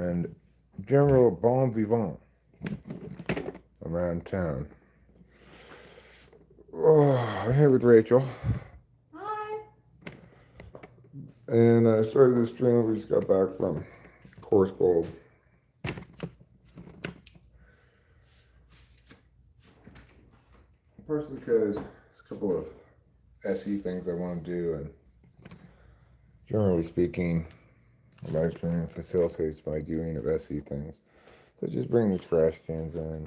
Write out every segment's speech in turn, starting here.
and general bon vivant around town. Oh, I'm here with Rachel, Hi. and I started this stream. We just got back from Course Gold. Partially because there's a couple of SE things I want to do, and generally speaking, live streaming facilitates my doing of SE things. So just bring the trash cans in,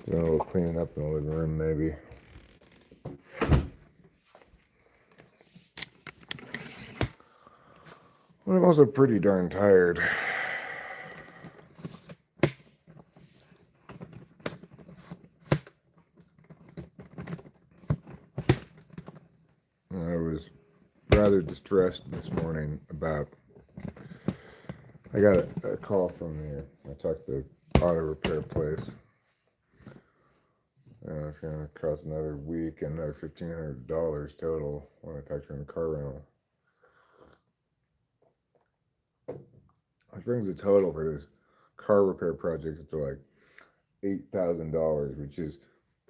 do a little cleaning up in the living room, maybe. But I'm also pretty darn tired. I was rather distressed this morning about. I got a call from there. I talked to the auto repair place. And it's going to cost another week and another $1,500 total when I factor in the car rental. Which brings the total for this car repair project up to like $8,000, which is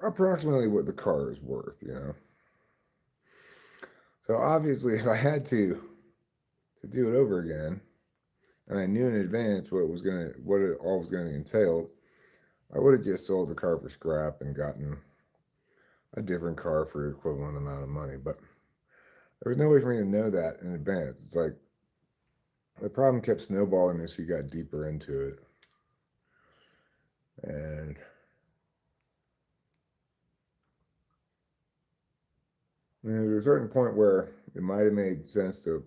approximately what the car is worth, you know. So obviously, if I had to do it over again, and I knew in advance what it all was gonna entail, I would have just sold the car for scrap and gotten a different car for the equivalent amount of money. But there was no way for me to know that in advance. It's like the problem kept snowballing as he got deeper into it, and there was a certain point where it might have made sense to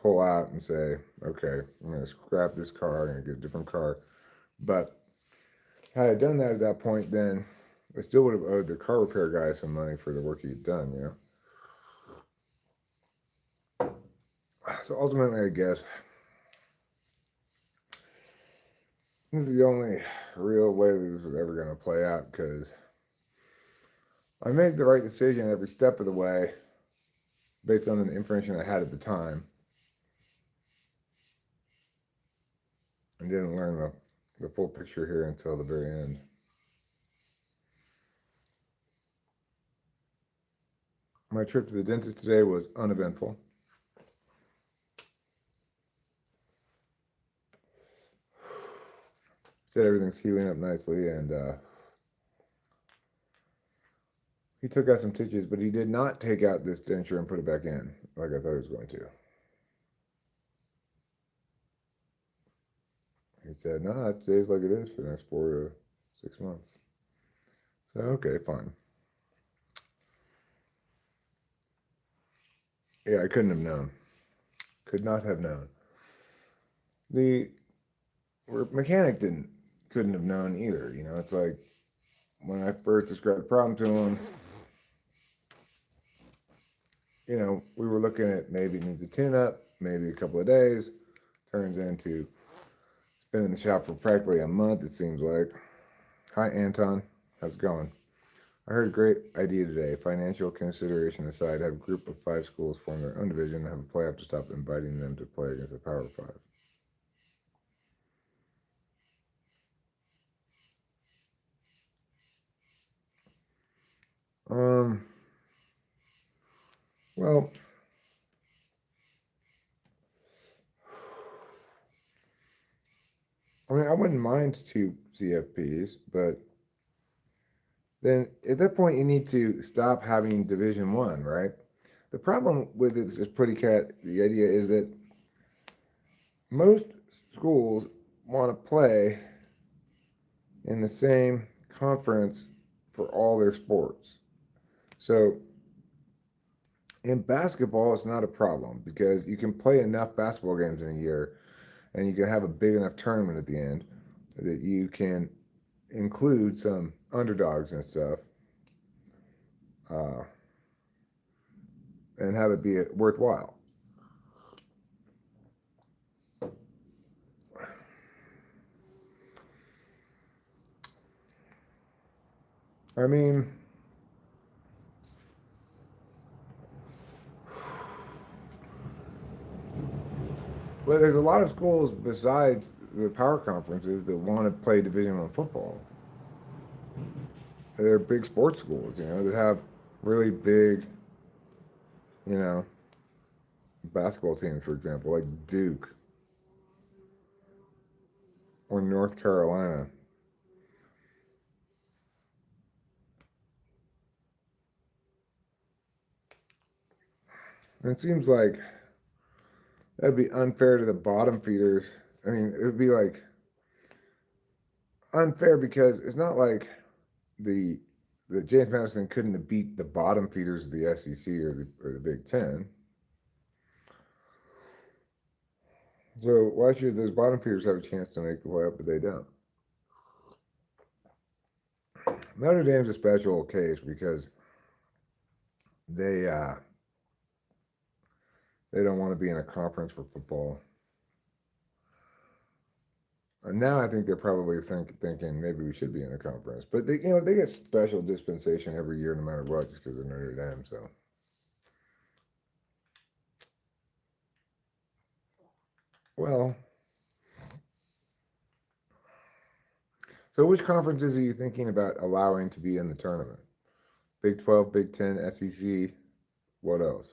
pull out and say, okay, I'm going to scrap this car, I'm going to get a different car. But had I done that at that point, then I still would have owed the car repair guy some money for the work he had done, you know? So ultimately, I guess this is the only real way that this was ever going to play out because I made the right decision every step of the way based on the information I had at the time and didn't learn the full picture here until the very end. My trip to the dentist today was uneventful. Said everything's healing up nicely, and he took out some stitches, but he did not take out this denture and put it back in like I thought he was going to. He said, no, that stays like it is for the next 4 to 6 months. So, okay, fine. Yeah, I couldn't have known. Could not have known. The mechanic couldn't have known either. You know, it's like when I first described the problem to him, you know, we were looking at maybe it needs a tune-up, maybe a couple of days. Turns into it's been in the shop for practically a month, it seems like. Hi, Anton. How's it going? I heard a great idea today. Financial consideration aside, have a group of 5 schools form their own division and have a playoff to stop inviting them to play against the Power Five. Um, well, I mean, I wouldn't mind 2 CFPs, but then at that point, you need to stop having Division One, right? The problem with it is pretty cat. The idea is that most schools want to play in the same conference for all their sports. So in basketball, it's not a problem because you can play enough basketball games in a year and you can have a big enough tournament at the end that you can include some underdogs and stuff uh, and have it be worthwhile. I mean, Well, there's a lot of schools besides the power conferences that want to play Division One football. They're big sports schools, that have really big, you know, basketball teams, for example, like Duke or North Carolina. And it seems like that'd be unfair to the bottom feeders. I mean, it would be like unfair because it's not like the James Madison couldn't have beat the bottom feeders of the SEC or the Big Ten. So why should those bottom feeders have a chance to make the playoff, but they don't? Notre Dame's a special case because they uh, they don't want to be in a conference for football. And now I think they're probably thinking maybe we should be in a conference, but they get special dispensation every year no matter what, just because they're Notre Dame. So well, so which conferences are you thinking about allowing to be in the tournament? Big 12, Big 10, SEC. What else?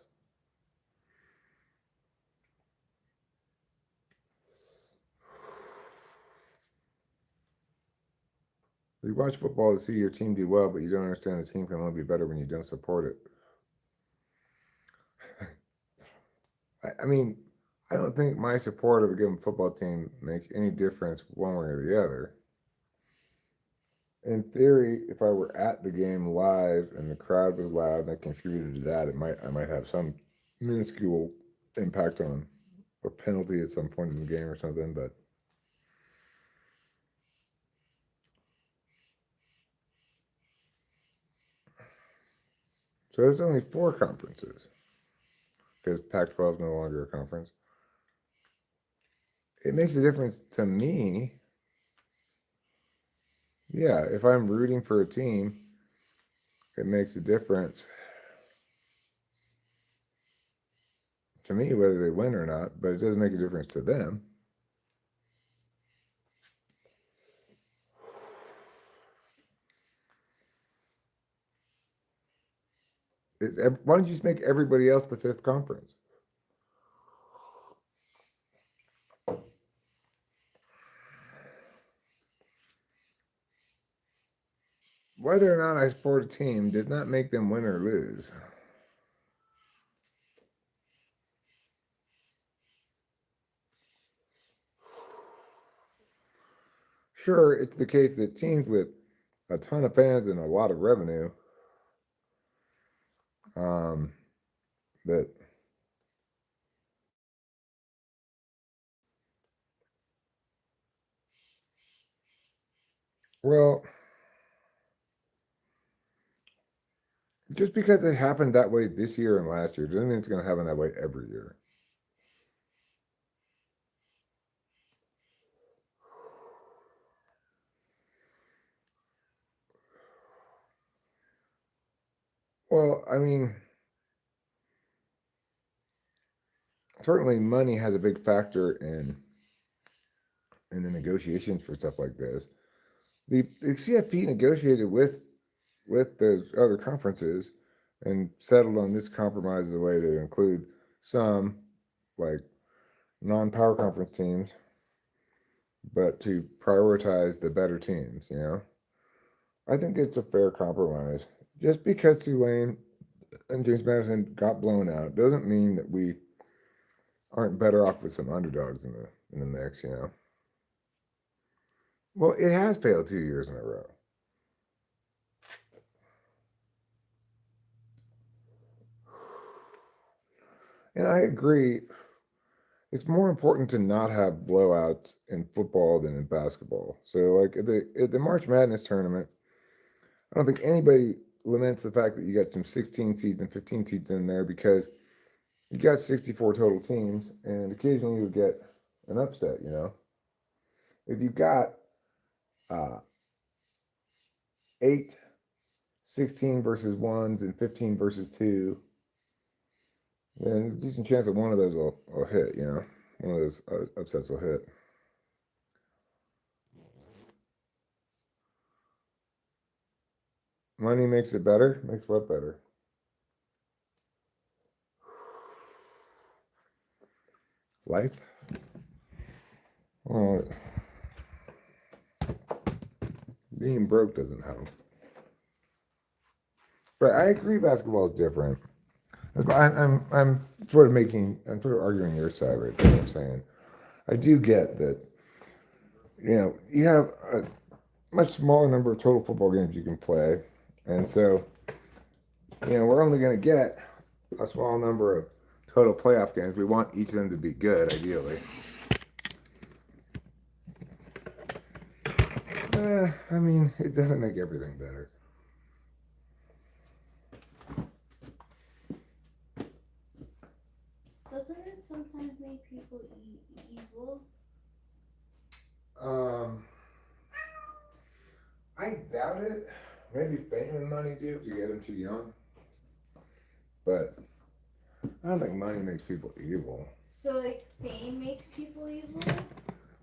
You watch football to see your team do well, but you don't understand the team can only be better when you don't support it. I mean, I don't think my support of a given football team makes any difference one way or the other. In theory, if I were at the game live and the crowd was loud and I contributed to that, I might have some minuscule impact on a penalty at some point in the game or something. But so there's only four conferences because Pac-12 is no longer a conference. It makes a difference to me. Yeah, if I'm rooting for a team, it makes a difference to me whether they win or not, but it doesn't make a difference to them. Why don't you just make everybody else the fifth conference? Whether or not I support a team does not make them win or lose. Sure, it's the case that teams with a ton of fans and a lot of revenue um, that well, just because it happened that way this year and last year doesn't mean it's going to happen that way every year. Well, I mean, certainly money has a big factor in the negotiations for stuff like this. The CFP negotiated with those other conferences and settled on this compromise as a way to include some like non-power conference teams, but to prioritize the better teams. I think it's a fair compromise. Just because Tulane and James Madison got blown out doesn't mean that we aren't better off with some underdogs in the mix. Well, it has failed 2 years in a row. And I agree. It's more important to not have blowouts in football than in basketball. So, like at the March Madness tournament, I don't think anybody laments the fact that you got some 16 seeds and 15 seeds in there because you got 64 total teams, and occasionally you get an upset. If you got uh, 8 16 versus ones and 15 versus two, then there's a decent chance that one of those will hit. one of those upsets will hit. Money makes it better? Makes what better? Life? Well, being broke doesn't help. But I agree basketball is different. I'm sort of arguing your side right there. I'm saying I do get that, you have a much smaller number of total football games you can play. And so, we're only going to get a small number of total playoff games. We want each of them to be good, ideally. I mean, it doesn't make everything better. Doesn't it sometimes make people evil? I doubt it. Maybe fame and money do if you get them too young. But I don't think money makes people evil. So, like, fame makes people evil?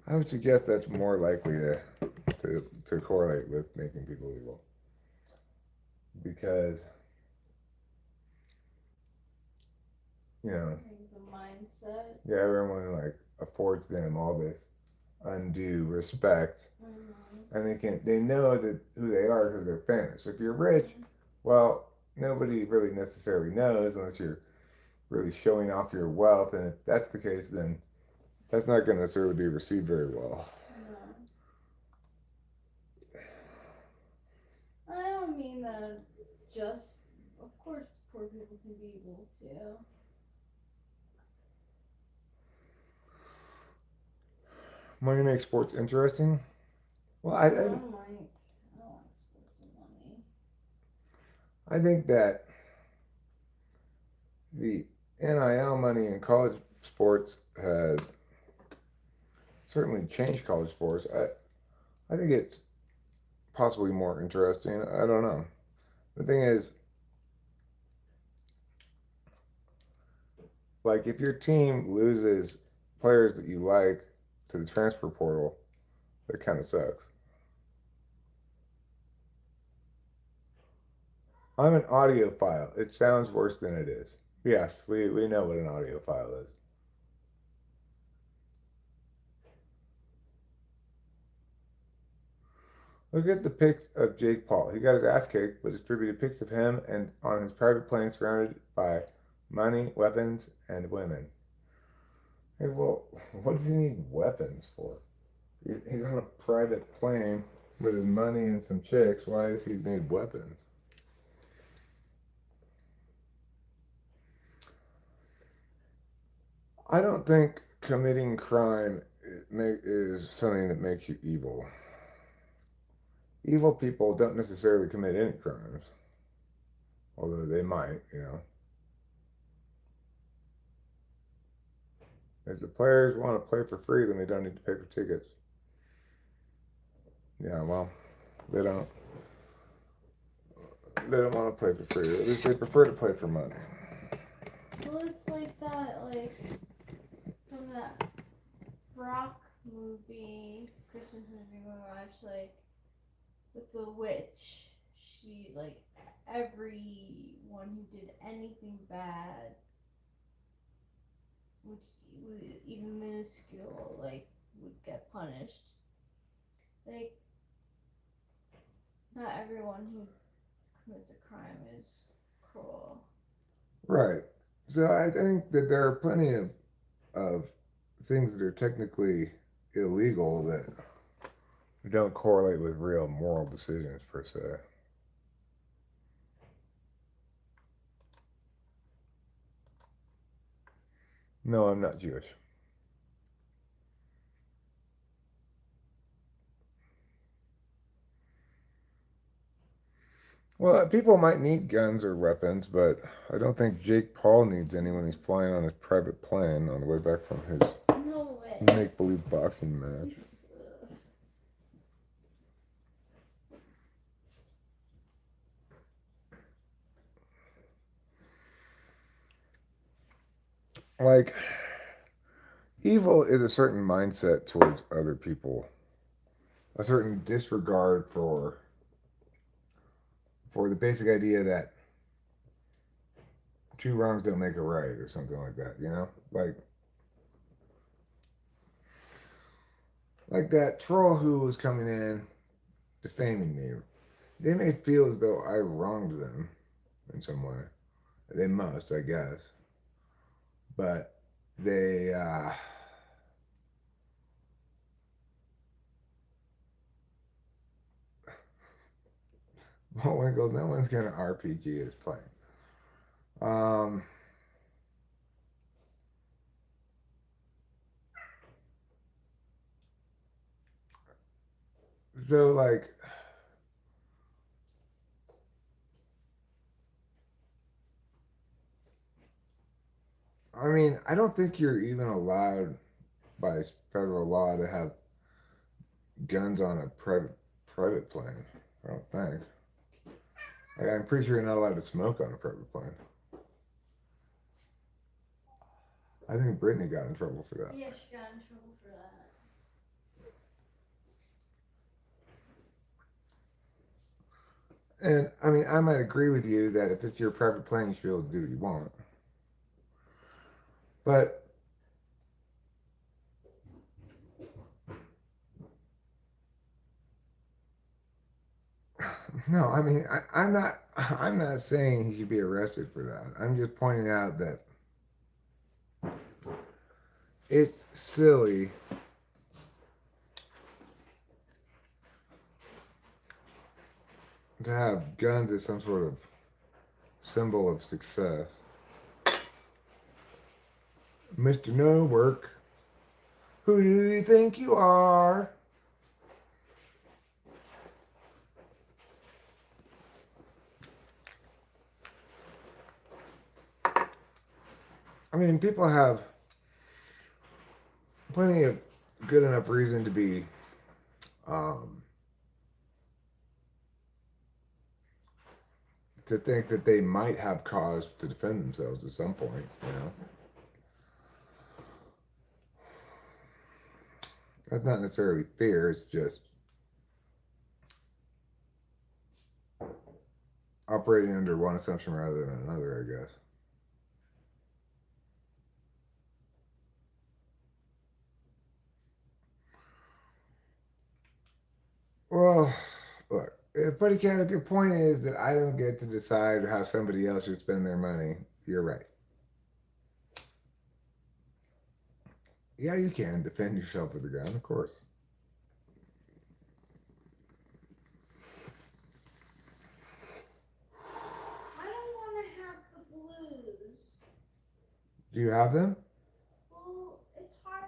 I would suggest that's more likely to correlate with making people evil. Because, The mindset. yeah, everyone like affords them all this undue respect, and they know that who they are because they're famous. So if you're rich, well, nobody really necessarily knows unless you're really showing off your wealth, and if that's the case, then that's not going to necessarily be received very well. No. I don't mean that just, of course, poor people can be evil too. Money makes sports interesting. Well, I don't like sports and money. I think that the NIL money in college sports has certainly changed college sports. I think it's possibly more interesting. I don't know. The thing is, like, if your team loses players that you like to the transfer portal, that kind of sucks. I'm an audiophile. It sounds worse than it is. Yes, we know what an audiophile is. Look at the pics of Jake Paul. He got his ass kicked, but distributed pics of him and on his private plane surrounded by money, weapons, and women. Hey, well, what does he need weapons for? He's on a private plane with his money and some chicks. Why does he need weapons? I don't think committing crime is something that makes you evil. Evil people don't necessarily commit any crimes, although they might. If the players want to play for free, then they don't need to pay for tickets. Yeah, well, they don't. They don't want to play for free. At least they prefer to play for money. Well, it's like that, like, from that rock movie, Christmas movie we watched, like, with the witch. She, like, everyone who did anything bad, which even minuscule, like, would get punished. Like, not everyone who commits a crime is cruel. Right. So I think that there are plenty of things that are technically illegal that don't correlate with real moral decisions per se. No, I'm not Jewish. Well, people might need guns or weapons, but I don't think Jake Paul needs any when he's flying on his private plane on the way back from his No way. make-believe boxing match. Like, Evil is a certain mindset towards other people, a certain disregard for the basic idea that two wrongs don't make a right or something like that. You know, like that troll who was coming in defaming me. They may feel as though I wronged them in some way. They must, I guess. But they, Winkles, no one's gonna RPG his plane. Um, so like, I mean, I don't think you're even allowed by federal law to have guns on a private plane. I don't think. Like, I'm pretty sure you're not allowed to smoke on a private plane. I think Brittany got in trouble for that. Yeah, she got in trouble for that. And I mean, I might agree with you that if it's your private plane, you should be able to do what you want. But no, I mean, I'm not. I'm not saying he should be arrested for that. I'm just pointing out that it's silly to have guns as some sort of symbol of success. Mr. No Work, who do you think you are? I mean, people have plenty of good enough reason to be um, to think that they might have cause to defend themselves at some point, you know. That's not necessarily fear, it's just operating under one assumption rather than another, I guess. Well, look, Buddy Cat, if your point is that I don't get to decide how somebody else should spend their money, you're right. Yeah, you can defend yourself with a gun, of course. I don't want to have the blues. Do you have them? Well, it's hard.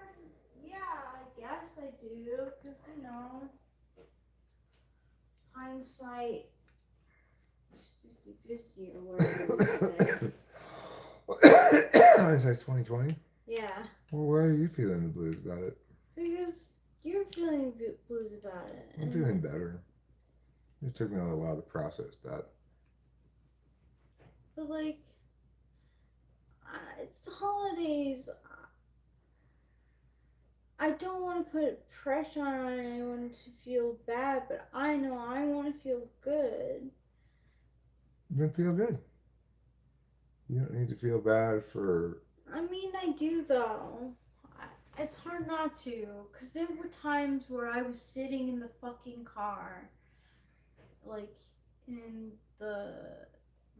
Yeah, I guess I do. Because, hindsight is 50-50 or whatever you say. Hindsight's 2020. Yeah. Well, why are you feeling the blues about it? Because you're feeling blues about it. I'm feeling better. It took me a little while to process that. But, like, it's the holidays. I don't want to put pressure on anyone to feel bad, but I know I want to feel good. Then feel good. You don't need to feel bad for. I mean, I do though. It's hard not to, because there were times where I was sitting in the fucking car, like in the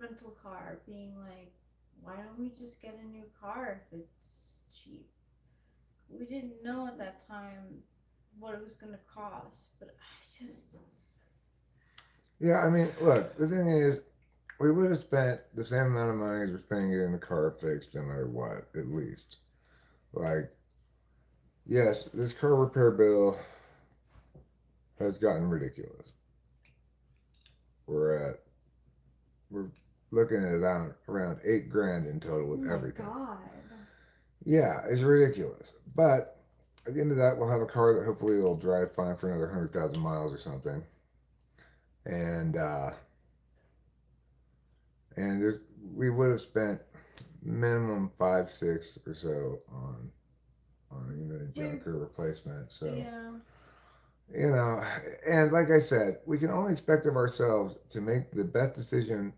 rental car, being like, why don't we just get a new car if it's cheap? We didn't know at that time what it was going to cost, but I just. Yeah, I mean, look, the thing is, we would have spent the same amount of money as we're spending getting the car fixed no matter what, at least. Like, yes, this car repair bill has gotten ridiculous. We're looking at around $8,000 in total with everything. Oh my God. Yeah, it's ridiculous. But at the end of that, we'll have a car that hopefully will drive fine for another 100,000 miles or something. And we would have spent minimum 5, 6 or so on junk or replacement. So, yeah. you know, and like I said, we can only expect of ourselves to make the best decision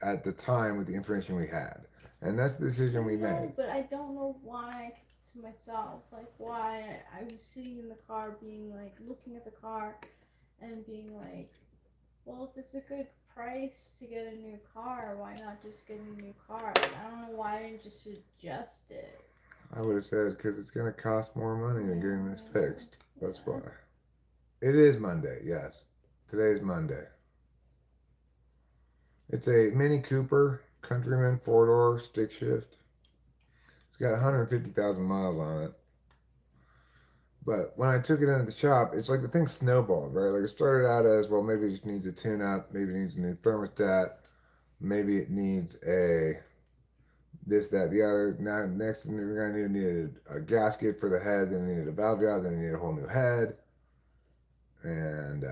at the time with the information we had. And that's the decision we made. No, but I don't know why I kept it to myself. Like why I was sitting in the car, being like looking at the car, and being like, well, if it's a good price to get a new car, why not just get a new car? Like, I don't know why I didn't just suggest it. I would have said because it's going to cost more money than getting this fixed. That's Yeah. why. It is Monday, yes. Today is Monday. It's a Mini Cooper Countryman 4-door stick shift. It's got 150,000 miles on it. But when I took it into the shop, it's like the thing snowballed, right? Like it started out as, well, maybe it just needs a tune up, maybe it needs a new thermostat, maybe it needs a this, that, the other. Now, next thing we're going to need a gasket for the head, then we needed a valve job, then we need a whole new head. And,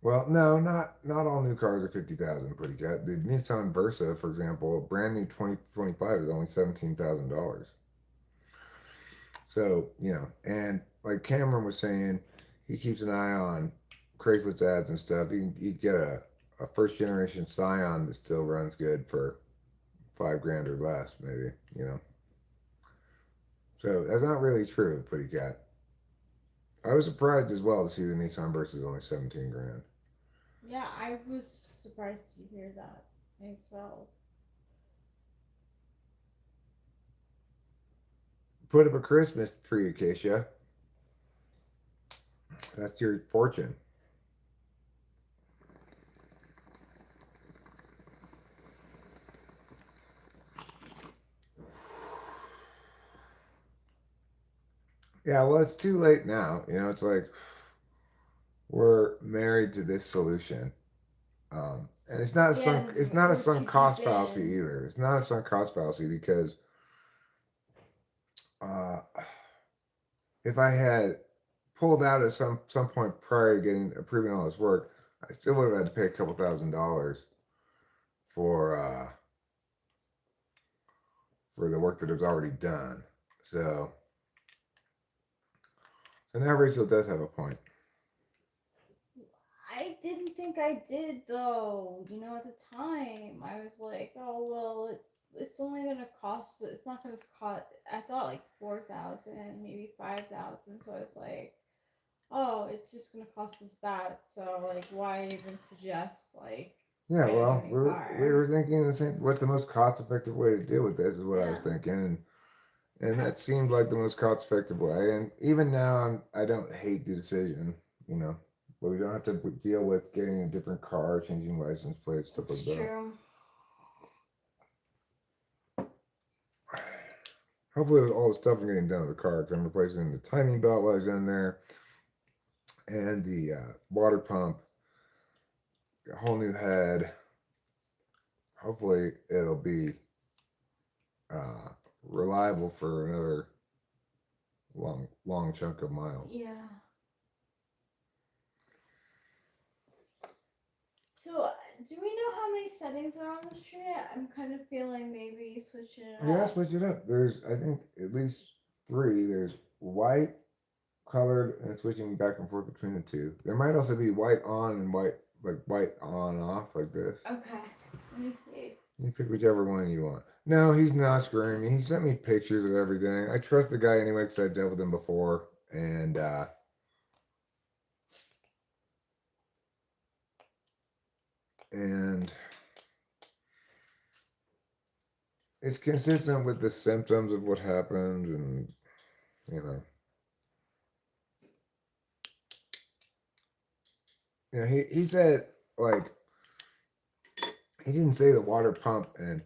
well, no, not all new cars are 50,000 pretty good. The Nissan Versa, for example, a brand new 2025 is only $17,000. So, and like Cameron was saying, he keeps an eye on Craigslist ads and stuff. You get a first generation Scion that still runs good for $5,000 or. Maybe. So that's not really true, Putty Cat. I was surprised as well to see the Nissan Versa is only 17 grand. Yeah, I was surprised to hear that myself. Put up a Christmas tree, Acacia. That's your fortune. Yeah, well, it's too late now. It's like we're married to this solution. And it's not a Yeah, sunk it's not a we're sunk too deep cost fallacy in. either. It's not a sunk cost fallacy because uh, if I had pulled out at some point prior to getting approving all this work, I still would have had to pay a couple $1,000s for for the work that was already done. So now Rachel does have a point. I didn't think I did though. At the time, I was like, oh well, it's only gonna cost. It's not gonna cost. I thought like 4,000, maybe 5,000. So I was like, oh, it's just gonna cost us that. So like, why even suggest like Yeah, getting a well, new we car? were thinking the same. What's the most cost effective way to deal with this is what I was Yeah. thinking, and that seemed like the most cost effective way. And even now, I don't hate the decision, you know, but we don't have to deal with getting a different car, changing license plates, stuff like It's that. true. Hopefully, all the stuff I'm getting done with the car, because I'm replacing the timing belt while I was in there, and the water pump, a whole new head. Hopefully, it'll be uh, reliable for another long chunk of miles. Yeah. So, do we know how many settings are on this tree? I'm kind of feeling maybe switching it Yeah, up. switch it up. There's, I think, at least three. There's white, colored, and switching back and forth between the two. There might also be white on and white on off like this. Okay. Let me see. You pick whichever one you want. No, he's not screwing me. He sent me pictures of everything. I trust the guy anyway because I've dealt with him before, and it's consistent with the symptoms of what happened, and you know, he said like he didn't say the water pump and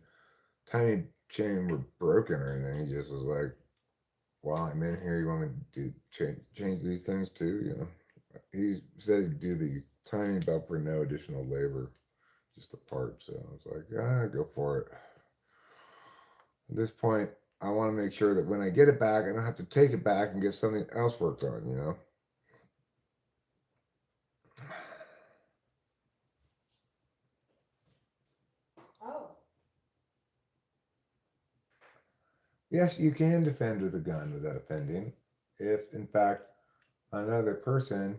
timing chain were broken or anything. He just was like, "While I'm in here, you want me to change these things too?" He said he'd do the timing belt for no additional labor, just the part. So I was like, go for it. At this point, I want to make sure that when I get it back, I don't have to take it back and get something else worked on. Oh. Yes, you can defend with a gun without offending. if in fact another person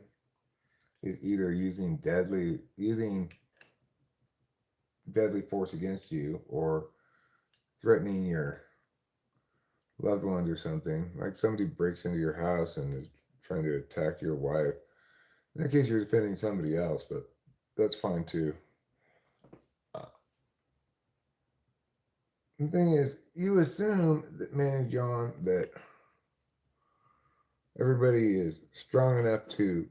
is either using deadly force against you or threatening your loved ones or something, like somebody breaks into your house and is trying to attack your wife. In that case, you're defending somebody else, but that's fine too. The thing is, you assume that, man, John, that everybody is strong enough to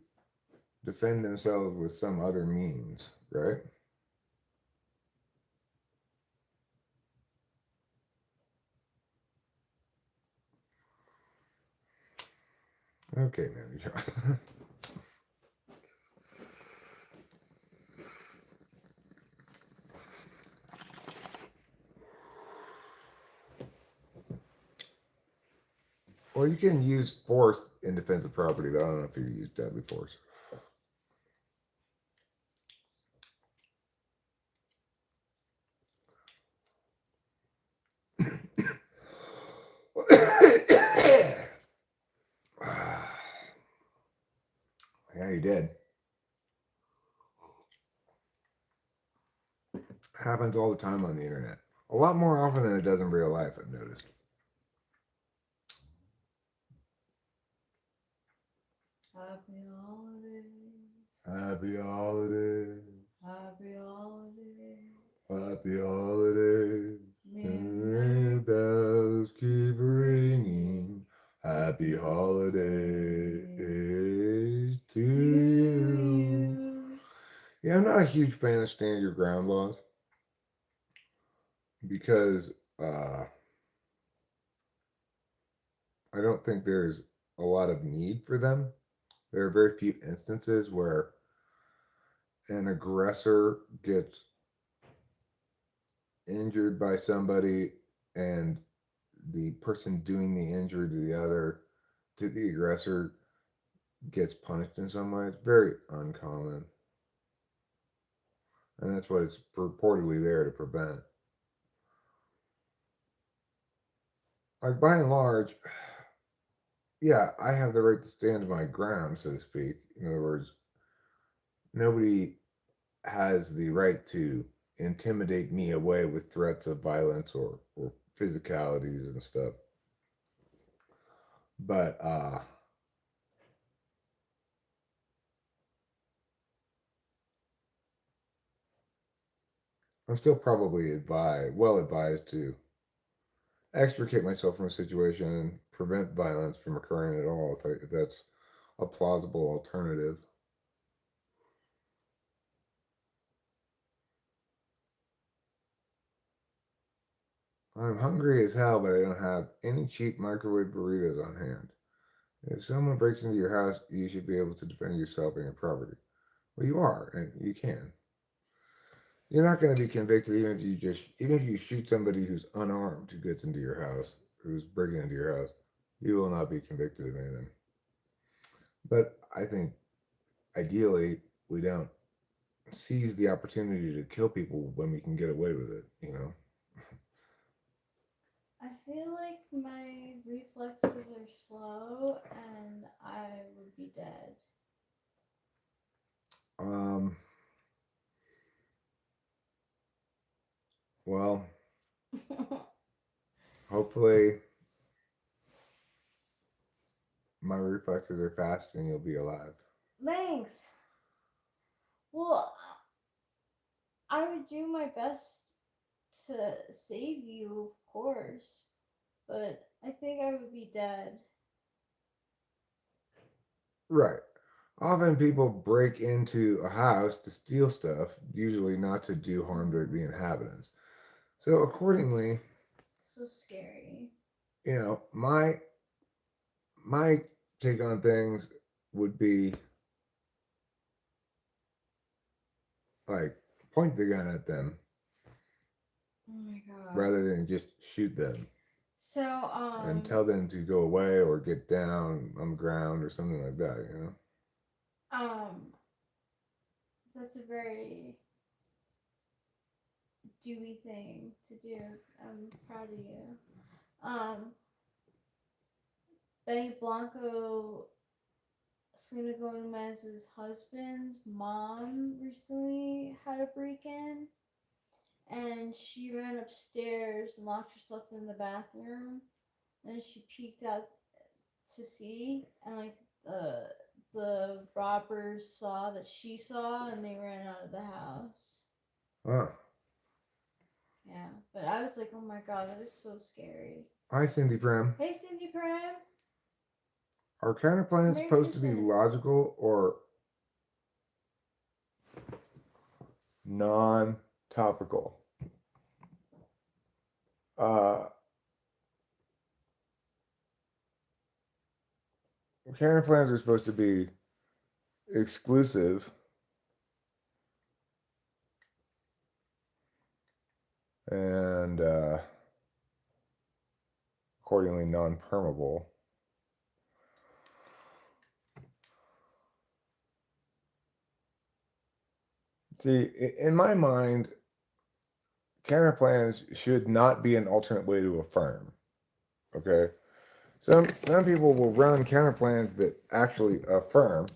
defend themselves with some other means, right? Okay, man, John. Well, you can use force in defense of property, but I don't know if you use deadly force. Yeah, he did. Happens all the time on the internet. A lot more often than it does in real life, I've noticed. Happy holidays. Happy holidays. Happy holidays. Happy holidays. Merry Bells keep ringing. Happy holidays to you. Yeah, I'm not a huge fan of stand your ground laws because I don't think there's a lot of need for them. There are very few instances where an aggressor gets injured by somebody and the person doing the injury to the aggressor gets punished in some way. It's very uncommon. And that's what it's purportedly there to prevent. Like by and large, yeah, I have the right to stand my ground, so to speak. In other words, nobody has the right to intimidate me away with threats of violence or physicalities and stuff. But I'm still probably well advised to extricate myself from a situation and prevent violence from occurring at all if that's a plausible alternative. I'm hungry as hell, but I don't have any cheap microwave burritos on hand. If someone breaks into your house, you should be able to defend yourself and your property. Well, you are, and you can. You're not going to be convicted even if you shoot somebody who's unarmed who gets into your house, who's breaking into your house. You will not be convicted of anything. But I think ideally we don't seize the opportunity to kill people when we can get away with it. You know. I feel like my reflexes are slow and I would be dead. Um. Well, hopefully my reflexes are fast and you'll be alive. Thanks. Well, I would do my best to save you, of course, but I think I would be dead. Right. Often people break into a house to steal stuff, usually not to do harm to the inhabitants. So accordingly, So scary. my take on things would be like point the gun at them Oh my god. rather than just shoot them So, and tell them to go away or get down on the ground or something like that, um, that's a very Dewey thing to do. I'm proud of you. Um, Benny Blanco, Selena Gomez's husband's mom recently had a break-in, and she ran upstairs and locked herself in the bathroom, and she peeked out to see, and like the robbers saw that she saw, and they ran out of the house. Huh. Yeah, but I was like, oh my god, that is so scary. Hi, Cindy Prim. Hey, Cindy Prim. Are counterplans Merry supposed to be Christmas. logical or non-topical? Counterplans are supposed to be exclusive and accordingly non-permeable. See, in my mind, counterplans should not be an alternate way to affirm. Okay? Some people will run counterplans that actually affirm,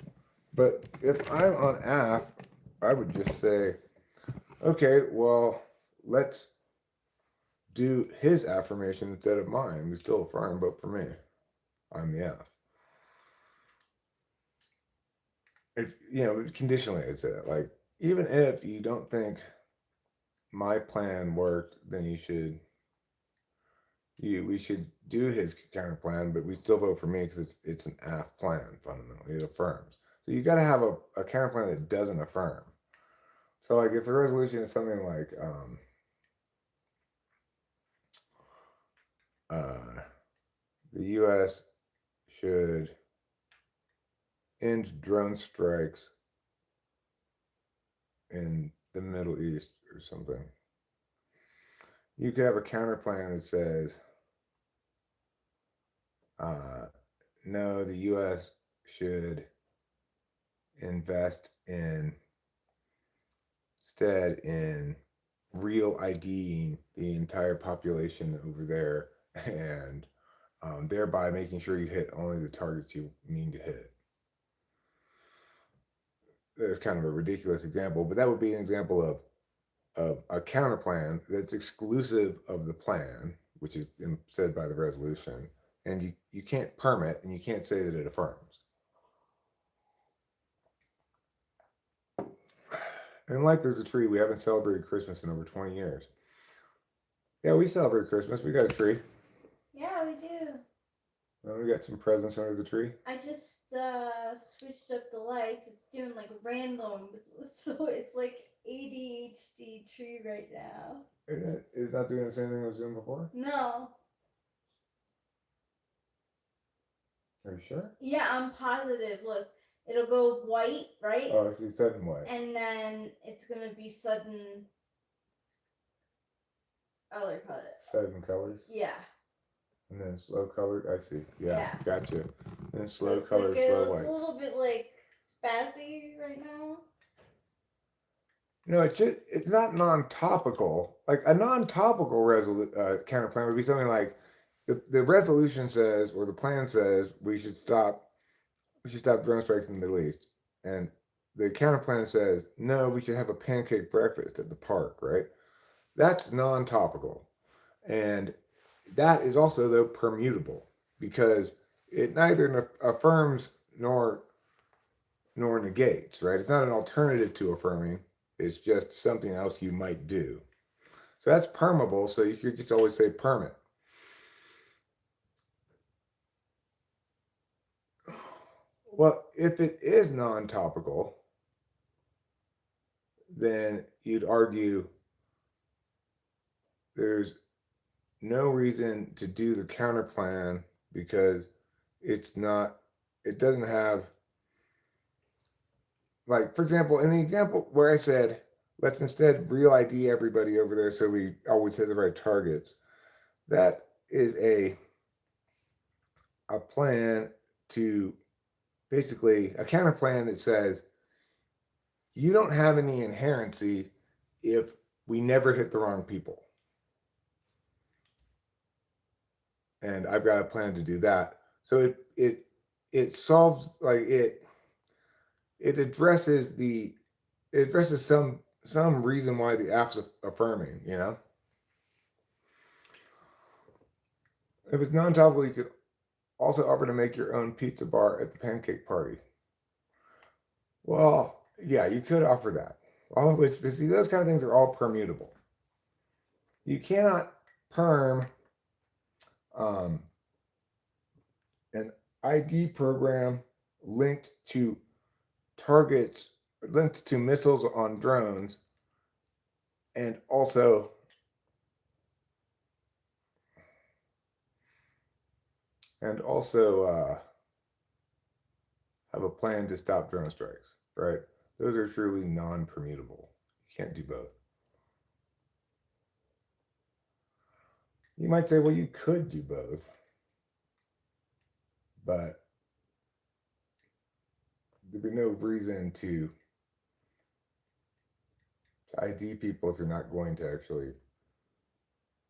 but if I'm on AF, I would just say, okay, well, let's do his affirmation instead of mine. We still affirm, but for me, I'm the F. If, conditionally, I'd say that. Like, even if you don't think my plan worked, then we should do his counter plan, but we still vote for me because it's an AF plan fundamentally. It affirms. So you got to have a counter plan that doesn't affirm. So like if the resolution is something like the U.S. should end drone strikes in the Middle East or something, you could have a counter plan that says, no, the U.S. should invest instead in real IDing the entire population over there and thereby making sure you hit only the targets you mean to hit. There's kind of a ridiculous example, but that would be an example of a counter plan that's exclusive of the plan, which is said by the resolution, and you can't permit and you can't say that it affirms. And like there's a tree, we haven't celebrated Christmas in over 20 years. Yeah, we celebrate Christmas. We got a tree. Yeah, we do. We got some presents under the tree. I just switched up the lights. It's doing like random, so it's like ADHD tree right now. It's not doing the same thing it was doing before? No. Are you sure? Yeah, I'm positive. Look, it'll go white, right? Oh, it's sudden white. And then it's gonna be sudden other color. Sudden colors? Yeah. And then slow colored. I see. Yeah. Gotcha. And then slow It's colors, like slow it's whites. a little bit like spazzy right now. No, it's not non-topical. Like a non-topical counter plan would be something like the resolution says or the plan says we should stop drone strikes in the Middle East, and the counter plan says no, we should have a pancake breakfast at the park, right? That's non-topical, and that is also though permutable because it neither affirms nor negates, right? It's not an alternative to affirming. It's just something else you might do. So that's permeable, so you could just always say permit. Well, if it is non-topical, then you'd argue there's no reason to do the counter plan because it doesn't have, like, for example, in the example where I said, let's instead real ID everybody over there so we always hit the right targets, that is a plan to basically a counter plan that says you don't have any inherency if we never hit the wrong people. And I've got a plan to do that. So it solves like it addresses the it addresses some reason why the app's affirming. If it's non-topical, you could also offer to make your own pizza bar at the pancake party. Well, yeah, you could offer that. All of which, but see, those kind of things are all permutable. You cannot perm um, an ID program linked to targets, linked to missiles on drones, and also have a plan to stop drone strikes. Right? Those are truly non-permutable. You can't do both. You might say, well, you could do both, but there'd be no reason to ID people if you're not going to actually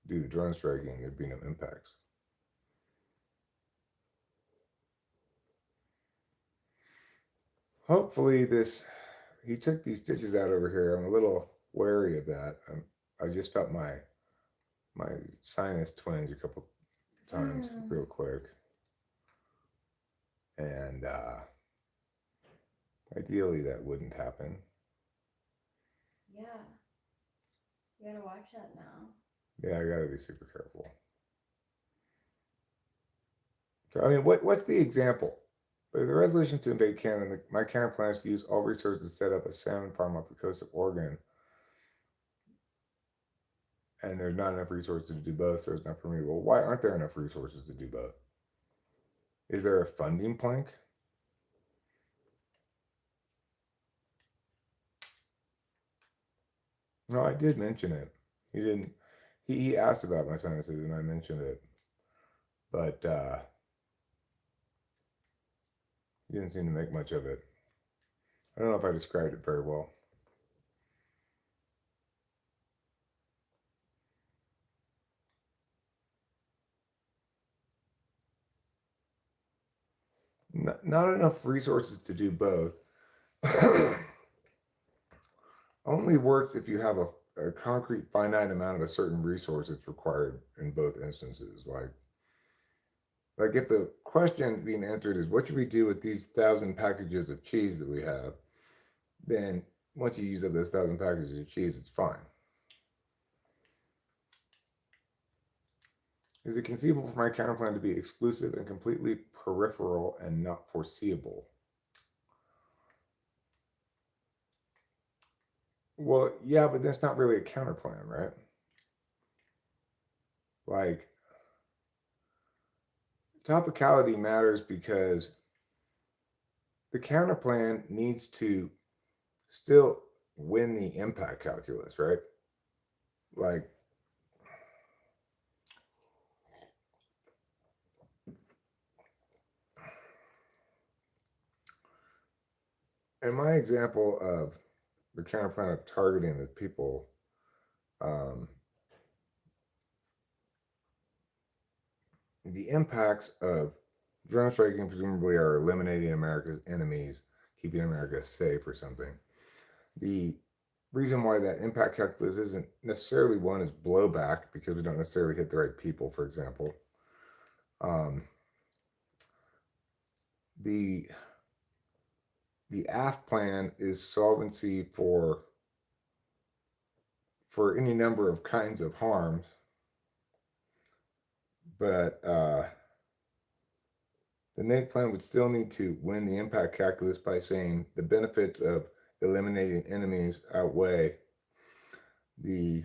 do the drone striking. There'd be no impacts. Hopefully, he took these stitches out over here. I'm a little wary of that. I just felt my sinus twinge a couple times real quick, and ideally that wouldn't happen. Yeah. You gotta watch that now. Yeah, I gotta be super careful. So I mean, what's the example? With the resolution to invade Canada, my counter plans to use all resources to set up a salmon farm off the coast of Oregon. And there's not enough resources to do both, so it's not for me. Well, why aren't there enough resources to do both? Is there a funding plank? No, I did mention it. He didn't. He asked about my sinuses, and I mentioned it, but he didn't seem to make much of it. I don't know if I described it very well. Not enough resources to do both. Only works if you have a concrete finite amount of a certain resource that's required in both instances. Like if the question being answered is what should we do with these 1,000 packages of cheese that we have, then once you use up those 1,000 packages of cheese, it's fine. Is it conceivable for my counterplan to be exclusive and completely peripheral and not foreseeable? Well, yeah, but that's not really a counterplan, right? Like, topicality matters because the counterplan needs to still win the impact calculus, right? Like, in my example of the counterplan of targeting the people, the impacts of drone striking presumably are eliminating America's enemies, keeping America safe or something. The reason why that impact calculus isn't necessarily one is blowback because we don't necessarily hit the right people, for example. The AF plan is solvency for any number of kinds of harms, but the NAIC plan would still need to win the impact calculus by saying the benefits of eliminating enemies outweigh the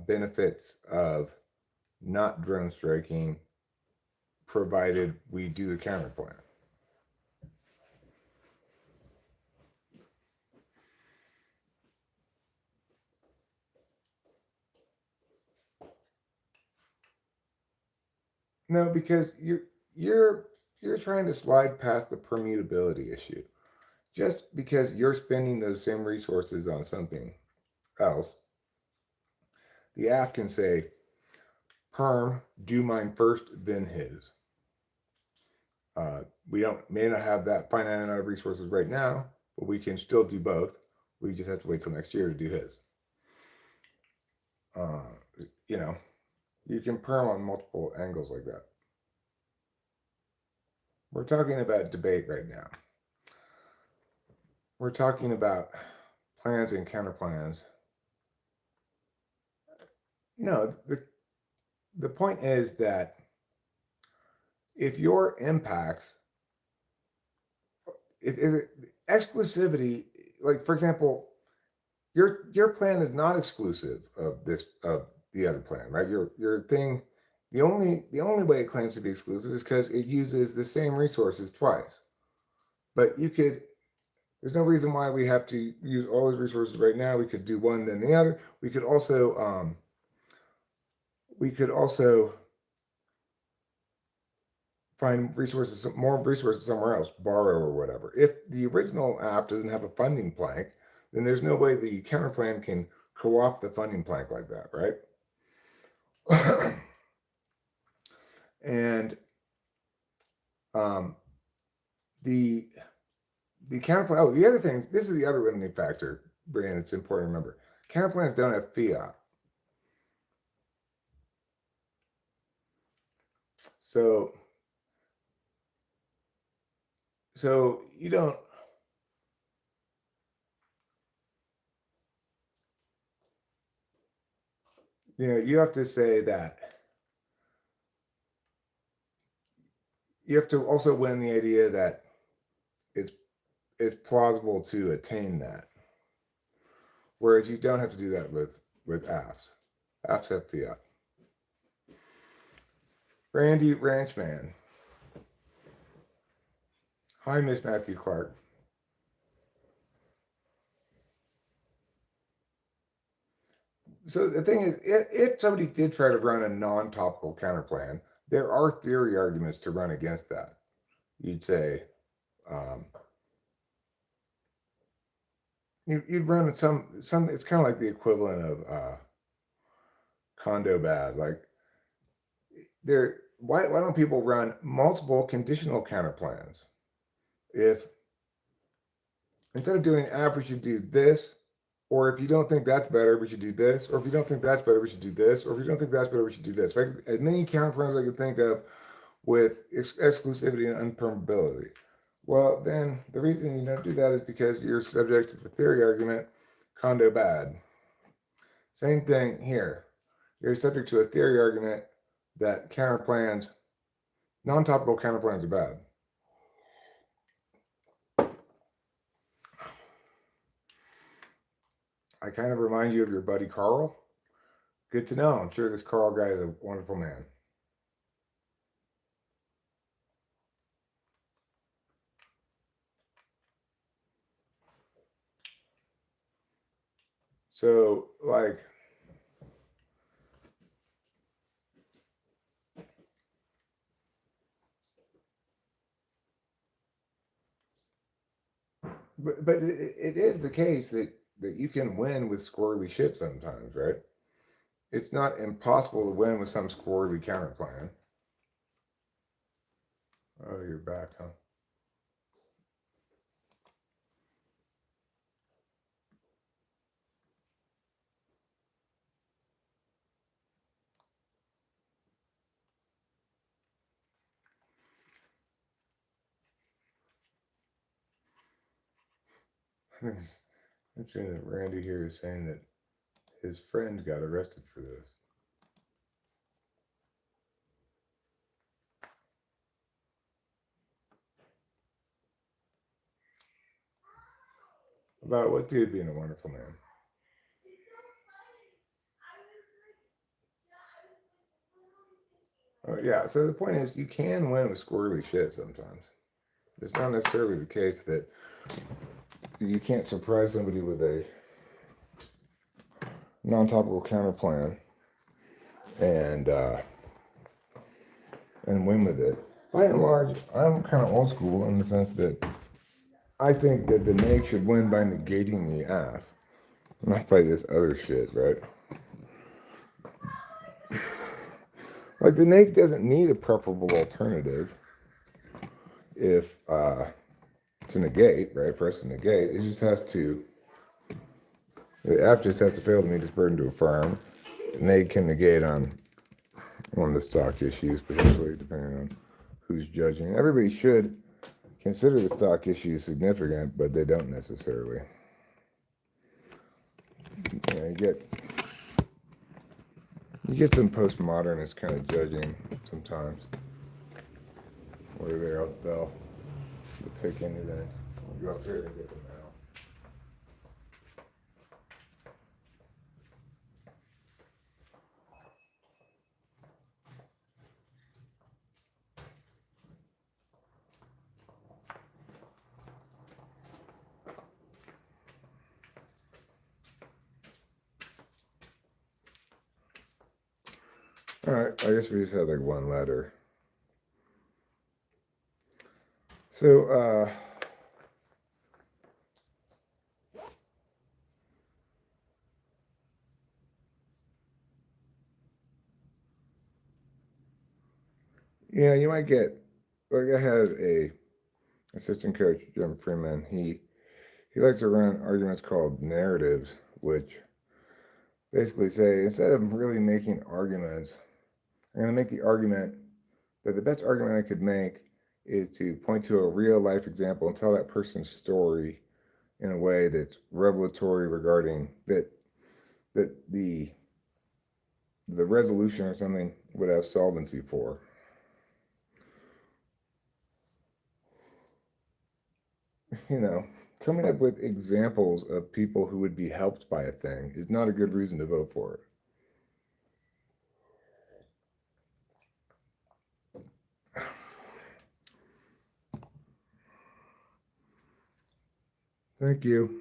benefits of not drone striking, provided we do the counter plan. No, because you're trying to slide past the permutability issue. Just because you're spending those same resources on something else, the AF can say, perm, do mine first, then his. We may not have that finite amount of resources right now, but we can still do both. We just have to wait till next year to do his. You know, you can perm on multiple angles like that. We're talking about debate right now. We're talking about plans and counterplans. No, the point is that if your impacts, if exclusivity, like for example, your plan is not exclusive of the other plan, right? Your thing, the only way it claims to be exclusive is because it uses the same resources twice. But there's no reason why we have to use all those resources right now. We could do one then the other. We could also find more resources somewhere else, borrow or whatever. If the original app doesn't have a funding plank, then there's no way the counterplan can co-opt the funding plank like that, right? And the counterplan. Oh, the other thing. This is the other limiting factor, Brian. It's important to remember. Counterplans don't have fiat. So you don't. You have to say that. You have to also win the idea that it's plausible to attain that. Whereas you don't have to do that with apps. Apps have fiat. Randy Ranchman. Hi, Miss Matthew Clark. So the thing is, if somebody did try to run a non-topical counterplan, there are theory arguments to run against that. You'd say, you'd run some. It's kind of like the equivalent of condo bad. Like why don't people run multiple conditional counterplans? If instead of doing app, we should do this, or if you don't think that's better, we should do this, or if you don't think that's better, we should do this, or if you don't think that's better, we should do this. Right? As many counterplans I can think of with exclusivity and unpermeability. Well, then the reason you don't do that is because you're subject to the theory argument, condo bad. Same thing here. You're subject to a theory argument that counterplans, non-topical counterplans are bad. I kind of remind you of your buddy Carl. Good to know. I'm sure this Carl guy is a wonderful man. So, like, but it is the case that you can win with squirrely shit sometimes, right? It's not impossible to win with some squirrely counterplan. Oh, you're back, huh? I'm saying that Randy here is saying that his friend got arrested for this. About what dude being a wonderful man? Oh, yeah, so the point is you can win with squirrely shit sometimes. It's not necessarily the case that you can't surprise somebody with a non-topical counterplan and win with it. By and large, I'm kind of old school in the sense that I think that the neg should win by negating the af, not by this other shit, right? Like the neg doesn't need a preferable alternative. if to negate, right? For us to negate, it just has to. The F just has to fail to meet its burden to affirm. Neg can negate on the stock issues, potentially, depending on who's judging. Everybody should consider the stock issues significant, but they don't necessarily. You get some postmodernists kind of judging sometimes, where they'll take anything. I'll go up here and get them now. All right, I guess we just had like one letter. So, yeah, you might get, like I had a assistant coach, Jim Freeman. He likes to run arguments called narratives, which basically say instead of really making arguments, I'm going to make the argument that the best argument I could make is to point to a real life example and tell that person's story in a way that's revelatory regarding that the resolution or something would have solvency for. You know, coming up with examples of people who would be helped by a thing is not a good reason to vote for it. Thank you.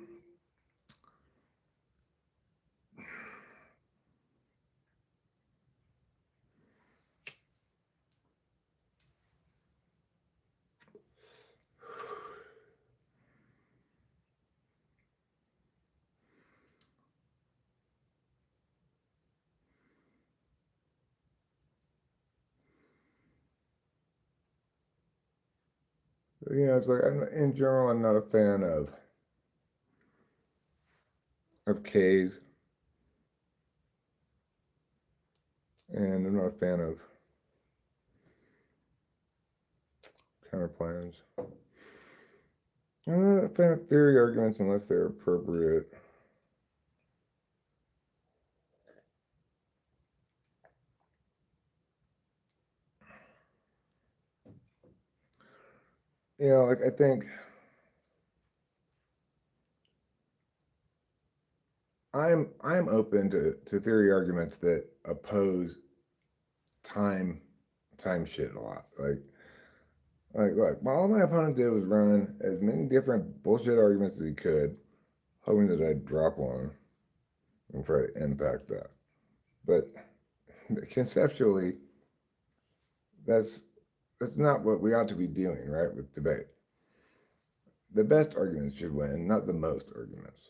It's like in general, I'm not a fan of K's, and I'm not a fan of counterplans. I'm not a fan of theory arguments unless they're appropriate. Like I think I'm open to theory arguments that oppose time shit a lot. Like look, all my opponent did was run as many different bullshit arguments as he could, hoping that I'd drop one and try to impact that. But conceptually, that's not what we ought to be doing, right? With debate, the best arguments should win, not the most arguments.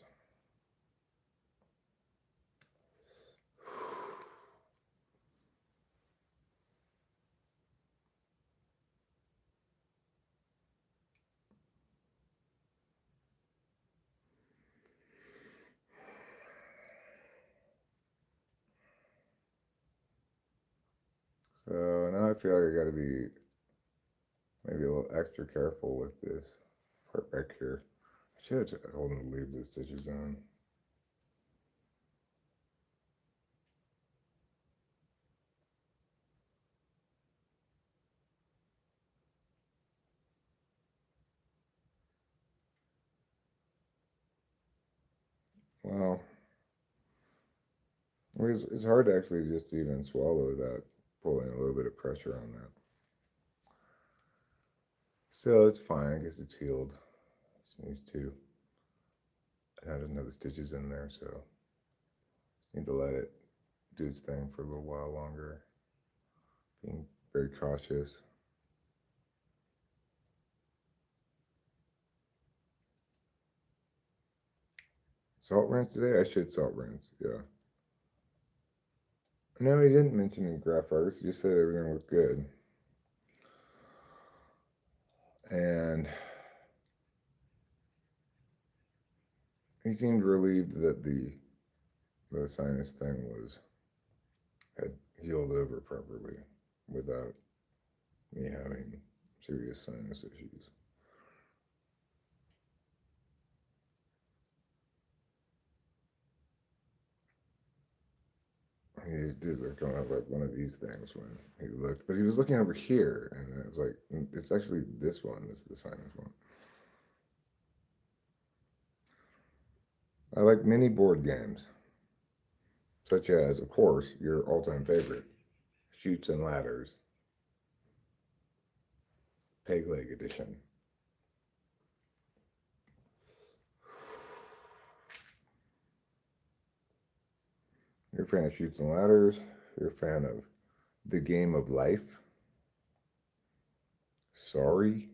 So now I feel like I got to be maybe a little extra careful with this part back here. I should have told him to leave the stitches on. Well, it's hard to actually just even swallow without pulling a little bit of pressure on that. So it's fine. I guess it's healed. Just needs to. And I doesn't have the stitches in there, so just need to let it do its thing for a little while longer. Being very cautious. Salt rinse today? I should salt rinse, yeah. No, he didn't mention any graph artists. He just said everything looked good. And he seemed relieved that the sinus thing had healed over properly without me having serious sinus issues. He did come out like one of these things when he looked, but he was looking over here, and it was like, it's actually this one that's the sinus one. I like mini board games, such as, of course, your all-time favorite, Chutes and Ladders, Peg Leg Edition. You're a fan of Chutes and Ladders. You're a fan of The Game of Life. Sorry.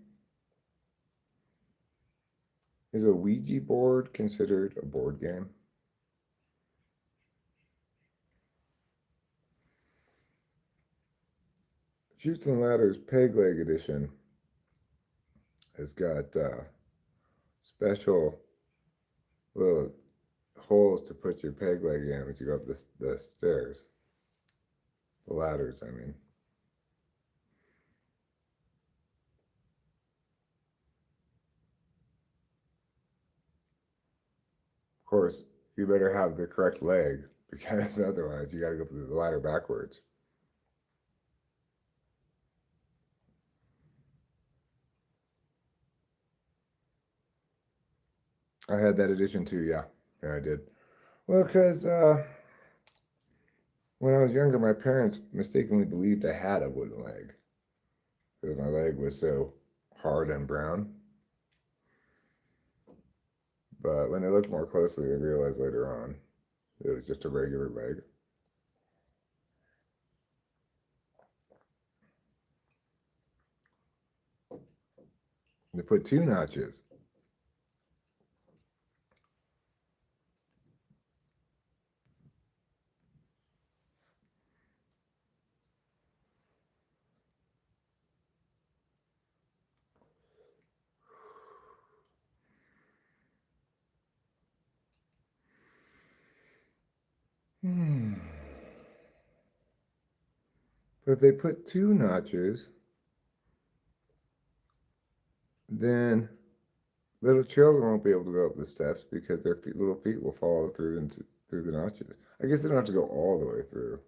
Is a Ouija board considered a board game? Chutes and Ladders Peg Leg Edition has got special little holes to put your peg leg in as you go up the stairs. The ladders, I mean. Of course, you better have the correct leg because otherwise you got to go through the ladder backwards. I had that edition too, yeah. Yeah, I did. Well, because when I was younger, my parents mistakenly believed I had a wooden leg because my leg was so hard and brown. But when they looked more closely, they realized later on it was just a regular leg. They put two notches. But if they put two notches, then little children won't be able to go up the steps because their little feet will fall through the notches. I guess they don't have to go all the way through.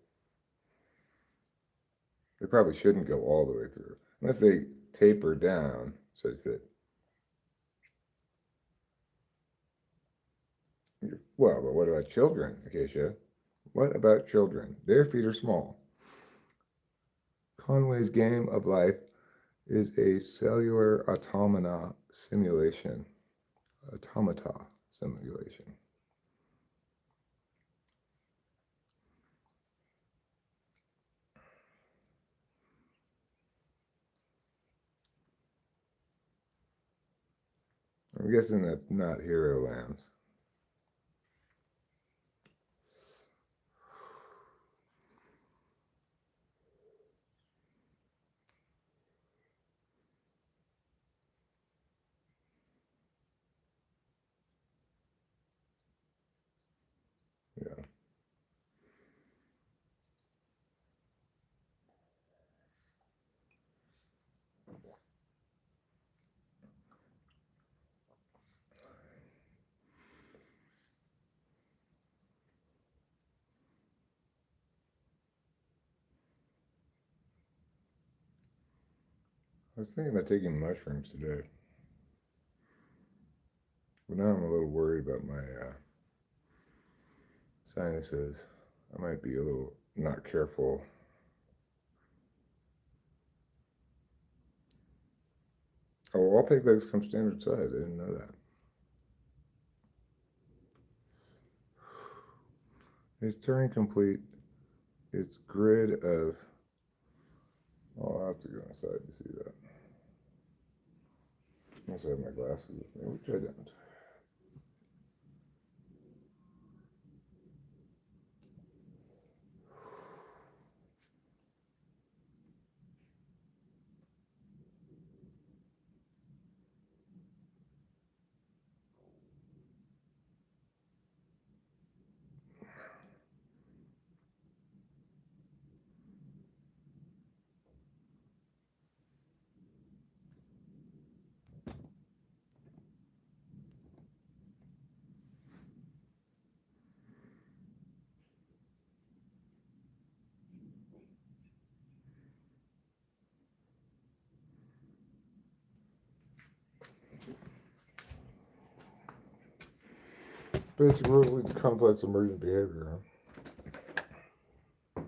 They probably shouldn't go all the way through unless they taper down such that. Well, but what about children, Acacia? What about children? Their feet are small. Conway's Game of Life is a cellular automata simulation. I'm guessing that's not Hero Lambs. Yeah. I was thinking about taking mushrooms today, but now I'm a little worried about my sinuses. I might be a little not careful. Oh, all pig legs come standard size. I didn't know that. It's Turing complete. It's grid of. Oh, I'll have to go inside to see that. Unless I have my glasses with me, which I don't. Basic rules lead to complex emergent behavior. Huh?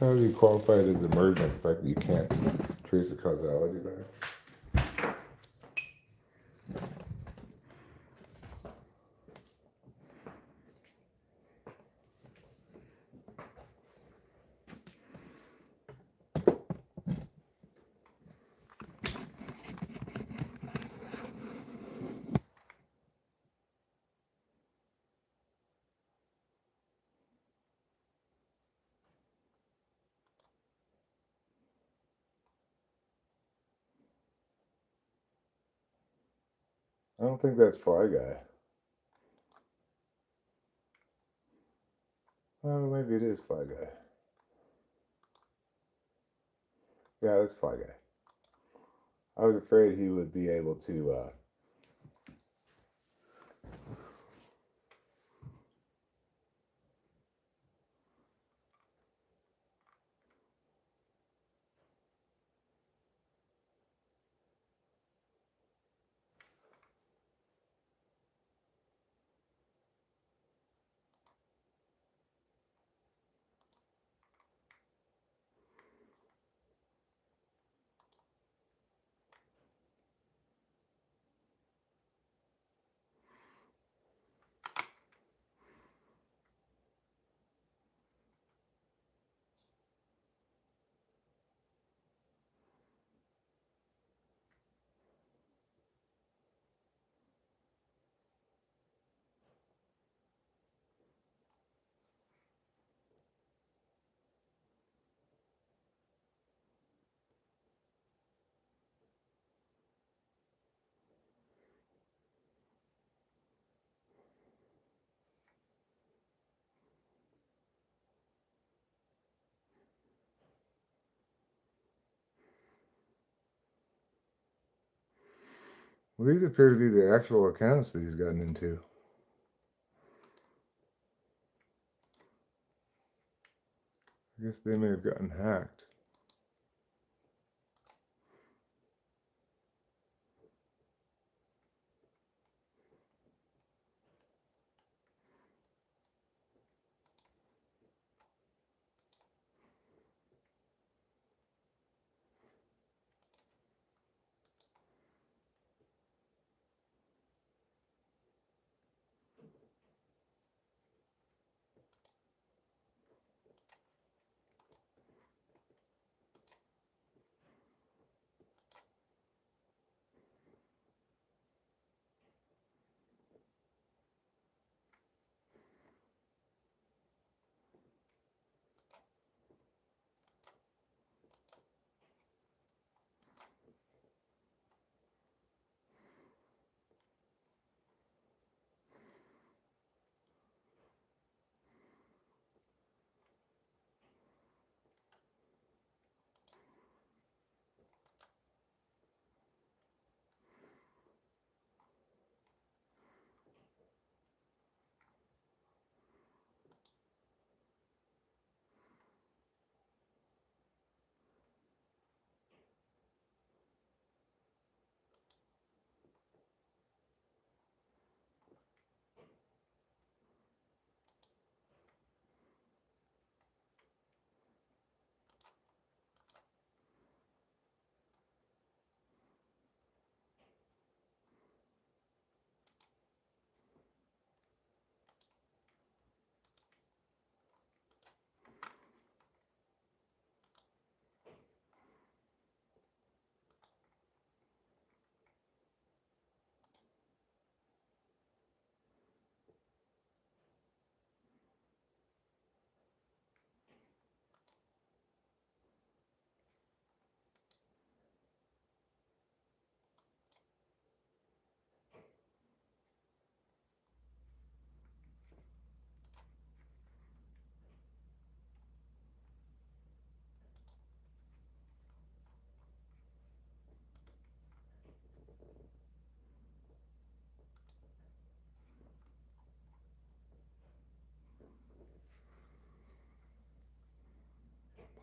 How do you qualify it as emergent? The fact that you can't trace the causality back? I don't think that's Fly Guy. Oh, maybe it is Fly Guy. Yeah, that's Fly Guy. I was afraid he would be able to. Well, these appear to be the actual accounts that he's gotten into. I guess they may have gotten hacked.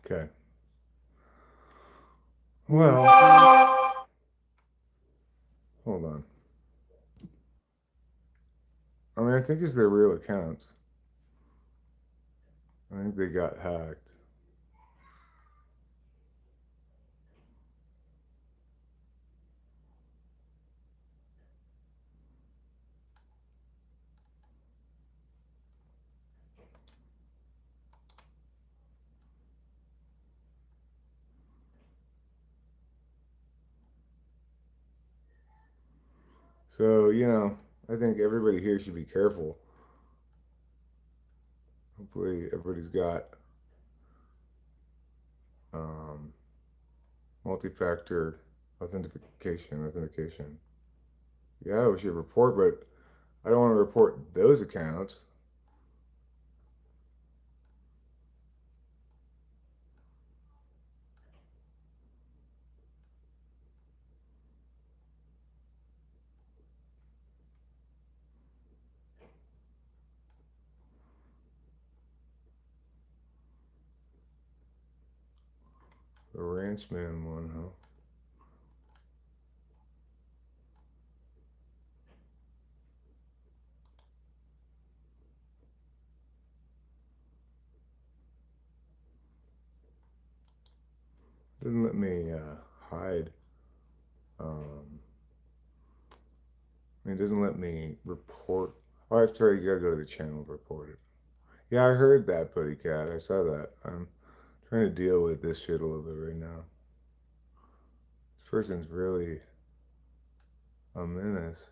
Okay. Well, Hold on. I mean, I think it's their real accounts. I think they got hacked. So, I think everybody here should be careful. Hopefully, everybody's got um, multi-factor authentication. Yeah, we should report, but I don't want to report those accounts. The Ranchman one, huh? Doesn't let me hide. It doesn't let me report. Oh, that's right. You gotta go to the channel to report it. Yeah, I heard that, Buddy Cat. I saw that. I'm trying to deal with this shit a little bit right now. This person's really a menace.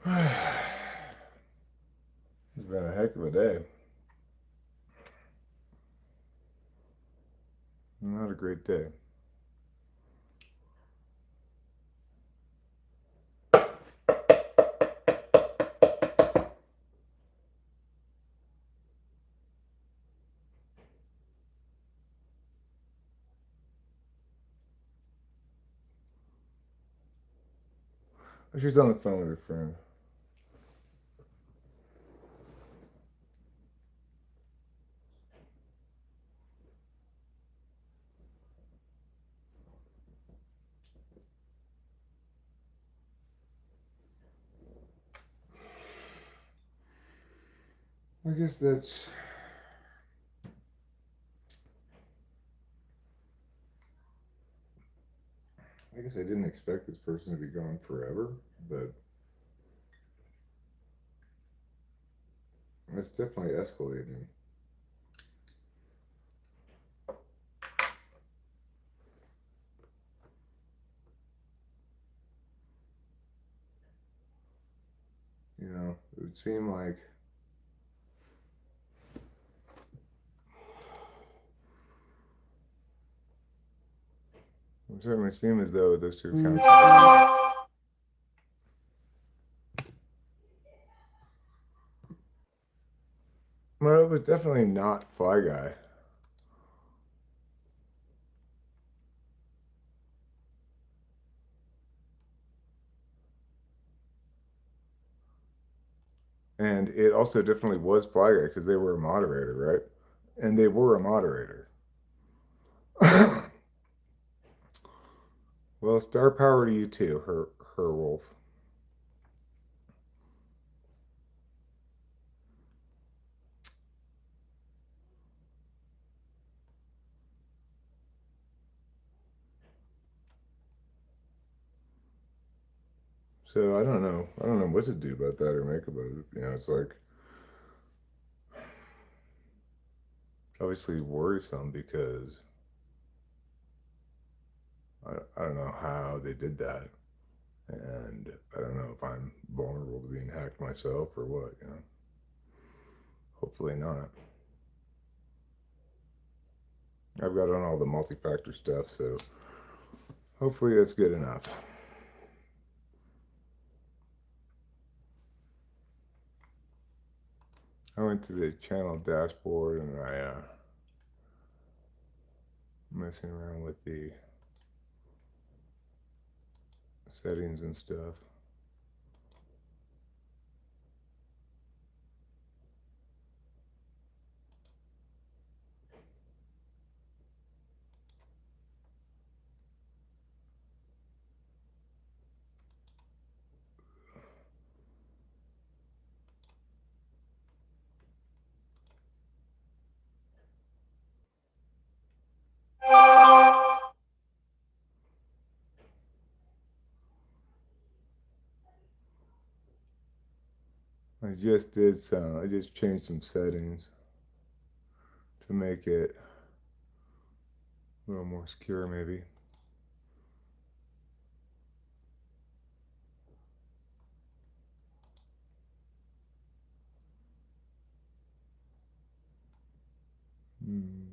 It's been a heck of a day. Not a great day. She's on the phone with her friend. I guess that's. I guess I didn't expect this person to be gone forever, but it's definitely escalating. It would seem like it would certainly seem as though those two accounts. Well, it was definitely not Fly Guy. And it also definitely was Fly Guy because they were a moderator, right? And they were a moderator. Well, star power to you too, her wolf. So I don't know. I don't know what to do about that or make about it. It's like obviously worrisome because I don't know how they did that, and I don't know if I'm vulnerable to being hacked myself or what. Hopefully not. I've got on all the multi-factor stuff, so hopefully that's good enough. I went to the channel dashboard and I messing around with the settings and stuff. I just changed some settings to make it a little more secure, maybe. Hmm.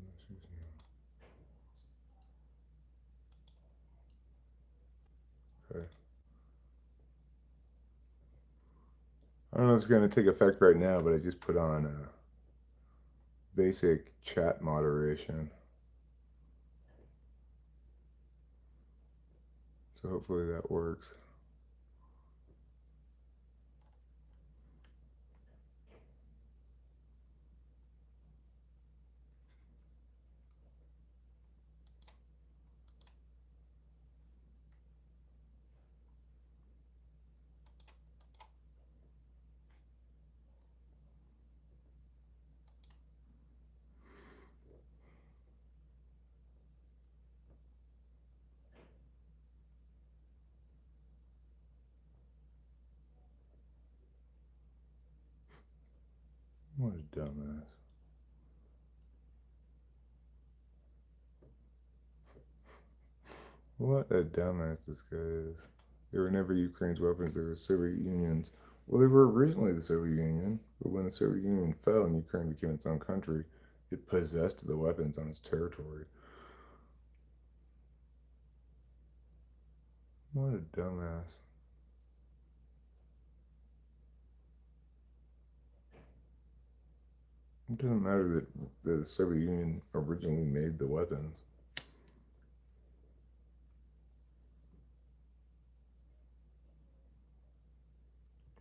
Okay. I don't know if it's going to take effect right now, but I just put on basic chat moderation. So hopefully that works. What a dumbass. What a dumbass this guy is. They were never Ukraine's weapons, they were Soviet Union's. Well, they were originally the Soviet Union, but when the Soviet Union fell and Ukraine became its own country, it possessed the weapons on its territory. What a dumbass. It doesn't matter that the Soviet Union originally made the weapons.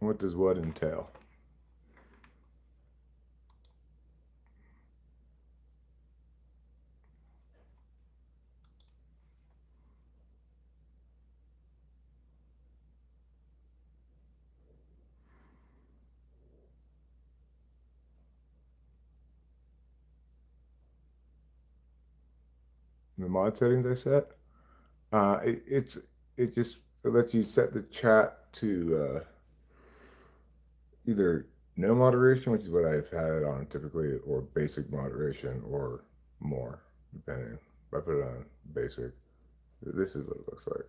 What does what entail? The mod settings I set? Uh, it, it's it just lets you set the chat to either no moderation, which is what I've had it on typically, or basic moderation, or more, depending. I put it on basic. This is what it looks like.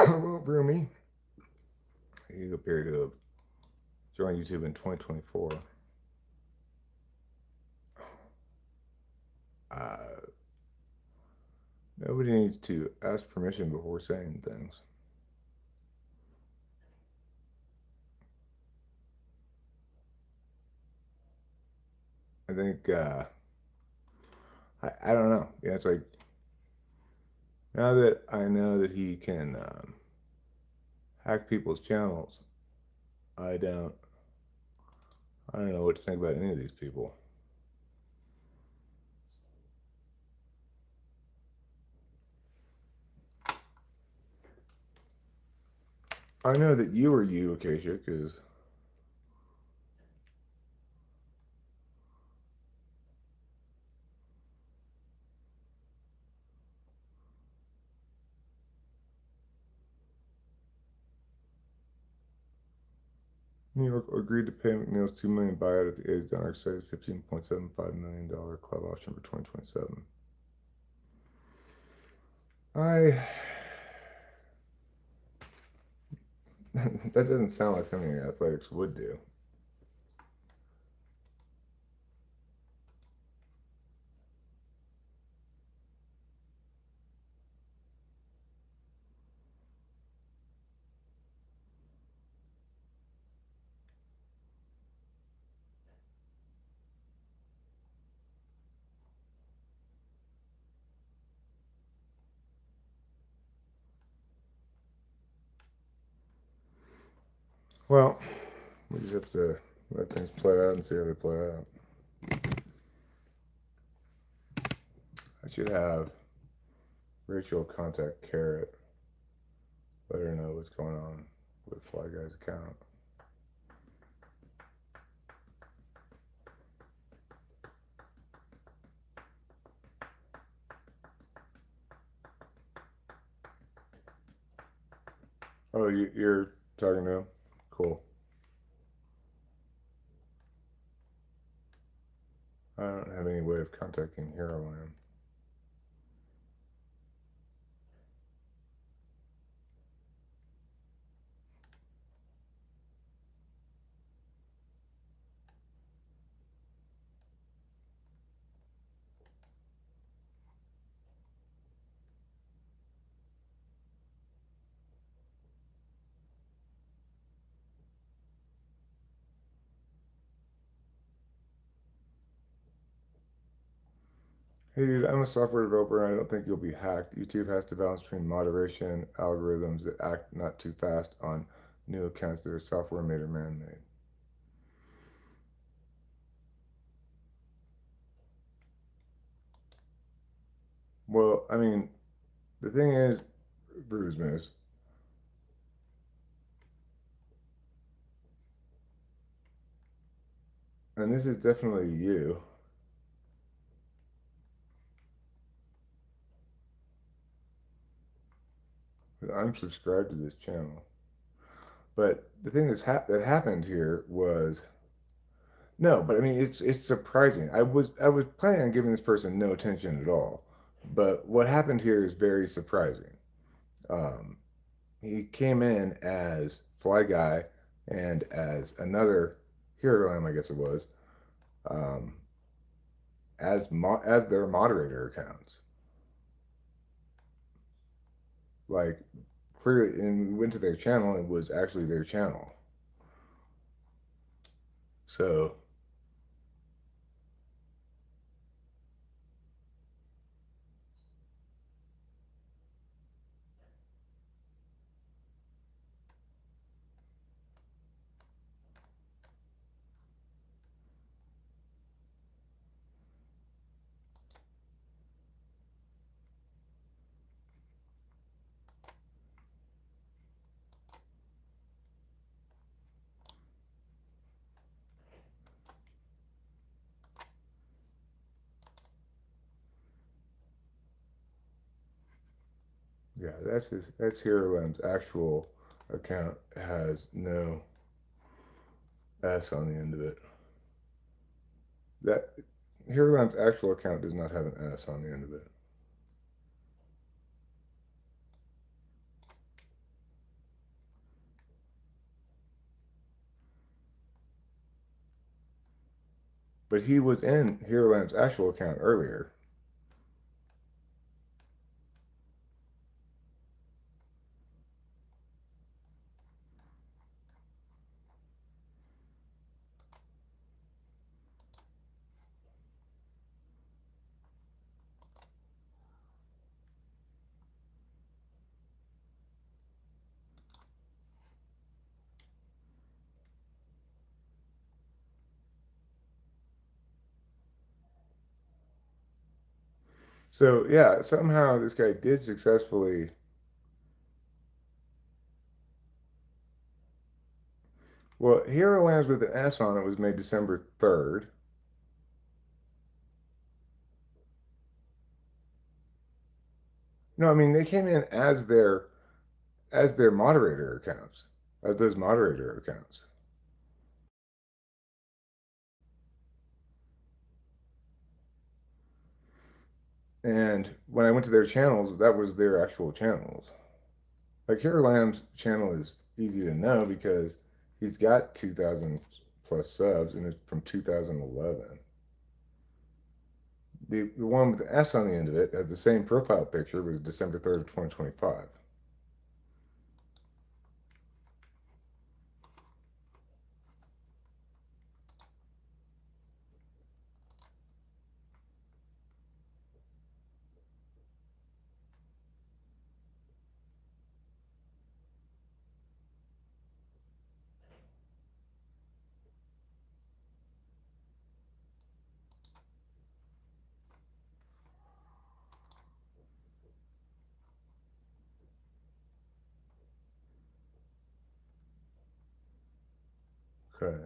Well, for me, you appear to have joined YouTube in 2024. Uh, Nobody needs to ask permission before saying things. I think, I don't know. Yeah, it's like, now that I know that he can hack people's channels, I don't, I don't know what to think about any of these people. I know that you are you, Acacia, because New York agreed to pay McNeil's $2 million buyout at the A's Donner says $15.75 million club option for 2027. I that doesn't sound like something the Athletics would do. Well, we just have to let things play out and see how they play out. I should have Rachel contact Carrot, let her know what's going on with Fly Guy's account. Oh, you're talking to him? Cool. I don't have any way of contacting Hero Lamb. Hey dude, I'm a software developer and I don't think you'll be hacked. YouTube has to balance between moderation, algorithms that act not too fast on new accounts that are software made or man made. Well, I mean, the thing is, Bruce Moose, and this is definitely you. I'm subscribed to this channel. But the thing that happened here was no, but I mean it's surprising. I was planning on giving this person no attention at all, but what happened here is very surprising. Um, he came in as Fly Guy and as another Hero Lamb, I guess it was, um, as their moderator accounts. Like clearly, and we went to their channel. It was actually their channel. So yeah, that's Hero Lamb's actual account has no S on the end of it. That Hero Lamb's actual account does not have an S on the end of it. But he was in Hero Lamb's actual account earlier. So yeah, somehow this guy did successfully Well, Hero Lambs with an S on it was made December 3rd. No, I mean they came in as their moderator accounts, as those moderator accounts. And when I went to their channels, that was their actual channels. Like Hero Lamb's channel is easy to know because he's got 2,000 plus subs and it's from 2011. The one with the S on the end of it has the same profile picture, was December 3rd, 2025. Okay.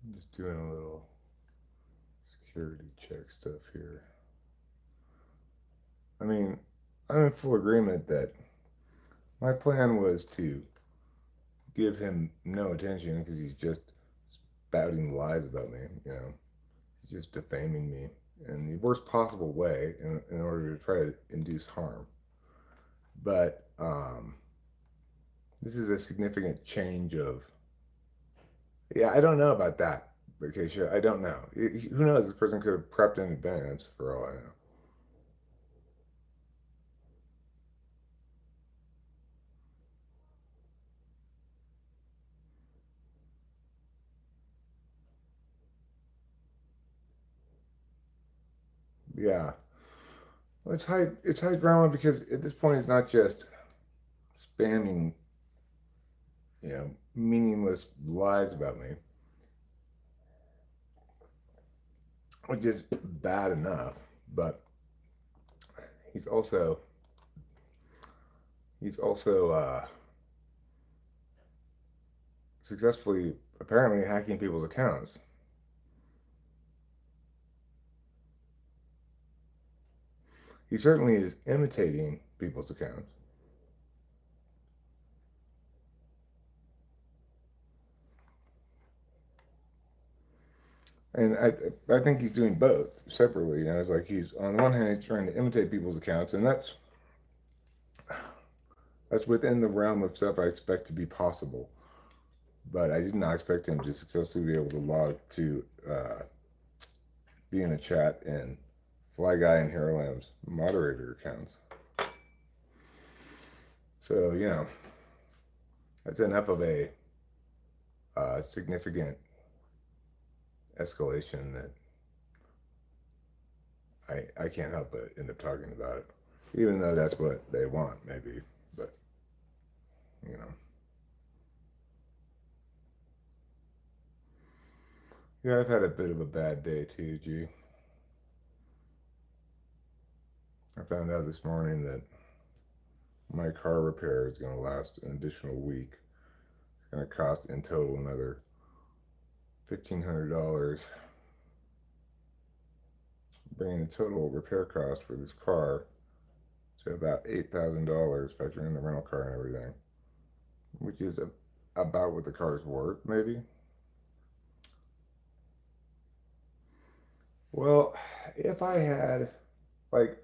I'm just doing a little security check stuff here. I mean, I'm in full agreement that my plan was to give him no attention because he's just spouting lies about me, you know. He's just defaming me in the worst possible way in order to try to induce harm. But this is a significant change of, yeah, I don't know about that, Vacation. I don't know. Who knows? This person could have prepped in advance for all I know. Yeah. Well, it's high drama because at this point it's not just spamming, you know, meaningless lies about me, which is bad enough. But he's also he's also successfully apparently hacking people's accounts. He certainly is imitating people's accounts, and I think he's doing both separately. You know, it's like he's on the one hand he's trying to imitate people's accounts, and that's within the realm of stuff I expect to be possible. But I did not expect him to successfully be able to log to be in the chat and Fly Guy and Hero Lamb's moderator accounts. So, you know, that's enough of a significant escalation that I can't help but end up talking about it, even though that's what they want, maybe. But, you know. Yeah, I've had a bit of a bad day too, G. I found out this morning that my car repair is going to last an additional week. It's going to cost in total another $1,500, bringing the total repair cost for this car to about $8,000, factoring in the rental car and everything, which is about what the car's worth, maybe. Well, if I had, like,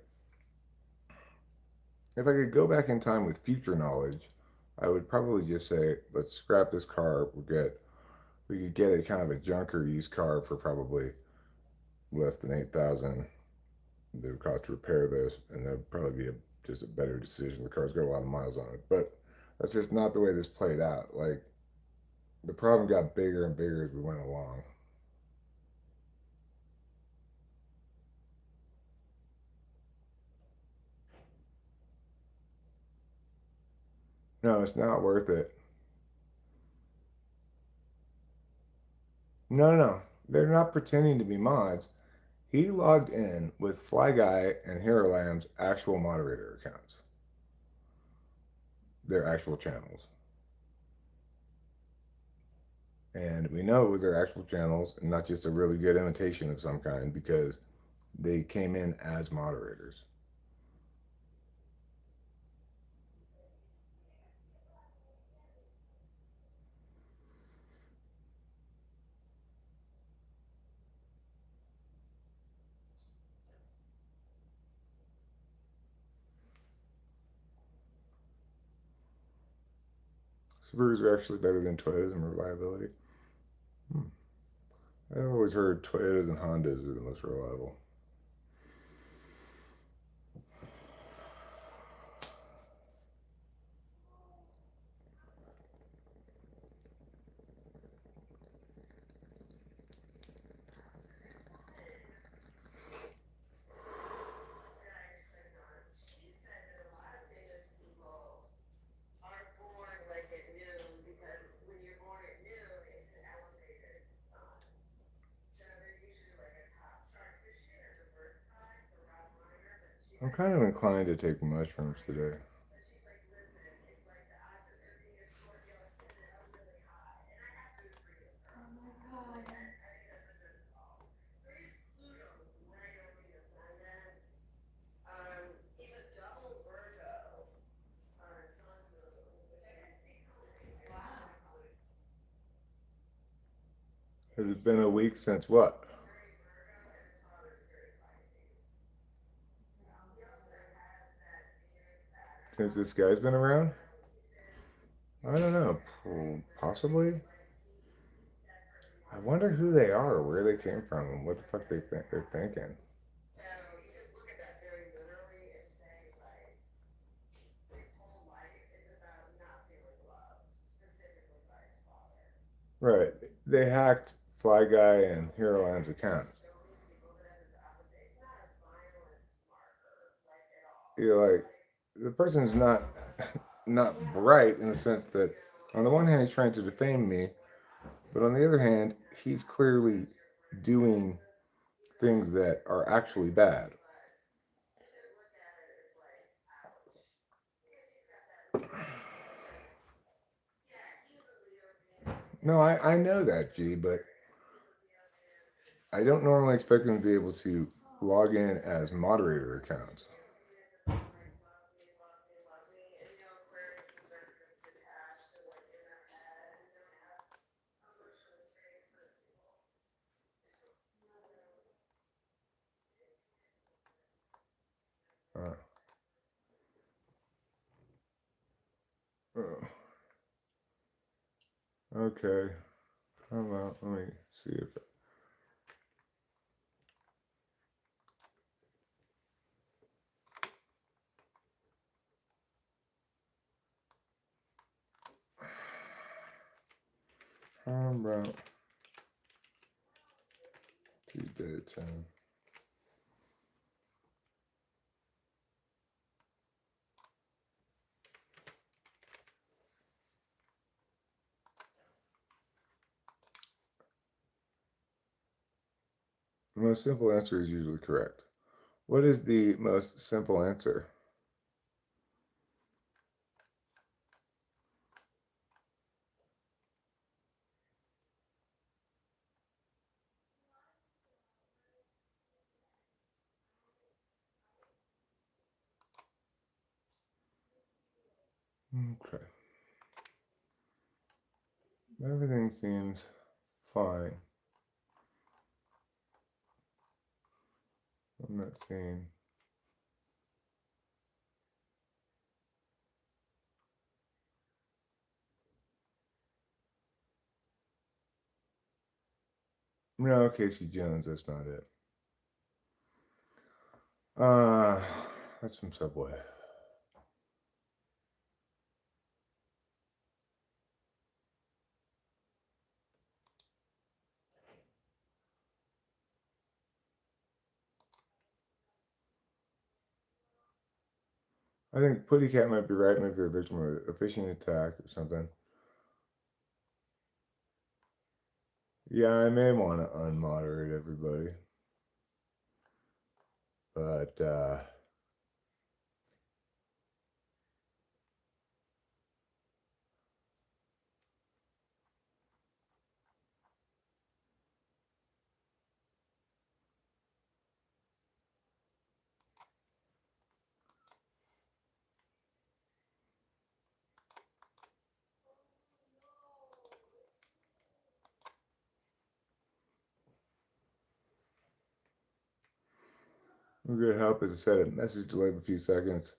if I could go back in time with future knowledge, I would probably just say, let's scrap this car. We could get a kind of a junker used car for probably less than 8,000. That would cost to repair this, and that would probably be just a better decision. The car's got a lot of miles on it, but that's just not the way this played out. Like the problem got bigger and bigger as we went along. No, it's not worth it. No, no, they're not pretending to be mods. He logged in with Fly Guy and Hero Lamb's actual moderator accounts, their actual channels. And we know it was their actual channels and not just a really good imitation of some kind because they came in as moderators. Subarus are actually better than Toyotas in reliability. I've always heard Toyotas and Hondas are the most reliable. I'm kind of inclined to take mushrooms today. Oh my god. Has it been a week since what? Since this guy's been around? I don't know. Possibly. I wonder who they are, where they came from, and what the fuck they think they're thinking. Right. They hacked Fly Guy and Hero Lamb's account. You're like, the person's not bright in the sense that on the one hand he's trying to defame me, but on the other hand he's clearly doing things that are actually bad. No, I know that, G, but I don't normally expect them to be able to log in as moderator accounts. Uh, uh, okay. Let me see if. How about Tuesday at 10? The most simple answer is usually correct. What is the most simple answer? Okay. Everything seems fine. I'm not seeing. No, Casey Jones, that's not it. Uh, that's from Subway. I think Putty Cat might be right. Maybe they're a victim of a phishing attack or something. Yeah, I may want to unmoderate everybody. But we're going to help is to set a message delay of a few seconds.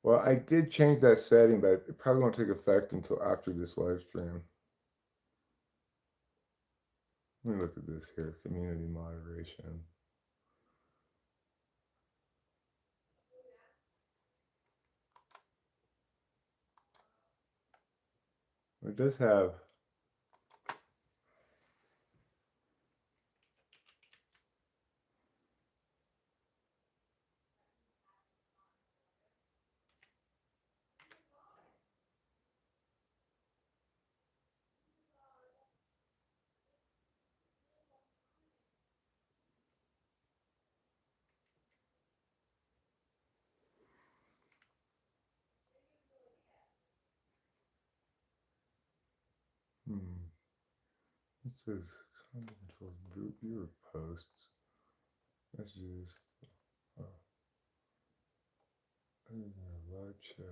Well, I did change that setting, but it probably won't take effect until after this live stream. Let me look at this here, community moderation. It does have it says content controls group viewer posts, messages, live chat.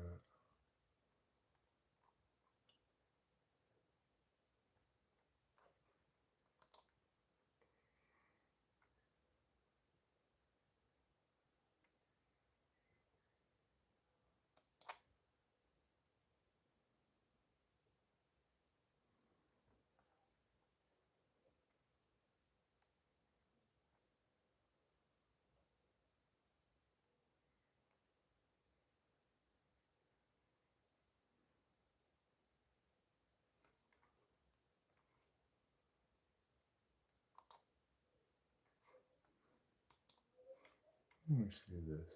Let me see this.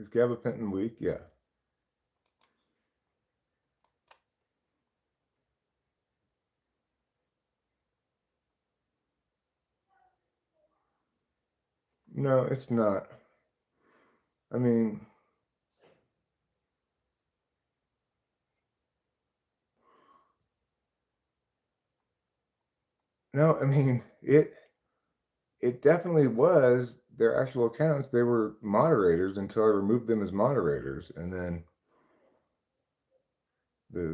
Is gabapentin weak? Yeah. No, it's not. I mean, no, I mean it definitely was their actual accounts. They were moderators until I removed them as moderators, and then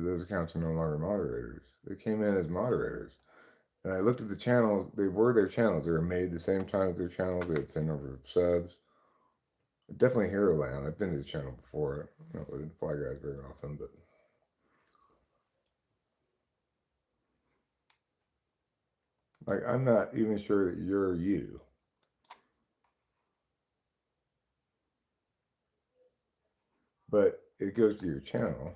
those accounts are no longer moderators. They came in as moderators, and I looked at the channels. They were their channels. They were made the same time as their channels. They had the same number of subs. Definitely Hero Land. I've been to the channel before. I didn't fly guys very often, but like I'm not even sure that you're you, but it goes to your channel.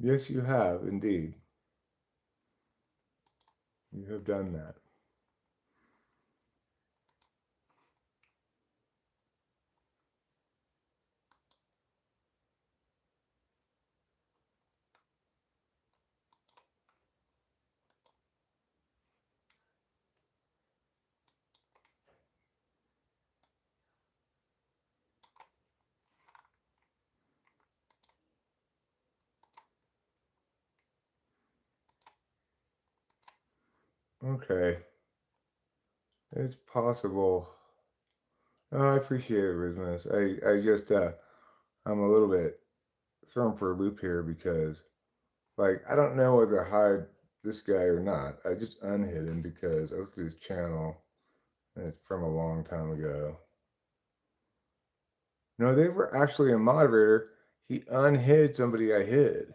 Yes, you have indeed. You have done that. Okay. It's possible. Oh, I appreciate it, Rizmas. I just I'm a little bit thrown for a loop here because like I don't know whether to hide this guy or not. I just unhid him because I looked at his channel and it's from a long time ago. No, they were actually a moderator. He unhid somebody I hid.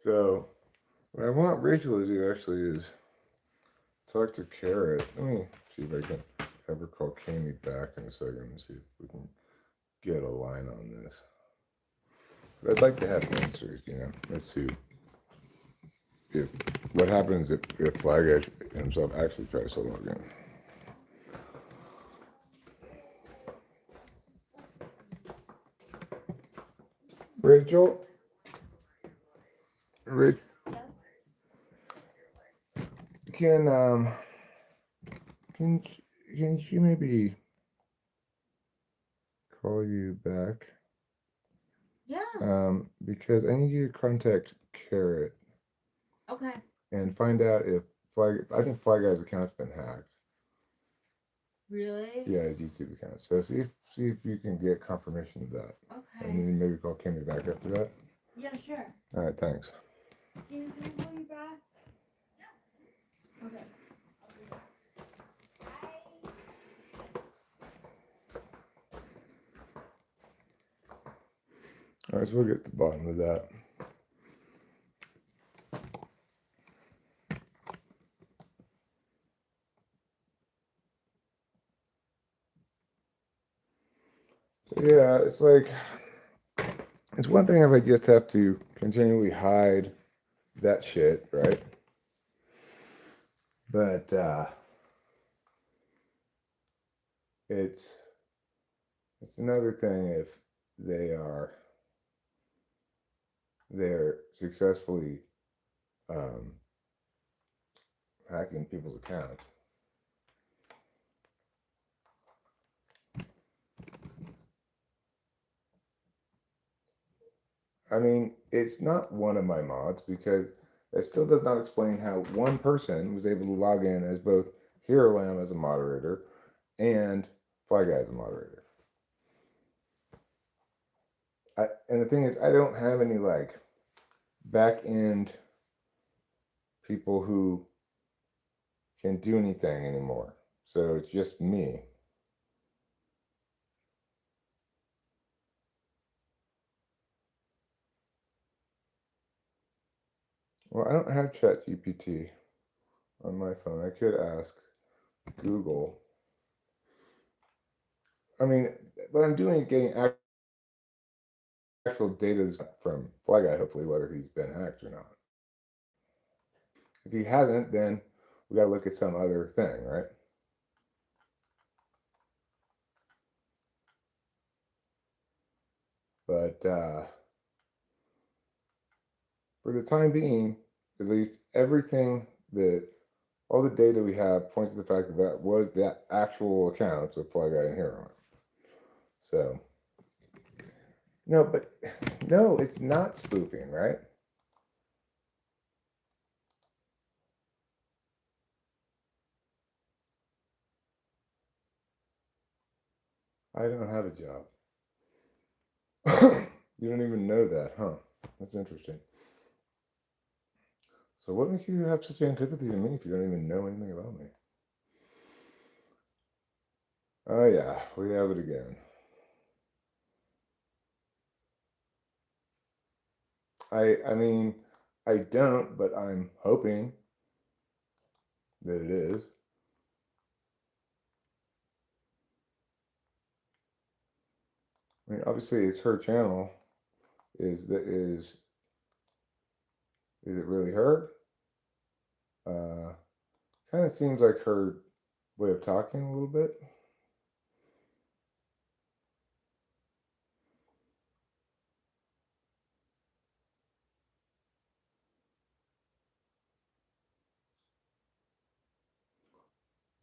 So what I want Rachel to do actually is talk to Carrot. Let me see if I can have her call Kami back in a second and see if we can get a line on this. But I'd like to have answers, as to if what happens if Flag himself actually tries to log in. Rachel, Rich, Yes. can can can she maybe call you back? Yeah. Because I need you to contact Carrot Okay. and find out if I think Fly Guy's account's been hacked. Really? Yeah, his YouTube account. So see if you can get confirmation of that. Okay. And then maybe call Kimmy back after that. Yeah, sure. All right, thanks. Can I call you back? Okay. All right, so we'll get to the bottom of that. So yeah, it's like it's one thing if I just have to continually hide that shit, right? But it's it's another thing if they are they're successfully um, hacking people's accounts. I mean, it's not one of my mods because it still does not explain how one person was able to log in as both Hero Lamb as a moderator and Fly Guy as a moderator. And the thing is, I don't have any like back end people who can do anything anymore. So it's just me. Well, I don't have ChatGPT on my phone. I could ask Google. I mean, what I'm doing is getting actual data from Fly Guy, hopefully, whether he's been hacked or not. If he hasn't, then we got to look at some other thing, right? But for the time being, at least everything that all the data we have points to the fact that that was the actual accounts of Fly Guy and Hero. So no, but no, it's not spoofing, right? I don't have a job. You don't even know that, huh? That's interesting. So what makes you have such antipathy to me if you don't even know anything about me? Oh yeah, we have it again. I mean, I don't, but I'm hoping that it is. I mean, obviously it's her channel. Is it really her? Uh, Kind of seems like her way of talking a little bit.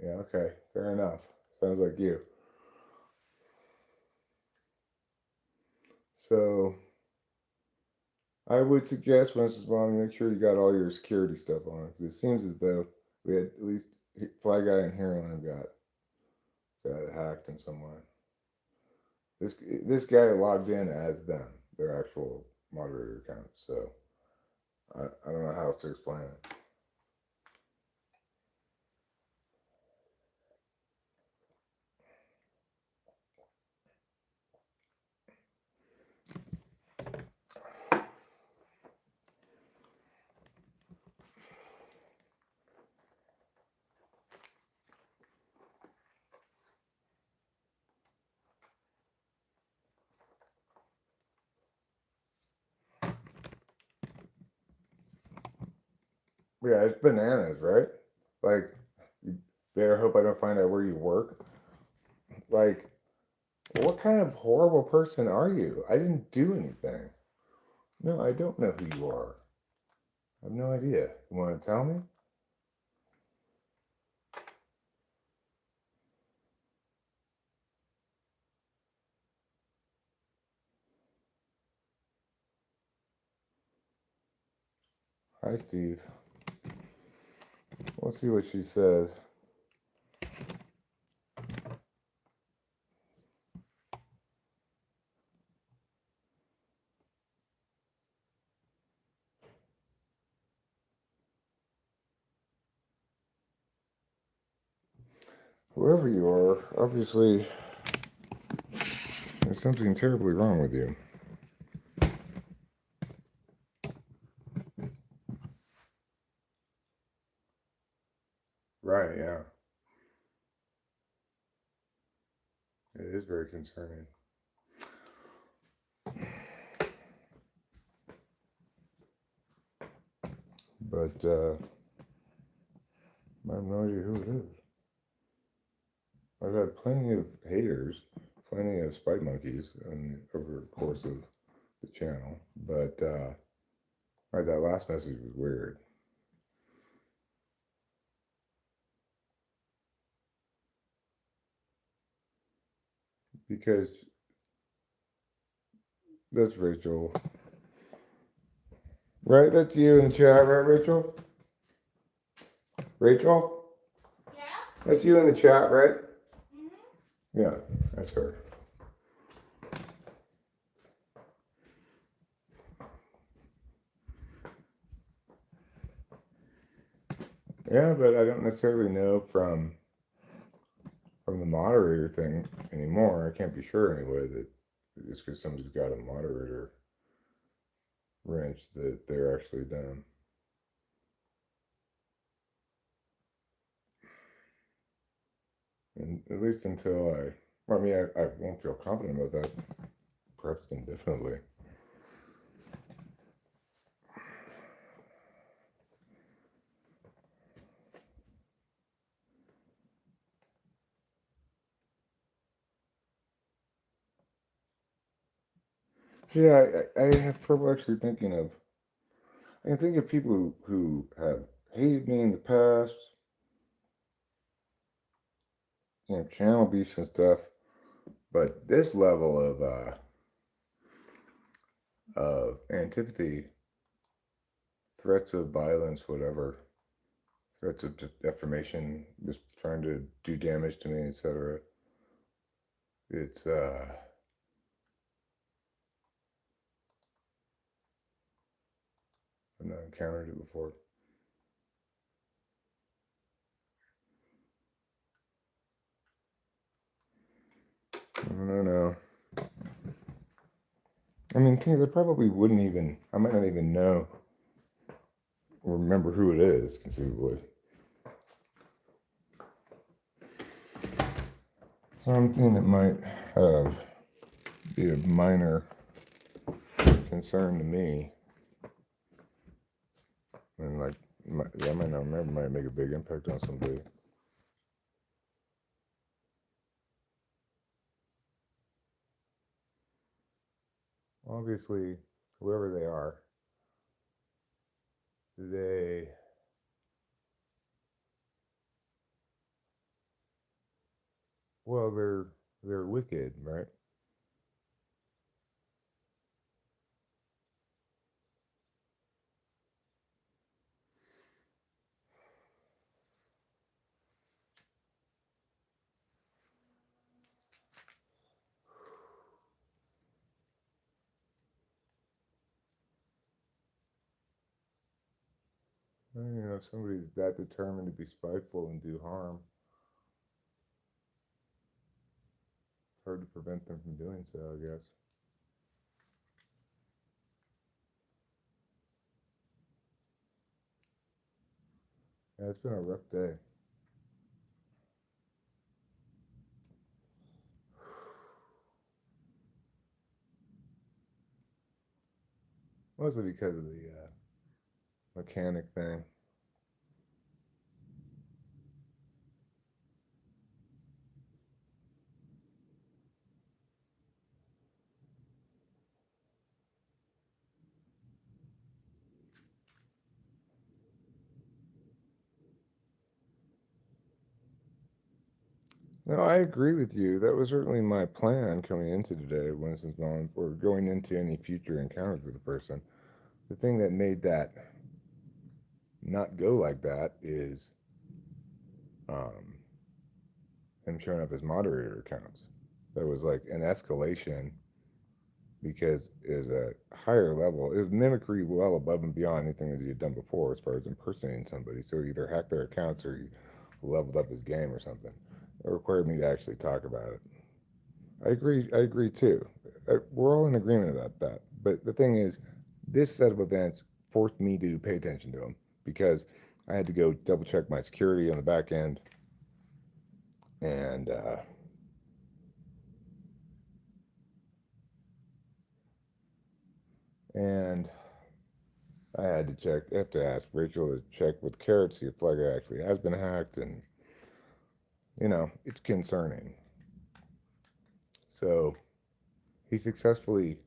Yeah, okay, fair enough. Sounds like you. So I would suggest, Mrs. Bond, make sure you got all your security stuff on because it seems as though we had at least Fly Guy and Heroine got hacked in some way. This guy logged in as them, their actual moderator account. So I don't know how else to explain it. Yeah, it's bananas, right? Like, you better hope I don't find out where you work. Like, what kind of horrible person are you? I didn't do anything. No, I don't know who you are. I have no idea. You want to tell me? Hi, Steve. Let's see what she says. Whoever you are, obviously, there's something terribly wrong with you. Right, yeah. It is very concerning. But I have no idea who it is. I've had plenty of haters, plenty of spite monkeys over the course of the channel. But right, that last message was weird. Because that's Rachel. Right? That's you in the chat, right, Rachel? Rachel? Yeah? That's you in the chat, right? Mm-hmm. Yeah, that's her. Yeah, but I don't necessarily know from the moderator thing anymore. I can't be sure anyway that just because somebody's got a moderator wrench that they're actually them. And at least until I mean, I won't feel confident about that, perhaps indefinitely. Yeah, I have trouble actually thinking of. I can think of people who have hated me in the past, channel beefs and stuff. But this level of antipathy, threats of violence, whatever, threats of defamation, just trying to do damage to me, etc. It's I've not encountered it before. No. I mean, things I probably wouldn't even. I might not even know or remember who it is, conceivably. Something that might have be a minor concern to me, and like, I might not remember, might make a big impact on somebody. Obviously, whoever they are, they well, they're wicked, right? If somebody's that determined to be spiteful and do harm, it's hard to prevent them from doing so, I guess. Yeah, it's been a rough day. Mostly because of the mechanic thing. No, I agree with you. That was certainly my plan coming into today, Winston's mom, or going into any future encounters with the person. The thing that made that not go like that is um, him showing up as moderator accounts. There was like an escalation because it was a higher level. It was mimicry well above and beyond anything that he had done before as far as impersonating somebody. So he either hacked their accounts or he leveled up his game or something. It required me to actually talk about it. I agree. I agree too. We're all in agreement about that. But the thing is, this set of events forced me to pay attention to him because I had to go double check my security on the back end, and and I had to check. I have to ask Rachel to check with Carrot see if Flegger actually has been hacked, and it's concerning. So he successfully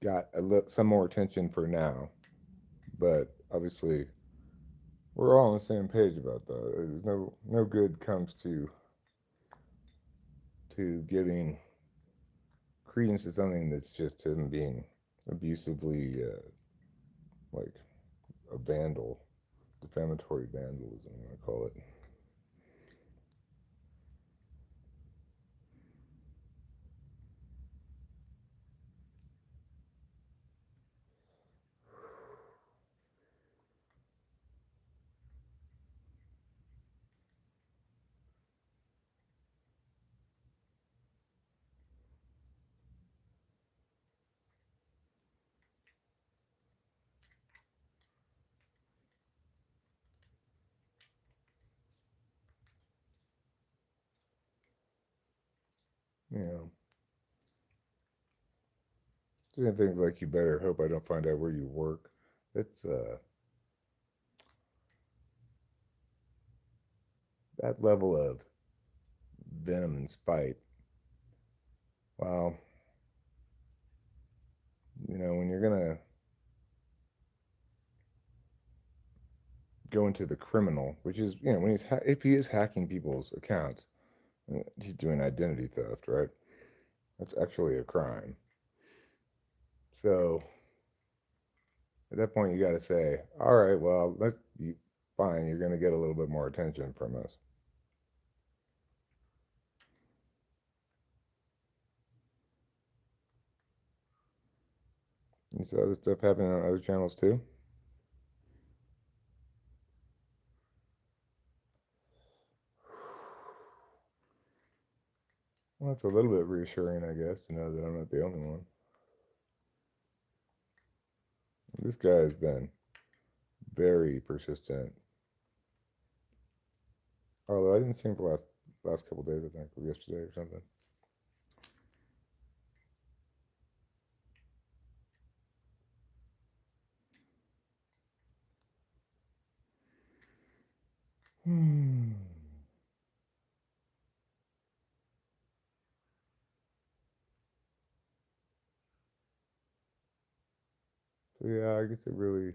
got some more attention for now, but obviously we're all on the same page about that. There's no good comes to giving credence to something that's just him being abusively like a vandal, defamatory vandalism. I'm gonna call it. You know, doing things like you better hope I don't find out where you work. It's that level of venom and spite. Well, when you're gonna go into the criminal, which is when if he is hacking people's accounts, he's doing identity theft, right? That's actually a crime. So at that point, you got to say, all right, well, fine. You're going to get a little bit more attention from us. You saw this stuff happening on other channels too. Well, it's a little bit reassuring, I guess, to know that I'm not the only one. This guy has been very persistent. Although I didn't see him for last couple days, I think, or yesterday or something. Hmm. So yeah, I guess it really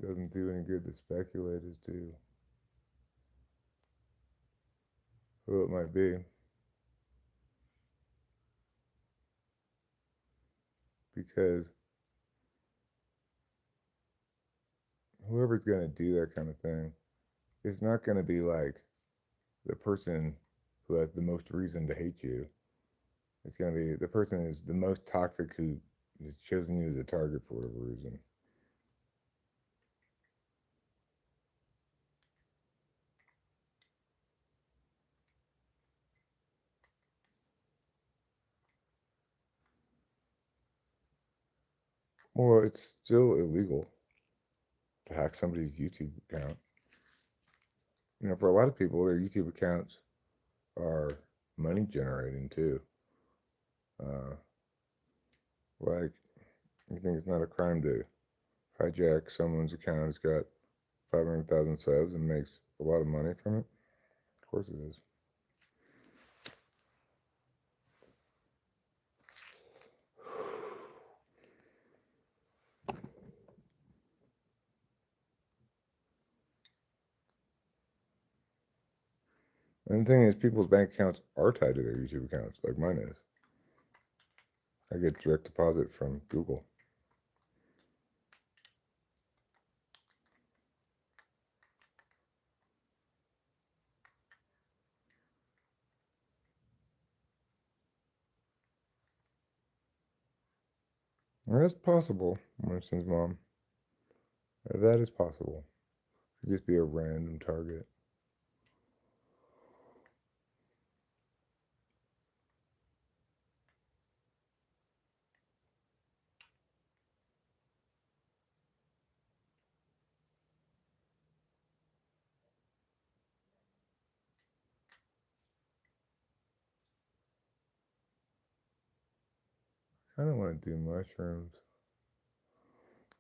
doesn't do any good to speculate as to who it might be, because whoever's going to do that kind of thing is not going to be like the person who has the most reason to hate you. It's going to be the person who's the most toxic who has chosen you as a target for whatever reason. Well, it's still illegal to hack somebody's YouTube account. For a lot of people, their YouTube accounts are money generating too. Uh, like, you think it's not a crime to hijack someone's account who's got 500,000 subs and makes a lot of money from it? Of course it is. And the thing is, people's bank accounts are tied to their YouTube accounts, like mine is. I get direct deposit from Google. That's possible, Winston's mom. That is possible. It could just be a random target. I don't want to do mushrooms.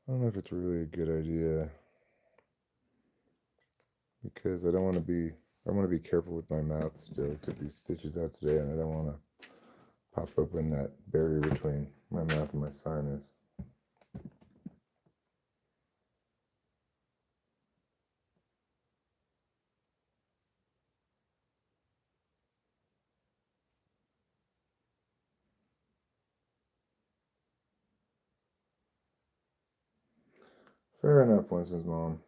I don't know if it's really a good idea because I don't want to be. I want to be careful with my mouth still. I took these stitches out today, and I don't want to pop open that barrier between my mouth and my sinus. Fair enough, Winston's mom.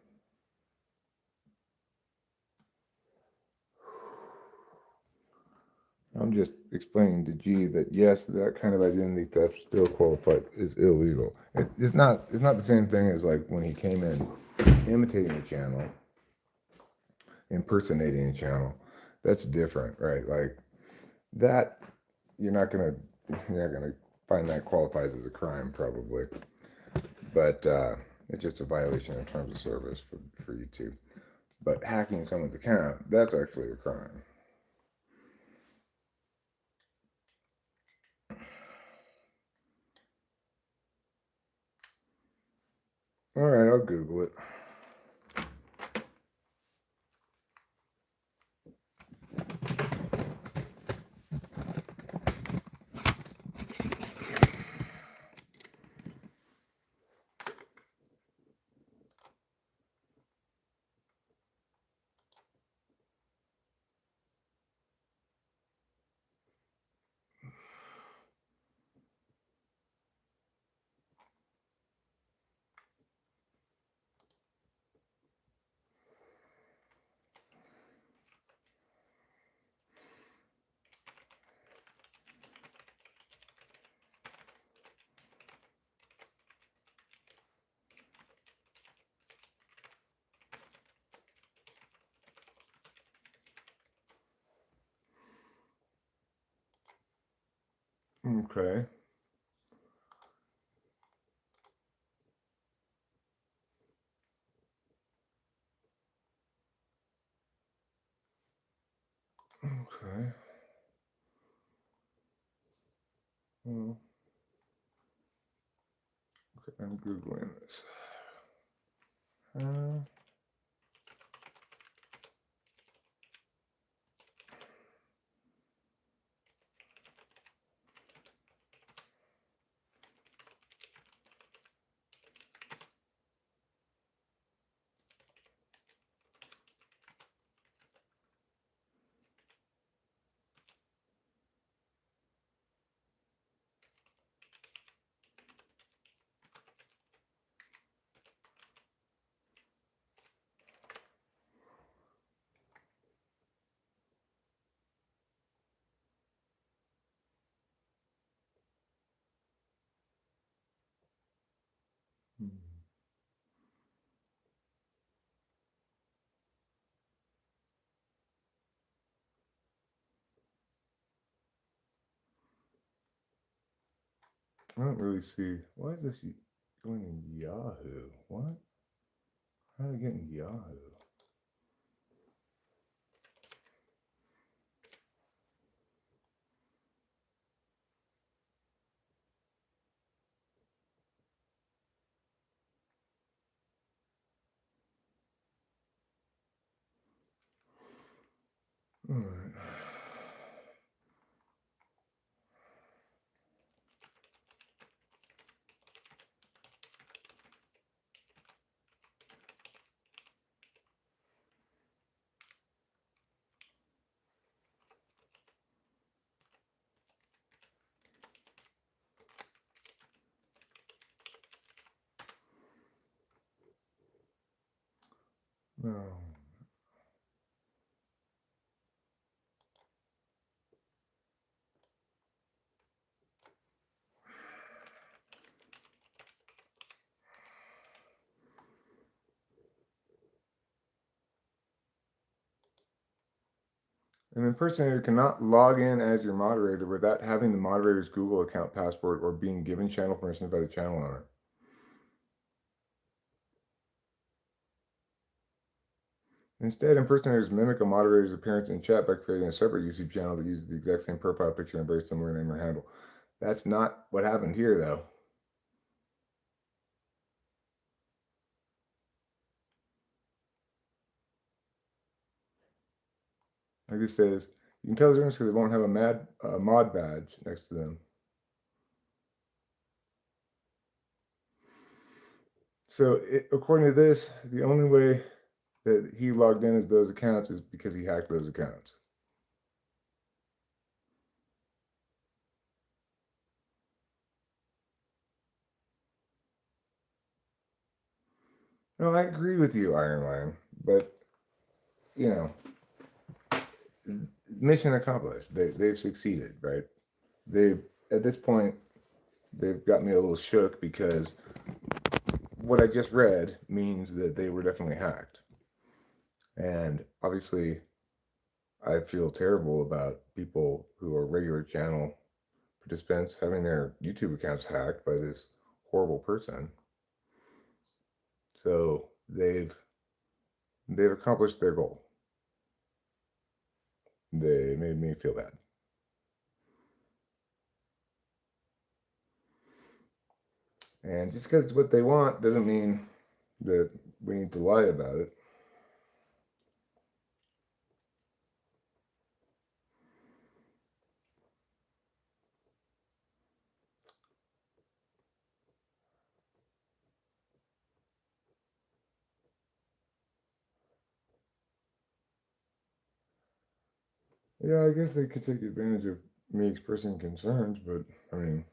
I'm just explaining to G that yes, that kind of identity theft still qualified is illegal. It's not. It's not the same thing as like when he came in imitating a channel, impersonating a channel. That's different, right? Like that, you're not gonna you're not gonna find that qualifies as a crime probably, but it's just a violation of terms of service for YouTube. But hacking someone's account, that's actually a crime. All right, I'll Google it. Okay. Okay. Well, okay, I'm Googling this. Uh, hmm. I don't really see. Why is this Going in Yahoo. What? How did I get in Yahoo? All right. No. An impersonator cannot log in as your moderator without having the moderator's Google account password or being given channel permissions by the channel owner. Instead, impersonators mimic a moderator's appearance in chat by creating a separate YouTube channel that uses the exact same profile picture and very similar name or handle. That's not what happened here, though. Like this says, you can tell the difference because they won't have a mod badge next to them. So, according to this, the only way that he logged in as those accounts is because he hacked those accounts. No, I agree with you, Iron Lion, but you know, mission accomplished. They've succeeded, right? They at this point they've got me a little shook because what I just read means that they were definitely hacked, and obviously I feel terrible about people who are regular channel participants having their YouTube accounts hacked by this horrible person. So they've accomplished their goal. They made me feel bad. And just because it's what they want doesn't mean that we need to lie about it. Yeah, I guess they could take advantage of me expressing concerns, but I mean,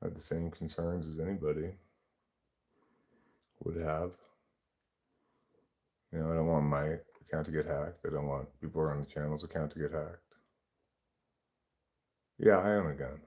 I have the same concerns as anybody would have. You know, I don't want my account to get hacked. I don't want people on the channel's account to get hacked. Yeah, I own a gun.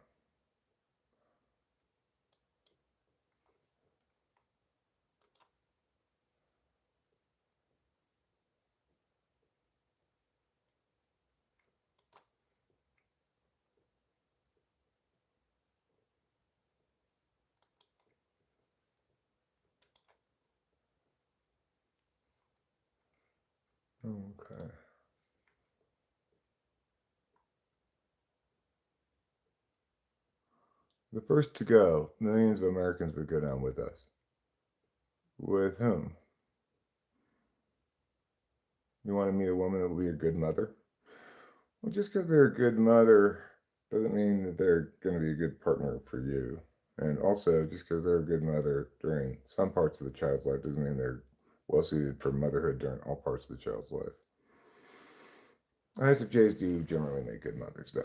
Okay. The first to go, millions of Americans would go down with us. With whom? You want to meet a woman that will be a good mother? Well, just because they're a good mother doesn't mean that they're going to be a good partner for you. And also, just because they're a good mother during some parts of the child's life doesn't mean they're well suited for motherhood during all parts of the child's life. ISFJs do generally make good mothers, though.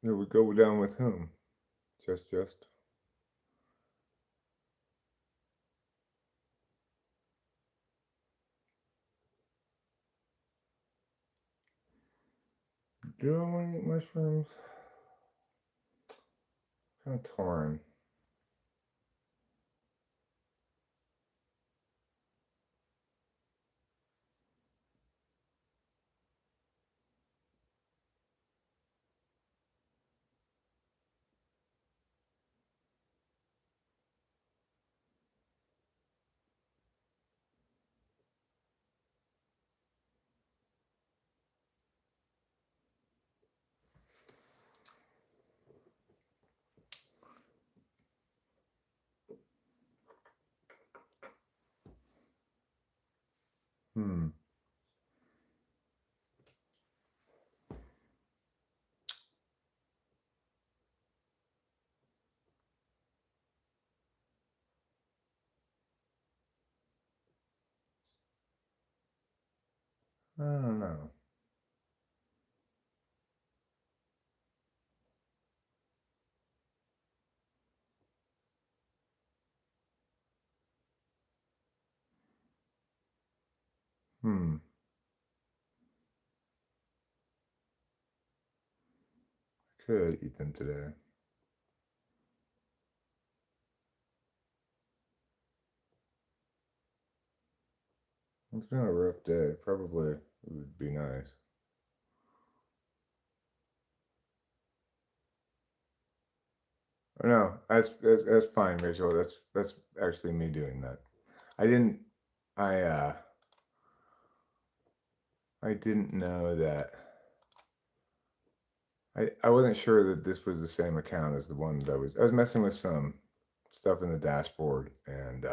It would go down with whom? Just. Do I want to eat mushrooms? Kind of torn. Hmm. I don't know. Hmm. Could eat them today. It's been a rough day. Probably it would be nice. No, that's fine, Rachel. That's actually me doing that. I didn't. I didn't know that. I wasn't sure that this was the same account as the one that I was messing with some stuff in the dashboard, and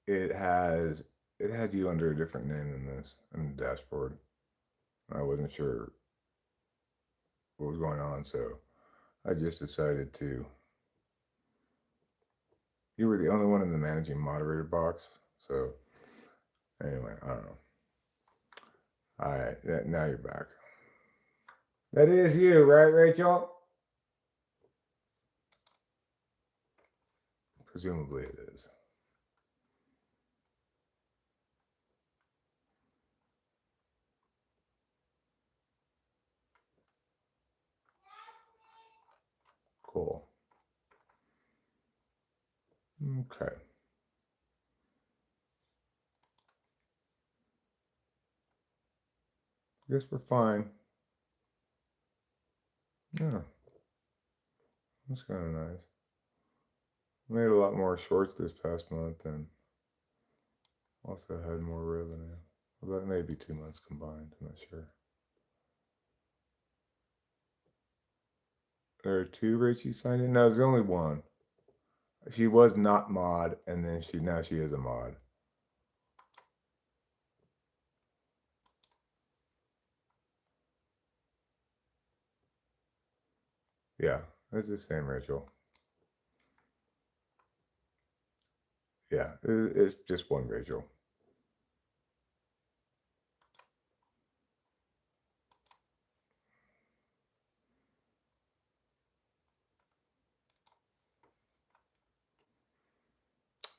it has it had you under a different name than this in the dashboard. I wasn't sure what was going on, so I just decided to. You were the only one in the managing moderator box, so anyway, I don't know. All right, now you're back. That is you, right, Rachel? Presumably it is. Cool. Okay. Guess we're fine. Yeah, that's kind of nice. Made a lot more shorts this past month and also had more revenue. Well, that may be 2 months combined. I'm not sure. There are two Rachel signed in? No, there's only one. She was not mod, and then now she is a mod. Yeah, it's the same Rachel. Yeah, it's just one Rachel.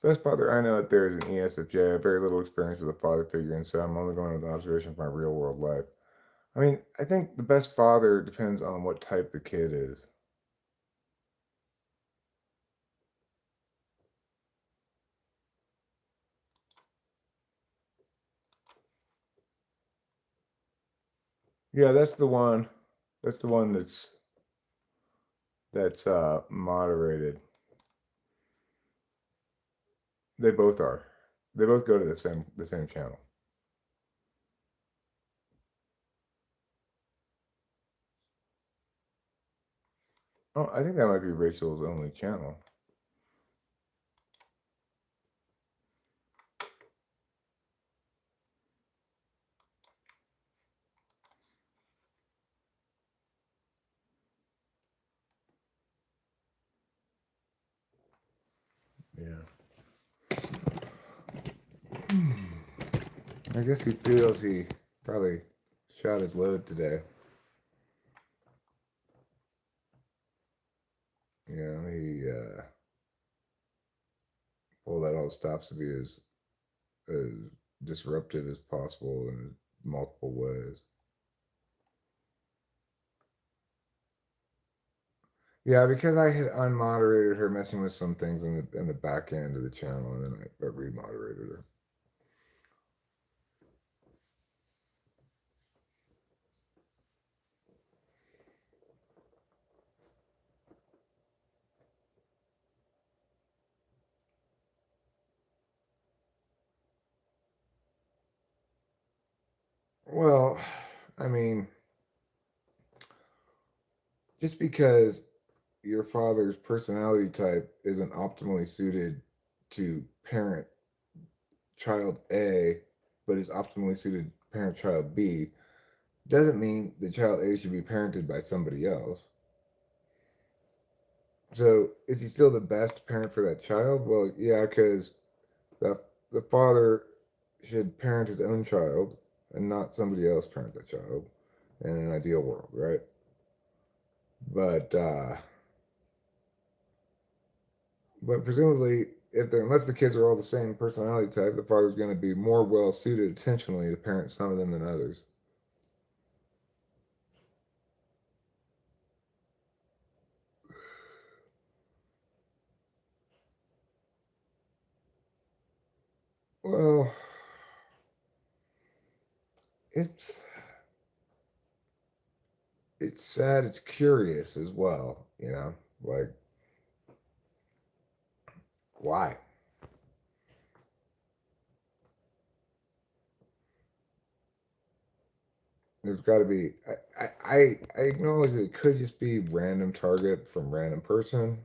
Best father I know out there is an ESFJ. I have very little experience with a father figure, and so I'm only going with observation from my real world life. I mean, I think the best father depends on what type the kid is. Yeah, that's the one. That's the one that's moderated. They both are. They both go to the same channel. Oh, I think that might be Rachel's only channel. Yeah. I guess he feels he probably shot his load today. He pulled out all the stops to be as disruptive as possible in multiple ways. Yeah, because I had unmoderated her messing with some things in the back end of the channel, and then I remoderated her. Well, I mean, just because your father's personality type isn't optimally suited to parent child A, but is optimally suited to parent child B, doesn't mean the child A should be parented by somebody else. So, is he still the best parent for that child? Well, yeah, because the the father should parent his own child and not somebody else parent that child in an ideal world, right? But but presumably, unless the kids are all the same personality type, the father's going to be more well suited intentionally to parent some of them than others. Well, it's it's sad. It's curious as well. Like why? There's got to be. I acknowledge that it could just be random target from random person,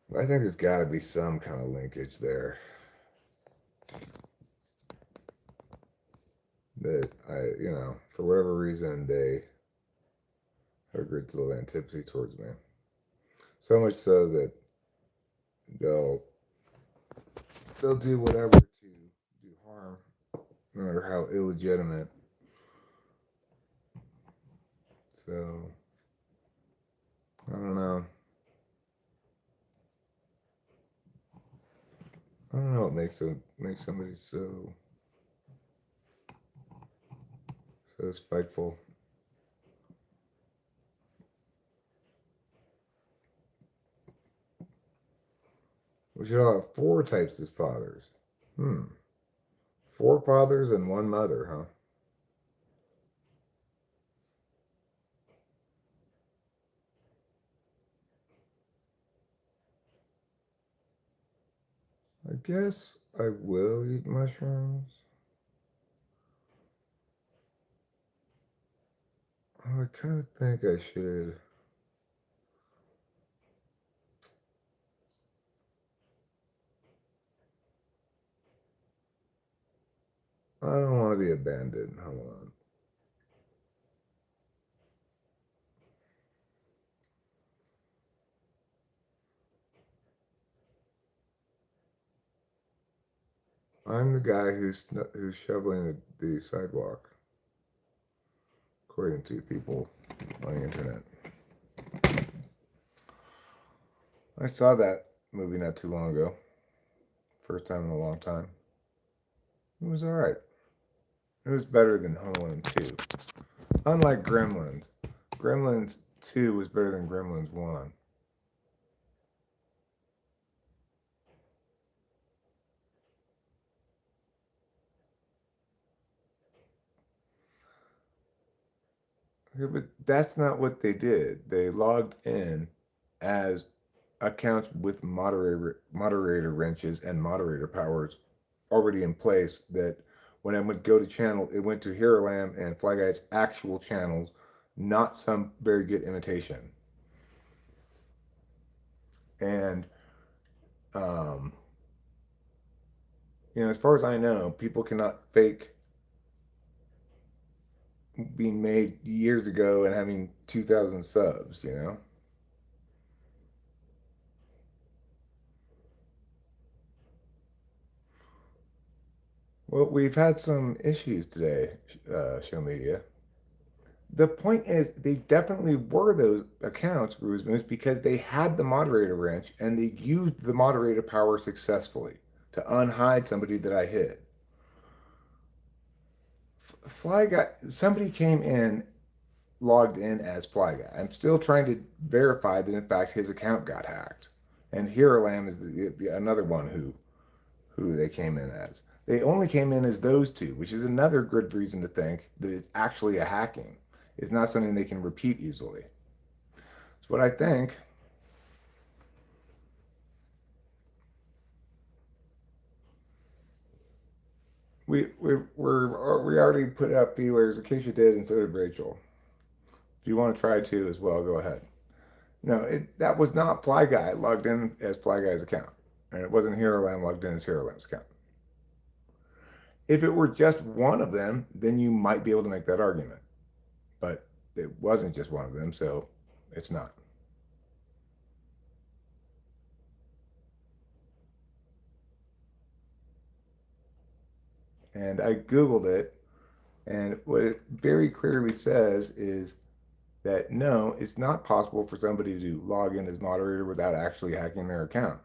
but I think there's got to be some kind of linkage there that for whatever reason, they have a great deal of antipathy towards me. So much so that they'll they'll do whatever to do harm, no matter how illegitimate. So I don't know. I don't know what makes somebody so spiteful. We should all have four types as fathers. Hmm. Four fathers and one mother, huh? I guess I will eat mushrooms. Oh, I kind of think I should. I don't want to be abandoned. Hold on. I'm the guy who's shoveling the sidewalk, according to people on the internet. I saw that movie not too long ago. First time in a long time. It was all right. It was better than Home Alone 2. Unlike Gremlins. Gremlins 2 was better than Gremlins 1. Yeah, but that's not what they did. They logged in as accounts with moderator wrenches and moderator powers already in place that when I would go to channel, it went to Hero Lamb and Fly Guy's actual channels, not some very good imitation. And um, as far as I know, people cannot fake being made years ago and having 2,000 subs. Well, we've had some issues today, show media. The point is, they definitely were those accounts, Rusmus, because they had the moderator wrench and they used the moderator power successfully to unhide somebody that I hid. Fly Guy, somebody came in, logged in as Fly Guy. I'm still trying to verify that in fact his account got hacked. And Hero Lamb is another one who they came in as. They only came in as those two, which is another good reason to think that it's actually a hacking. It's not something they can repeat easily. It's what I think. We already put out feelers in case you did, and so did Rachel. If you want to try to as well, go ahead. No, that was not Fly Guy logged in as Fly Guy's account, and it wasn't Hero Lamb logged in as Hero Lamb's account. If it were just one of them, then you might be able to make that argument, but it wasn't just one of them, so it's not. And I Googled it, and what it very clearly says is that no, it's not possible for somebody to log in as moderator without actually hacking their account.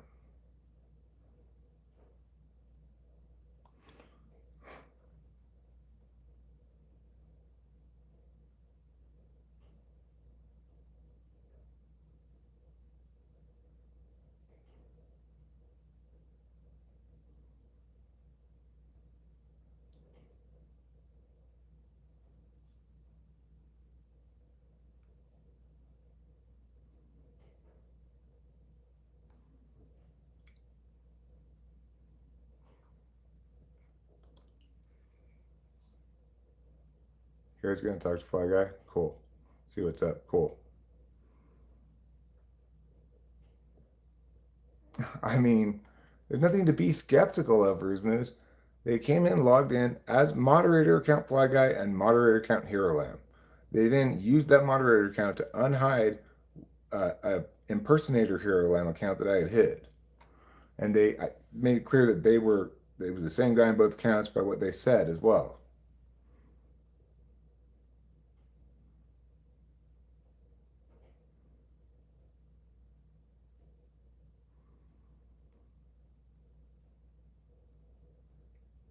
Here's going to talk to Fly Guy. Cool. See what's up. Cool. I mean, there's nothing to be skeptical of, Rusmus. They came in, logged in as moderator account Fly Guy and moderator account Hero Lamb. They then used that moderator account to unhide a impersonator Hero Lamb account that I had hid. And I made it clear that they was the same guy in both accounts by what they said as well.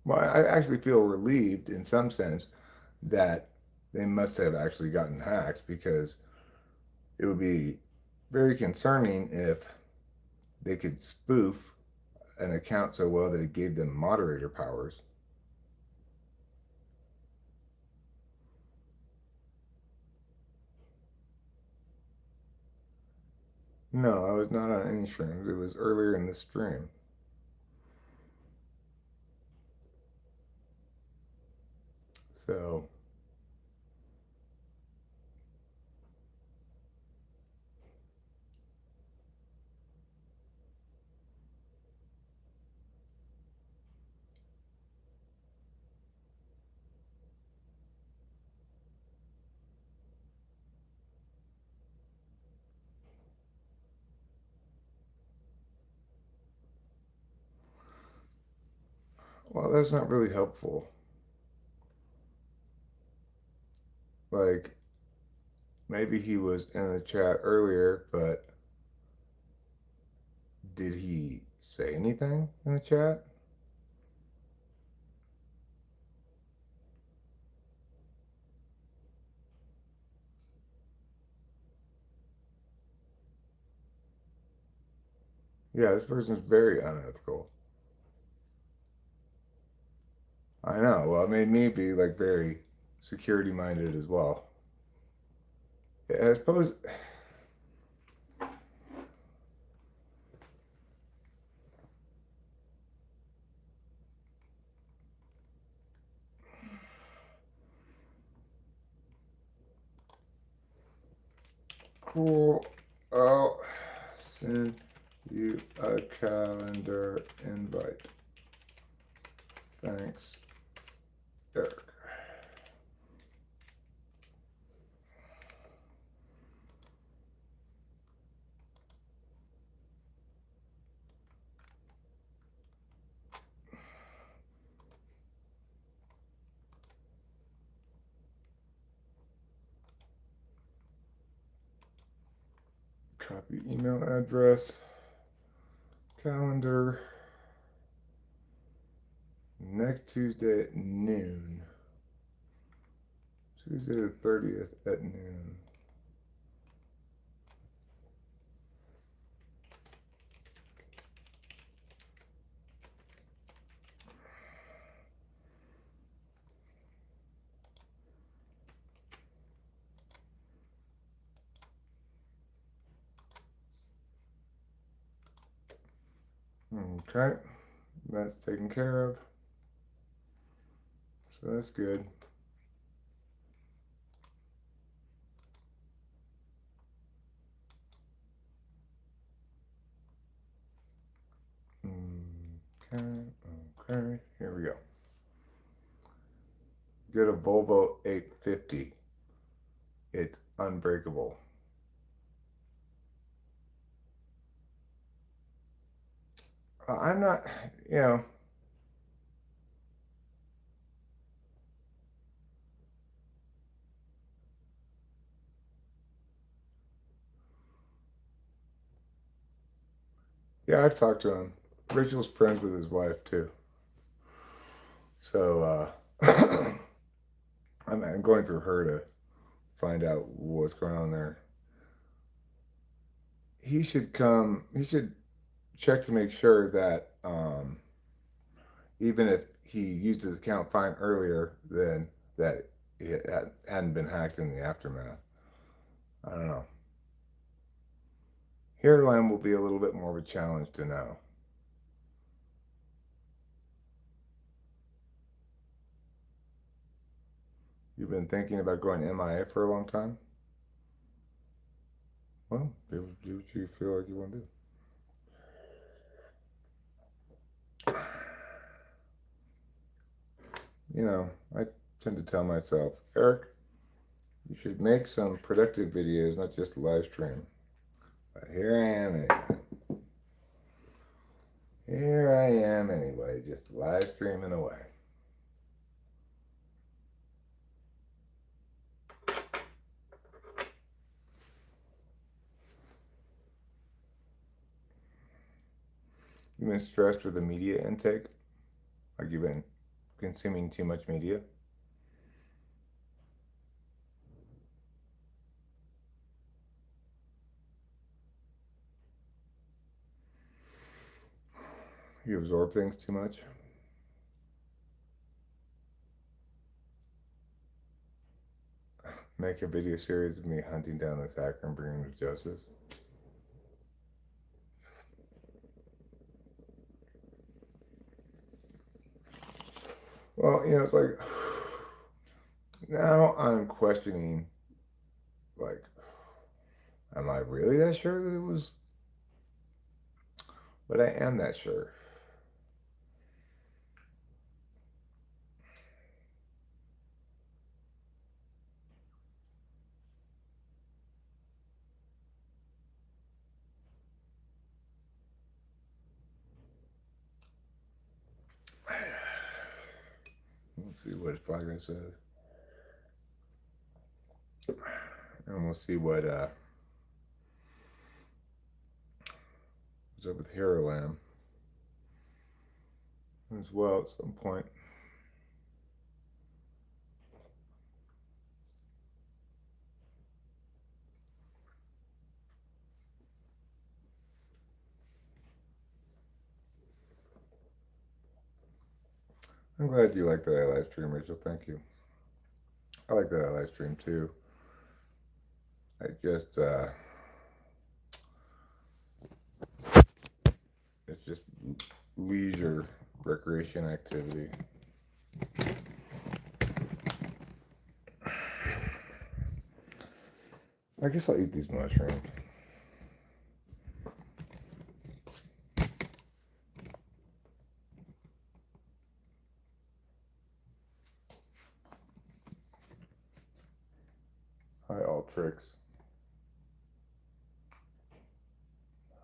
Well, I actually feel relieved in some sense that they must have actually gotten hacked because it would be very concerning if they could spoof an account so well that it gave them moderator powers. No, I was not on any streams. It was earlier in the stream. So, well, that's not really helpful. Like, maybe he was in the chat earlier, but did he say anything in the chat? Yeah, this person's very unethical. I know. Well, it made me be like very security minded as well. Yeah, I suppose. Cool. I'll send you a calendar invite. Thanks, Eric. Copy email address, calendar, next Tuesday at noon. Tuesday the 30th at noon. Okay, that's taken care of. So that's good. Okay, here we go. Get a Volvo 850. It's unbreakable. I'm not, you know, yeah, I've talked to him. Rachel's friends with his wife too. So I'm going through her to find out what's going on there. He should come. He should check to make sure that even if he used his account fine earlier, then that it hadn't been hacked in the aftermath. I don't know. Hairline will be a little bit more of a challenge to know. You've been thinking about going MIA for a long time? Well, do what you feel like you want to do. You know, I tend to tell myself, Eric, you should make some productive videos, not just live stream. But here I am anyway. Here I am anyway, just live streaming away. You've been stressed with the media intake? Like you've been consuming too much media? You absorb things too much? Make a video series of me hunting down this hacker and bringing him to justice? Well, you know, it's like now I'm questioning, like, am I really that sure that it was? But I am that sure. Let's see what his progress says. And we'll see what what's up with Hero Lamb as well at some point. I'm glad you like that I live stream, Rachel. Thank you. I like that I live stream too. I just it's just leisure recreation activity. I guess I'll eat these mushrooms. Hi, all tricks.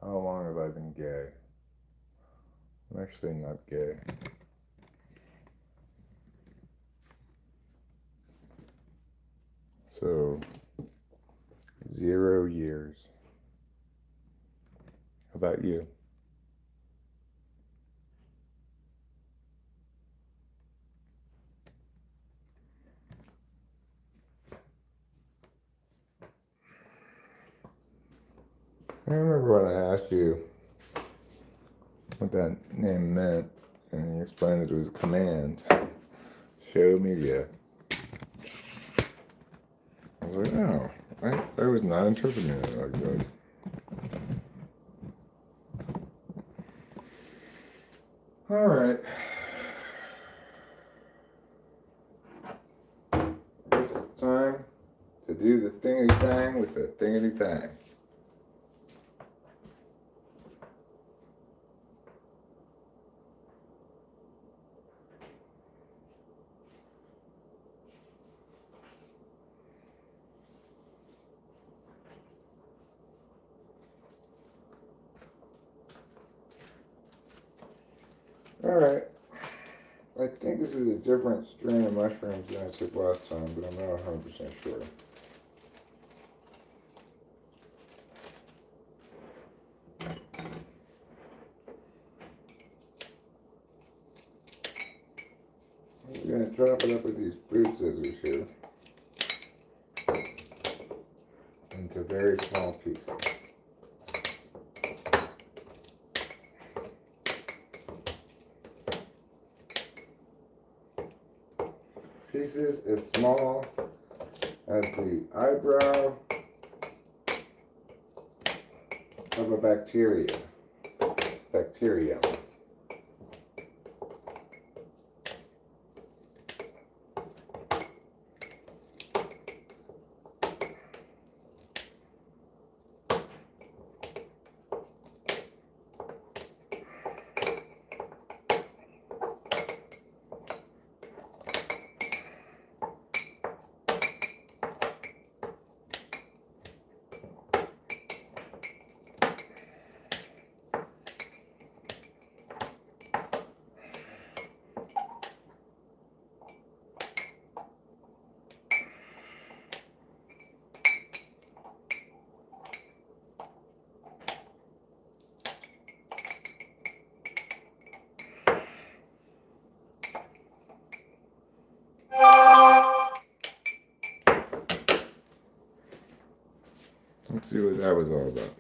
How long have I been gay? I'm actually not gay. So, 0 years. about you? I remember when I asked you what that name meant, and you explained that it was command, show media. I was like, oh, I was not interpreting it like that. All right. It's time to do the thingity thing with the thingity thing. All right. I think this is a different strain of mushrooms than I took last time, but I'm not 100% sure. We're going to chop it up with these fruit scissors here into very small pieces. Pieces as small as the eyebrow of a bacterium. Let's see what that was all about.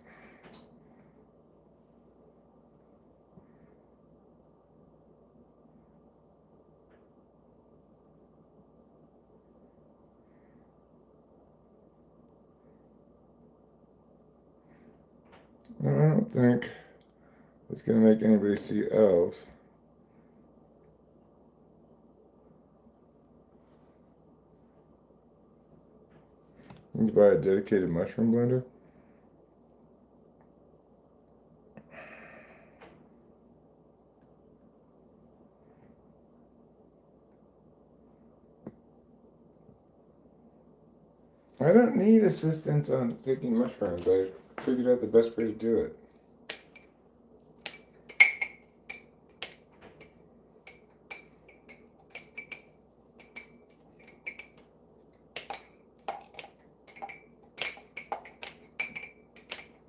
I don't think it's going to make anybody see elves. You can buy a dedicated mushroom blender. I don't need assistance on taking mushrooms. I figured out the best way to do it.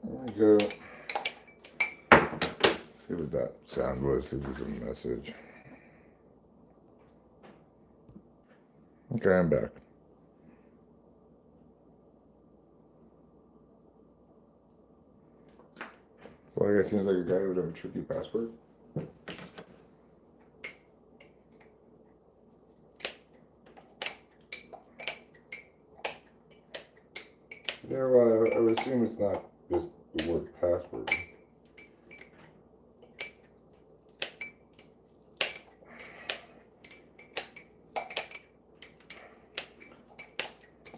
There we go. See what that sound was. See if there's a message. Okay, I'm back. Well, I guess seems like a guy who would have a tricky password. Yeah, well, I would assume it's not just the word password.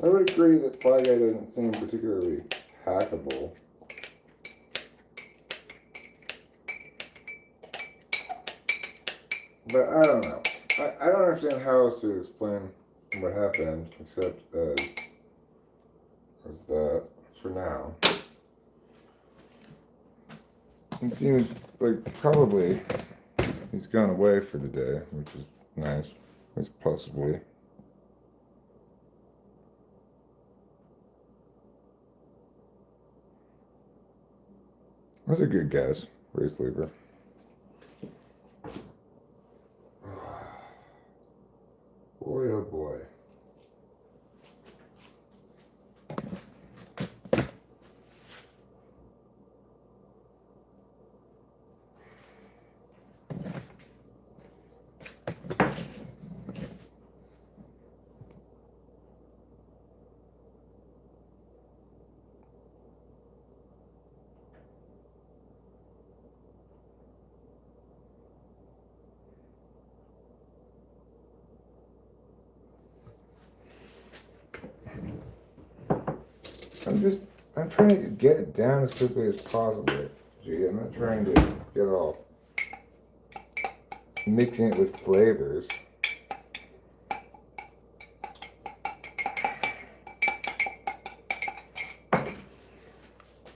I would agree that Fly Guy doesn't seem particularly hackable. But I don't know. I don't understand how else to explain what happened, except as that for now. It seems like probably he's gone away for the day, which is nice. It's possibly. That's a good guess. Race lever. Boy, oh boy. I'm trying to get it down as quickly as possible. Gee, I'm not trying to get all mixing it with flavors.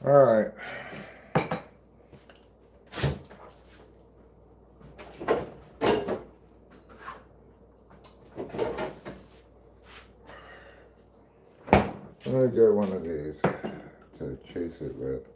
All right. I'm gonna get one of these to chase it with.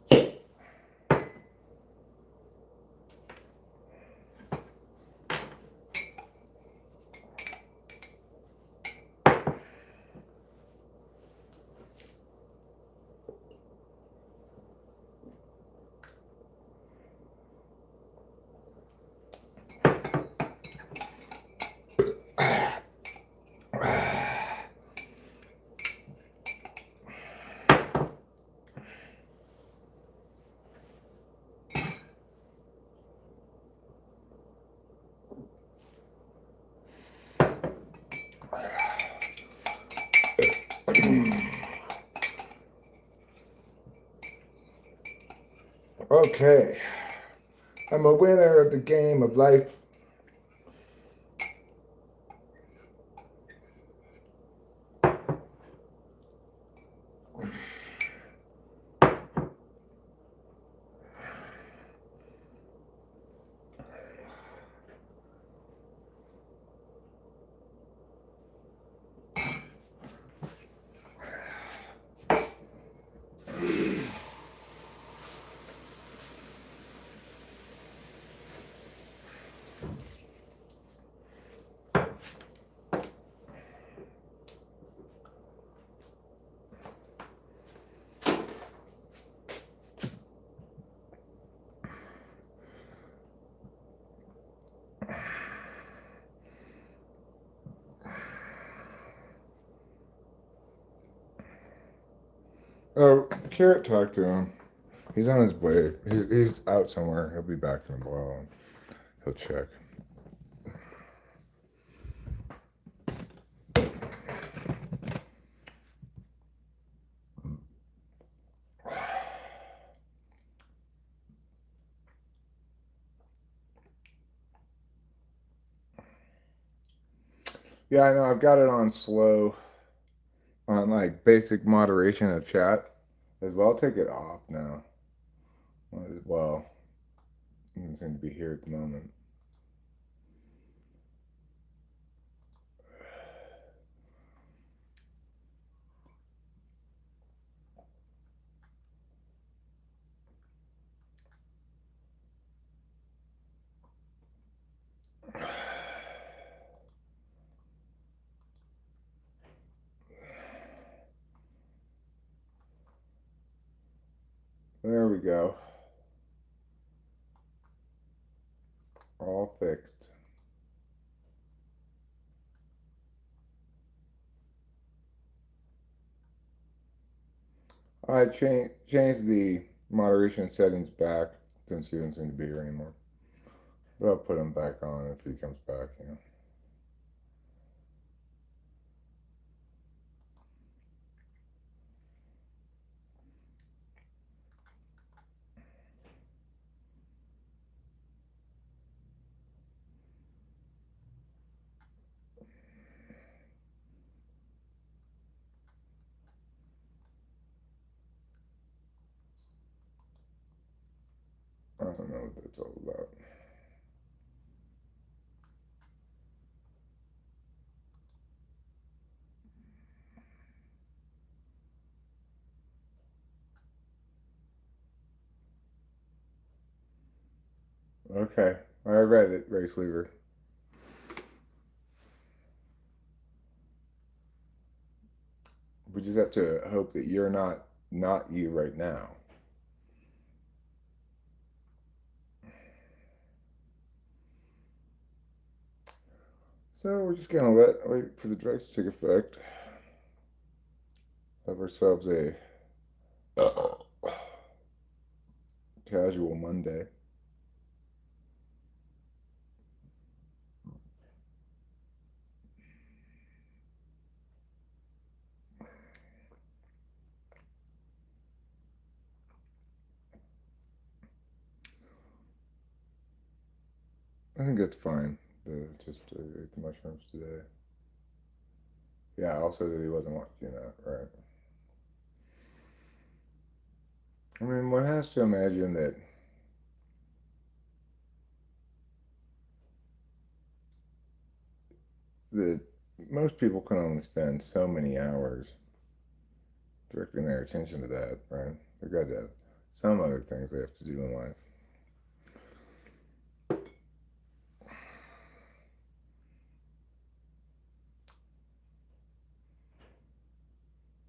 Okay. I'm a winner of the game of life. Oh, Carrot talked to him. He's on his way. He's out somewhere. He'll be back in a while. He'll check. Yeah, I know. I've got it on slow, on like basic moderation of chat as well. I'll take it off now. Might as well. He doesn't seem to be here at the moment. There we go. All fixed. I changed the moderation settings back since he doesn't seem to be here anymore. But I'll put him back on if he comes back. I don't know what that's all about. Okay, I read it, Ray Sleever. We just have to hope that you're not you right now. So we're just gonna wait for the drugs to take effect. Have ourselves a casual Monday. I think that's fine. Just ate the mushrooms today. Yeah, also that he wasn't watching that, right? I mean, one has to imagine that most people can only spend so many hours directing their attention to that, right? They've got to have some other things they have to do in life.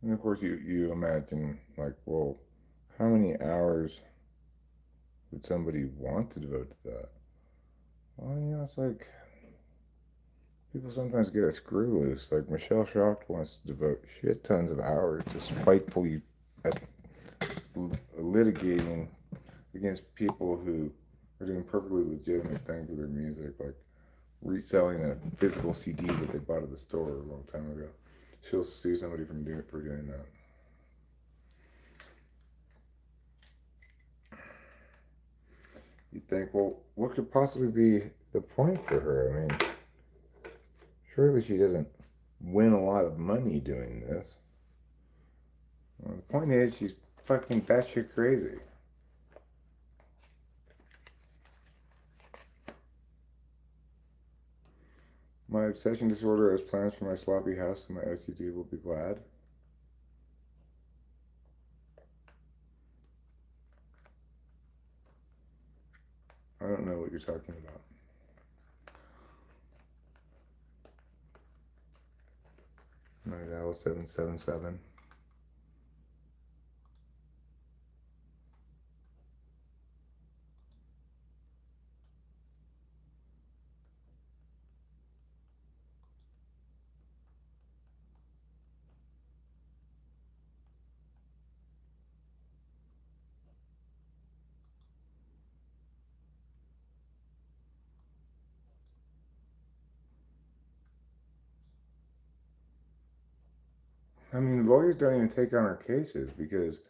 And of course, you imagine, like, well, how many hours would somebody want to devote to that? Well, it's like people sometimes get a screw loose. Like Michelle Schacht wants to devote shit tons of hours to spitefully litigating against people who are doing perfectly legitimate things with their music, like reselling a physical CD that they bought at the store a long time ago. She'll sue somebody for doing that. You think, well, what could possibly be the point for her? I mean, surely she doesn't win a lot of money doing this. Well, the point is, she's fucking batshit crazy. My obsession disorder has plans for my sloppy house, and my OCD will be glad. I don't know what you're talking about. Night Owl 777. I mean, lawyers don't even take on her cases because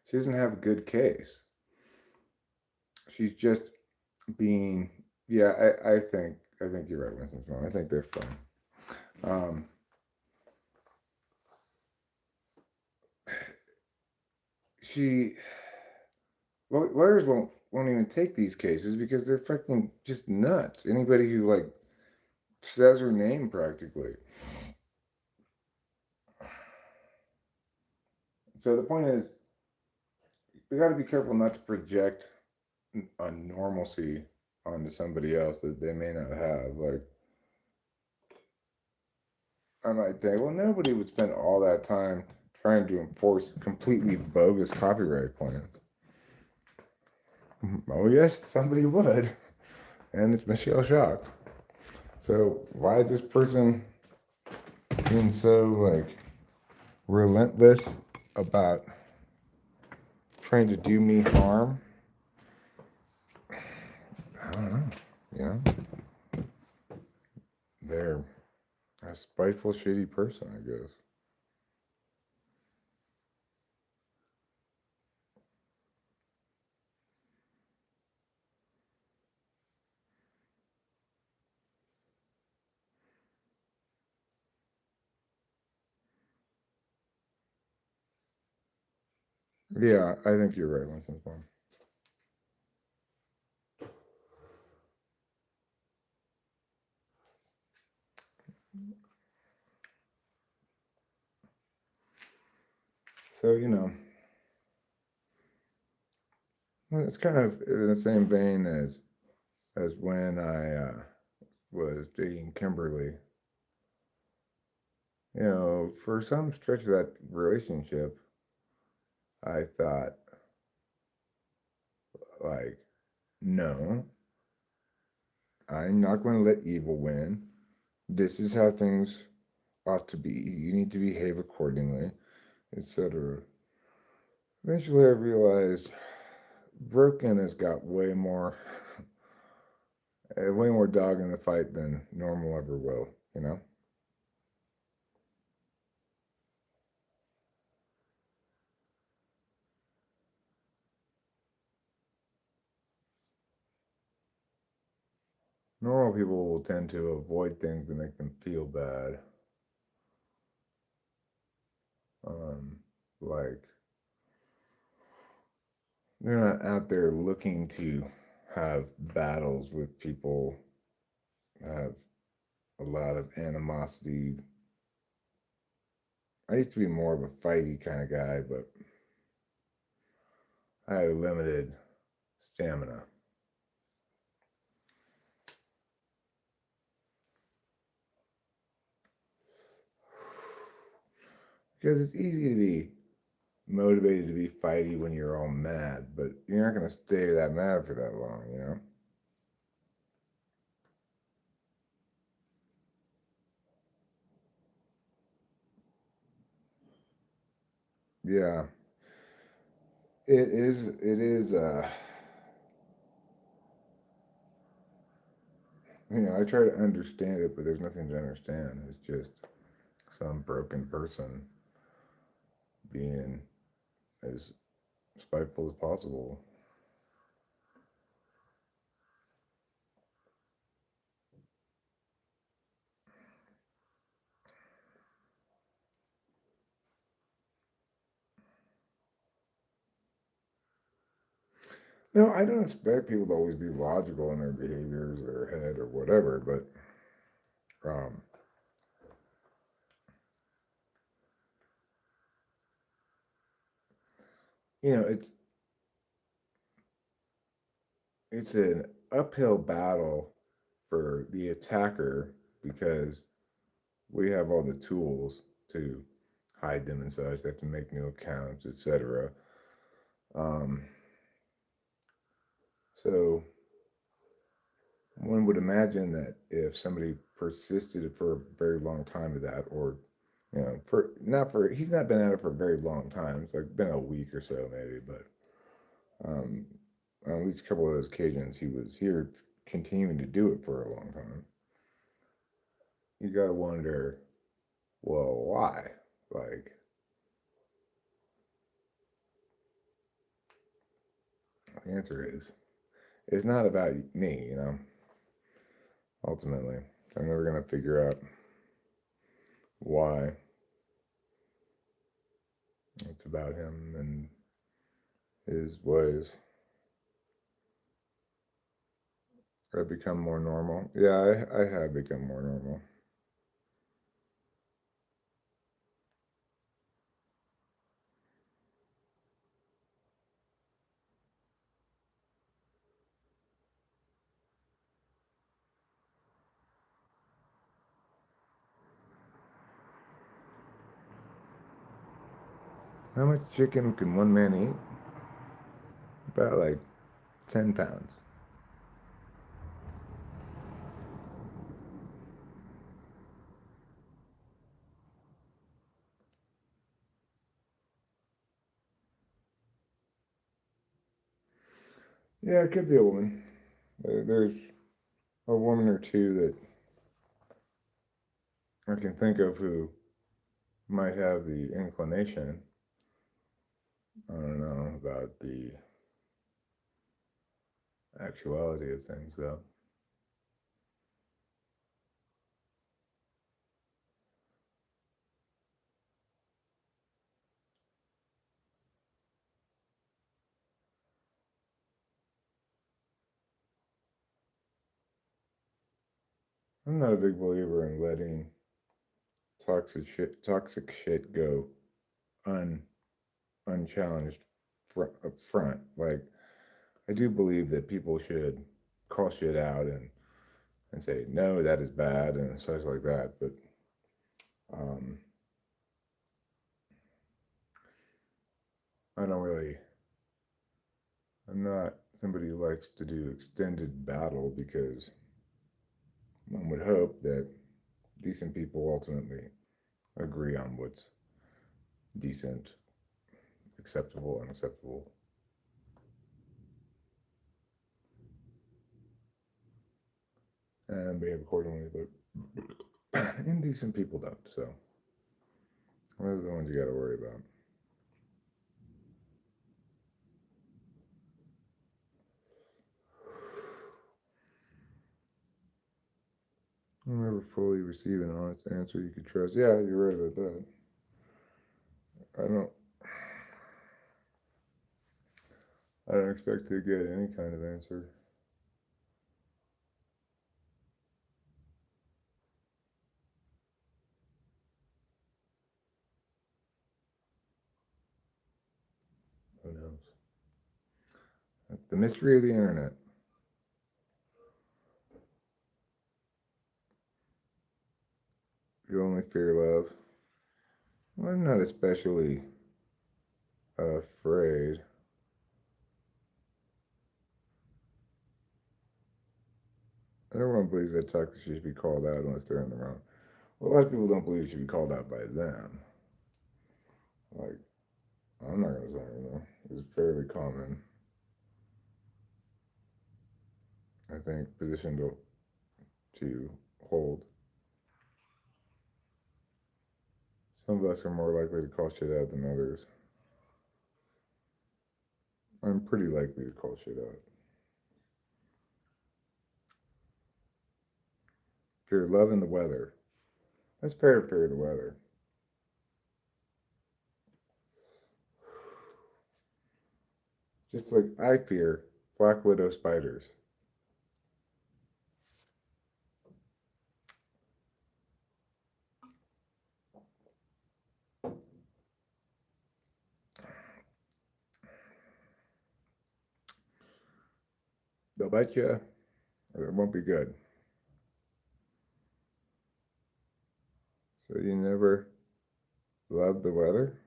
she doesn't have a good case. She's just being, yeah, I think you're right, Winston's mom. I think they're fine. Um, she lawyers won't even take these cases because they're fucking just nuts. Anybody who like says her name practically. So the point is, we got to be careful not to project a normalcy onto somebody else that they may not have. Like, I might think, well, nobody would spend all that time trying to enforce completely bogus copyright claims. Oh yes, somebody would, and it's Michelle Shock. So why is this person being so like relentless about trying to do me harm? I don't know. You know, they're a spiteful, shitty person, I guess. Yeah, I think you're right, Winston's mom. So well, it's kind of in the same vein as as when I was dating Kimberly. For some stretch of that relationship, I thought, like, no, I'm not going to let evil win. This is how things ought to be. You need to behave accordingly, etc. Eventually, I realized Broken has got way more dog in the fight than normal ever will. Normal people will tend to avoid things that make them feel bad. Um, like they're not out there looking to have battles with people, have a lot of animosity. I used to be more of a fighty kind of guy, but I had limited stamina. Because it's easy to be motivated to be fighty when you're all mad, but you're not going to stay that mad for that long. Yeah, it is. It is. I try to understand it, but there's nothing to understand. It's just some broken person being as spiteful as possible. No, I don't expect people to always be logical in their behaviors, their head, or whatever, but you know, it's it's an uphill battle for the attacker because we have all the tools to hide them and such. They have to make new accounts, etc. Um, so one would imagine that if somebody persisted for a very long time to that, or for not for he's not been at it for a very long time. It's like been a week or so maybe, but um, on at least a couple of those occasions he was here continuing to do it for a long time. You got to wonder, well, why? Like the answer is, it's not about me. Ultimately, I'm never gonna figure out why. It's about him and his ways. I've become more normal. Yeah, I have become more normal. How much chicken can one man eat? About like 10 pounds. Yeah, it could be a woman. There's a woman or two that I can think of who might have the inclination. I don't know about the actuality of things, though. I'm not a big believer in letting toxic shit go un unchallenged up front. Like I do believe that people should call shit out and say no, that is bad and such like that. But um, I don't really. I'm not somebody who likes to do extended battle because one would hope that decent people ultimately agree on what's decent, acceptable, unacceptable. And behave accordingly, but indecent people don't. So those are the ones you got to worry about. Never fully receive an honest answer you could trust. Yeah, you're right about that. I don't. I don't expect to get any kind of answer. Who knows? That's the mystery of the internet. You only fear love. Well, I'm not especially afraid. Everyone believes that toxic should be called out unless they're in the wrong. Well, a lot of people don't believe it should be called out by them. Like, I'm not going to say anything. It's fairly common, I think, position to hold. Some of us are more likely to call shit out than others. I'm pretty likely to call shit out. If you're loving the weather, that's fair to fear the weather. Just like I fear black widow spiders. They'll bite you, or it won't be good. So you never love the weather?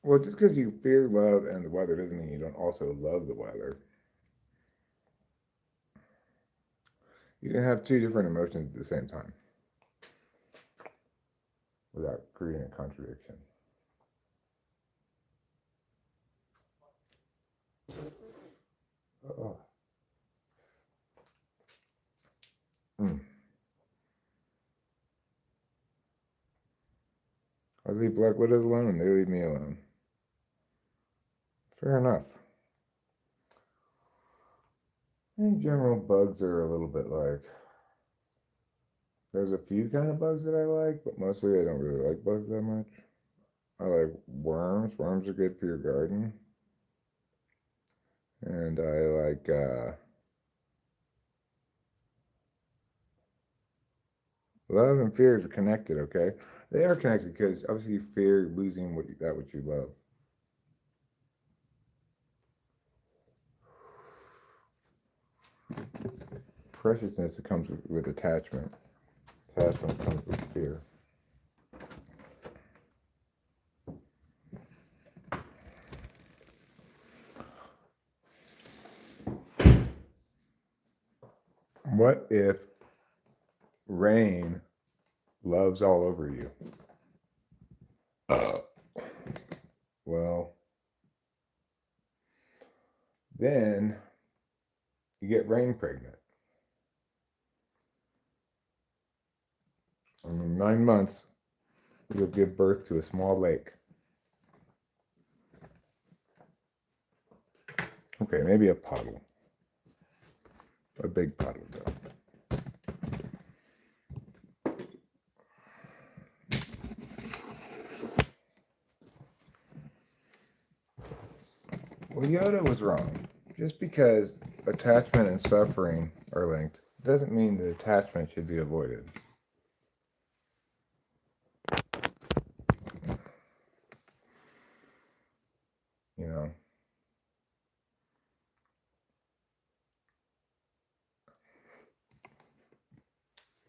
Well, just because you fear love and the weather doesn't mean you don't also love the weather. You can have two different emotions at the same time without creating a contradiction. Oh. Mm. I leave black widows alone and they leave me alone. Fair enough. In general, bugs are a little bit like. There's a few kind of bugs that I like, but mostly I don't really like bugs that much. I like worms. Worms are good for your garden. And I like love and fear are connected, okay? They are connected because obviously you fear losing what you love. Preciousness comes with attachment. Attachment comes with fear. What if rain loves all over you? Well, then you get rain pregnant. In 9 months, you'll give birth to a small lake. Okay, maybe a puddle. A big puddle, though. Well, Yoda was wrong. Just because attachment and suffering are linked doesn't mean that attachment should be avoided.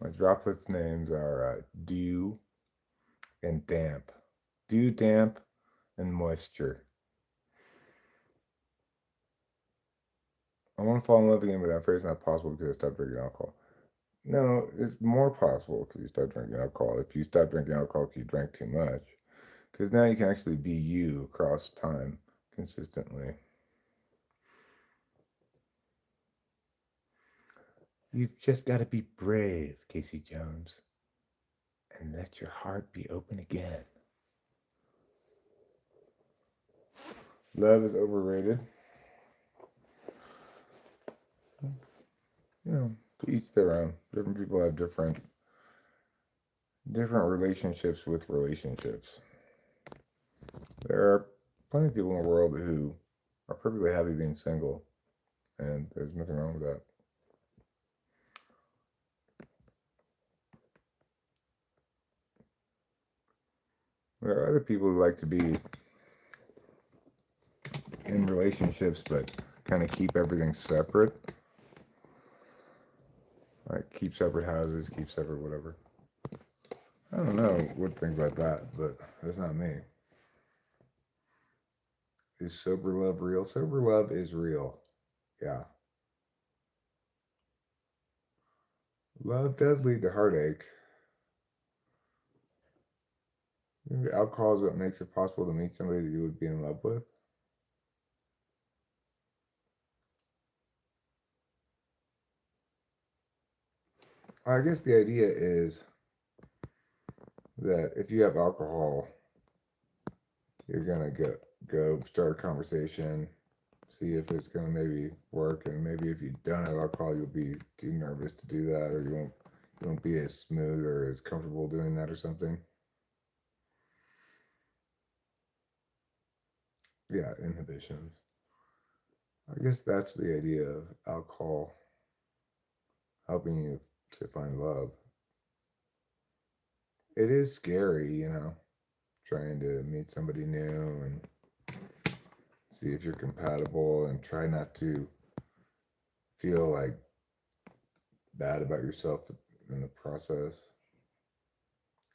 My droplets names are dew and damp. Dew, damp, and moisture. I want to fall in love again, but I'm afraid it's not possible because I stopped drinking alcohol. No, it's more possible because you stop drinking alcohol. If you stop drinking alcohol because you drank too much, because now you can actually be you across time consistently. You've just got to be brave, Casey Jones, and let your heart be open again. Love is overrated. You know, to each their own. Different people have different relationships with relationships. There are plenty of people in the world who are perfectly happy being single, and there's nothing wrong with that. There are other people who like to be in relationships but kind of keep everything separate. Like keep separate houses, keep separate whatever. I don't know what to think about that, but that's not me. Is sober love real? Sober love is real. Yeah. Love does lead to heartache. I think alcohol is what makes it possible to meet somebody that you would be in love with. I guess the idea is that if you have alcohol, you're gonna go start a conversation, see if it's gonna maybe work, and maybe if you don't have alcohol, you'll be too nervous to do that, or you won't be as smooth or as comfortable doing that or something. Yeah, inhibitions. I guess that's the idea of alcohol helping you to find love. It is scary, trying to meet somebody new and see if you're compatible and try not to feel like bad about yourself in the process.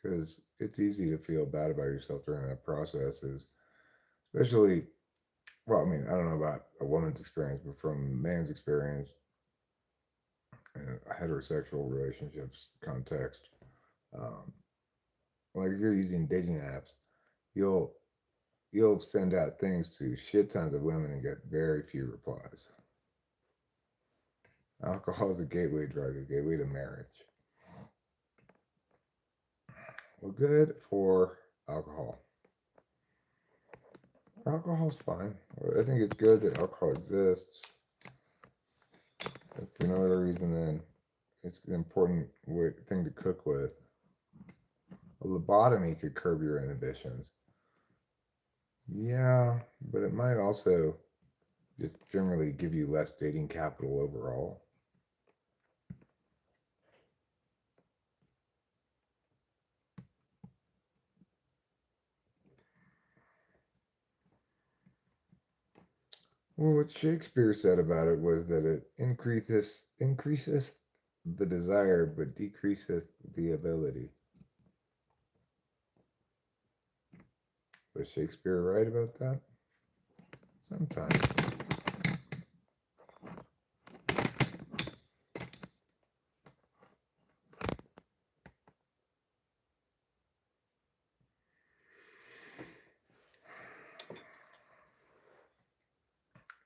Because it's easy to feel bad about yourself during that process, especially, well, I mean, I don't know about a woman's experience, but from a man's experience in a heterosexual relationships context, um, like if you're using dating apps, you'll you'll send out things to shit tons of women and get very few replies. Alcohol is a gateway drug, a gateway to marriage. Well, good for alcohol. Alcohol's fine. I think it's good that alcohol exists. If for no other reason than it's an important thing to cook with. A lobotomy could curb your inhibitions. Yeah, but it might also just generally give you less dating capital overall. Well, what Shakespeare said about it was that it increases the desire but decreaseth the ability. Was Shakespeare right about that? Sometimes.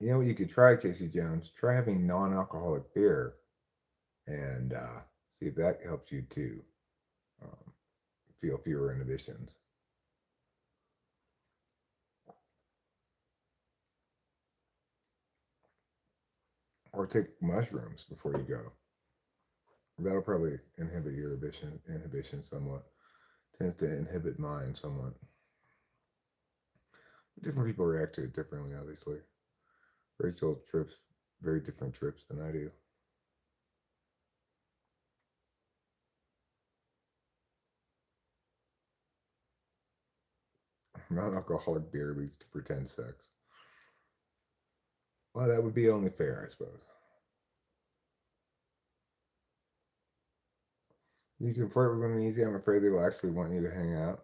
You know what you could try, Casey Jones? Try having non-alcoholic beer and see if that helps you to um, feel fewer inhibitions. Or take mushrooms before you go. That'll probably inhibit your inhibition somewhat. Tends to inhibit mine somewhat. Different people react to it differently, obviously. Rachel trips very different trips than I do. Non-alcoholic beer leads to pretend sex. Well, that would be only fair, I suppose. You can flirt with women easy. I'm afraid they will actually want you to hang out.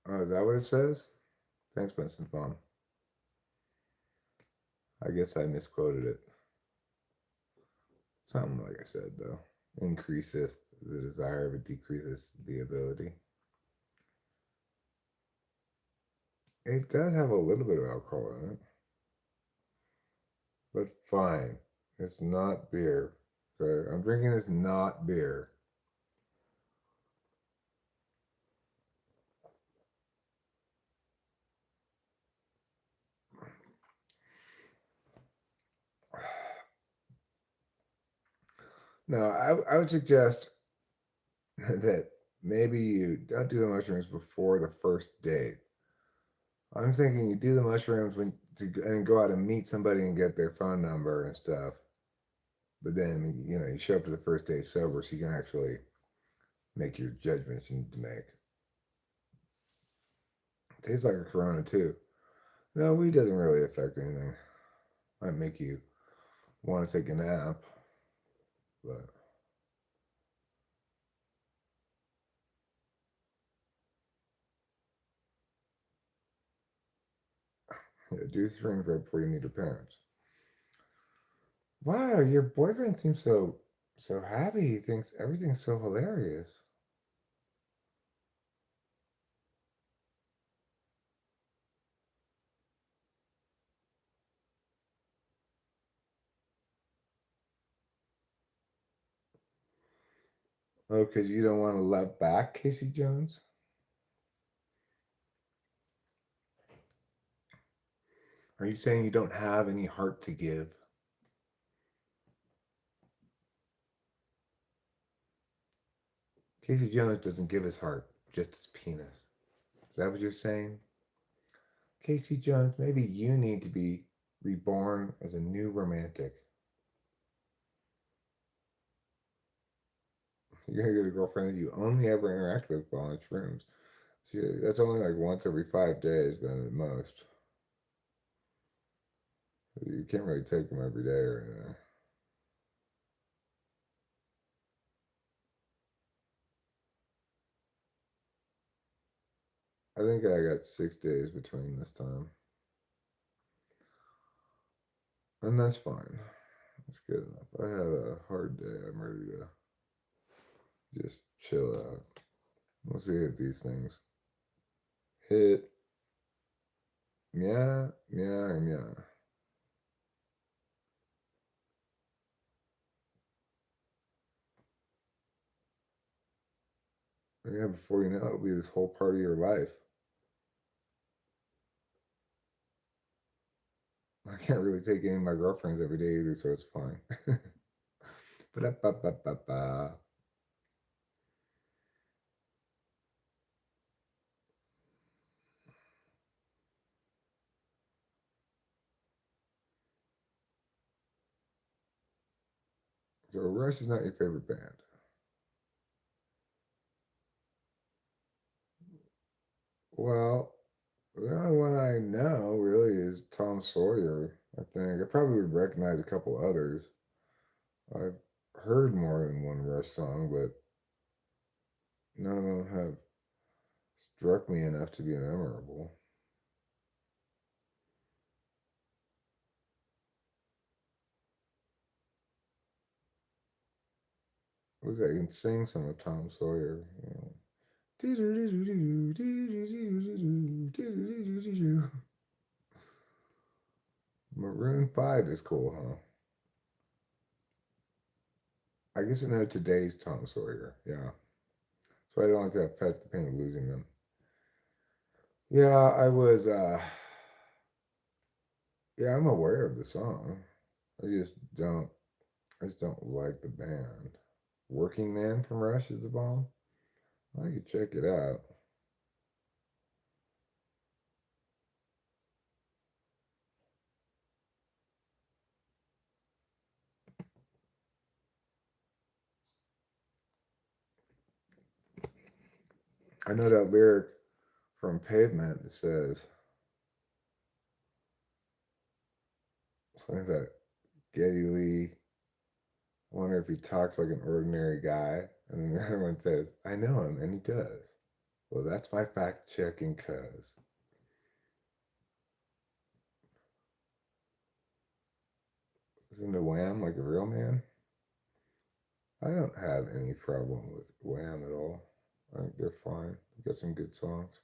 Oh, is that what it says? Thanks, Benson Phone. I guess I misquoted it. Something like I said, though. Increaseth the desire, but decreaseth the ability. It does have a little bit of alcohol in it. But fine. It's not beer. Okay? I'm drinking this not beer. No, I would suggest that maybe you don't do the mushrooms before the first date. I'm thinking you do the mushrooms and go out and meet somebody and get their phone number and stuff. But then you show up to the first date sober, so you can actually make your judgments you need to make. It tastes like a Corona too. No, weed doesn't really affect anything. Might make you want to take a nap, but yeah, do things right before you meet your parents. Wow, your boyfriend seems so happy. He thinks everything's so hilarious. Oh, because you don't want to let back Casey Jones? Are you saying you don't have any heart to give? Casey Jones doesn't give his heart, just his penis. Is that what you're saying? Casey Jones, maybe you need to be reborn as a new romantic. You're gonna get a girlfriend that you only ever interact with while on shrooms. So that's only like once every 5 days, then at most. You can't really take them every day or anything. I think I got 6 days between this time. And that's fine. That's good enough. I had a hard day. I'm ready to just chill out. We'll see if these things hit. Meow, meow, meow. Yeah, before you know it, it'll be this whole part of your life. I can't really take any of my girlfriends every day either, so it's fine. Ba-da-ba-ba-ba-ba. So Rush is not your favorite band. Well, the only one I know really is Tom Sawyer, I think. I probably would recognize a couple others. I've heard more than one Rush song, but none of them have struck me enough to be memorable. At least I can sing some of Tom Sawyer. Maroon 5 is cool, huh? I guess I know today's Tom Sawyer. Yeah. So I don't like to have felt the pain of losing them. Yeah, yeah, I'm aware of the song. I just don't I just don't like the band. Working Man from Rush is the bomb. I could check it out. I know that lyric from Pavement that says Something about Geddy Lee. I wonder if he talks like an ordinary guy. And then the other one says, I know him, and he does. Well, that's my fact checking cuz. Listen to Wham like a real man. I don't have any problem with Wham at all. I think they're fine. They got some good songs.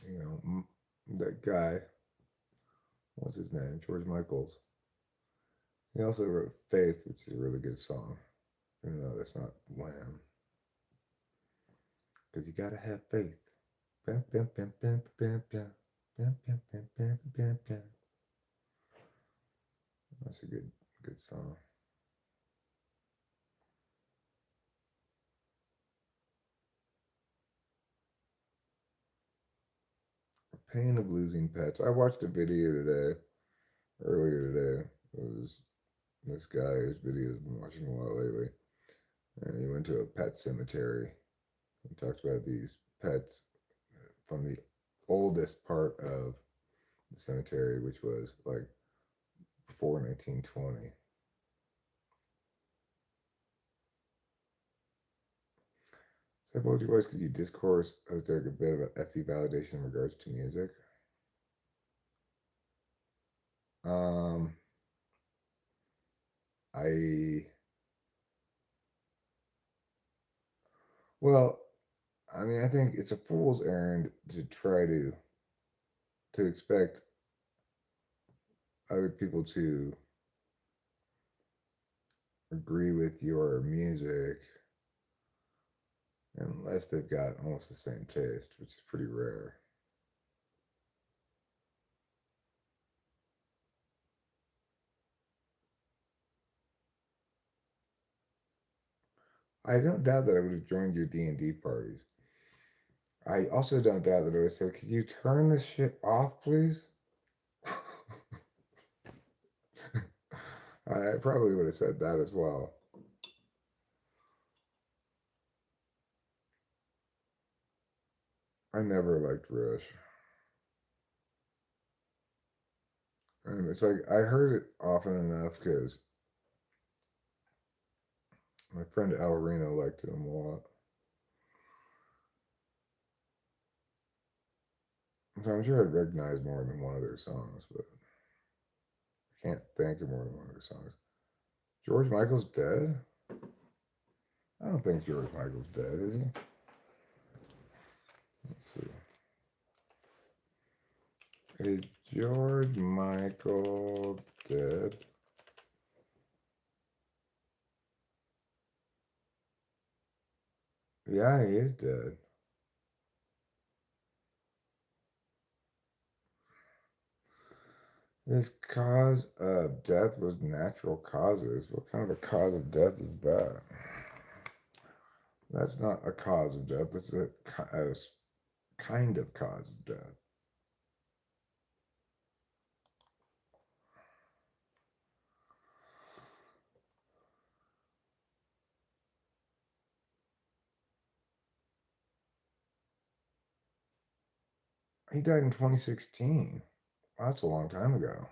You know, that guy, what's his name? George Michaels. He also wrote Faith, which is a really good song. Even though that's not Wham. Because you gotta have faith. Bam, bam, bam, bam, bam, bam. Bam, bam, bam, bam, bam, bam. That's a good song. Pain of losing pets. I watched a video earlier today. It was this guy whose videos I've been watching a lot lately. And he went to a pet cemetery and talked about these pets from the oldest part of the cemetery, which was like before 1920. Typology wise, could you discourse out there a bit about FE validation in regards to music? Um, I well, I mean, I think it's a fool's errand to try to expect other people to agree with your music unless they've got almost the same taste, which is pretty rare. I don't doubt that I would have joined your D&D parties. I also don't doubt that I would say, could you turn this shit off, please? I probably would have said that as well. I never liked Rush. And it's like, I heard it often enough because my friend Al Reno liked him a lot. So I'm sure I'd recognize more than one of their songs, but I can't think of more than one of their songs. George Michael's dead? I don't think George Michael's dead, is he? Let's see. Is George Michael dead? Yeah, he is dead. His cause of death was natural causes. What kind of a cause of death is that? That's not a cause of death. That's a kind of cause of death. He died in 2016. Wow, that's a long time ago.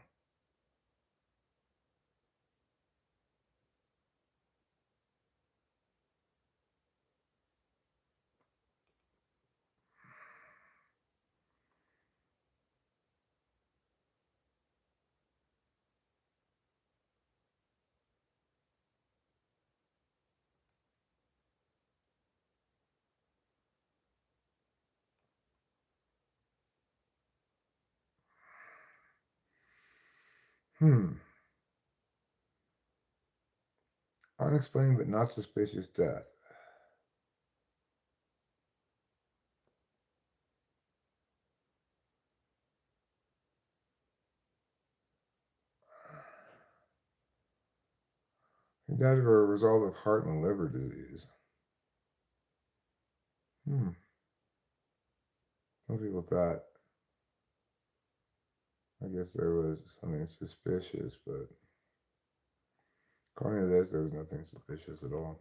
Hmm. Unexplained but not suspicious death. He died of a result of heart and liver disease. Hmm. Some people thought, I guess there was something suspicious, but according to this, there was nothing suspicious at all.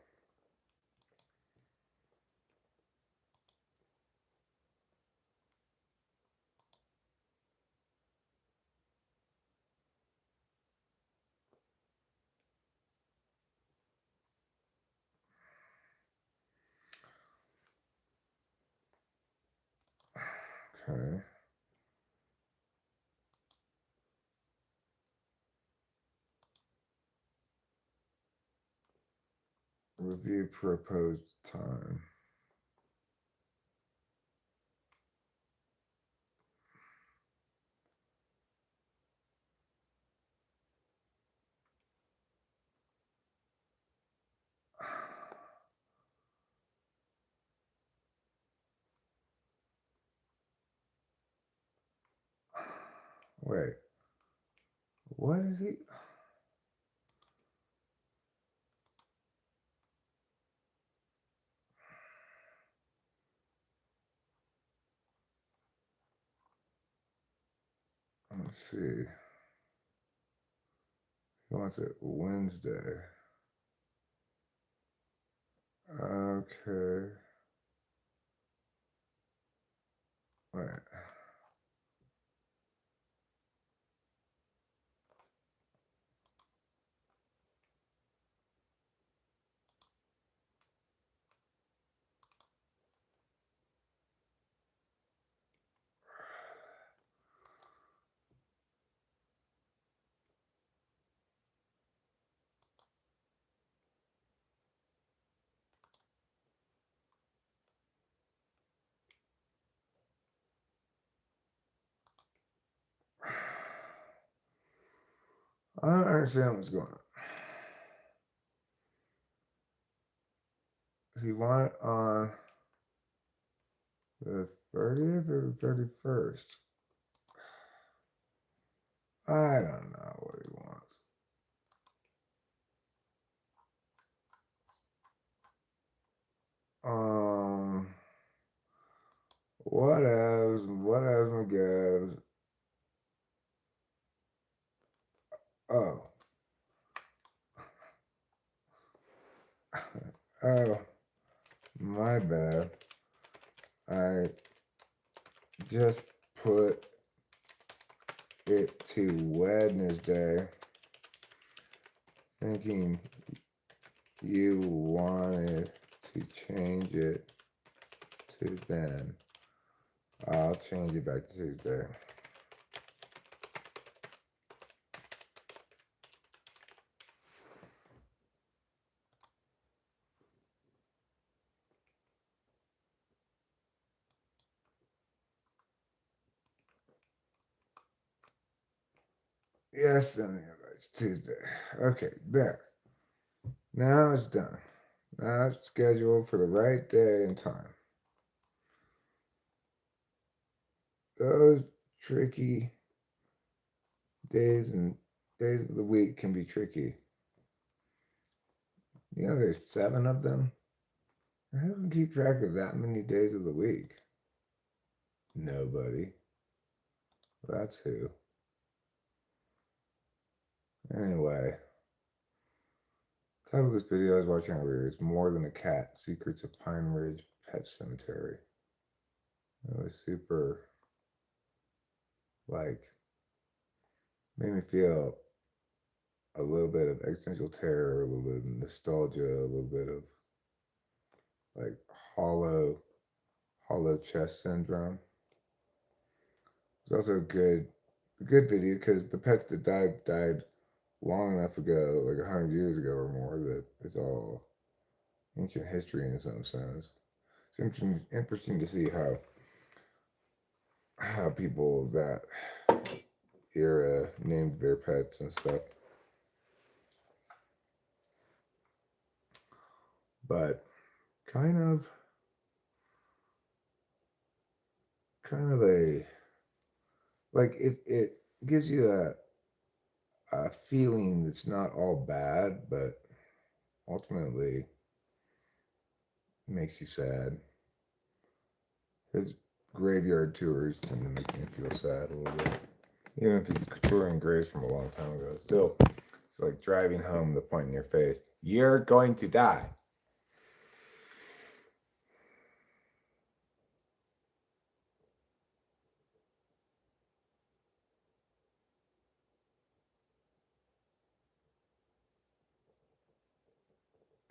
Okay. Review proposed time. Wait, what is he? Let's see. He wants it Wednesday. Okay. Wait. I don't understand what's going on. Does he want it on the 30th or the 31st? I don't know what he wants. Whatevs, whatevs, McGivs. Oh. Oh, my bad. I just put it to Wednesday, thinking you wanted to change it to then. I'll change it back to Tuesday. Yes, and it's Tuesday. Okay, there. Now it's done. Now it's scheduled for the right day and time. Those tricky days and days of the week can be tricky. You know, there's 7 of them. Who can keep track of that many days of the week? Nobody. That's who. Anyway, title of this video I was watching earlier is More Than a Cat, Secrets of Pine Ridge Pet Cemetery. It was super, like, made me feel a little bit of existential terror, a little bit of nostalgia, a little bit of, like, hollow chest syndrome. It's also a good video because the pets that died long enough ago, like 100 years ago or more, that it's all ancient history in some sense. It's interesting to see how people of that era named their pets and stuff. But kind of a, like, it gives you a feeling that's not all bad, but ultimately makes you sad. His graveyard tours tend to make me feel sad a little bit. Even if he's touring graves from a long time ago, still, it's like driving home the point in your face. You're going to die.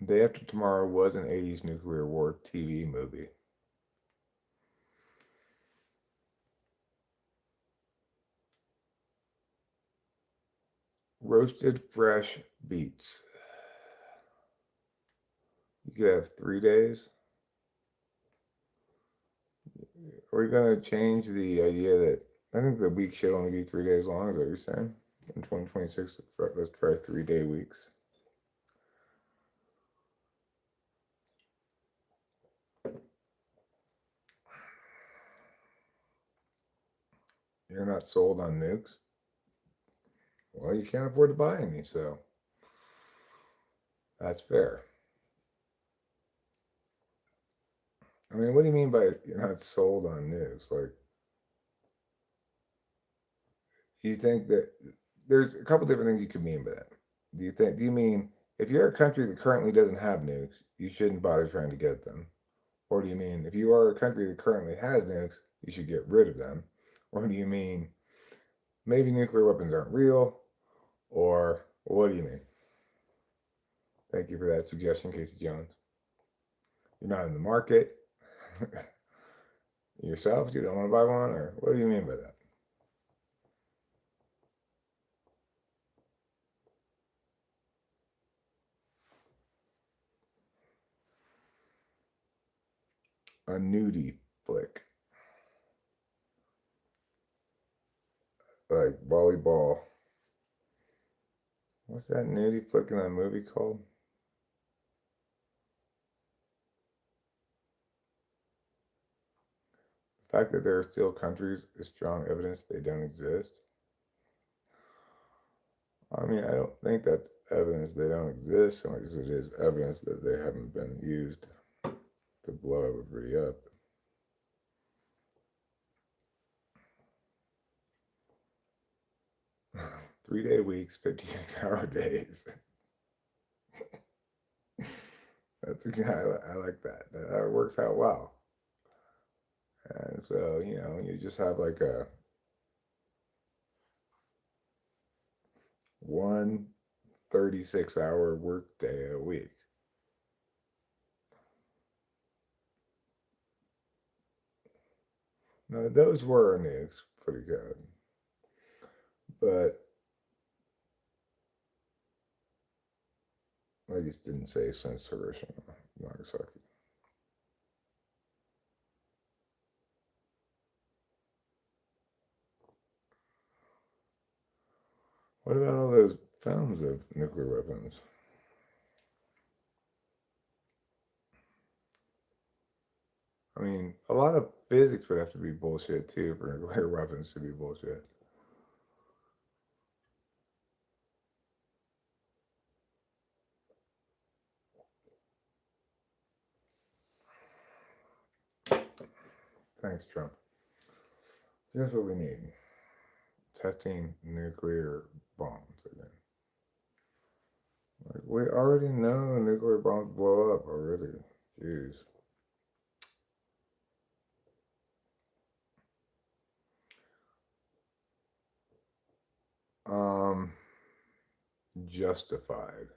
Day After Tomorrow was an 80s nuclear war TV movie. Roasted fresh beets. You could have 3 days. Are we going to change the idea that I think the week should only be 3 days long? Is that what you're saying? In 2026, let's try 3-day weeks. You're not sold on nukes? Well, you can't afford to buy any, so that's fair. I mean, what do you mean by you're not sold on nukes? Like, do you think that there's a couple different things you could mean by that? Do you mean if you're a country that currently doesn't have nukes, you shouldn't bother trying to get them? Or do you mean if you are a country that currently has nukes, you should get rid of them? Or do you mean maybe nuclear weapons aren't real? Or what do you mean? Thank you for that suggestion, Casey Jones. You're not in the market yourself? You don't want to buy one? Or what do you mean by that? A nudie flick. Like volleyball. What's that nudie flick in that movie called? The fact that there are still countries is strong evidence they don't exist. I mean, I don't think that's evidence they don't exist so much as it is evidence that they haven't been used to blow everybody up. Three-day weeks, 56-hour days. That's I like that. That works out well. And so, you just have like a one 36-hour work day a week. Now, those were nukes, pretty good. But I just didn't say since Hiroshima, Nagasaki. What about all those films of nuclear weapons? I mean, a lot of physics would have to be bullshit too for nuclear weapons to be bullshit. Thanks, Trump. Here's what we need: testing nuclear bombs again. Like, we already know nuclear bombs blow up already. Jeez. Um, justified.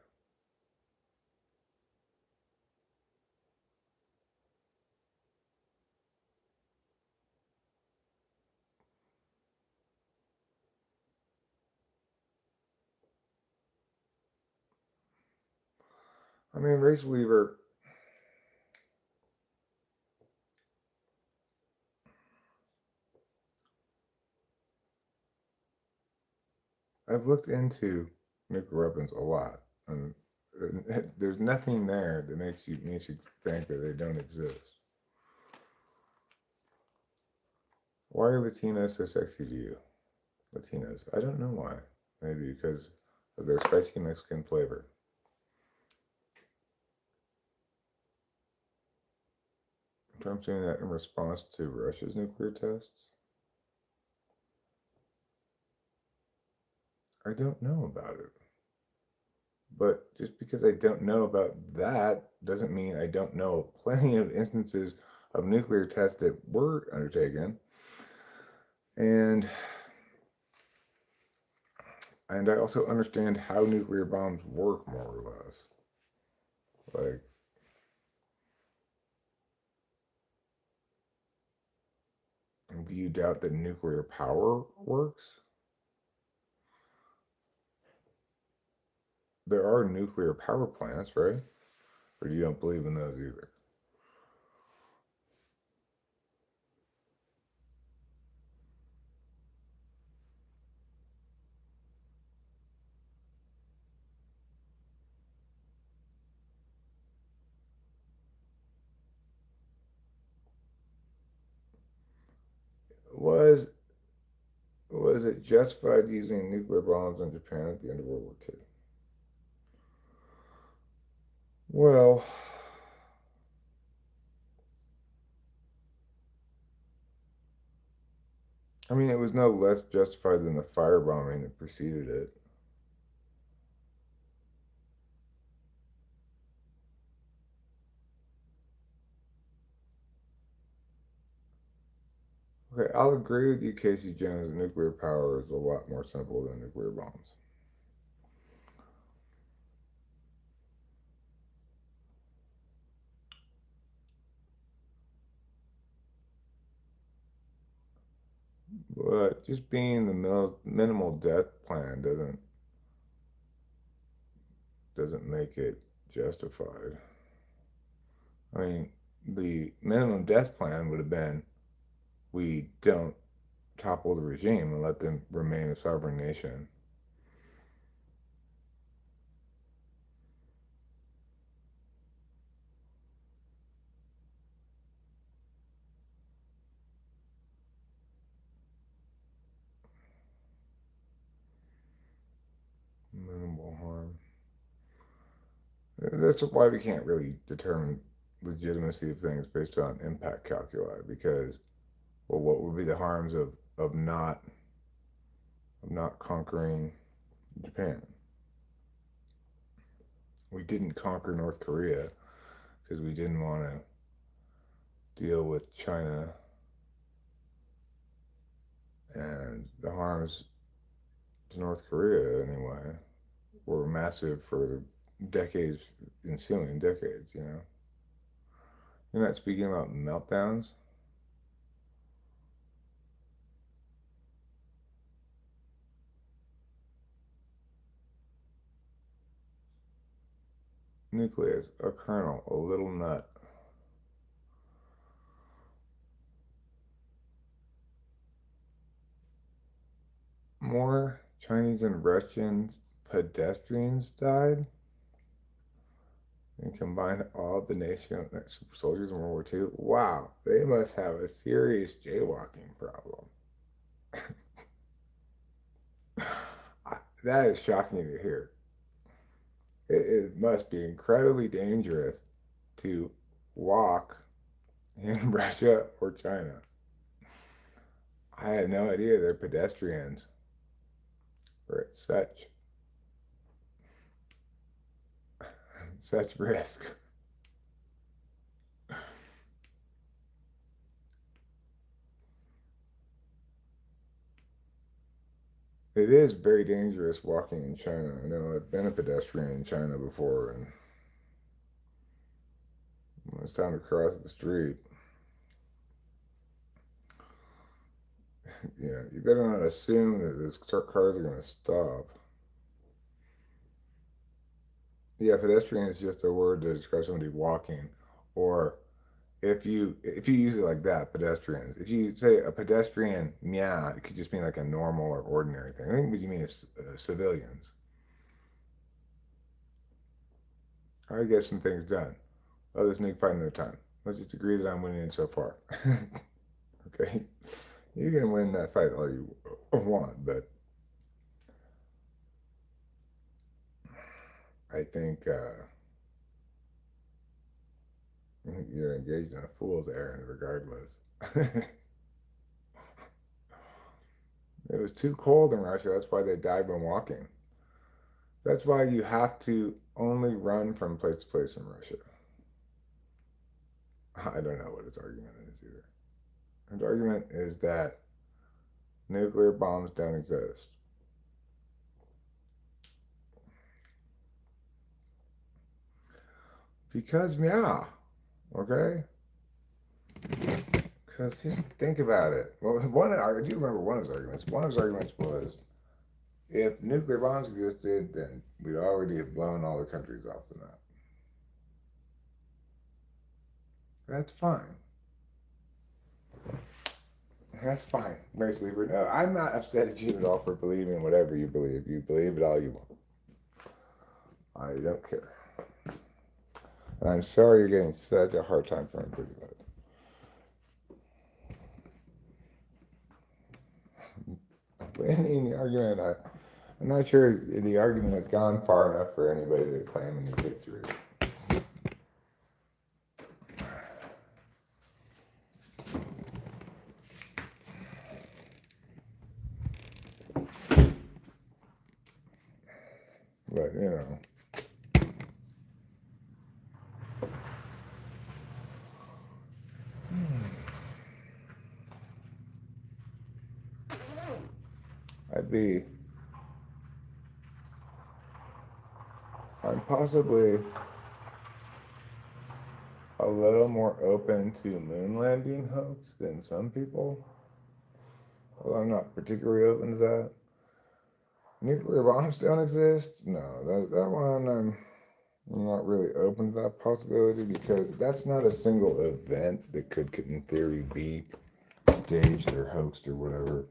I mean, race lever. I've looked into nuclear weapons a lot, and there's nothing there that makes you think that they don't exist. Why are Latinos so sexy to you? Latinos. I don't know why. Maybe because of their spicy Mexican flavor. Trump's doing that in response to Russia's nuclear tests? I don't know about it. But just because I don't know about that doesn't mean I don't know plenty of instances of nuclear tests that were undertaken. And I also understand how nuclear bombs work more or less. Like, do you doubt that nuclear power works? there are nuclear power plants, right? Or you don't believe in those either? Was was it justified using nuclear bombs in Japan at the end of World War II? Well, I mean, it was no less justified than the firebombing that preceded it. Okay, I'll agree with you, Casey Jones. Nuclear power is a lot more simple than nuclear bombs. But just being the minimal death plan doesn't make it justified. I mean, the minimum death plan would have been we don't topple the regime and let them remain a sovereign nation. Minimal harm. That's why we can't really determine legitimacy of things based on impact calculi because, well, what would be the harms of not conquering Japan? We didn't conquer North Korea because we didn't want to deal with China, and the harms to North Korea anyway were massive for decades, ensuing decades. You're not speaking about meltdowns. Nucleus, a kernel, a little nut. More Chinese and Russian pedestrians died and combined all the nation soldiers in World War II. Wow, they must have a serious jaywalking problem. That is shocking to hear. It must be incredibly dangerous to walk in Russia or China. I had no idea they're pedestrians were at such risk. It is very dangerous walking in China. I know I've been a pedestrian in China before, and when it's time to cross the street, you better not assume that those cars are going to stop. Yeah, pedestrian is just a word to describe somebody walking, or if you use it like that, pedestrians. If you say a pedestrian, yeah, it could just mean like a normal or ordinary thing. I think what you mean is civilians. How do I get some things done? Oh, this make fight another time. Let's just agree that I'm winning so far. Okay, you can win that fight all you want, but I think you're engaged in a fool's errand regardless. It was too cold in Russia. That's why they died when walking. That's why you have to only run from place to place in Russia. I don't know what his argument is either. His argument is that nuclear bombs don't exist. Because, yeah, okay? Because just think about it. Well, I do remember one of his arguments. One of his arguments was If nuclear bombs existed, then we'd already have blown all the countries off the map. That's fine. That's fine. Mary Sleeper. No, I'm not upset at you at all for believing whatever you believe. You believe it all you want. I don't care. And I'm sorry you're getting such a hard time from pretty much. In the argument, I'm not sure the argument has gone far enough for anybody to claim any victory. But, you know. I'm possibly a little more open to moon landing hoax than some people. Well, I'm not particularly open to that. Nuclear bombs don't exist? No, that one I'm not really open to that possibility because that's not a single event that could in theory be staged or hoaxed or whatever.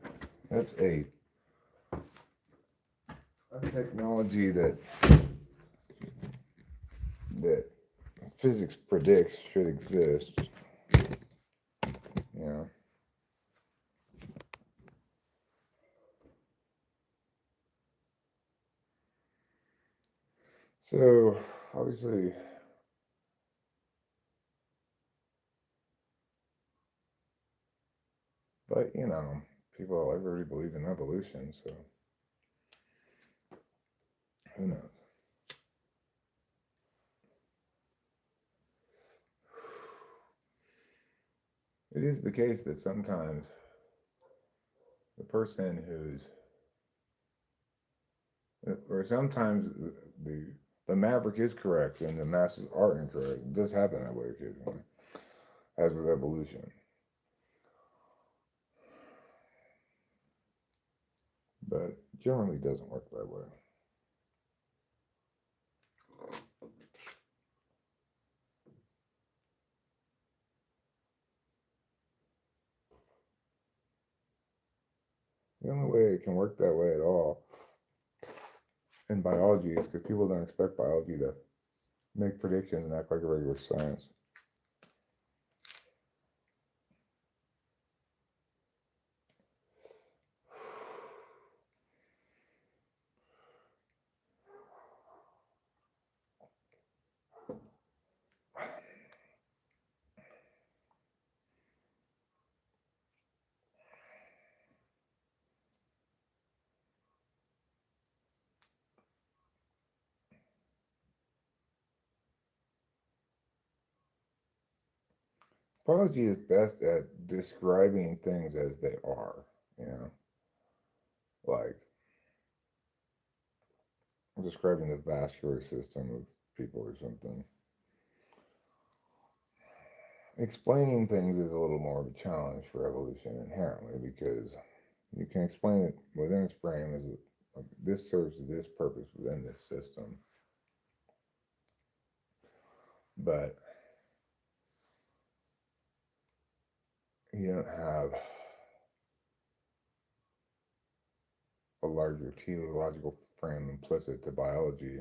That's a technology that physics predicts should exist. You know. So obviously, but you know, everybody believe in evolution, so who knows? It is the case that sometimes the person or sometimes the maverick is correct and the masses are incorrect. It does happen that way occasionally, as with evolution. But generally doesn't work that way. The only way it can work that way at all in biology is because people don't expect biology to make predictions and act like a regular science. Biology is best at describing things as they are, you know, like describing the vascular system of people or something. Explaining things is a little more of a challenge for evolution inherently because you can explain it within its frame as like this serves this purpose within this system, but you don't have a larger teleological frame implicit to biology.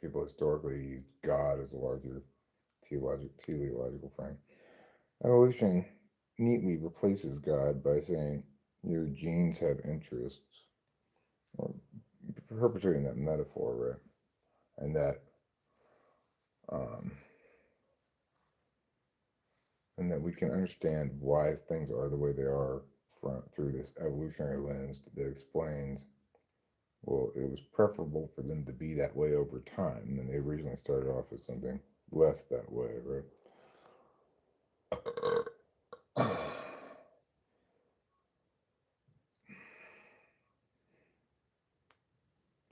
People historically use God as a larger teleological frame. Evolution neatly replaces God by saying your genes have interests, or perpetuating that metaphor, right? And um, that we can understand why things are the way they are through this evolutionary lens that explains, well, it was preferable for them to be that way over time, and they originally started off as something less that way, right?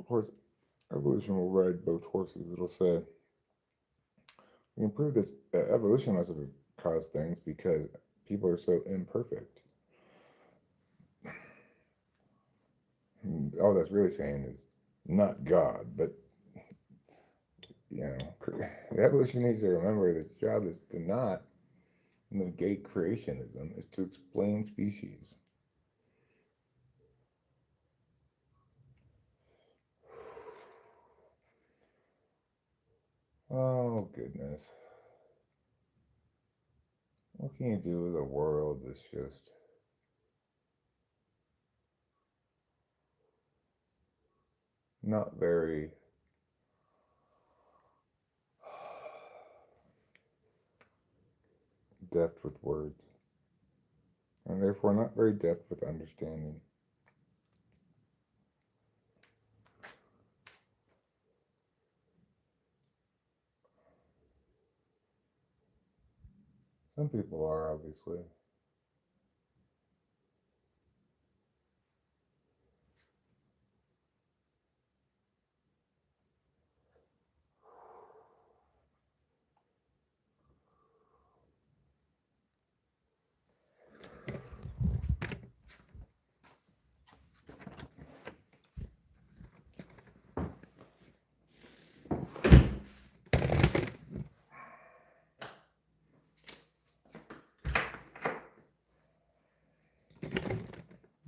Of course, evolution will ride both horses. It'll say we can prove that evolution must have caused things because people are so imperfect. all that's really saying is not God, but evolution needs to remember that its job is to not negate creationism, is to explain species. Oh, goodness. What can you do with a world that's just not very deft with words, and therefore not very deft with understanding? Some people are, obviously.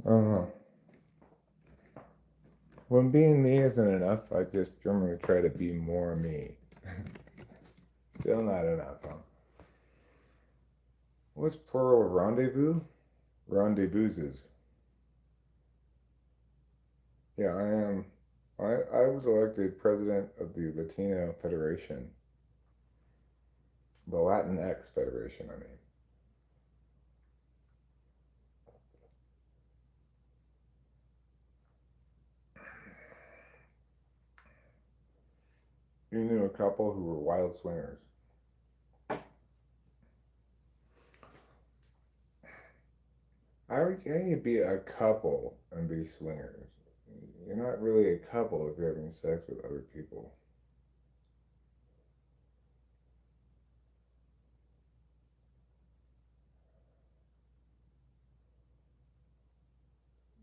I don't know. When being me isn't enough, I just generally try to be more me. Still not enough, huh? What's plural of rendezvous? Rendezvouses. Yeah, I am. I was elected president of the Latino Federation, the Latin X Federation, I mean. You knew a couple who were wild swingers. How can you be a couple and be swingers? You're not really a couple if you're having sex with other people.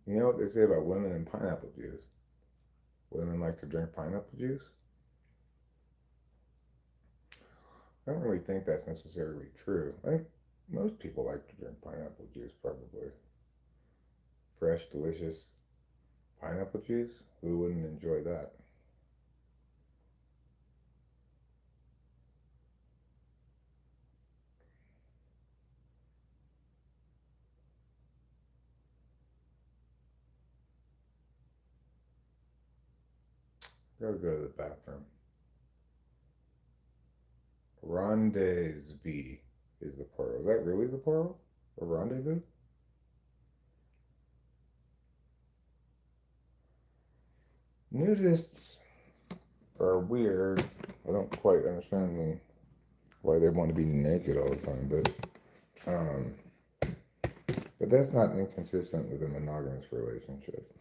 You know what they say about women and pineapple juice? Women like to drink pineapple juice? I don't really think that's necessarily true. I think most people like to drink pineapple juice, probably. Fresh, delicious pineapple juice? Who wouldn't enjoy that? Gotta go to the bathroom. Rendezvous is the plural. Is that really the plural? A rendezvous? Nudists are weird. I don't quite understand why they want to be naked all the time, um, but that's not inconsistent with a monogamous relationship.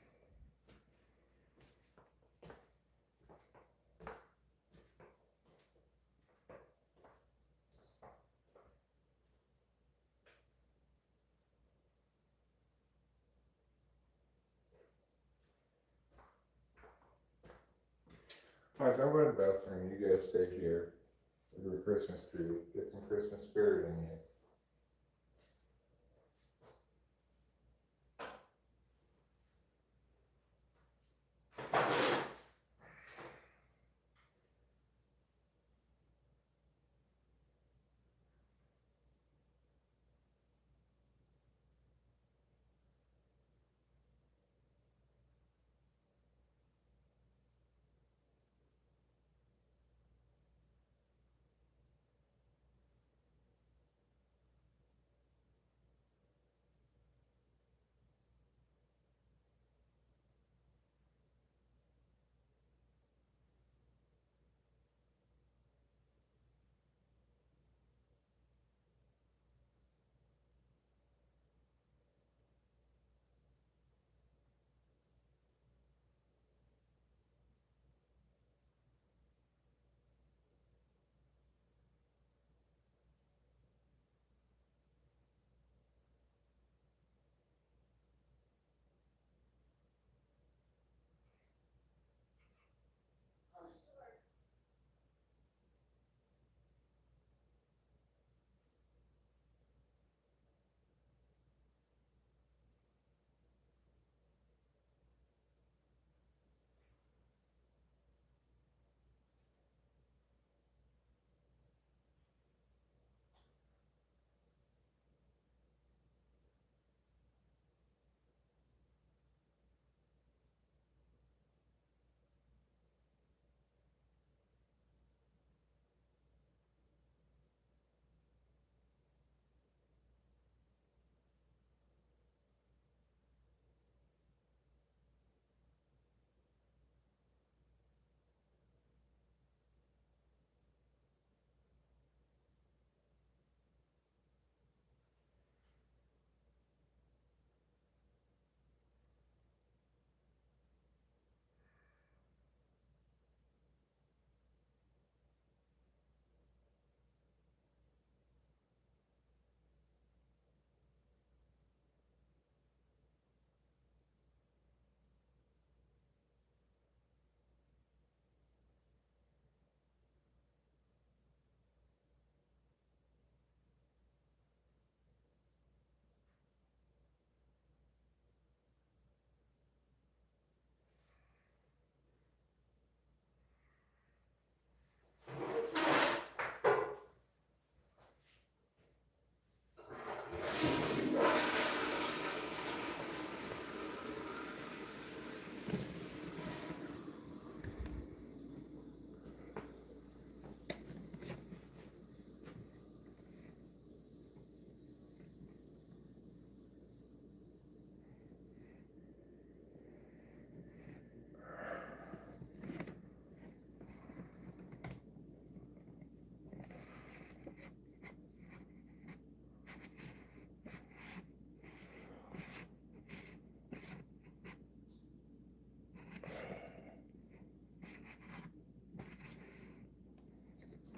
All right, so I'm going to the bathroom. You guys stay here. Look at the Christmas tree. Get some Christmas spirit in you.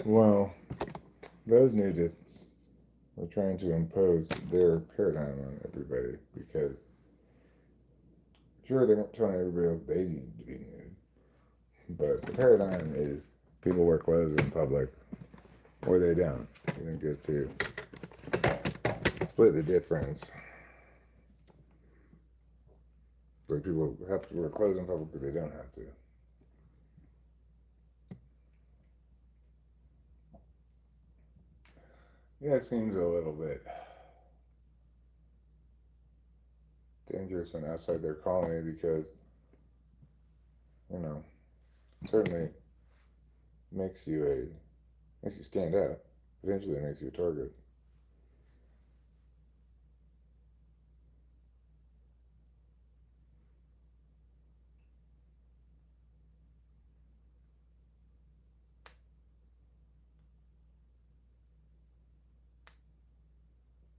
Well, those nudists are trying to impose their paradigm on everybody because, sure, they weren't telling everybody else they need to be nude, but the paradigm is people wear clothes in public or they don't. You don't get to split the difference. Like people have to wear clothes in public, but they don't have to. Yeah, it seems a little bit dangerous when outside their colony because, you know, certainly makes you stand out. Potentially makes you a target.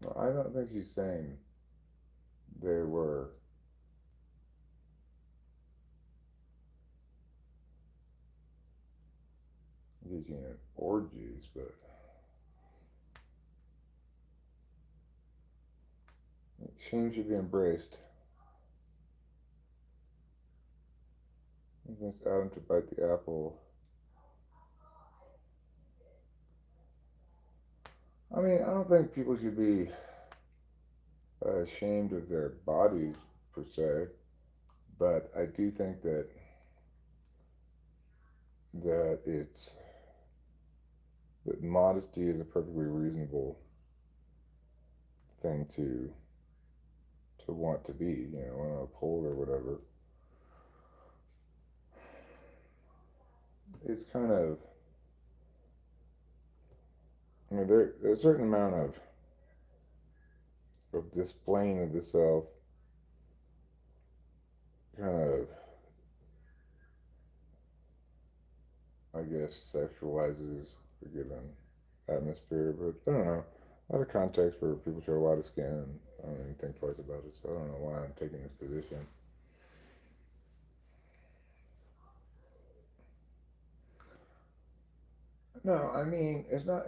Well, I don't think she's saying they were engaging in orgies, but shame should be embraced. Against Adam to bite the apple. I mean, I don't think people should be ashamed of their bodies per se, but I do think that that modesty is a perfectly reasonable thing to want to be, you know, on a pole or whatever. It's kind of, I mean, there's a certain amount of displaying of the self kind of, I guess, sexualizes a given atmosphere, but I don't know. A lot of context where people show a lot of skin, and I don't even think twice about it, so I don't know why I'm taking this position. No, I mean, it's not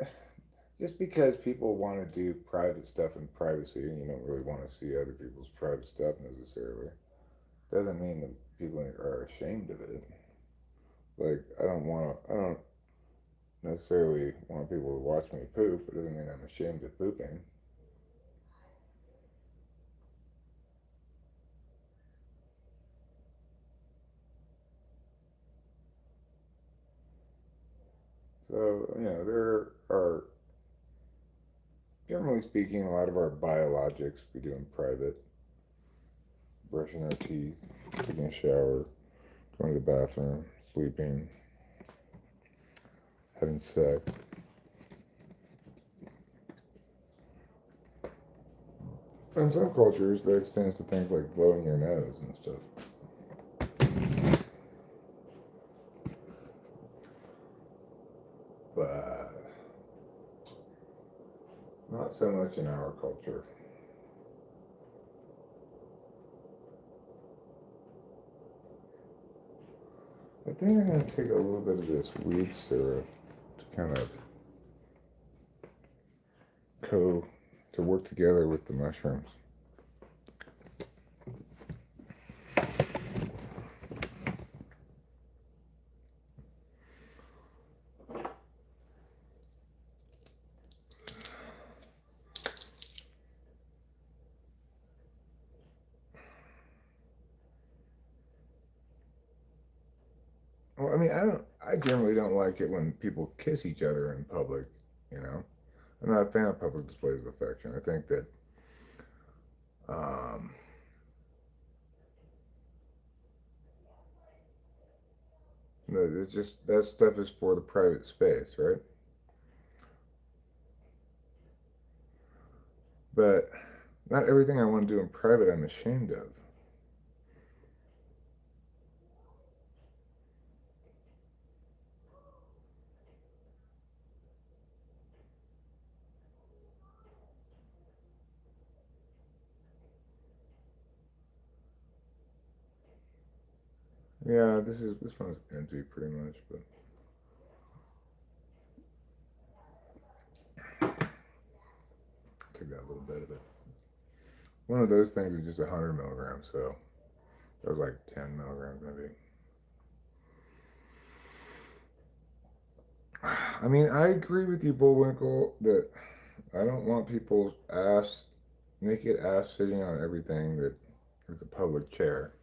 just because people want to do private stuff in privacy and you don't really want to see other people's private stuff necessarily, doesn't mean that people are ashamed of it. Like, I don't necessarily want people to watch me poop. It doesn't mean I'm ashamed of pooping. So, you know, there are, generally speaking, a lot of our biologics we do in private. Brushing our teeth, taking a shower, going to the bathroom, sleeping, having sex. In some cultures, that extends to things like blowing your nose and stuff. But not so much in our culture. I think I'm going to take a little bit of this weed syrup to kind of co to work together with the mushrooms. Well, I mean, I generally don't like it when people kiss each other in public. You know, I'm not a fan of public displays of affection. I think that um, it's just that stuff is for the private space, right? But not everything I want to do in private I'm ashamed of. Yeah, this one's empty pretty much, but bit of it. One of those things is just 100 milligrams, so that was like 10 milligrams maybe. I mean, I agree with you, Bullwinkle, that I don't want people's ass, naked ass, sitting on everything that is a public chair.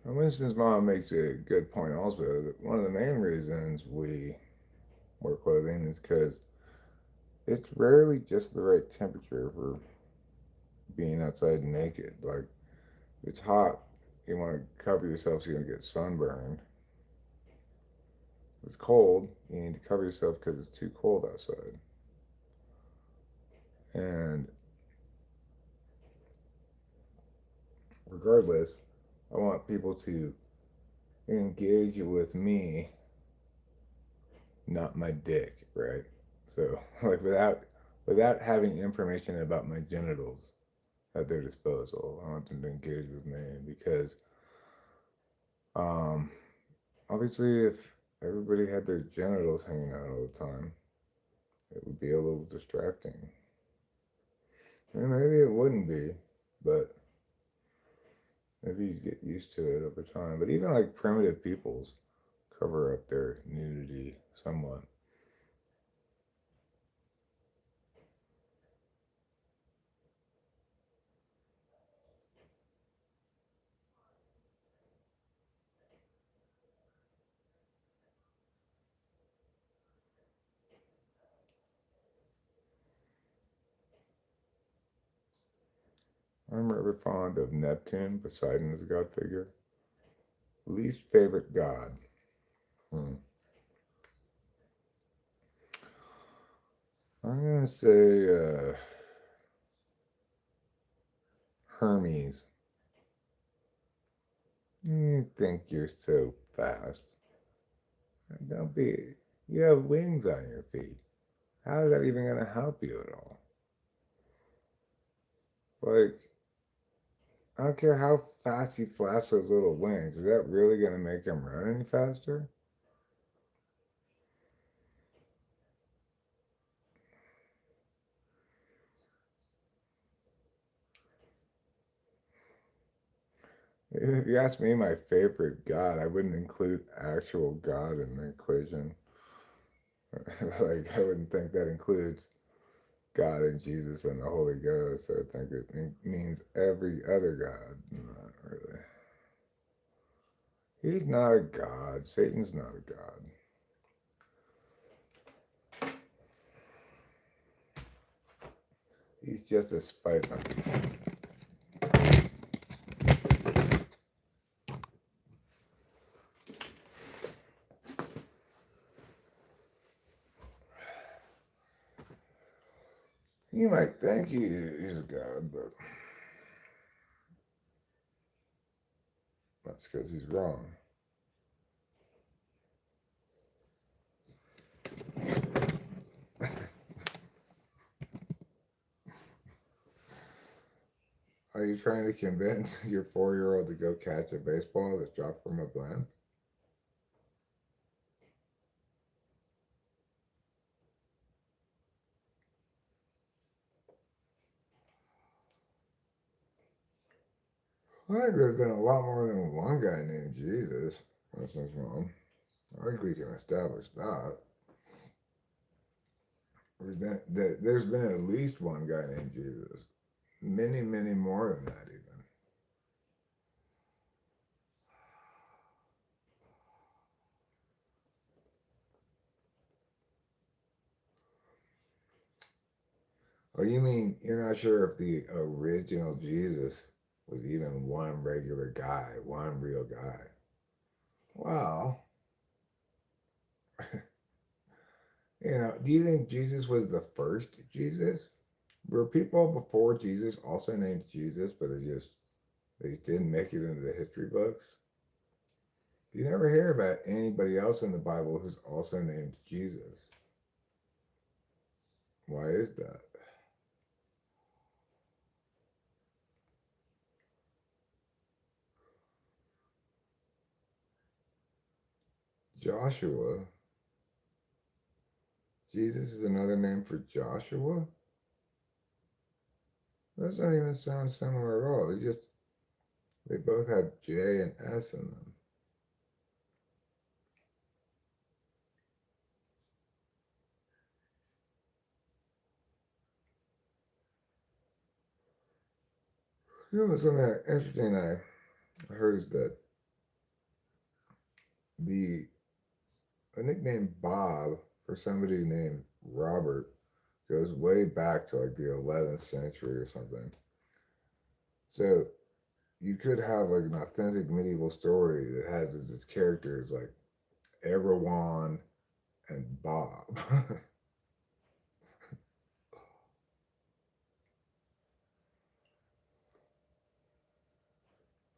And Winston's mom makes a good point also that one of the main reasons we wear clothing is because it's rarely just the right temperature for being outside naked. Like, if it's hot, you want to cover yourself so you don't get sunburned. If it's cold, you need to cover yourself because it's too cold outside. And regardless, I want people to engage with me, not my dick, right? So, like, without having information about my genitals at their disposal, I want them to engage with me because, um, obviously, if everybody had their genitals hanging out all the time, it would be a little distracting. And maybe it wouldn't be, but maybe you get used to it over time. But even like primitive peoples cover up their nudity somewhat. I'm rather fond of Neptune, Poseidon as a god figure. Least favorite god. Hmm. I'm gonna say Hermes. You think you're so fast? Don't be. You have wings on your feet. How is that even gonna help you at all? Like, I don't care how fast he flaps those little wings. Is that really gonna make him run any faster? If you ask me my favorite god, I wouldn't include actual God in the equation. Like, I wouldn't think that includes God and Jesus and the Holy Ghost. I think it means every other God. Not really. He's not a god. Satan's not a god. He's just a spite monkey. You might think he's a god, but that's because he's wrong. Are you trying to convince your 4-year-old to go catch a baseball that's dropped from a blimp? I think there's been a lot more than one guy named Jesus. That's wrong. I think we can establish that. There's been at least one guy named Jesus. Many, many more than that, even. Oh, you mean you're not sure if the original Jesus was even one regular guy, one real guy? Well, do you think Jesus was the first Jesus? Were people before Jesus also named Jesus, but they just didn't make it into the history books? You never hear about anybody else in the Bible who's also named Jesus. Why is that? Joshua. Jesus is another name for Joshua? Those don't even sound similar at all. They both have J and S in them. You know, something interesting I heard is that the nickname Bob for somebody named Robert goes way back to like the 11th century or something. So you could have like an authentic medieval story that has its characters like Erewhon and Bob.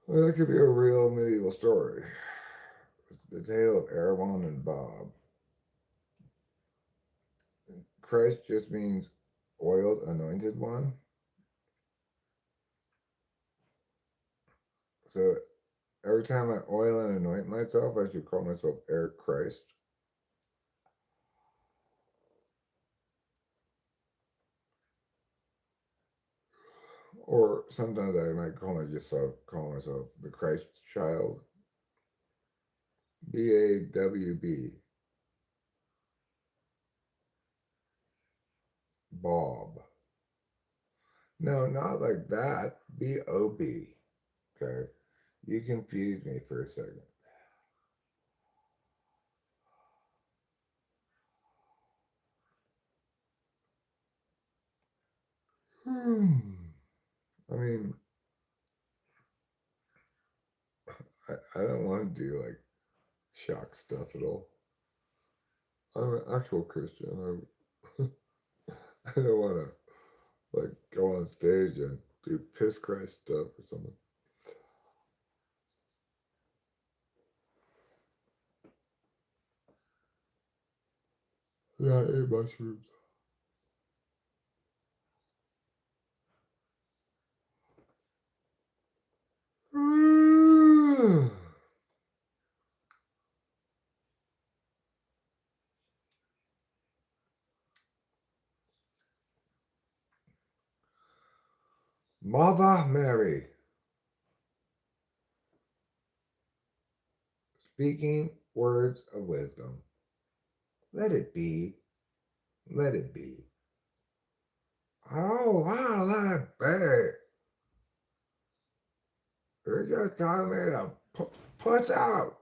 Well, that could be a real medieval story. The tale of Erewhon and Bob. Christ just means oiled, anointed one. So every time I oil and anoint myself, I should call myself Air Christ. Or sometimes I might call myself the Christ child. BAWB. Bob. No, not like that. BOB. Okay. You confused me for a second. Hmm. I mean, I don't want to do like shock stuff at all. I'm an actual Christian. I don't want to like go on stage and do piss Christ stuff or something. Yeah, I ate mushrooms. Mother Mary, speaking words of wisdom. Let it be. Let it be. Oh, wow, let it be. You're just telling me to push out.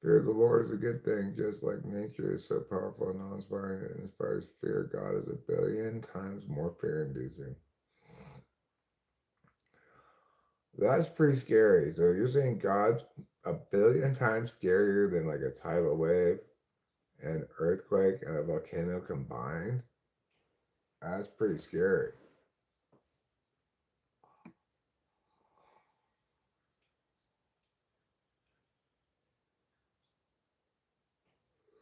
Fear of the Lord is a good thing, just like nature is so powerful and awe inspiring. It inspires fear. God is a billion times more fear inducing. That's pretty scary. So you're saying God's a billion times scarier than like a tidal wave, an earthquake, and a volcano combined? That's pretty scary.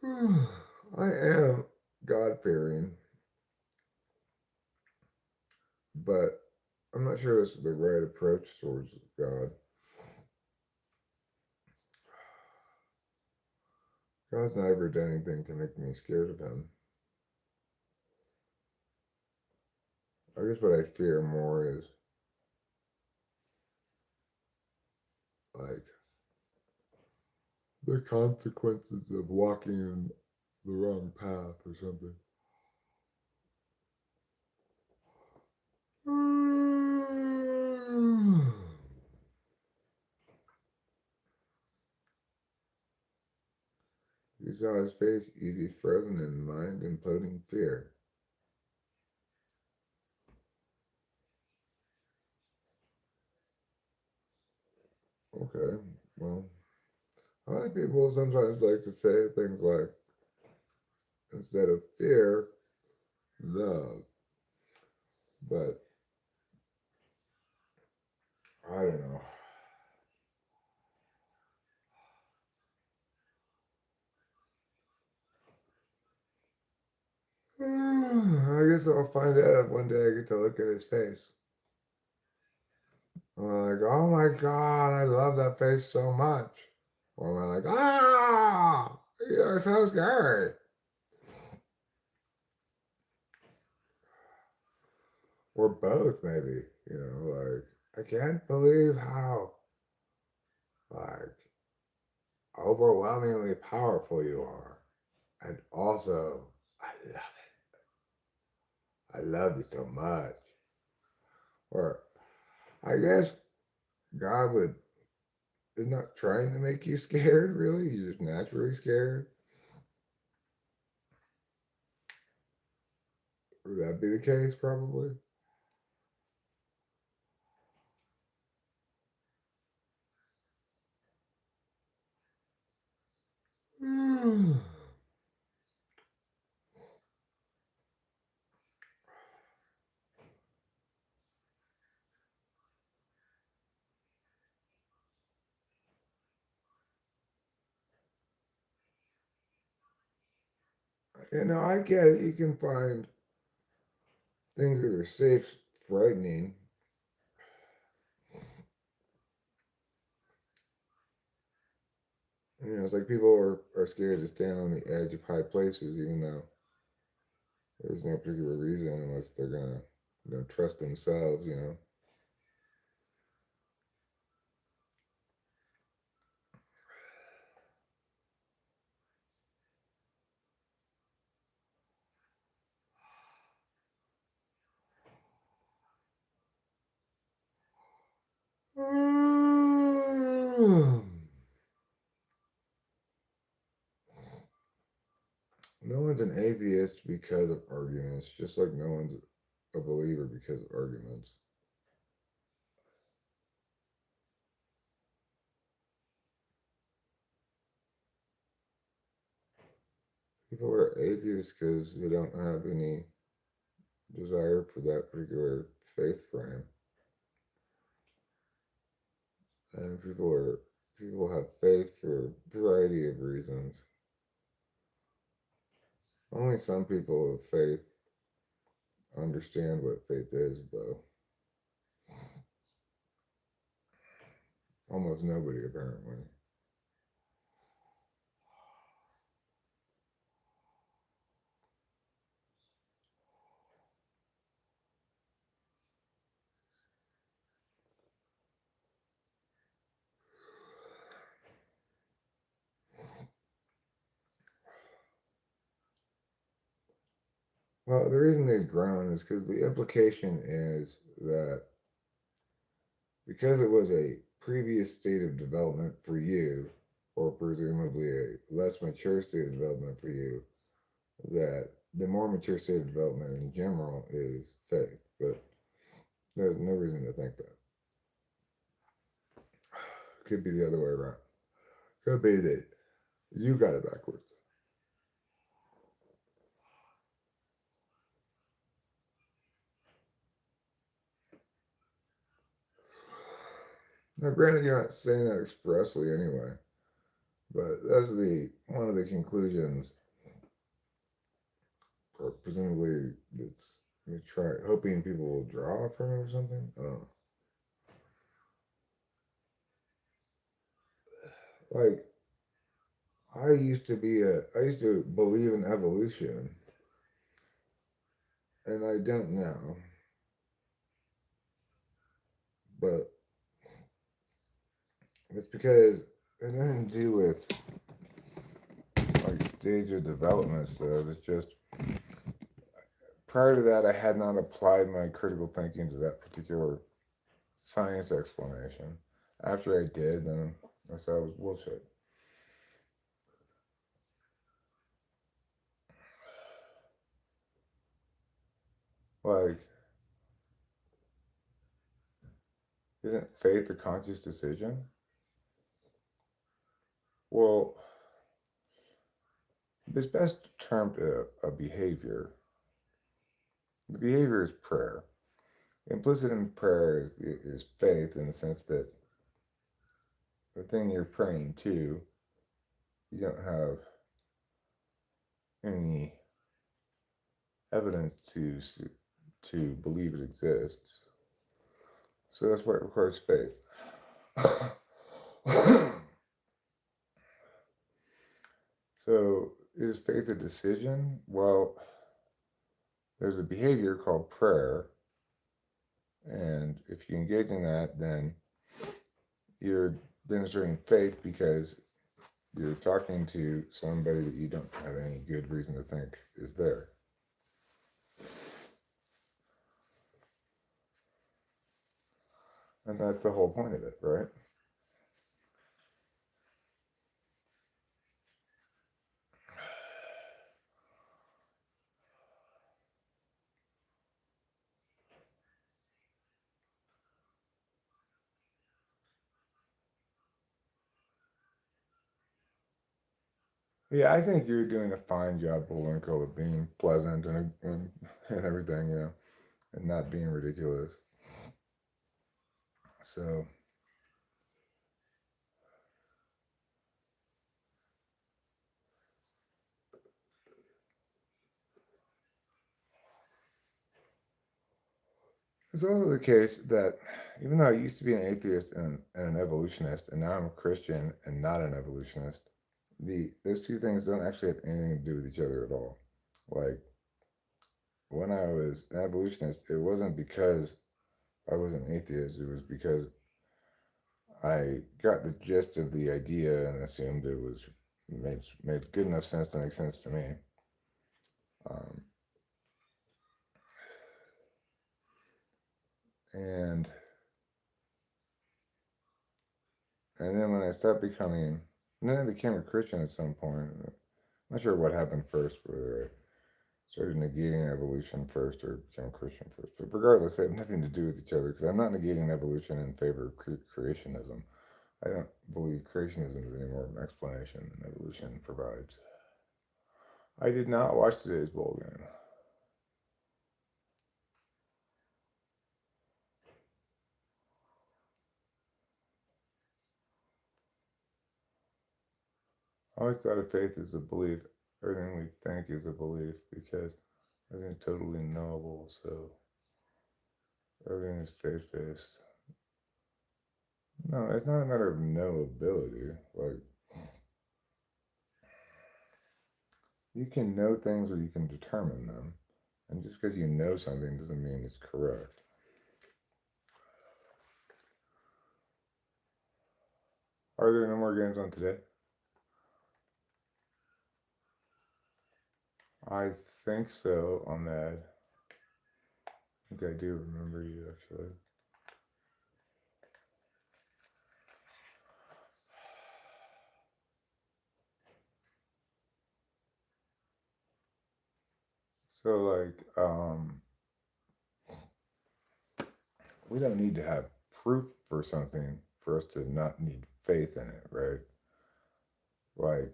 I am God fearing, but I'm not sure this is the right approach towards God. God's never done anything to make me scared of him. I guess what I fear more is like the consequences of walking in the wrong path or something. You saw his face, you'd be frozen in mind imploding fear. Okay, well, I like people sometimes like to say things like, instead of fear, love. But I don't know. I guess I'll find out if one day I get to look at his face. I'm like, oh my god, I love that face so much. Or am I like, ah, you're so scary? Or both, maybe. Like, I can't believe how, like, overwhelmingly powerful you are. And also, I love it. I love you so much. Or, I guess God is not trying to make you scared, really. You're just naturally scared. Would that be the case, probably? I get it. You can find things that are safe frightening. It's like people are scared to stand on the edge of high places, even though there's no particular reason unless they're gonna, trust themselves. No one's an atheist because of arguments, just like no one's a believer because of arguments. People are atheists because they don't have any desire for that particular faith frame. And people have faith for a variety of reasons. Only some people with faith understand what faith is, though. Almost nobody, apparently. Well, the reason they've grown is because the implication is that because it was a previous state of development for you, or presumably a less mature state of development for you, that the more mature state of development in general is faith. But there's no reason to think that. Could be the other way around. Could be that you got it backwards. Now, granted, you're not saying that expressly anyway, but that's the one of the conclusions, or presumably that's you try hoping people will draw from it or something. I don't know. Like I used to believe in evolution, and I don't now, but it's because it has nothing to do with like stage of development stuff. It's just prior to that, I had not applied my critical thinking to that particular science explanation. After I did, then I saw it was bullshit. Like, isn't faith a conscious decision? Well, it's best termed a behavior. The behavior is prayer. Implicit in prayer is faith in the sense that the thing you're praying to, you don't have any evidence to believe it exists. So that's what requires faith. So is faith a decision? Well, there's a behavior called prayer, and if you engage in that, then you're demonstrating faith because you're talking to somebody that you don't have any good reason to think is there. And that's the whole point of it, right? Yeah, I think you're doing a fine job, Bullwinkle, of being pleasant and everything, and not being ridiculous. So, it's also the case that even though I used to be an atheist and an evolutionist, and now I'm a Christian and not an evolutionist, those two things don't actually have anything to do with each other at all. Like when I was an evolutionist, it wasn't because I was an atheist, it was because I got the gist of the idea and assumed it was made good enough sense to make sense to me. Um, and and then when I stopped becoming, and then I became a Christian at some point. I'm not sure what happened first, whether I started negating evolution first or became a Christian first. But regardless, they have nothing to do with each other because I'm not negating evolution in favor of creationism. I don't believe creationism is any more of an explanation than evolution provides. I did not watch today's bowl game. I always thought of faith as a belief. Everything we think is a belief because everything's totally knowable. So everything is faith based. No, it's not a matter of knowability. Like you can know things or you can determine them. And just because you know something doesn't mean it's correct. Are there no more games on today? I think so, Ahmed. I think I do remember you actually. So like, we don't need to have proof for something for us to not need faith in it, right? Like,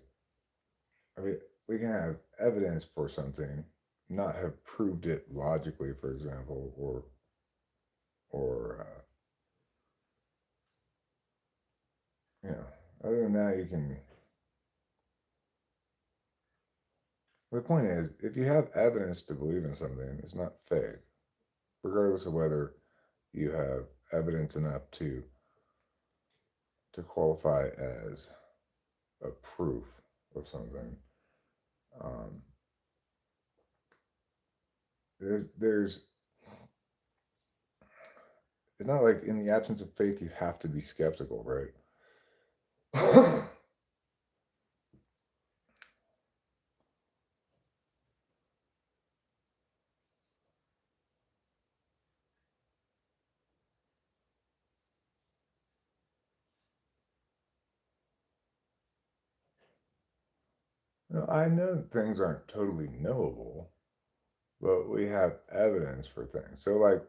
I mean, we can have evidence for something, not have proved it logically, for example, or you know, other than that, you can. The point is, if you have evidence to believe in something, it's not faith, regardless of whether you have evidence enough to qualify as a proof of something. Um, there's it's not like in the absence of faith you have to be skeptical, right? I know that things aren't totally knowable, but we have evidence for things. So, like,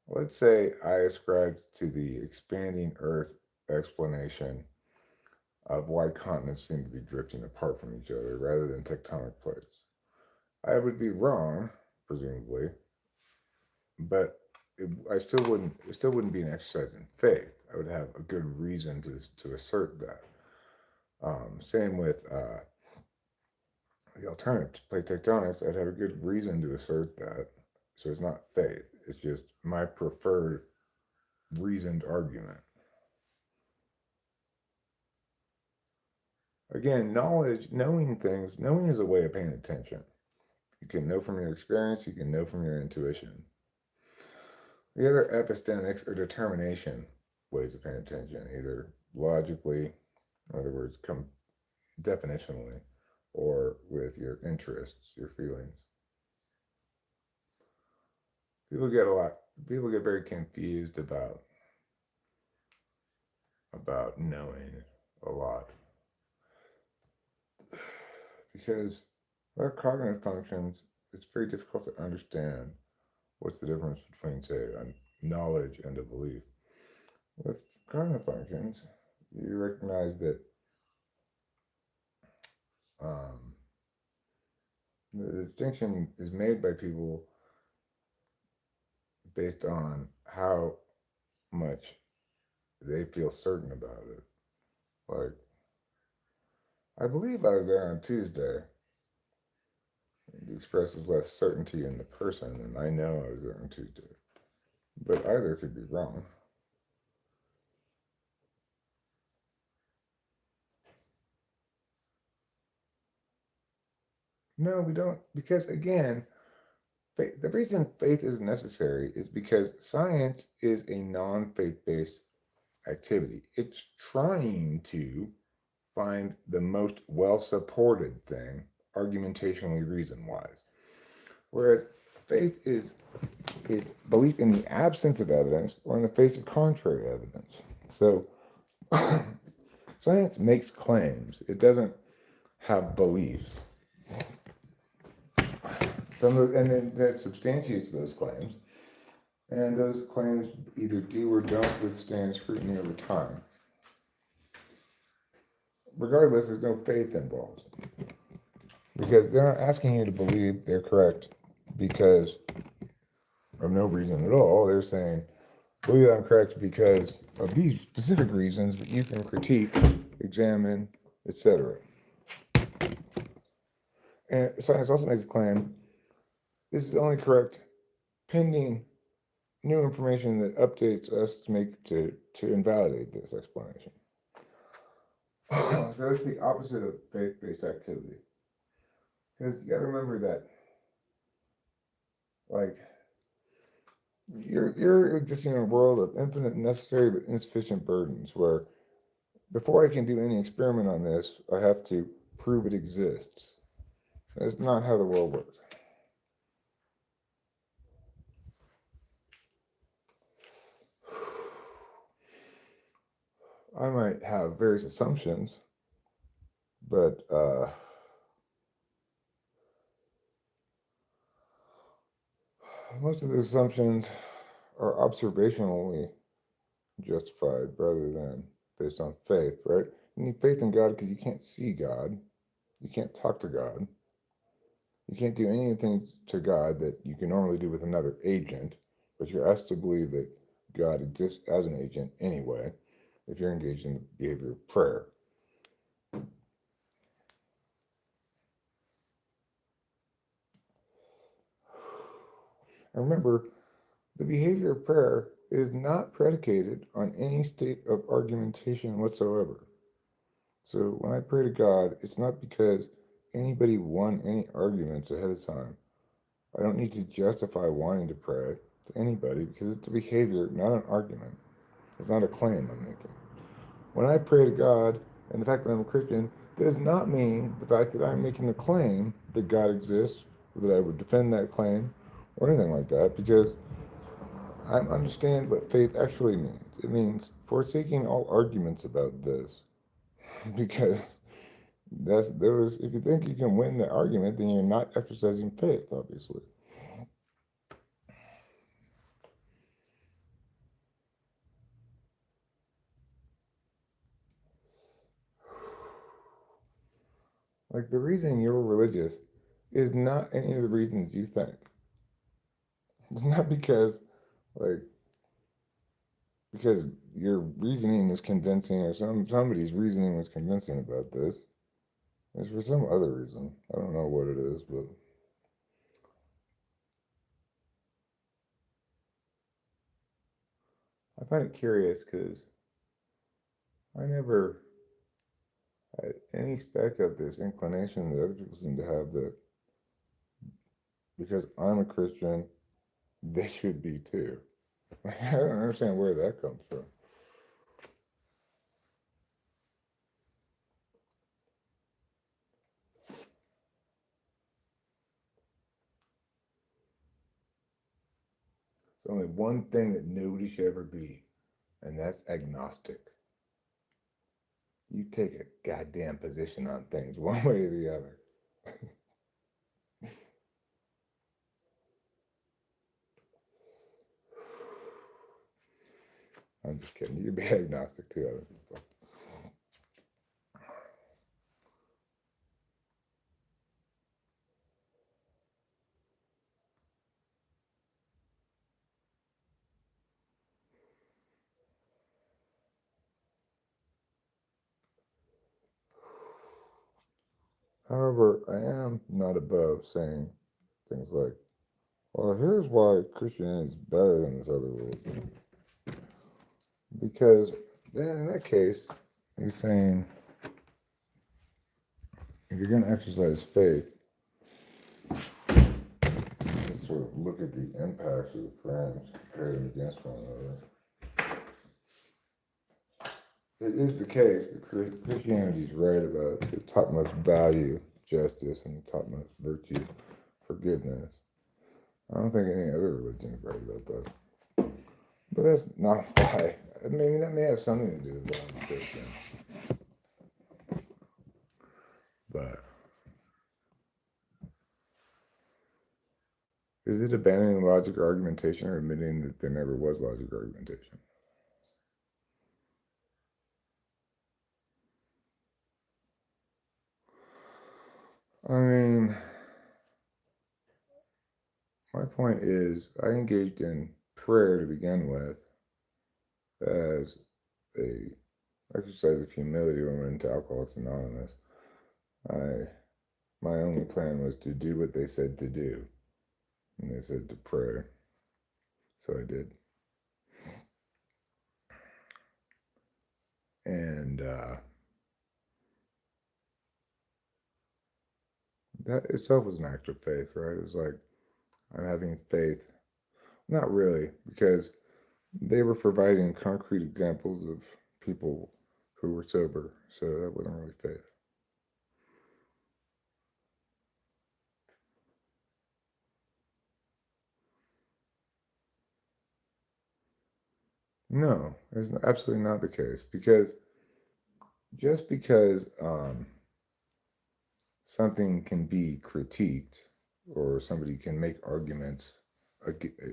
let's say I ascribed to the expanding Earth explanation of why continents seem to be drifting apart from each other rather than tectonic plates. I would be wrong, presumably, but it still wouldn't be an exercise in faith. I would have a good reason to assert that. Same with the alternative to plate tectonics. I'd have a good reason to assert that. So it's not faith. It's just my preferred reasoned argument. Again, knowledge, knowing things, knowing is a way of paying attention. You can know from your experience, you can know from your intuition. The other epistemics or determination ways of paying attention, either logically, in other words, come definitionally, or with your interests, your feelings. People get a lot. People get very confused about knowing a lot because our cognitive functions. It's very difficult to understand what's the difference between, say, a knowledge and a belief. With cognitive functions, you recognize that um, the distinction is made by people based on how much they feel certain about it. Like, I believe I was there on Tuesday. It expresses less certainty in the person than I know I was there on Tuesday. But either could be wrong. No, we don't. Because again, the reason faith is necessary is because science is a non faith based activity. It's trying to find the most well supported thing, argumentationally reason wise. Whereas faith is belief in the absence of evidence or in the face of contrary evidence. So science makes claims, it doesn't have beliefs. And then that substantiates those claims. And those claims either do or don't withstand scrutiny over time. Regardless, there's no faith involved. Because they're not asking you to believe they're correct because of no reason at all. They're saying, believe I'm correct because of these specific reasons that you can critique, examine, etc. And science also makes a claim this is only correct pending new information that updates us to invalidate this explanation. So it's the opposite of faith-based activity. Because you got to remember that, like, you're existing in a world of infinite necessary but insufficient burdens where before I can do any experiment on this, I have to prove it exists. That's not how the world works. I might have various assumptions, but most of the assumptions are observationally justified rather than based on faith, right? You need faith in God because you can't see God. You can't talk to God. You can't do anything to God that you can normally do with another agent, but you're asked to believe that God exists as an agent anyway if you're engaged in the behavior of prayer. And remember, the behavior of prayer is not predicated on any state of argumentation whatsoever. So when I pray to God, it's not because anybody won any arguments ahead of time. I don't need to justify wanting to pray to anybody because it's a behavior, not an argument. It's not a claim I'm making. When I pray to God, and the fact that I'm a Christian does not mean the fact that I'm making the claim that God exists, or that I would defend that claim, or anything like that, because I understand what faith actually means. It means forsaking all arguments about this, because if you think you can win the argument, then you're not exercising faith, obviously. Like the reason you're religious is not any of the reasons you think. It's not like because your reasoning is convincing or somebody's reasoning was convincing about this. It's for some other reason. I don't know what it is, but I find it curious because I never had any speck of this inclination that other people seem to have that because I'm a Christian, they should be too. I don't understand where that comes from. It's only one thing that nobody should ever be, and that's agnostic. You take a goddamn position on things one way or the other. I'm just kidding. You can be agnostic to other people. However, I am not above saying things like, well, here's why Christianity is better than this other religion. Because then in that case, you're saying if you're going to exercise faith, let's sort of look at the impacts of the friends, compare them against one another. It is the case that Christianity is right about the topmost value, justice, and the topmost virtue, forgiveness. I don't think any other religion is right about that. But that's not why. Maybe that may have something to do with why I'm Christian. But is it abandoning logic or argumentation or admitting that there never was logic or argumentation? I mean, my point is, I engaged in prayer to begin with as a exercise of humility when I went into Alcoholics Anonymous. My only plan was to do what they said to do, and they said to pray, so I did. And that itself was an act of faith, right? It was like I'm having faith. Not really, because they were providing concrete examples of people who were sober, so that wasn't really faith. No, it's absolutely not the case, because just because something can be critiqued or somebody can make arguments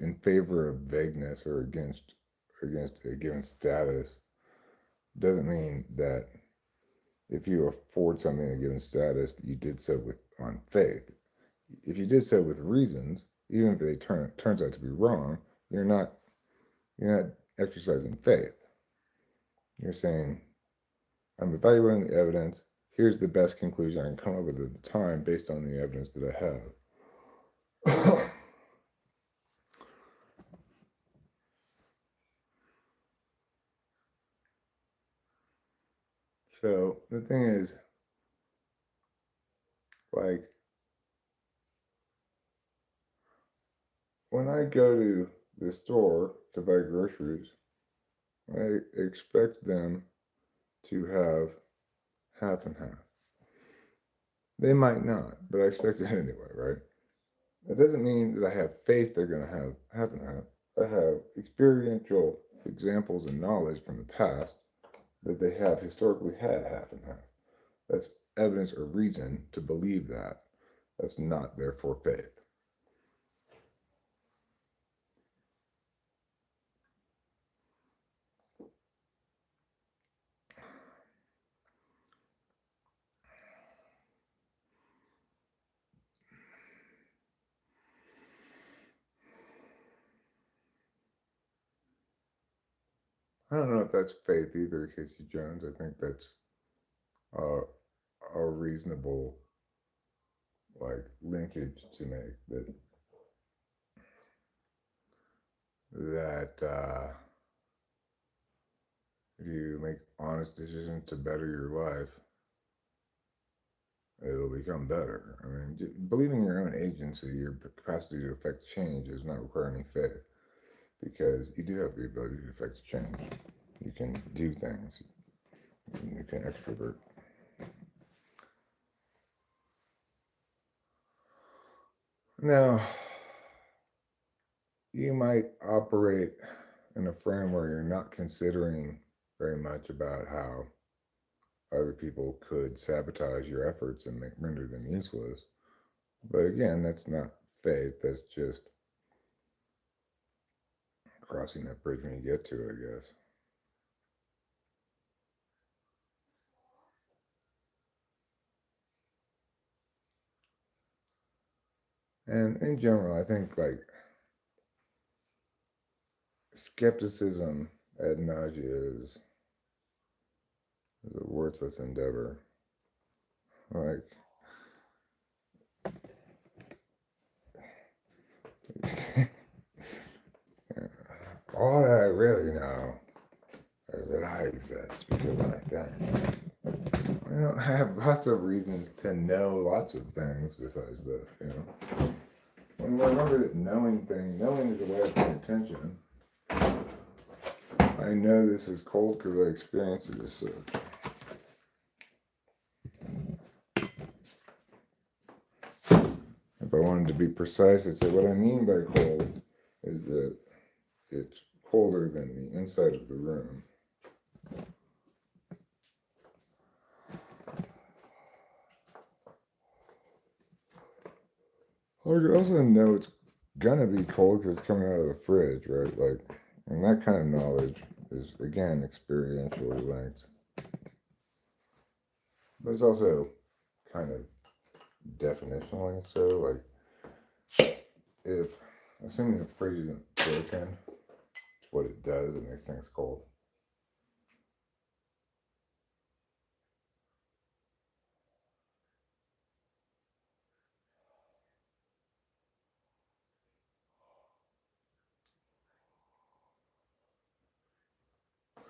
in favor of vagueness or against a given status doesn't mean that if you afford something a given status that you did so with on faith. If you did so with reasons, even if they turns out to be wrong, you're not exercising faith. You're saying, I'm evaluating the evidence. Here's the best conclusion I can come up with at the time based on the evidence that I have. So the thing is, like, when I go to the store to buy groceries, I expect them to have half and half. They might not, but I expect it anyway, right? That doesn't mean that I have faith they're going to have half and half. I have experiential examples and knowledge from the past that they have historically had half and half. That's evidence or reason to believe that. That's not therefore faith. I don't know if that's faith either, Casey Jones. I think that's uh, a reasonable like linkage to make that if you make honest decisions to better your life, it'll become better. I mean, believing in your own agency, your capacity to affect change does not require any faith because you do have the ability to affect change. You can do things. You can extrovert. Now, you might operate in a frame where you're not considering very much about how other people could sabotage your efforts and render them useless. But again, that's not faith. That's just crossing that bridge when you get to it, I guess. And in general, I think like skepticism ad nauseum is a worthless endeavor. Like, all that I really know is that I exist because I think. I have lots of reasons to know lots of things besides that, you know. When I remember that knowing is a way of paying attention. I know this is cold because I experienced it as such. If I wanted to be precise, I'd say what I mean by cold is that it's colder than the inside of the room. I also know it's gonna be cold because it's coming out of the fridge, right? Like, and that kind of knowledge is again experientially linked, but it's also kind of definitionally so. Like, if assuming the fridge isn't broken, it's what it does. It makes things cold.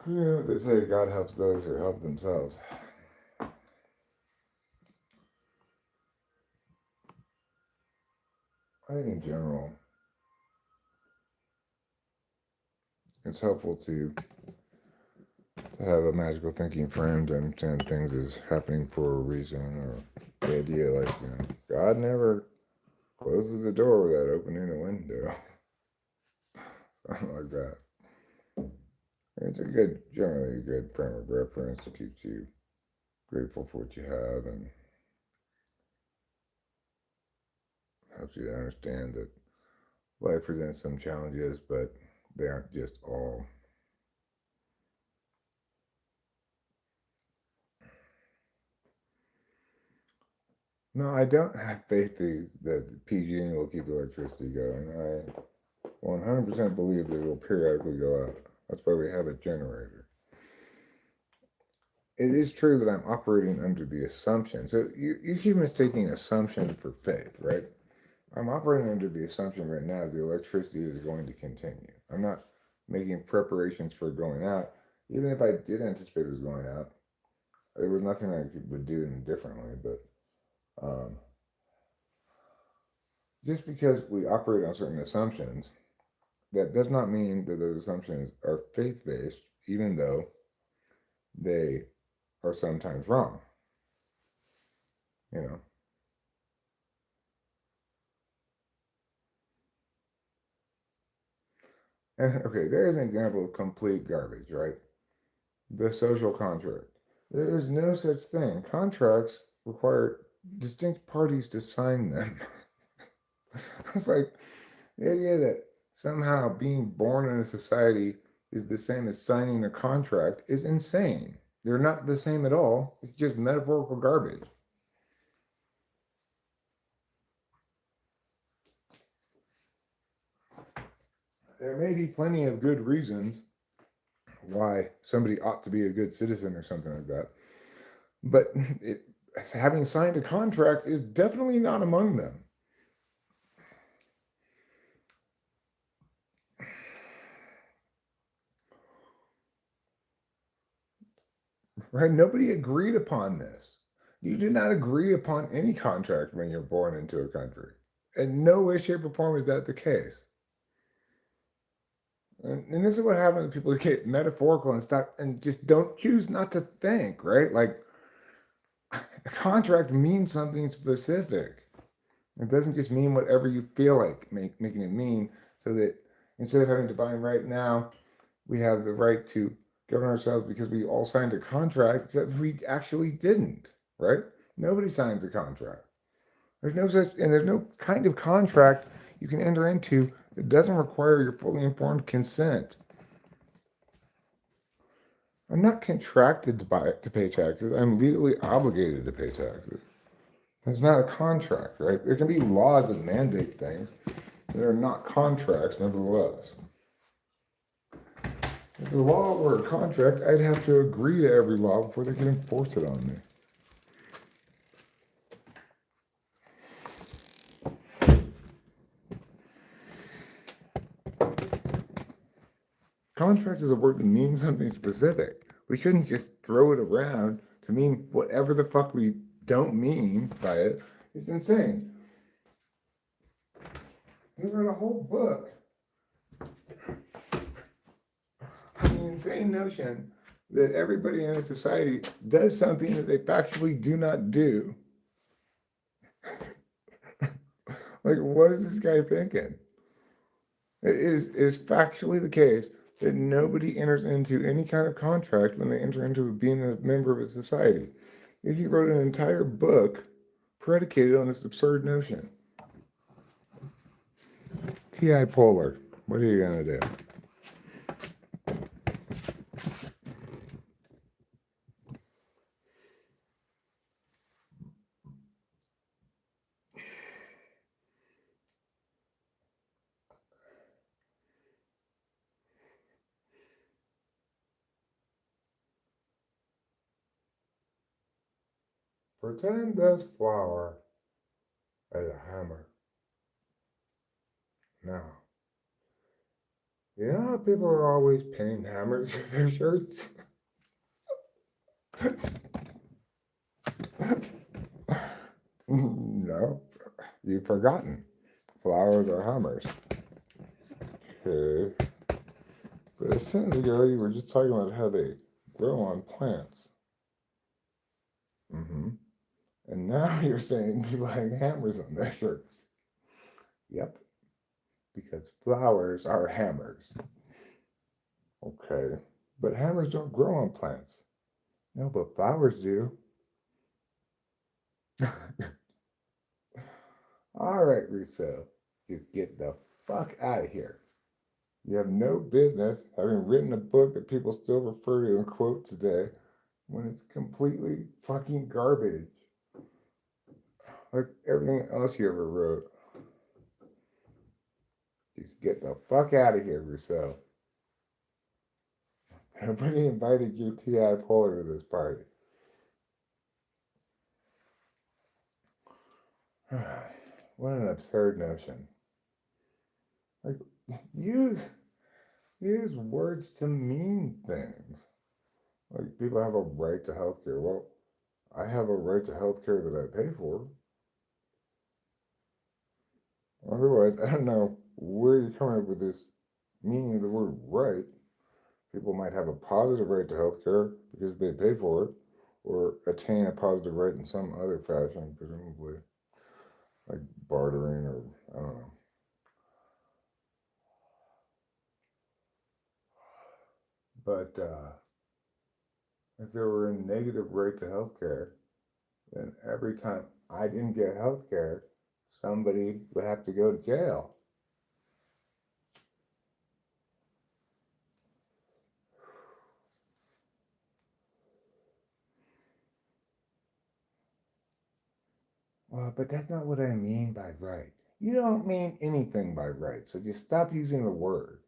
Yeah, they say God helps those who help themselves. I think in general, it's helpful to have a magical thinking frame to understand things as happening for a reason, or the idea like, God never closes the door without opening a window. Something like that. It's generally a good frame of reference to keep you grateful for what you have and helps you to understand that life presents some challenges, but they aren't just all. No, I don't have faith that PG&E will keep electricity going. I 100% believe that it will periodically go out. That's why we have a generator. It is true that I'm operating under the assumption. So you keep mistaking assumption for faith, right? I'm operating under the assumption right now the electricity is going to continue. I'm not making preparations for going out. Even if I did anticipate it was going out, there was nothing would do differently. But just because we operate on certain assumptions, that does not mean that those assumptions are faith based, even though they are sometimes wrong. You know. And okay, there is an example of complete garbage, right? The social contract. There is no such thing. Contracts require distinct parties to sign them. It's like the idea that somehow being born in a society is the same as signing a contract is insane. They're not the same at all. It's just metaphorical garbage. There may be plenty of good reasons why somebody ought to be a good citizen or something like that. But having signed a contract is definitely not among them. Right? Nobody agreed upon this. You did not agree upon any contract when you're born into a country. In no way, shape, or form is that the case. And this is what happens when people get metaphorical and stop and just don't choose not to think, right? Like a contract means something specific. It doesn't just mean whatever you feel like making it mean, so that instead of having divine right now, we have the right to govern ourselves because we all signed a contract, except we actually didn't, right? Nobody signs a contract. There's no kind of contract you can enter into that doesn't require your fully informed consent. I'm not contracted to pay taxes. I'm legally obligated to pay taxes. It's not a contract, right? There can be laws that mandate things that are not contracts, nevertheless. If the law were a contract, I'd have to agree to every law before they could enforce it on me. Contract is a word that means something specific. We shouldn't just throw it around to mean whatever the fuck we don't mean by it. It's insane. We wrote a whole book on the insane notion that everybody in a society does something that they factually do not do. Like, what is this guy thinking? It is factually the case that nobody enters into any kind of contract when they enter into being a member of a society. He wrote an entire book predicated on this absurd notion. T.I. Polar, what are you going to do? Pretend this flower is a hammer. Now, you know how people are always pinning hammers to their shirts? No, you've forgotten. Flowers are hammers. Okay. But a sentence ago, you were just talking about how they grow on plants. Mm-hmm. And now you're saying people hang hammers on their shirts. Yep. Because flowers are hammers. Okay. But hammers don't grow on plants. No, but flowers do. All right, Rousseau. Just get the fuck out of here. You have no business having written a book that people still refer to and quote today when it's completely fucking garbage. Like everything else you ever wrote. Just get the fuck out of here, Rousseau. Nobody invited you, T.I. Polar, to this party. What an absurd notion. Like, use use words to mean things. Like, people have a right to health care. Well, I have a right to health care that I pay for. Otherwise, I don't know where you're coming up with this meaning of the word right. People might have a positive right to health care because they pay for it, or attain a positive right in some other fashion, presumably, like bartering or I don't know. But if there were a negative right to health care, then every time I didn't get health care, somebody would have to go to jail. Well, but that's not what I mean by right. You don't mean anything by right, so just stop using the word.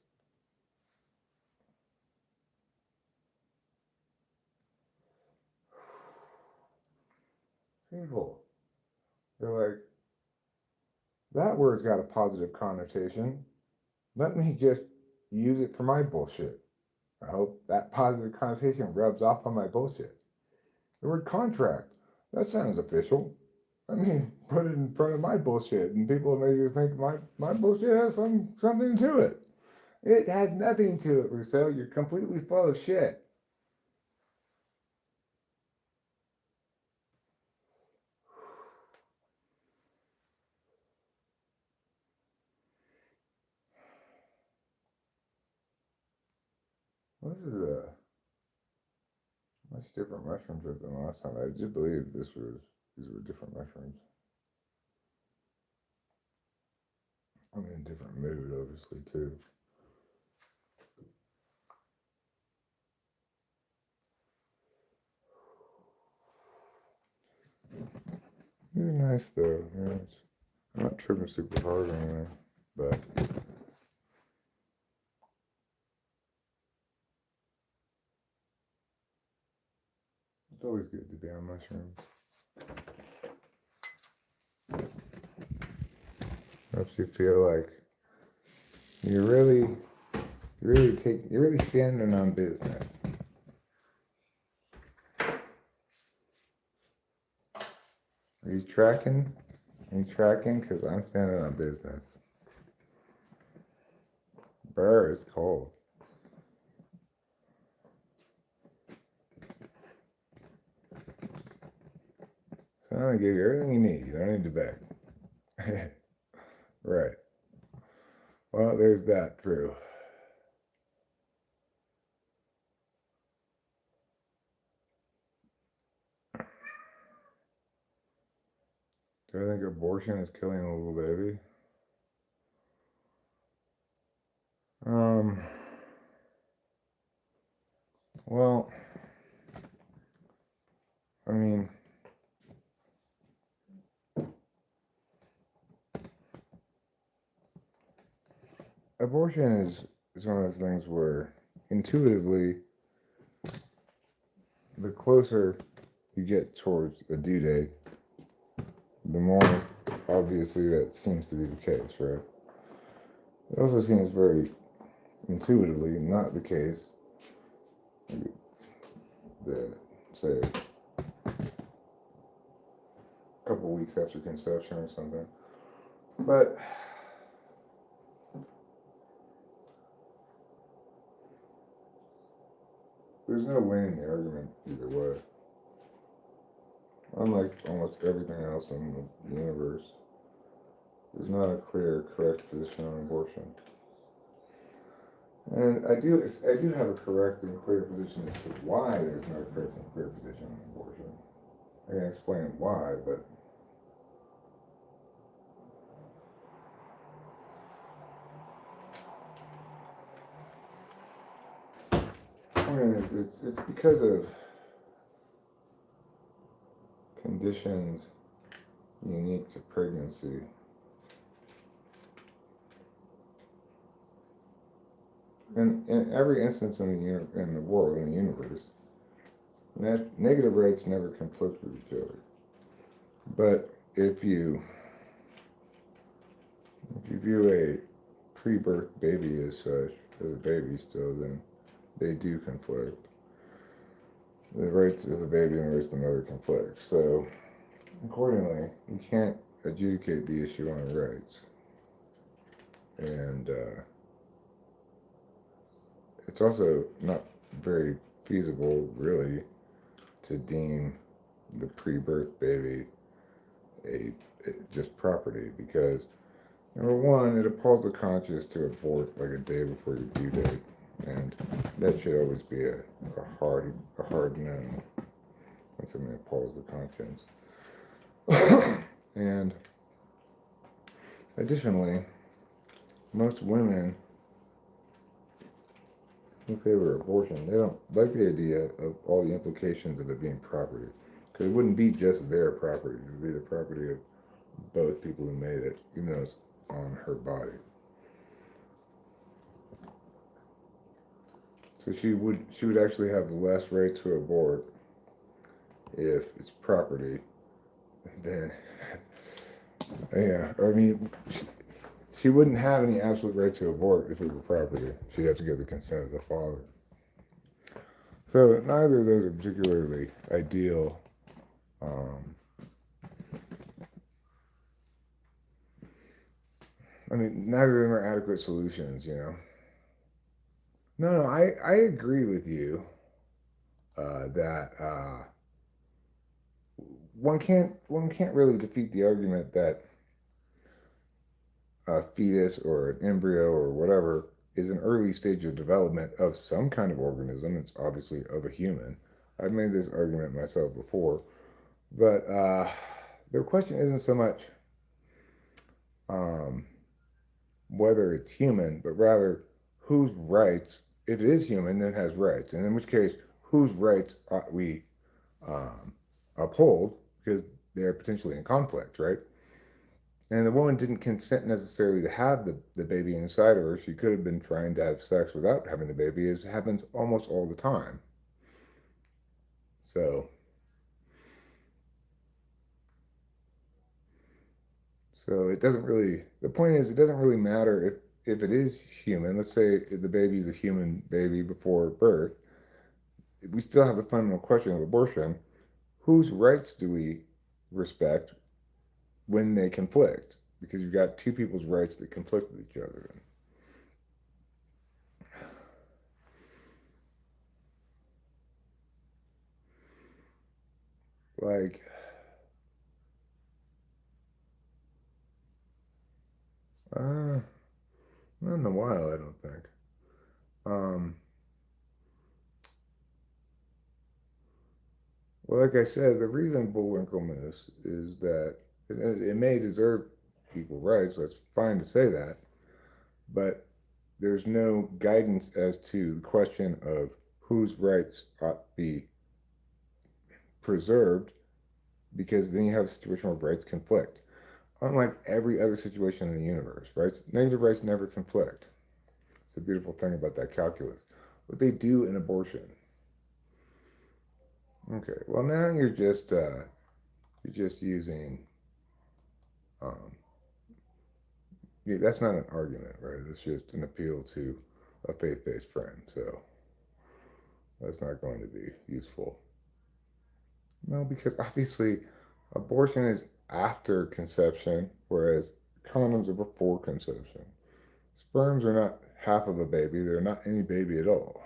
People. They're like, that word's got a positive connotation. Let me just use it for my bullshit. I hope that positive connotation rubs off on my bullshit. The word contract, that sounds official. I mean, put it in front of my bullshit, and people maybe think my bullshit has something to it. It has nothing to it, Rousseau. You're completely full of shit. This is a much different mushroom trip than last time. I do believe these were different mushrooms. I'm in a different mood, obviously, too. They're nice though. Yeah, I'm not tripping super hard on them, but it's always good to be on mushrooms. Helps you feel like you're really standing on business. Are you tracking? Are you tracking? Because I'm standing on business. Brr, it's cold. So I'm gonna give you everything you need. You don't need to beg. Right. Well, there's that true. Do I think abortion is killing a little baby? Well, I mean, abortion is one of those things where intuitively, the closer you get towards a due date, the more obviously that seems to be the case, right? It also seems very intuitively not the case that, say, a couple weeks after conception or something. But there's no winning the argument either way. Unlike almost everything else in the universe, there's not a clear, correct position on abortion. And I do have a correct and clear position as to why there's no correct and clear position on abortion. I can explain why, but I mean, it's because of conditions unique to pregnancy. And in every instance in the world, in the universe, negative rates never conflict with each other. But if you view a pre-birth baby as such, as a baby still, then they do conflict. The rates of the baby and the rates of the mother conflict. So accordingly, you can't adjudicate the issue on rights. And it's also not very feasible, really, to deem the pre-birth baby a just property, because number one, it appalls the conscience to abort like a day before your due date, and that should always be a hard no when something appalls the conscience. And additionally, most women who favor abortion, they don't like the idea of all the implications of it being property, because it wouldn't be just their property; it would be the property of both people who made it, even though it's on her body. So she would actually have less right to abort if it's property then yeah, I mean, she wouldn't have any absolute right to abort if it were property. She'd have to get the consent of the father. So neither of those are particularly ideal. Um, I mean, neither of them are adequate solutions. No, no, I agree with you that one can't really defeat the argument that a fetus or an embryo or whatever is an early stage of development of some kind of organism. It's obviously of a human. I've made this argument myself before, but the question isn't so much um, whether it's human, but rather whose rights, if it is human, then it has rights, and in which case, whose rights ought we um, uphold because they're potentially in conflict, right? And the woman didn't consent necessarily to have the baby inside of her. She could have been trying to have sex without having the baby, as happens almost all the time. So, so it doesn't really. The point is, it doesn't really matter if it is human. Let's say if the baby is a human baby before birth. We still have the fundamental question of abortion. Whose rights do we respect when they conflict? Because you've got two people's rights that conflict with each other. Like, not in a while, I don't think. Um, well, like I said, the reason Bullwinkle missed is that it may deserve equal rights. That's fine to say that, but there's no guidance as to the question of whose rights ought to be preserved, because then you have a situation where rights conflict. Unlike every other situation in the universe, rights, negative rights never conflict. It's a beautiful thing about that calculus. What they do in abortion. Okay, well now you're just using um, yeah, that's not an argument, right? It's just an appeal to a faith-based friend. So that's not going to be useful. No, because obviously abortion is after conception, whereas condoms are before conception. Sperms are not half of a baby, they're not any baby at all.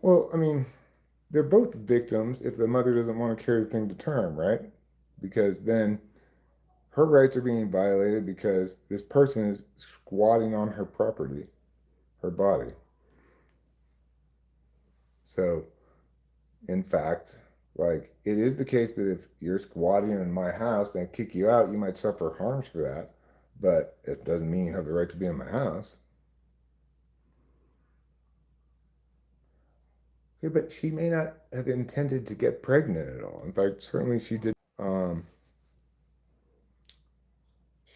Well, I mean, they're both victims if the mother doesn't want to carry the thing to term, right? Because then her rights are being violated because this person is squatting on her property, her body. So, in fact, like it is the case that if you're squatting in my house and I kick you out, you might suffer harms for that, but it doesn't mean you have the right to be in my house. Okay, but she may not have intended to get pregnant at all. In fact, certainly she did.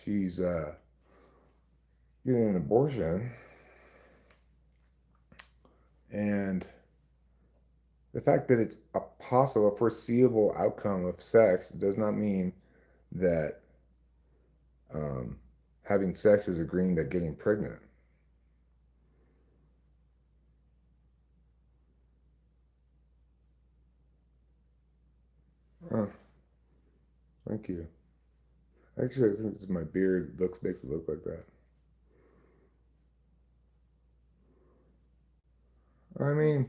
She's getting an abortion, and the fact that it's a possible, foreseeable outcome of sex does not mean that um, having sex is agreeing to getting pregnant. Oh, thank you. Actually, I think this is my beard looks makes it look like that. I mean,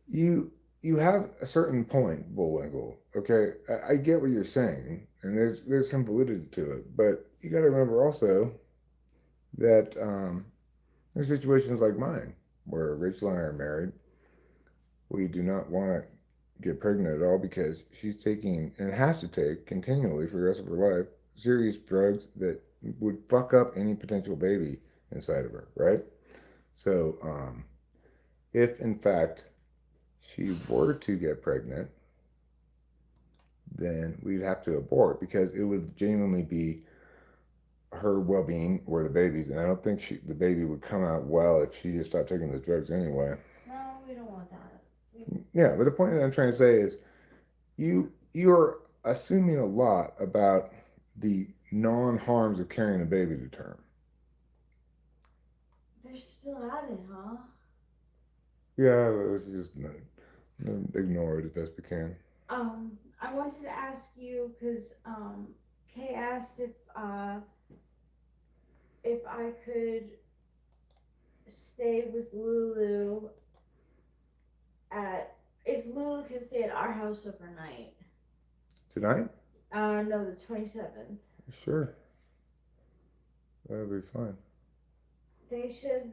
you you have a certain point, Bullwinkle. Okay, I get what you're saying, and there's some validity to it, but you got to remember also that there's situations like mine where Rachel and I are married. We do not want to get pregnant at all because she's taking and has to take continually for the rest of her life serious drugs that would fuck up any potential baby inside of her, right? So, if in fact she were to get pregnant, then we'd have to abort because it would genuinely be her well-being or the baby's, and I don't think the baby would come out well if she just stopped taking the drugs anyway. No, we don't want that. We Yeah, but the point that I'm trying to say is you're assuming a lot about the non-harms of carrying a baby to term. They're still at it, huh? Yeah, let's just ignore it as best we can. I wanted to ask you because Kay asked if I could stay with Lulu at if Lulu could stay at our house overnight. Tonight? No, the 27th. Sure, that'll be fine. They should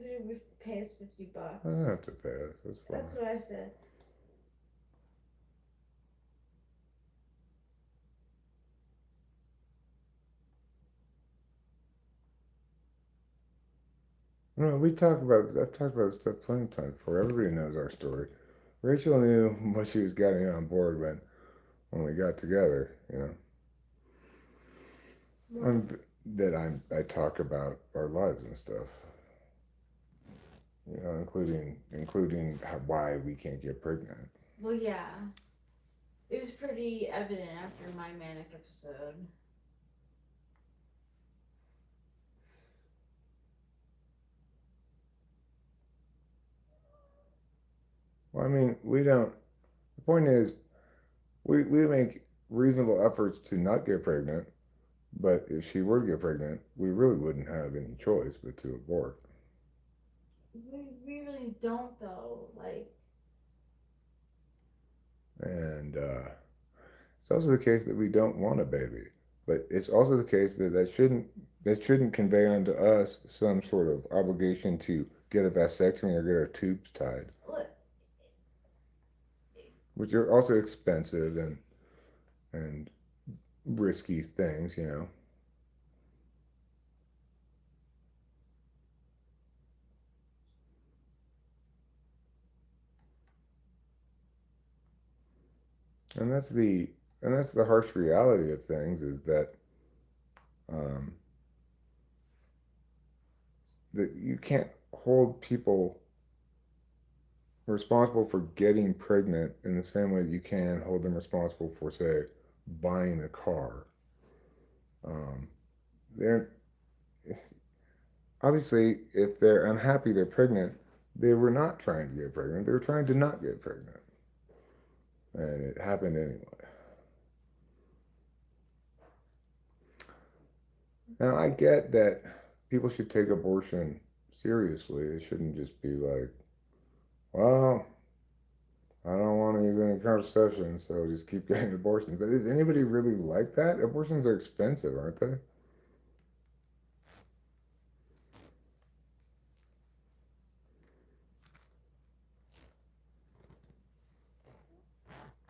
pay us I $50. don't have to pass. That's fine. That's what I said. No, we talk about this. I've talked about this stuff plenty of times before. Everybody knows our story. Rachel knew what she was getting on board when we got together. I talk about our lives and stuff. Including why we can't get pregnant. Well, yeah. It was pretty evident after my manic episode. Well, I mean, we don't. The point is, we make reasonable efforts to not get pregnant, but if she were to get pregnant, we really wouldn't have any choice but to abort. We really don't, though. Like, And it's also the case that we don't want a baby, but it's also the case that shouldn't convey onto us some sort of obligation to get a vasectomy or get our tubes tied, look, which are also expensive and risky things. And that's the harsh reality of things is um, that you can't hold people responsible for getting pregnant in the same way that you can hold them responsible for, say, buying a car. Um, they're obviously, if they're unhappy they're pregnant, they were not trying to get pregnant. They were trying to not get pregnant, and it happened anyway. Now, I get that people should take abortion seriously. It shouldn't just be like, well, I don't want to use any contraception, so just keep getting abortions. But is anybody really like that? Abortions are expensive, aren't they?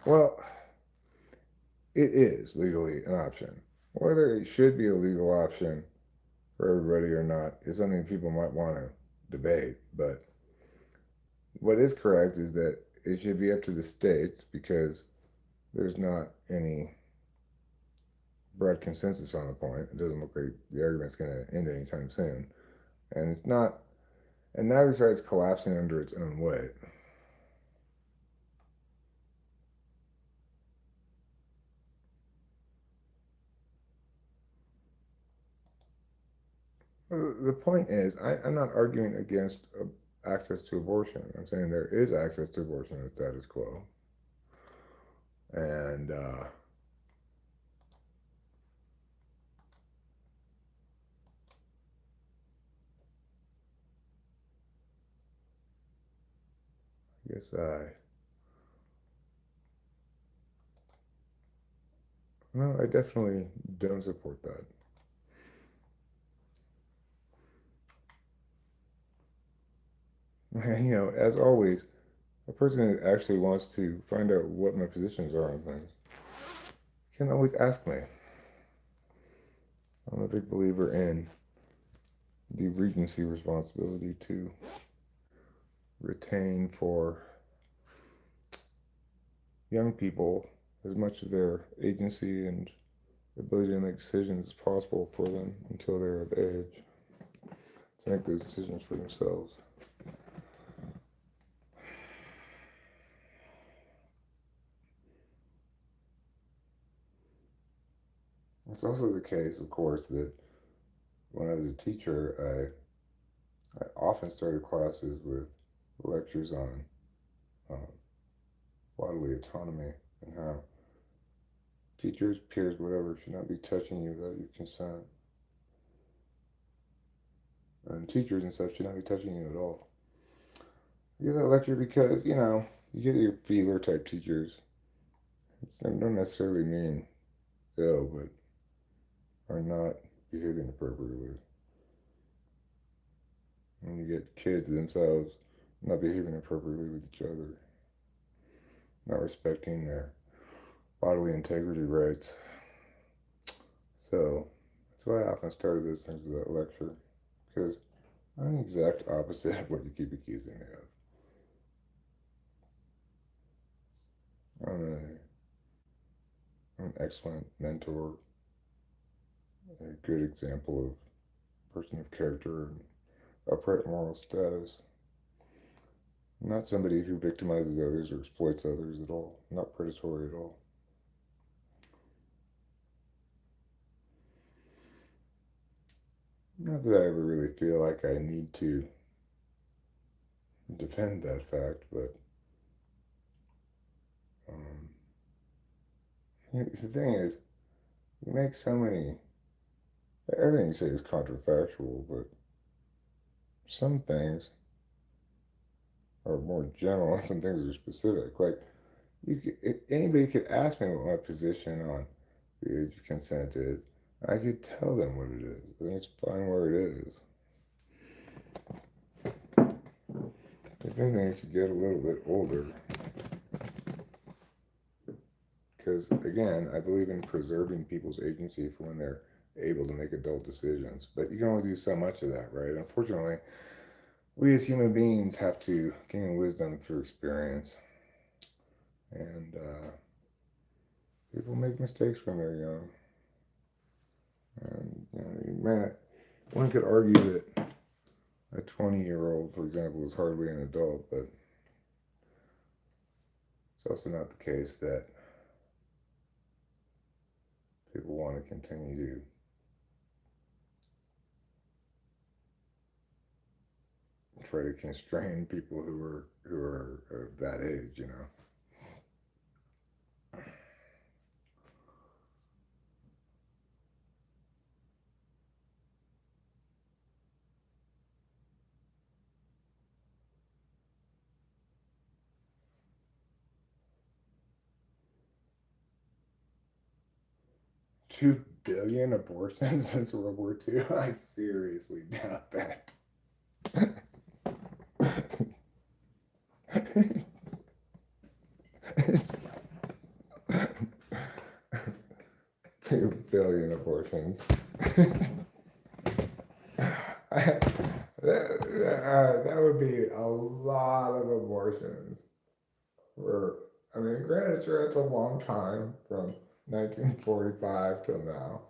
Well, it is legally an option. Whether it should be a legal option for everybody or not is something people might want to debate. But what is correct is that it should be up to the states because there's not any broad consensus on the point. It doesn't look like the argument's going to end anytime soon. And it's not, and neither side's collapsing under its own weight. The point is, I'm not arguing against access to abortion. I'm saying there is access to abortion in the status quo. And I guess no, I definitely don't support that. As always, a person who actually wants to find out what my positions are on things can always ask me. I'm a big believer in the Regency responsibility to retain for young people as much of their agency and ability to make decisions as possible for them until they're of age to make those decisions for themselves. It's also the case, of course, that when I was a teacher, I often started classes with lectures on um, bodily autonomy and how teachers, peers, whatever, should not be touching you without your consent. And teachers and stuff should not be touching you at all. I give that lecture because, you get your feeler type teachers. They don't necessarily mean ill, but are not behaving appropriately. And you get kids themselves not behaving appropriately with each other, not respecting their bodily integrity rights. So that's why I often started those things with that lecture, because I'm the exact opposite of what you keep accusing me of. I'm an excellent mentor, a good example of person of character and upright moral status. Not somebody who victimizes others or exploits others at all. Not predatory at all. Not that I ever really feel like I need to defend that fact, but um, the thing is, you make so many. Everything you say is controversial, but some things are more general, and some things are specific. Like anybody could ask me what my position on the age of consent is. I could tell them what it is. I think it's fine where it is. If anything, it should get a little bit older. Because, again, I believe in preserving people's agency for when they're able to make adult decisions. But you can only do so much of that, right? Unfortunately, we as human beings have to gain wisdom through experience. And people make mistakes when they're young. And, one could argue that a 20-year-old, for example, is hardly an adult, but it's also not the case that people want to continue to try to constrain people who are of that age. 2 billion abortions since World War II. I seriously doubt that. 2 billion abortions. That would be a lot of abortions. For, granted, sure, it's a long time from 1945 till now.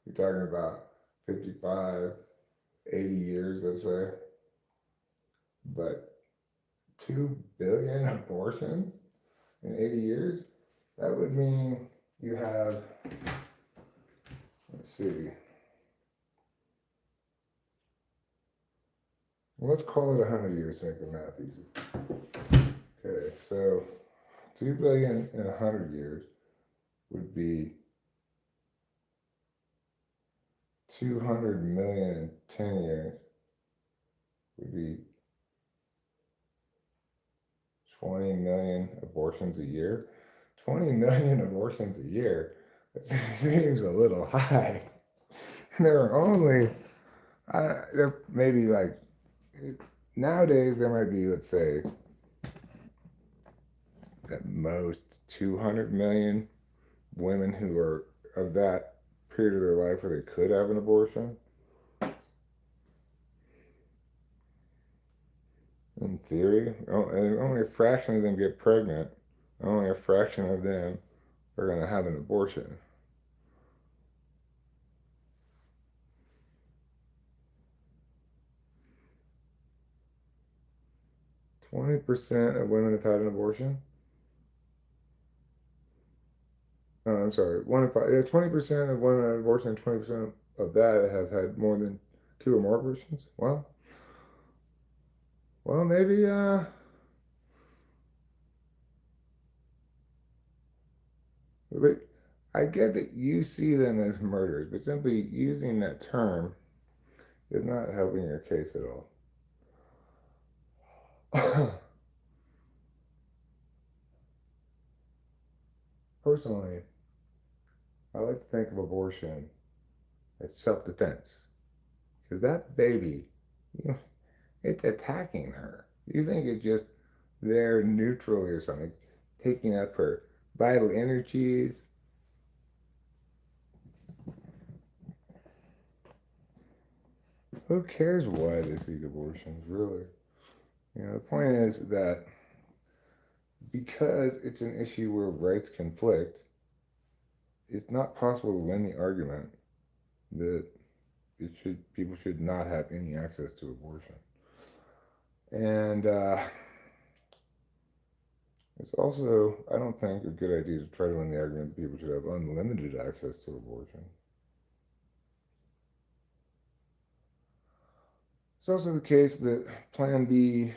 You're talking about 55, 80 years, let's say. But 2 billion abortions in 80 years? That would mean you have, let's see, let's call it 100 years to make the math easy. Okay, so 2 billion in 100 years would be 200 million in 10 years, would be 20 million abortions a year. 20 million abortions a year? That seems a little high. There are only, there maybe like, nowadays there might be, let's say, at most 200 million women who are of that period of their life where they could have an abortion. In theory, and only a fraction of them get pregnant. Only a fraction of them are going to have an abortion. ,20% of women have had an abortion. I'm sorry, 1 in 5, yeah, 20% of women had abortion, and 20% of that have had more than 2 or more abortions. Well, maybe, but I get that you see them as murders, but simply using that term is not helping your case at all. Personally, I like to think of abortion as self-defense because that baby, you know, it's attacking her. You think it's just there neutrally or something, it's taking up her vital energies. Who cares why they seek abortions, really? The point is that because it's an issue where rights conflict, it's not possible to win the argument that people should not have any access to abortion. And it's also, I don't think, a good idea to try to win the argument that people should have unlimited access to abortion. It's also the case that Plan B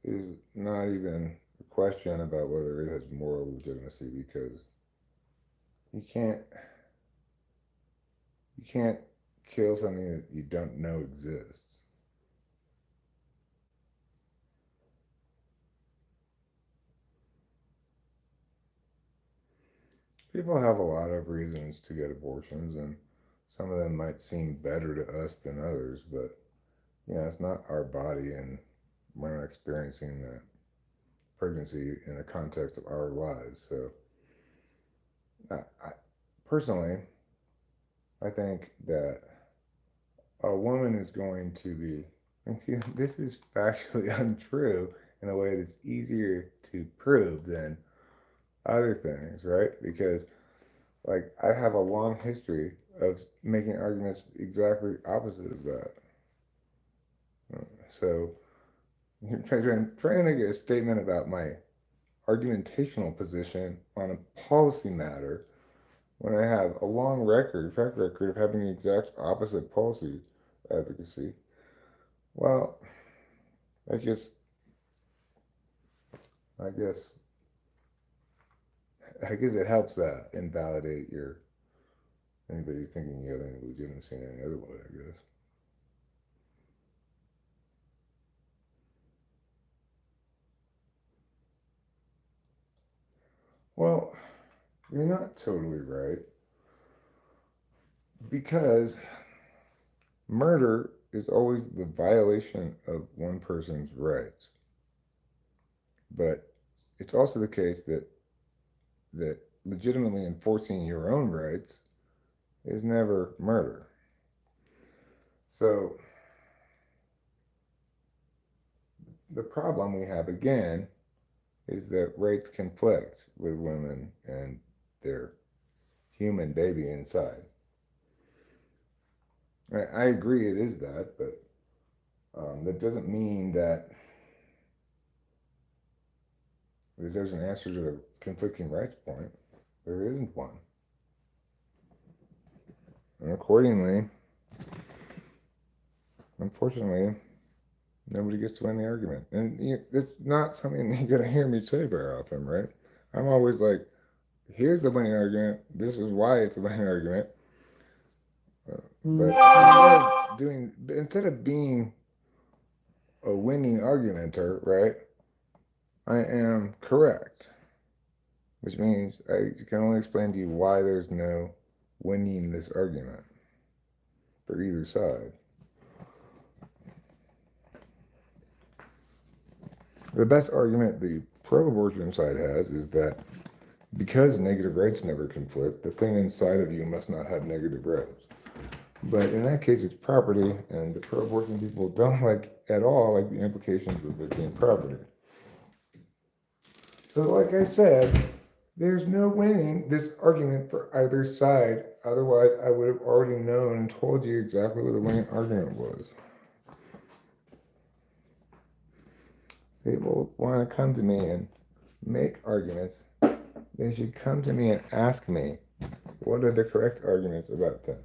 is not even a question about whether it has moral legitimacy because you can't you can't kill something that you don't know exists. People have a lot of reasons to get abortions, and some of them might seem better to us than others, but it's not our body, and we're not experiencing that pregnancy in the context of our lives. So, I personally, I think that a woman is going to be. And see, this is factually untrue in a way that's easier to prove than other things, right? Because, like, I have a long history of making arguments exactly opposite of that. So, trying to make a statement about my argumentational position on a policy matter when I have a long track record of having the exact opposite policy advocacy. Well, I guess, I guess, I guess it helps that invalidate your anybody thinking you have any legitimacy in any other way. I guess. Well, you're not totally right because murder is always the violation of one person's rights, but it's also the case that legitimately enforcing your own rights is never murder. So the problem we have again is that rights conflict with women and their human baby inside. I agree it is that, but that doesn't mean that there's an answer to the conflicting rights point. There isn't one. And accordingly, unfortunately, nobody gets to win the argument. And it's not something you're going to hear me say very often, right? I'm always like, here's the winning argument. This is why it's a winning argument. But instead of being a winning argumenter, right, I am correct, which means I can only explain to you why there's no winning this argument for either side. The best argument the pro-abortion side has is that because negative rights never conflict, the thing inside of you must not have negative rights. But in that case, it's property, and the pro-abortion people don't at all like the implications of it being property. So, like I said, there's no winning this argument for either side. Otherwise, I would have already known and told you exactly what the winning argument was. People want to come to me and make arguments. They should come to me and ask me What are the correct arguments about things?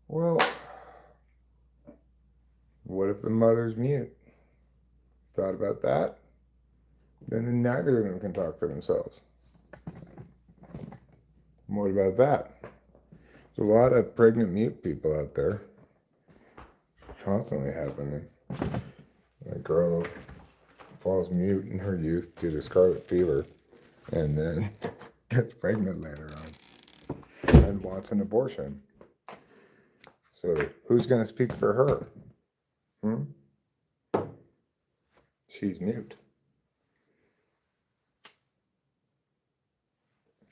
Well, what if the mother's mute? Thought about that? Then neither of them can talk for themselves. What about that? There's a lot of pregnant mute people out there. Constantly happening. A girl falls mute in her youth due to scarlet fever and then gets pregnant later on and wants an abortion. So who's going to speak for her? She's mute.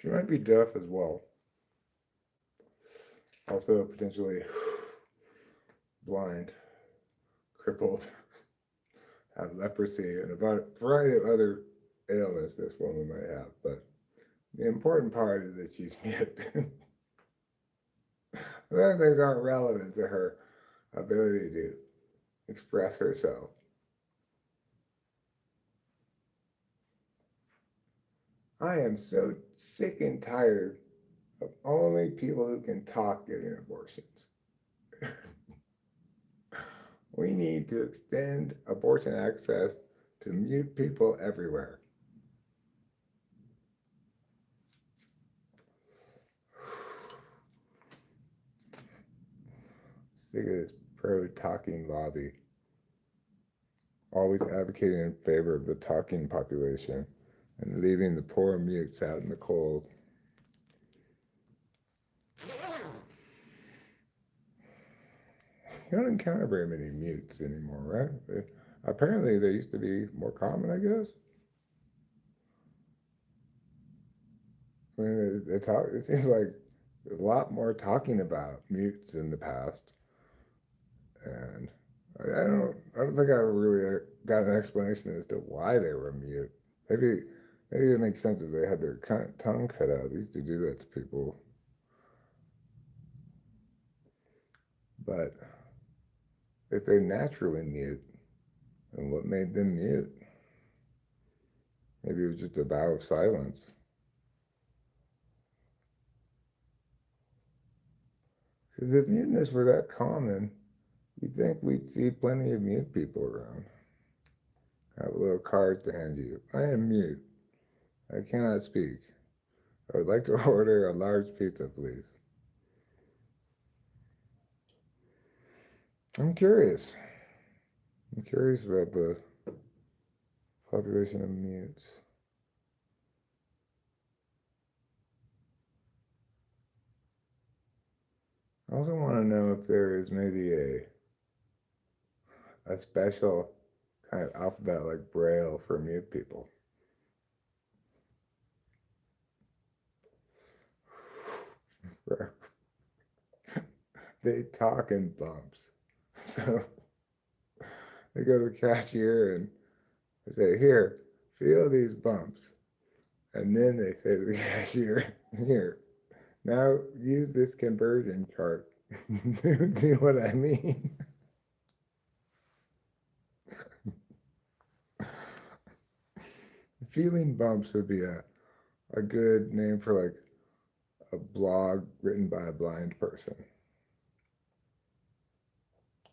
She might be deaf as well. Also potentially blind, crippled, have leprosy, and about a variety of other ailments this woman might have. But the important part is that she's mute. The other things aren't relevant to her ability to express herself. I am so sick and tired of only people who can talk getting abortions. We need to extend abortion access to mute people everywhere. Sick of this pro-talking lobby, always advocating in favor of the talking population and leaving the poor mutes out in the cold. You don't encounter very many mutes anymore, right? Apparently, they used to be more common, I guess. I mean, it seems like there's a lot more talking about mutes in the past, and I don't think I really got an explanation as to why they were mute. Maybe it makes sense if they had their tongue cut out. They used to do that to people, but if they're naturally mute, then what made them mute? Maybe it was just a vow of silence. Because if muteness were that common, you'd think we'd see plenty of mute people around. I have a little card to hand you. I am mute. I cannot speak. I would like to order a large pizza, please. I'm curious. I'm curious about the population of mutes. I also want to know if there is maybe a special kind of alphabet like Braille for mute people. They talk in bumps. So they go to the cashier and they say, "Here, feel these bumps." And then they say to the cashier, "Here, now use this conversion chart." Do you see what I mean? Feeling bumps would be a good name for like a blog written by a blind person.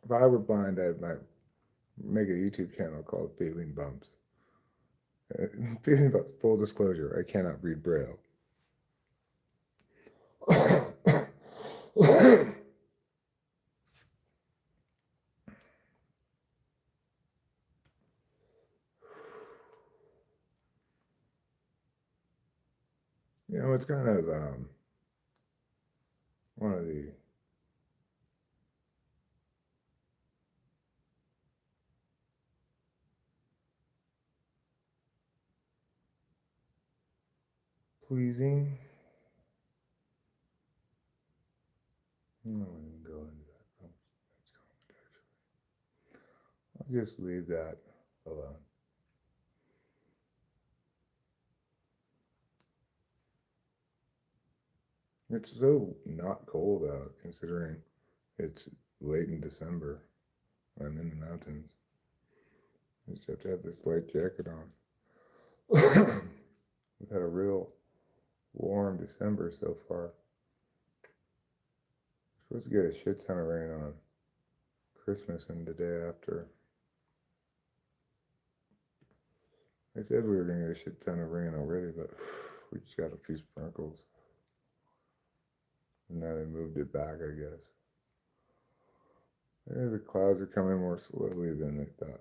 If I were blind, I might make a YouTube channel called Feeling Bumps. Feeling Bumps, full disclosure, I cannot read Braille. It's kind of one of the pleasing. I don't even go into that. I'll just leave that alone. It's so not cold out considering it's late in December. I'm in the mountains. just have to have this light jacket on. We've had a real warm December so far. We're supposed to get a shit ton of rain on Christmas and the day after. I said we were going to get a shit ton of rain already, but we just got a few sprinkles. And now they moved it back, I guess. Maybe the clouds are coming more slowly than they thought.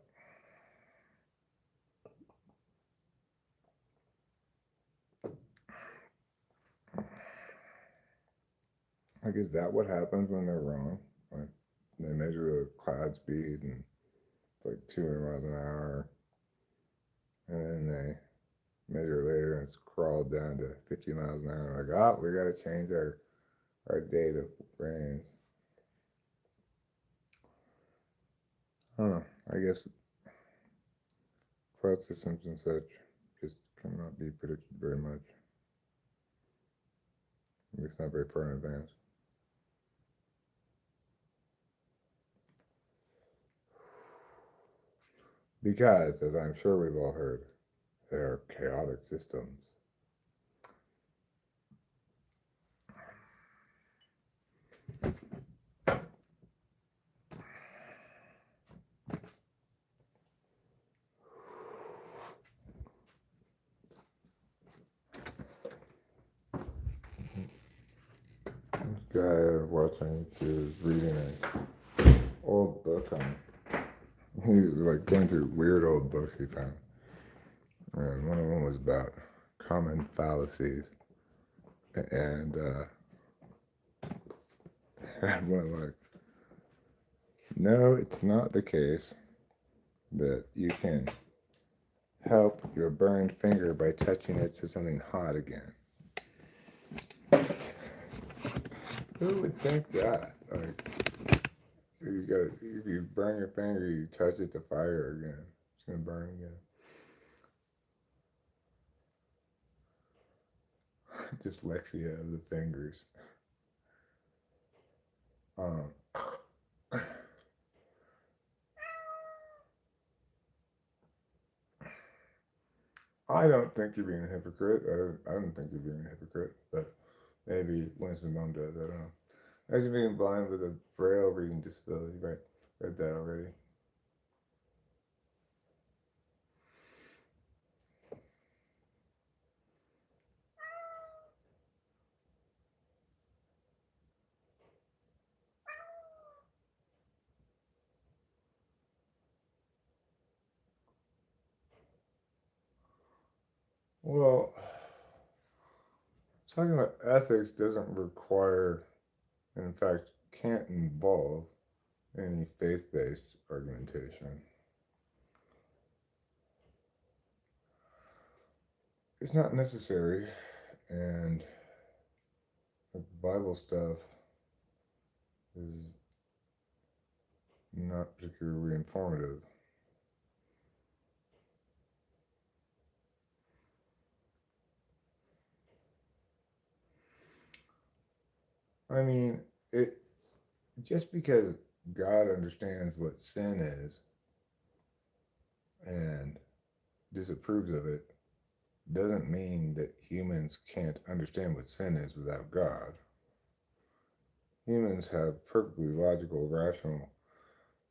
Like, is that what happens when they're wrong? Like, they measure the cloud speed and it's like 200 miles an hour. And then they measure later and it's crawled down to 50 miles an hour. Like, oh, we got to change our date of rains. I don't know. I guess cloud systems and such just cannot be predicted very much. At least not very far in advance. Because, as I'm sure we've all heard, they are chaotic systems. This guy I was watching, he was reading an old book on. He was like going through weird old books he found. And one of them was about common fallacies. And had one like, no, it's not the case that you can help your burned finger by touching it to something hot again. Who would think that? Like, if you burn your finger, you touch it to fire again. It's gonna burn again. Dyslexia of the fingers. I don't think you're being a hypocrite. I don't think you're being a hypocrite, but maybe Winston Mom does. I don't know. Imagine being blind with a braille reading disability. Right, read that already. Well, talking about ethics doesn't require, and in fact, can't involve any faith-based argumentation. It's not necessary, and the Bible stuff is not particularly informative. I mean, it just because God understands what sin is and disapproves of it doesn't mean that humans can't understand what sin is without God. Humans have perfectly logical, rational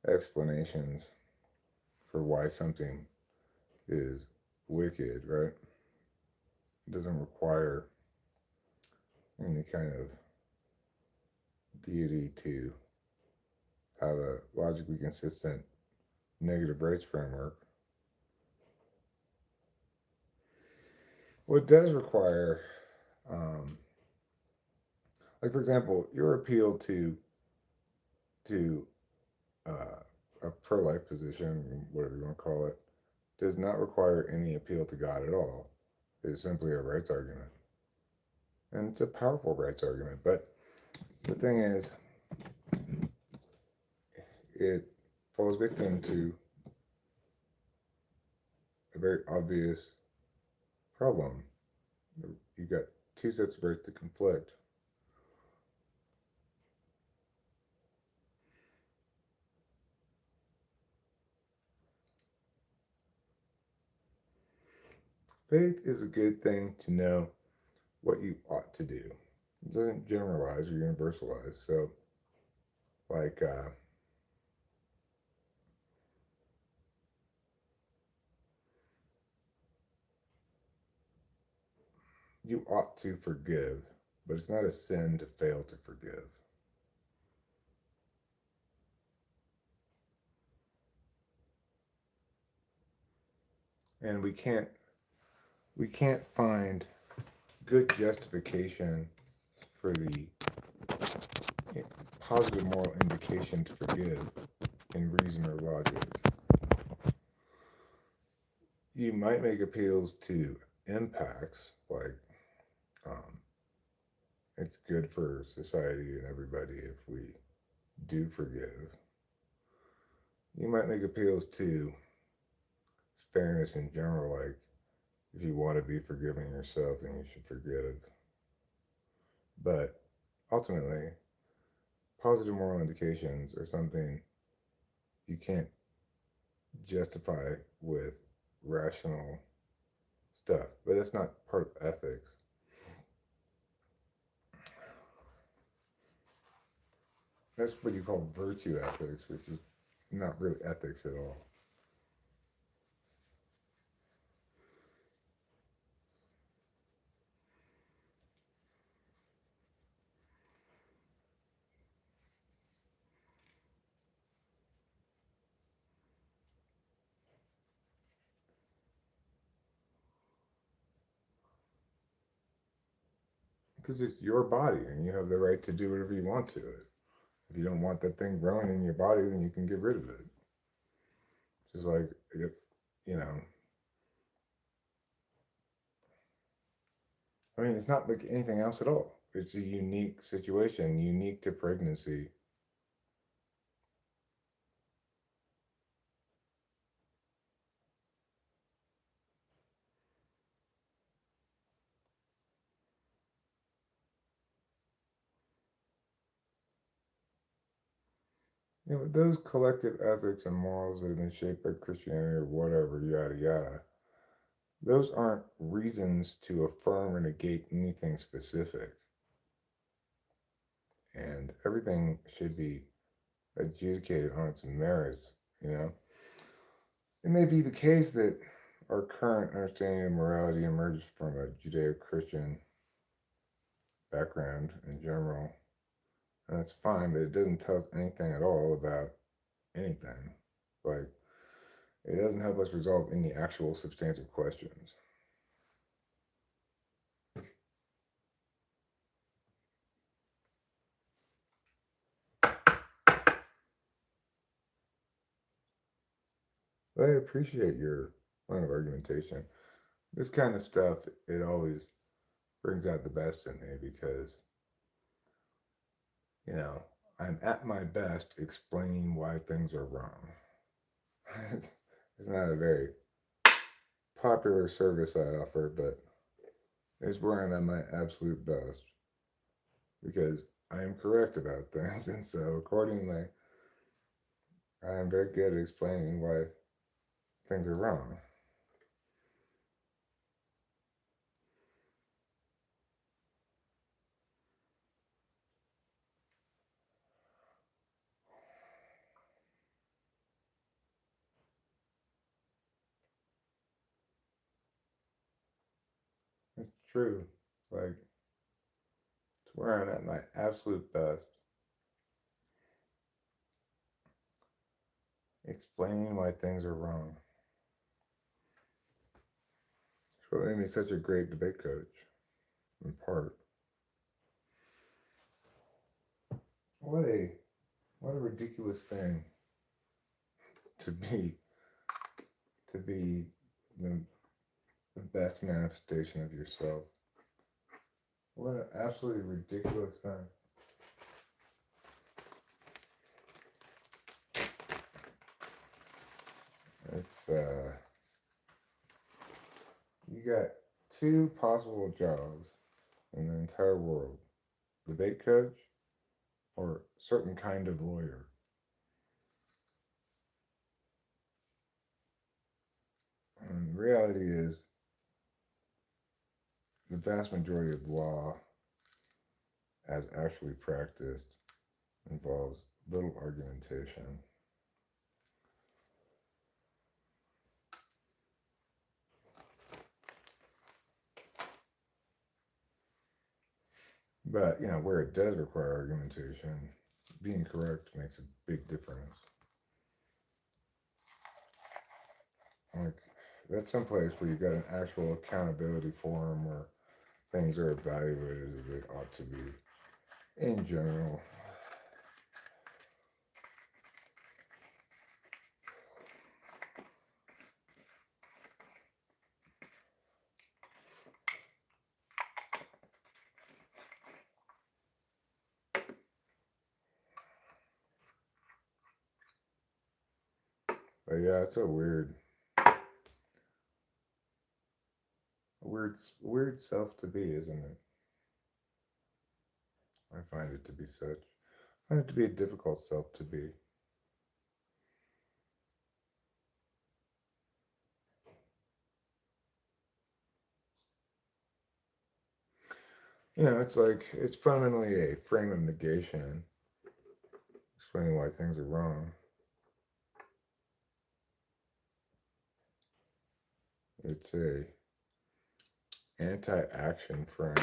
explanations for why something is wicked, right? It doesn't require any kind of deity to have a logically consistent negative rights framework. What does require, like for example, your appeal to a pro-life position, whatever you want to call it, does not require any appeal to God at all. It is simply a rights argument, and it's a powerful rights argument. But the thing is, it falls victim to a very obvious problem. You've got two sets of rights that conflict. Faith is a good thing to know what you ought to do. It doesn't generalize or universalize. So, like, you ought to forgive, but it's not a sin to fail to forgive. And we can't find good justification for the positive moral indication to forgive in reason or logic. You might make appeals to impacts, like um, it's good for society and everybody if we do forgive. You might make appeals to fairness in general, like if you want to be forgiving yourself, then you should forgive. But ultimately, positive moral indications are something you can't justify with rational stuff. But that's not part of ethics. That's what you call virtue ethics, which is not really ethics at all. Because it's your body and you have the right to do whatever you want to it. If you don't want that thing growing in your body, then you can get rid of it. Just like, you know, I mean, it's not like anything else at all. It's a unique situation, unique to pregnancy. Those collective ethics and morals that have been shaped by Christianity or whatever, yada yada, those aren't reasons to affirm or negate anything specific. And everything should be adjudicated on its merits. It may be the case that our current understanding of morality emerges from a Judeo Christian background in general, and that's fine, but it doesn't tell us anything at all about anything. Like, it doesn't help us resolve any actual substantive questions. But I appreciate your line of argumentation. This kind of stuff, it always brings out the best in me because, you know, I'm at my best explaining why things are wrong. it's not a very popular service I offer, but it's where I'm at my absolute best because I am correct about things, and so accordingly, I am very good at explaining why things are wrong. It's true. Like, it's where I'm at my absolute best explaining why things are wrong. It's what made me such a great debate coach, in part. What a what a ridiculous thing to be the, the best manifestation of yourself. What an absolutely ridiculous thing. It's you got two possible jobs in the entire world: debate coach or certain kind of lawyer. And the reality is, vast majority of law, as actually practiced, involves little argumentation. But, where it does require argumentation, being correct makes a big difference. Like, that's someplace where you got an actual accountability forum where things are evaluated as they ought to be in general. But yeah, it's a weird self to be, isn't it? I find it to be such. I find it to be a difficult self to be. It's like it's fundamentally a frame of negation, explaining why things are wrong. It's a anti-action frame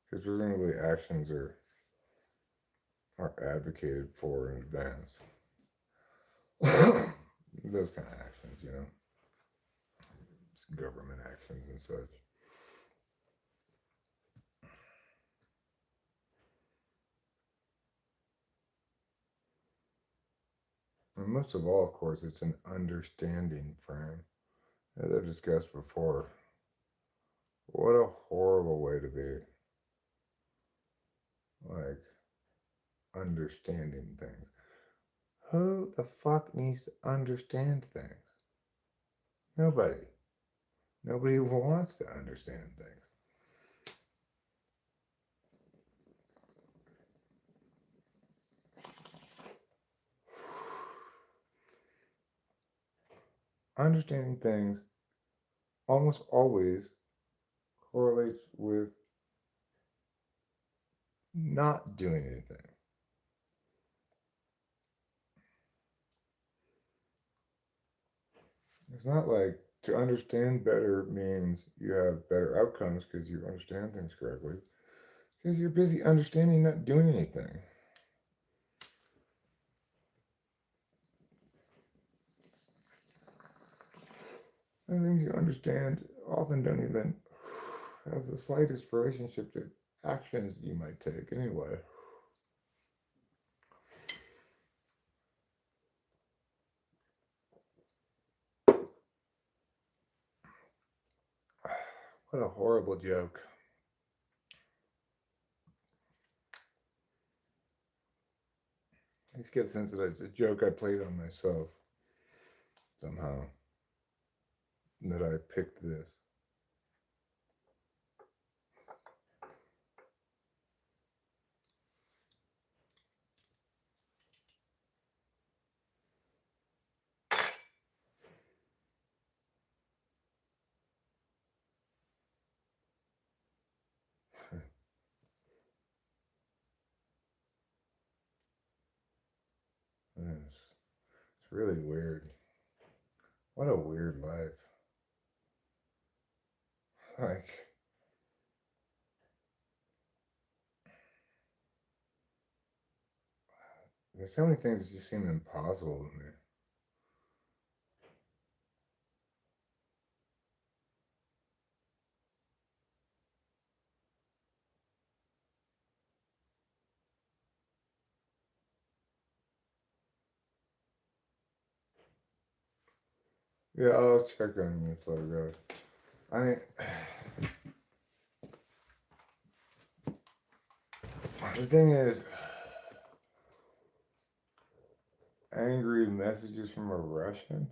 because presumably actions are advocated for in advance. Those kind of actions, government actions and such. And most of all, of course, it's an understanding frame. As I've discussed before, what a horrible way to be. Like, understanding things. Who the fuck needs to understand things? Nobody. Nobody wants to understand things. Understanding things almost always correlates with not doing anything. It's not like to understand better means you have better outcomes because you understand things correctly. Because you're busy understanding, not doing anything. And things you understand often don't even have the slightest relationship to actions you might take anyway. What a horrible joke. I just get the sense that it's a joke I played on myself somehow. That I picked this. It's really weird. What a weird life. Like, there's so many things that just seem impossible to me. Yeah, I'll check on you before I go. I mean, the thing is, angry messages from a Russian?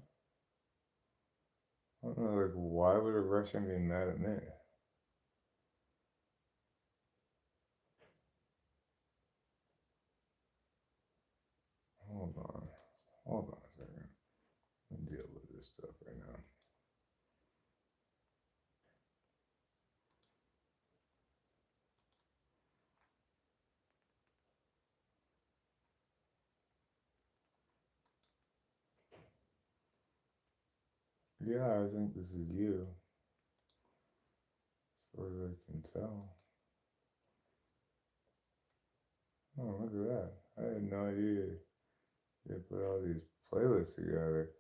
I don't know, like, why would a Russian be mad at me? Hold on. Hold on a second. Let me deal with this stuff right now. Yeah, I think this is you, as far as I can tell. Oh, look at that. I had no idea you put all these playlists together.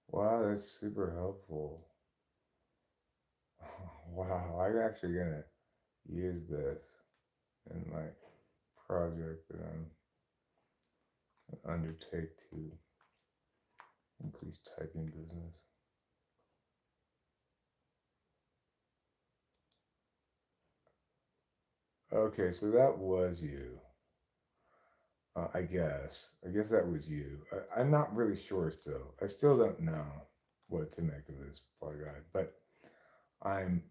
Wow, that's super helpful. Wow, I'm actually gonna use this in my project that I'm gonna undertake to increase typing business. Okay, so that was you. I guess. I guess that was you. I'm not really sure still. I still don't know what to make of this plug guide, but I'm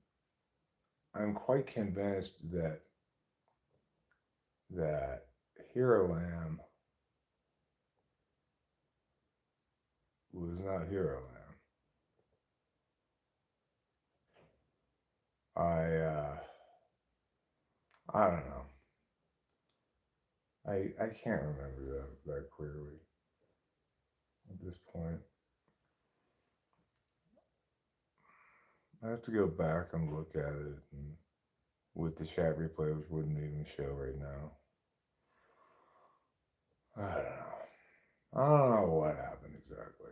I'm quite convinced that Hero Lamb was not Hero Lamb. I don't know. I can't remember that clearly at this point. I have to go back and look at it and with the chat replay, which wouldn't even show right now. I don't know. I don't know what happened exactly.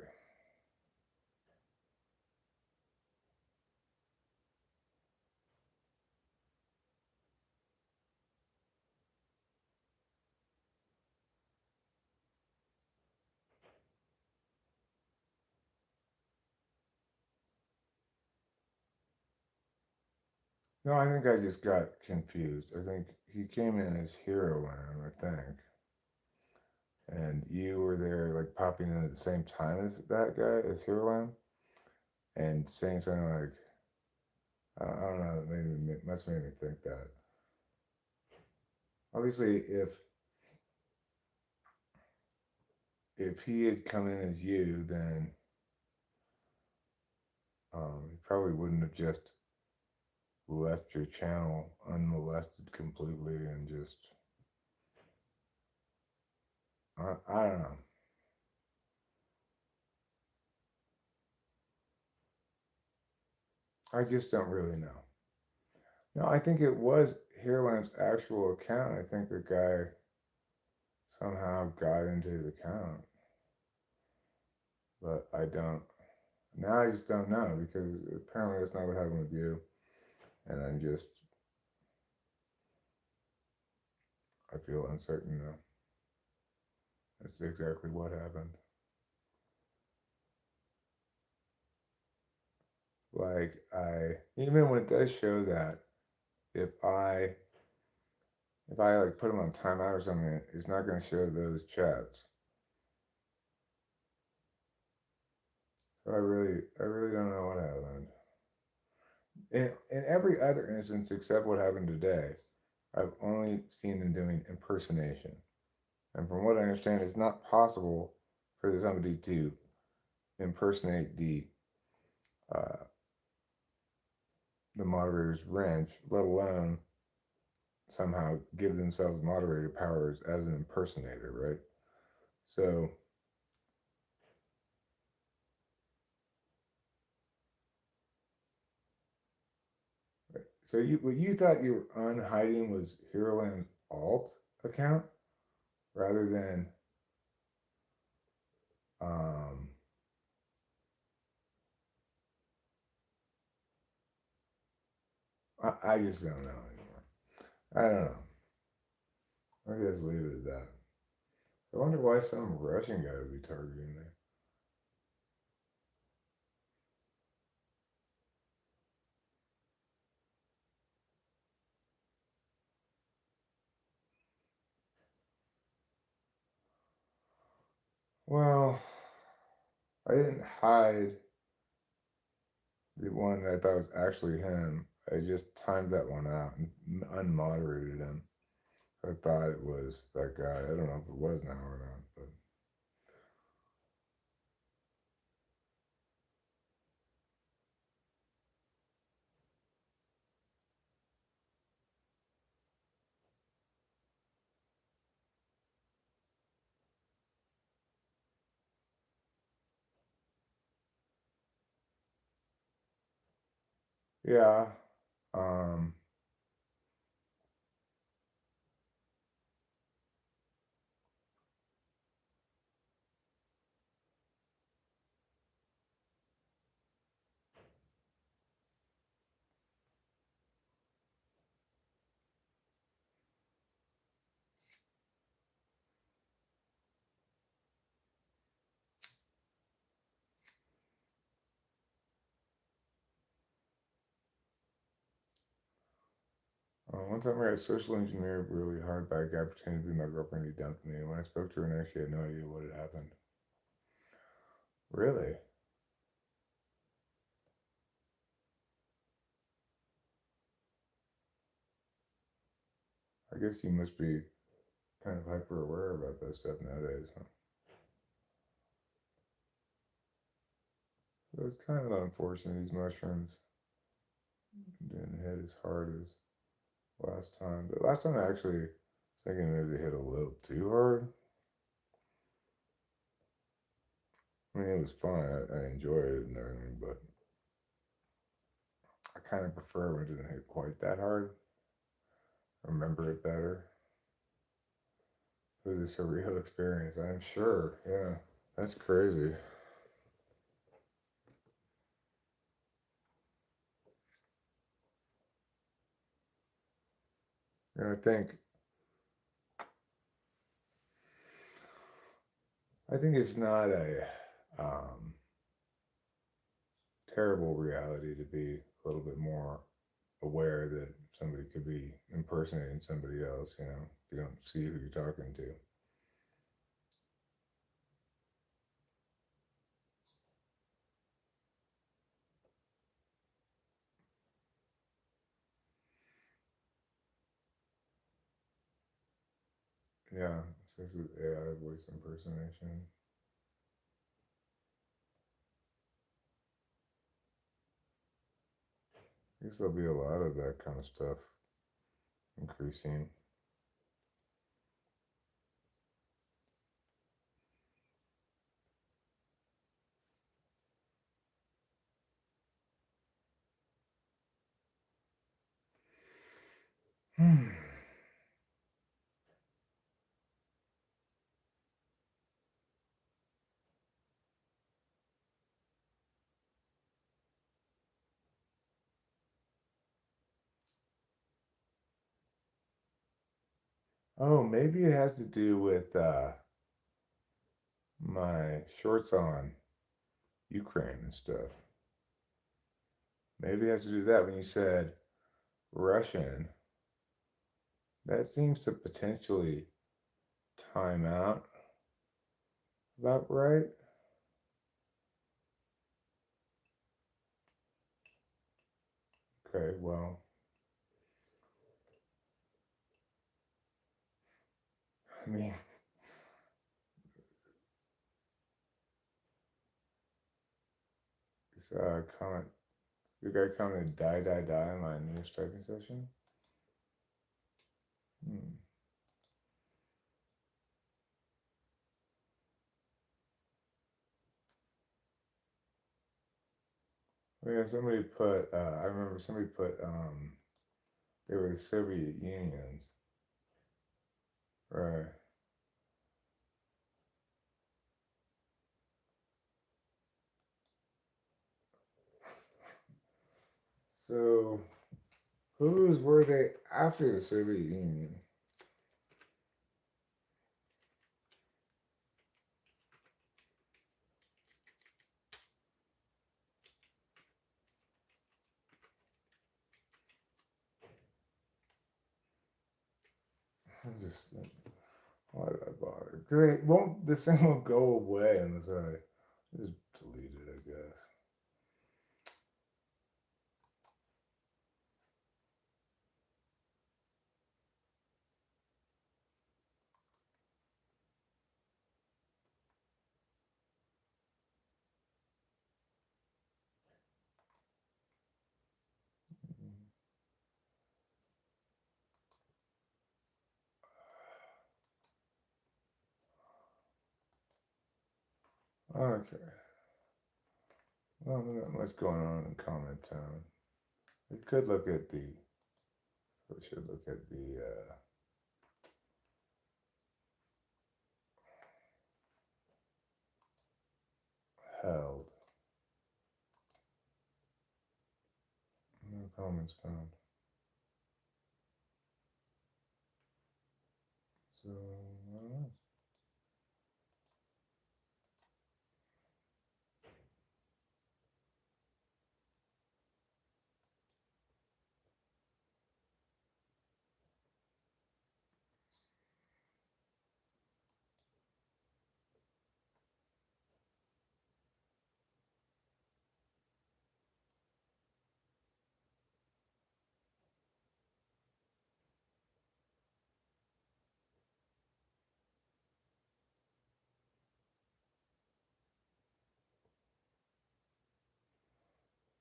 No, I think I just got confused. I think he came in as Hero Lamb, I think. And you were there like popping in at the same time as that guy, as Hero Lamb, and saying something like, I don't know, that must made me think that. Obviously, if he had come in as you, then he probably wouldn't have just left your channel unmolested completely and just I don't know. I just don't really know. No, I think it was Hairline's actual account. I think the guy somehow got into his account, but I don't. Now I just don't know because apparently that's not what happened with you, and I feel uncertain now as to exactly what happened. Like even when it does show that if I like put him on timeout or something, it's not going to show those chats. So I really don't know what happened. In every other instance except what happened today, I've only seen them doing impersonation. And from what I understand, it's not possible for somebody to impersonate uh, the moderator's wrench, let alone somehow give themselves moderator powers as an impersonator, right? So, so you thought you were unhiding was Heroland's alt account rather than um, I just don't know anymore. I don't know. I just leave it at that. I wonder why some Russian guy would be targeting there. Well, I didn't hide the one that I thought was actually him. I just timed that one out and unmoderated him. I thought it was that guy. I don't know if it was now or not, but Yeah. Um, one time I got social engineered really hard by a guy pretending to be my girlfriend. He dumped me. And when I spoke to her next, she had no idea what had happened. Really? I guess you must be kind of hyper aware about that stuff nowadays, huh? So it's kind of unfortunate these mushrooms didn't hit as hard as last time. But last time I actually was thinking maybe they hit a little too hard. I mean, it was fun. I enjoyed it and everything, but I kind of prefer when it didn't hit quite that hard. I remember it better. It was a surreal experience, I'm sure. Yeah, that's crazy. And I think it's not a terrible reality to be a little bit more aware that somebody could be impersonating somebody else. If you don't see who you're talking to. Yeah, especially with AI voice impersonation. I guess there'll be a lot of that kind of stuff increasing. Hmm. Oh, maybe it has to do with my shorts on Ukraine and stuff. Maybe it has to do with that when you said Russian. That seems to potentially time out about right. Okay, well, I mean, this comment, the guy commented die, die, die in my news typing session. Hmm. Well, yeah, somebody put, I remember somebody put, they were the Soviet Unions. Right. So, whose were they after the Soviet Union? I'm just, why did I bother? Because won't, this thing won't go away unless I just delete it, I guess. Okay. Well, not much going on in Comment Town. We could look at the. We should look at the held. No comments found. So I don't know.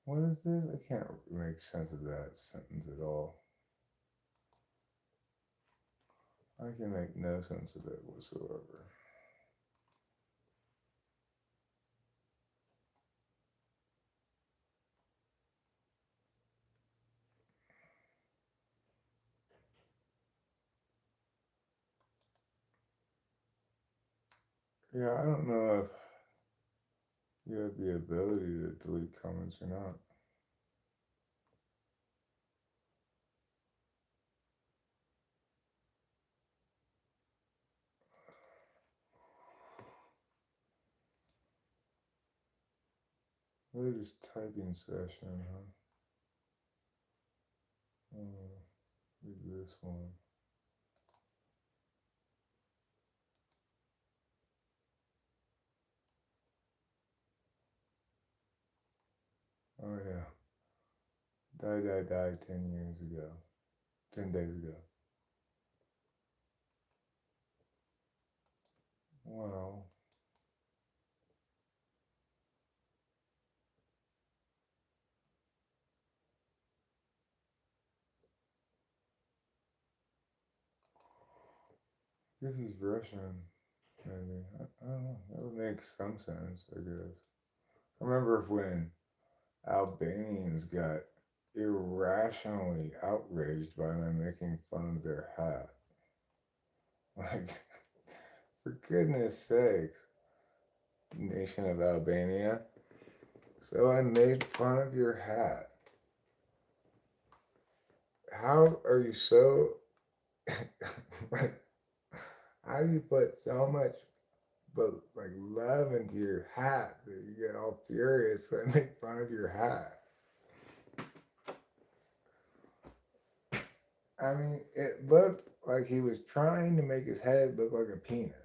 What is this? I can't make sense of that sentence at all. I can make no sense of it whatsoever. Yeah, I don't know if you have the ability to delete comments or not. Really just typing session, huh? Read this one. Oh yeah. Died 10 years ago. 10 days ago. Well, this is Russian, maybe. I don't know. That would make some sense, I guess. I remember when Albanians got irrationally outraged by my making fun of their hat. Like, for goodness sakes, nation of Albania. So I made fun of your hat. How are you so. Like, how do you put so much but like love into your hat that you get all furious when I make fun of your hat? I mean, it looked like he was trying to make his head look like a penis.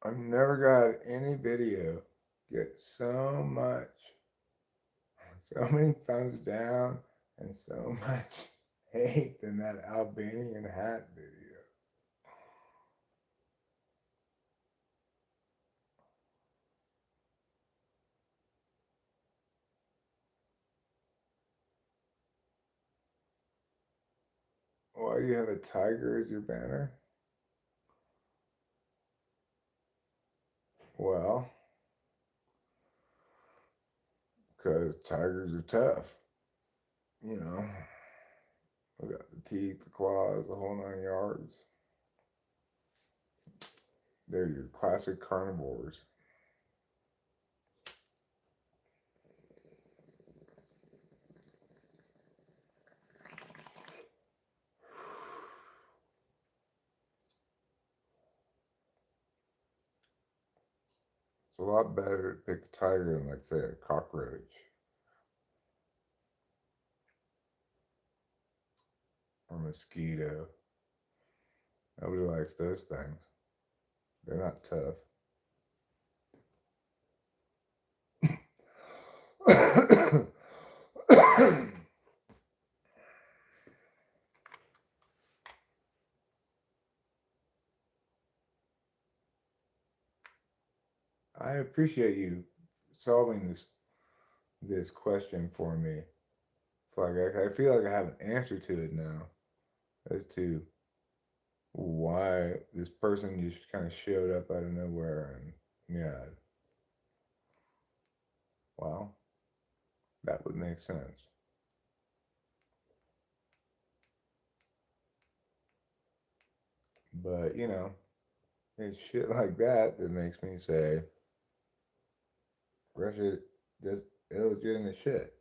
I've never got any video get so many thumbs down and so much hate than that Albanian hat video. Why do you have a tiger as your banner? Well, because tigers are tough. You know, we got the teeth, the claws, the whole 9 yards. They're your classic carnivores. It's a lot better to pick a tiger than, like, say, a cockroach or mosquito. Nobody likes those things. They're not tough. I appreciate you solving this question for me. Like I feel like I have an answer to it now as to why this person just kind of showed up out of nowhere and yeah. Well, that would make sense. But, it's shit like that that makes me say Russia does illegitimate shit.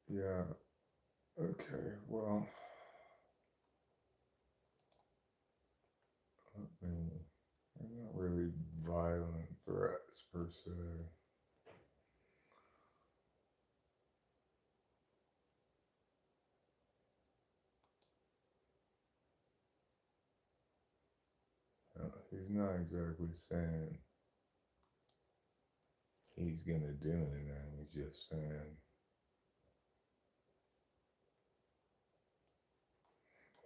Yeah. Okay. Well, I mean, they're not really violent threats per se. He's not exactly saying he's gonna do anything. He's just saying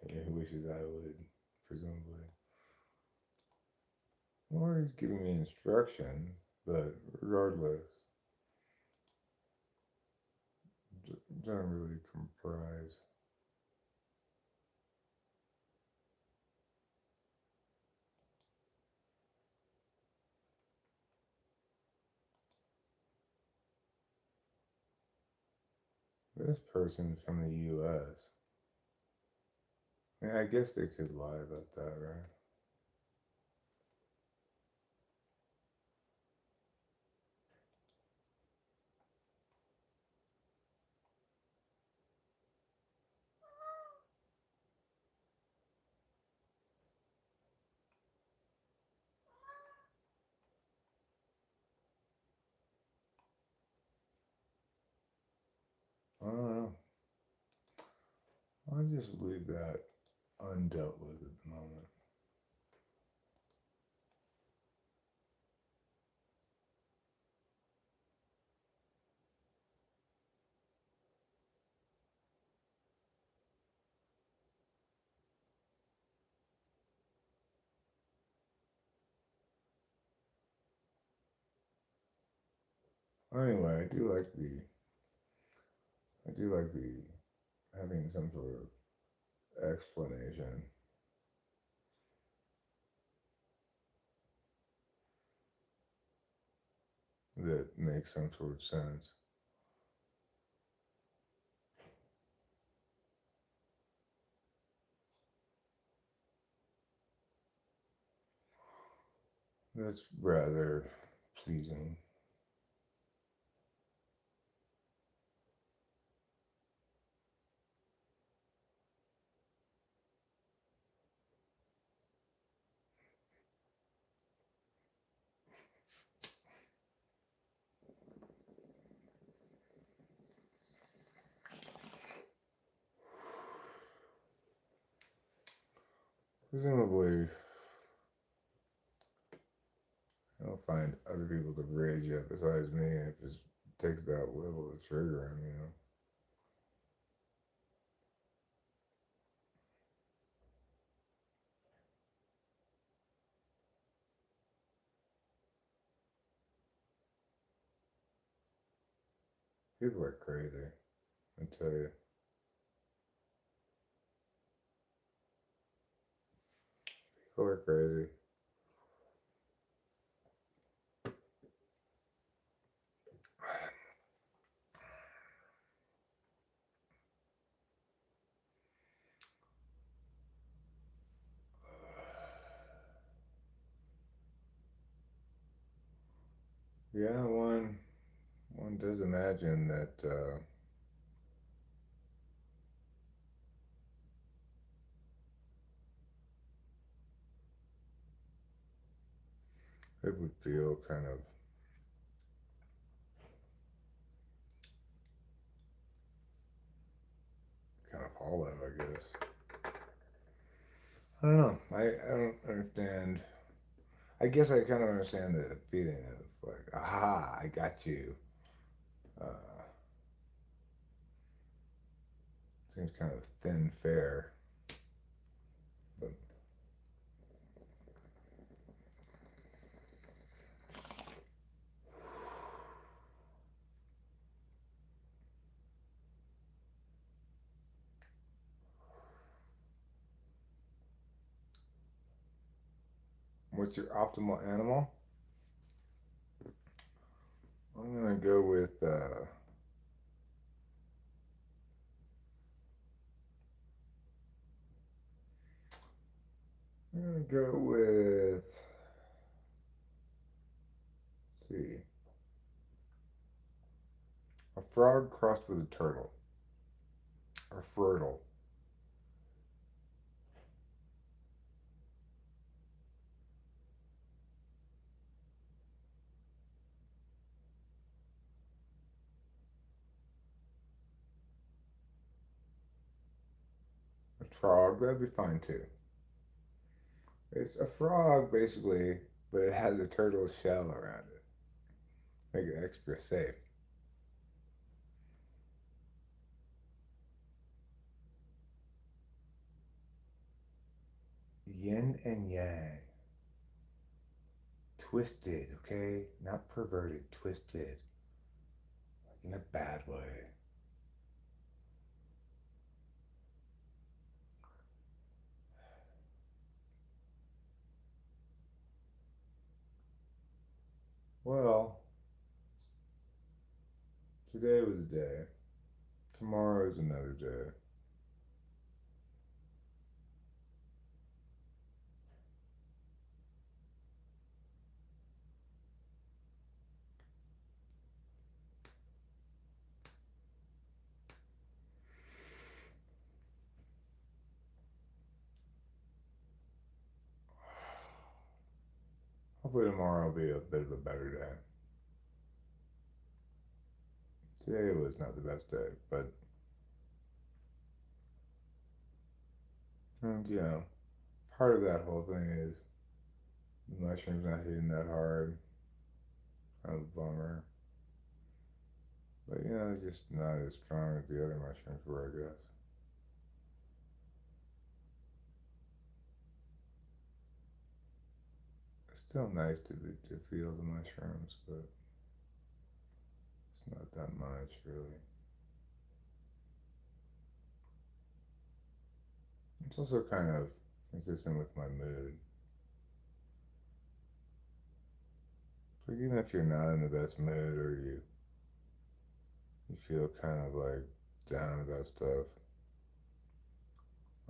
he wishes I would, presumably. Or he's giving me instruction, but regardless, doesn't really comprise. This person's from the U.S. I guess they could lie about that, right? I don't know. I'll just leave that undealt with at the moment. Anyway, I do like the having some sort of explanation that makes some sort of sense. That's rather pleasing. Presumably, I'll find other people to rage at besides me if it takes that little to trigger him. People are crazy, I tell you. People are crazy. Yeah, one does imagine that it would feel kind of hollow, I guess. I don't know. I don't understand. I guess I kind of understand the feeling of like, aha, I got you. Uh, Seems kind of thin fare, but what's your optimal animal? I'm gonna go with I'm gonna go with let's see, a frog crossed with a turtle, or fertile. A frog, that'd be fine too. It's a frog basically, but it has a turtle shell around it. Make it extra safe. Yin and yang. Twisted, okay? Not perverted, twisted. In a bad way. Well, today was a day. Tomorrow is another day. Hopefully tomorrow will be a bit of a better day. Today was not the best day, but you know, part of that whole thing is the mushrooms not hitting that hard. Kind of a bummer. But you know, just not as strong as the other mushrooms were, I guess. It's still nice to feel the mushrooms, but it's not that much really. It's also kind of consistent with my mood. So even if you're not in the best mood or you feel kind of like down about stuff,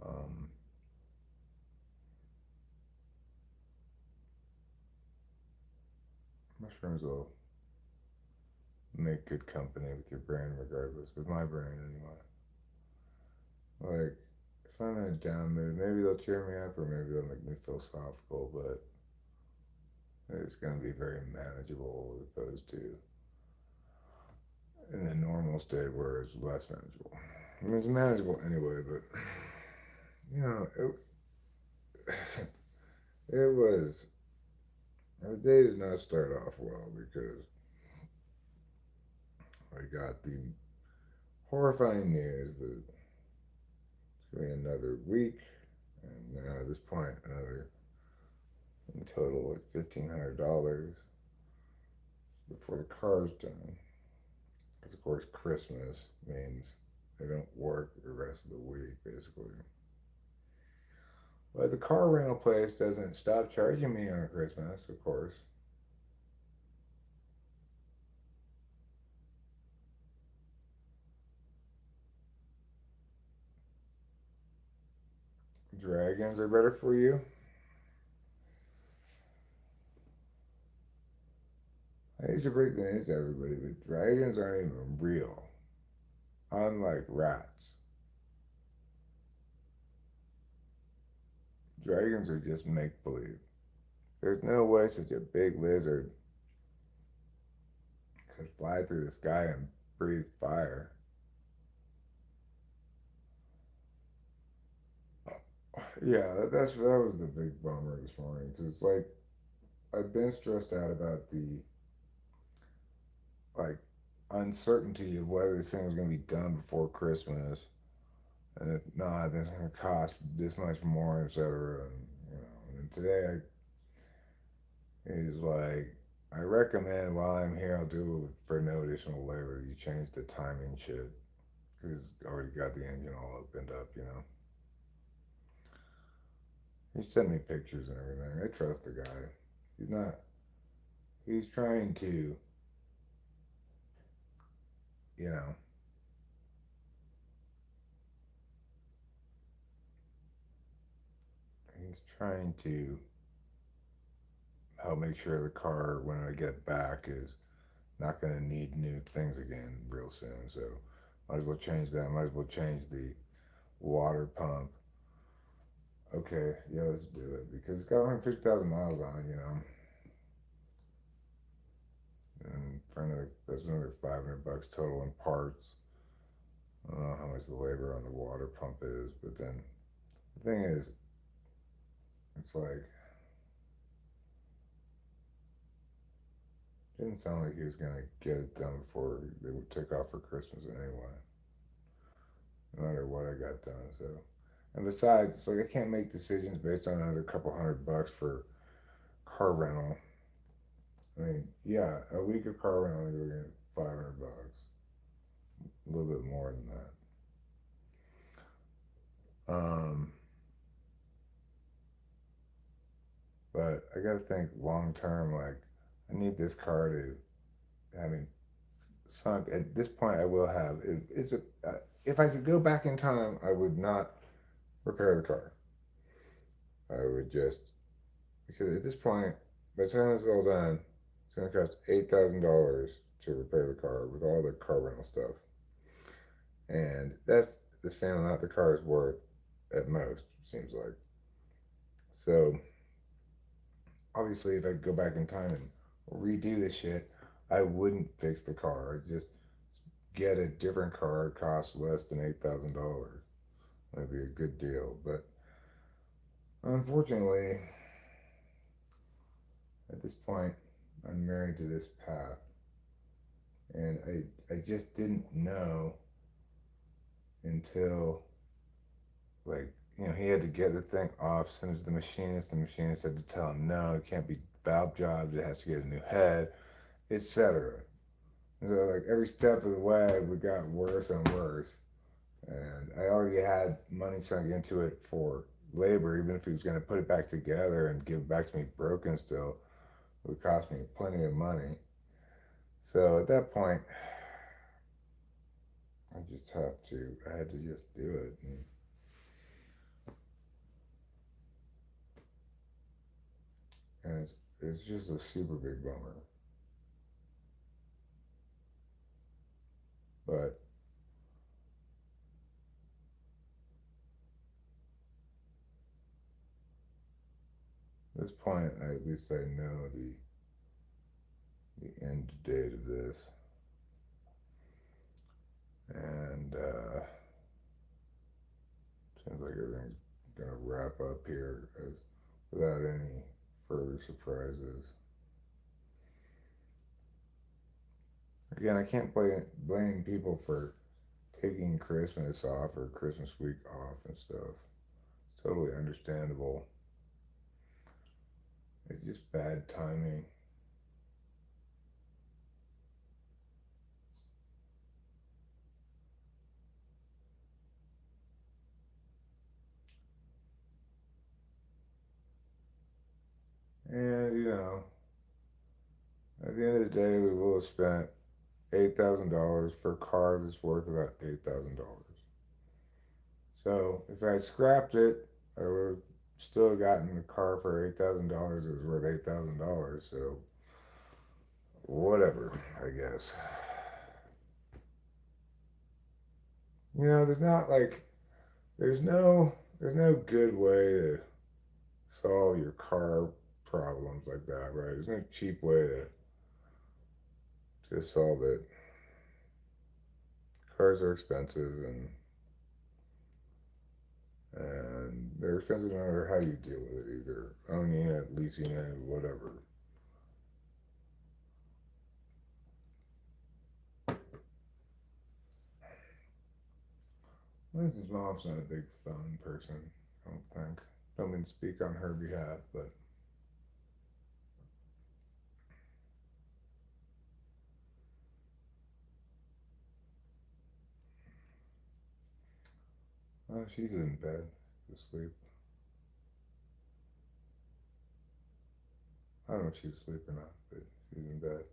um, mushrooms will make good company with your brain regardless. With my brain anyway. Like if I'm in a down mood, maybe they'll cheer me up or maybe they'll make me philosophical, but it's going to be very manageable as opposed to in the normal state where it's less manageable. I mean, it's manageable anyway, but you know, it was the day did not start off well because I got the horrifying news that it's going to be another week, and now at this point, another in total like $1,500 before the car's done. Because of course, Christmas means they don't work the rest of the week, basically. But the car rental place doesn't stop charging me on Christmas, of course. Dragons are better for you. I used to break the news to everybody, but dragons aren't even real. Unlike rats, dragons are just make believe. There's no way such a big lizard could fly through the sky and breathe fire. Yeah, that was the big bummer this morning because like I've been stressed out about the like uncertainty of whether this thing was going to be done before Christmas, and if not, then it's going to cost this much more, etc. And you know, and today he's like, I recommend while I'm here, I'll do it for no additional labor. You change the timing shit because it's already got the engine all opened up, you know. He sent me pictures and everything. I trust the guy. He's not. He's trying to, you know, he's trying to help make sure the car, when I get back, is not going to need new things again real soon. So might as well change that. Might as well change the water pump. Okay, yeah, let's do it because it's got 150,000 miles on it, and for another, that's another 500 bucks total in parts. I don't know how much the labor on the water pump is, but then the thing is, it's like it didn't sound like he was gonna get it done before they would take off for Christmas anyway. No matter what I got done, so. And besides, it's like I can't make decisions based on another couple $100 for car rental. I mean, yeah, a week of car rental, you're looking at 500 bucks, a little bit more than that. But I gotta think long term. Like, I need this car to, I mean, sunk. At this point, I will have. It's a. If I could go back in time, I would not repair the car. I would just because at this point, by the time it's all done, it's gonna cost $8,000 to repair the car with all the car rental stuff, and that's the same amount the car is worth at most. Seems like. So obviously, if I could go back in time and redo this shit, I wouldn't fix the car. I'd just get a different car. It costs less than $8,000. That'd be a good deal. But unfortunately, at this point, I'm married to this path, and I just didn't know until like he had to get the thing off, send it to the machinist. The machinist had to tell him no, it can't be valve jobs. It has to get a new head, etc. And so like every step of the way, we got worse and worse. And I already had money sunk into it for labor, even if he was going to put it back together and give it back to me broken still, it would cost me plenty of money. So at that point, I had to just do it. And it's just a super big bummer. But at this point, at least I know the end date of this. And seems like everything's going to wrap up here without any further surprises. Again, I can't blame people for taking Christmas off or Christmas week off and stuff. It's totally understandable. It's just bad timing. And, at the end of the day, we will have spent $8,000 for a car that's worth about $8,000. So if I scrapped it, I would have still gotten a car for $8,000. It was worth $8,000. So whatever, I guess. There's not like there's no good way to solve your car problems like that, right? There's no cheap way to solve it. Cars are expensive and they're expensive no matter how you deal with it, either owning it, leasing it, whatever. His mom's not a big phone person, I don't think. Don't mean to speak on her behalf, but she's in bed, asleep. I don't know if she's asleep or not, but she's in bed.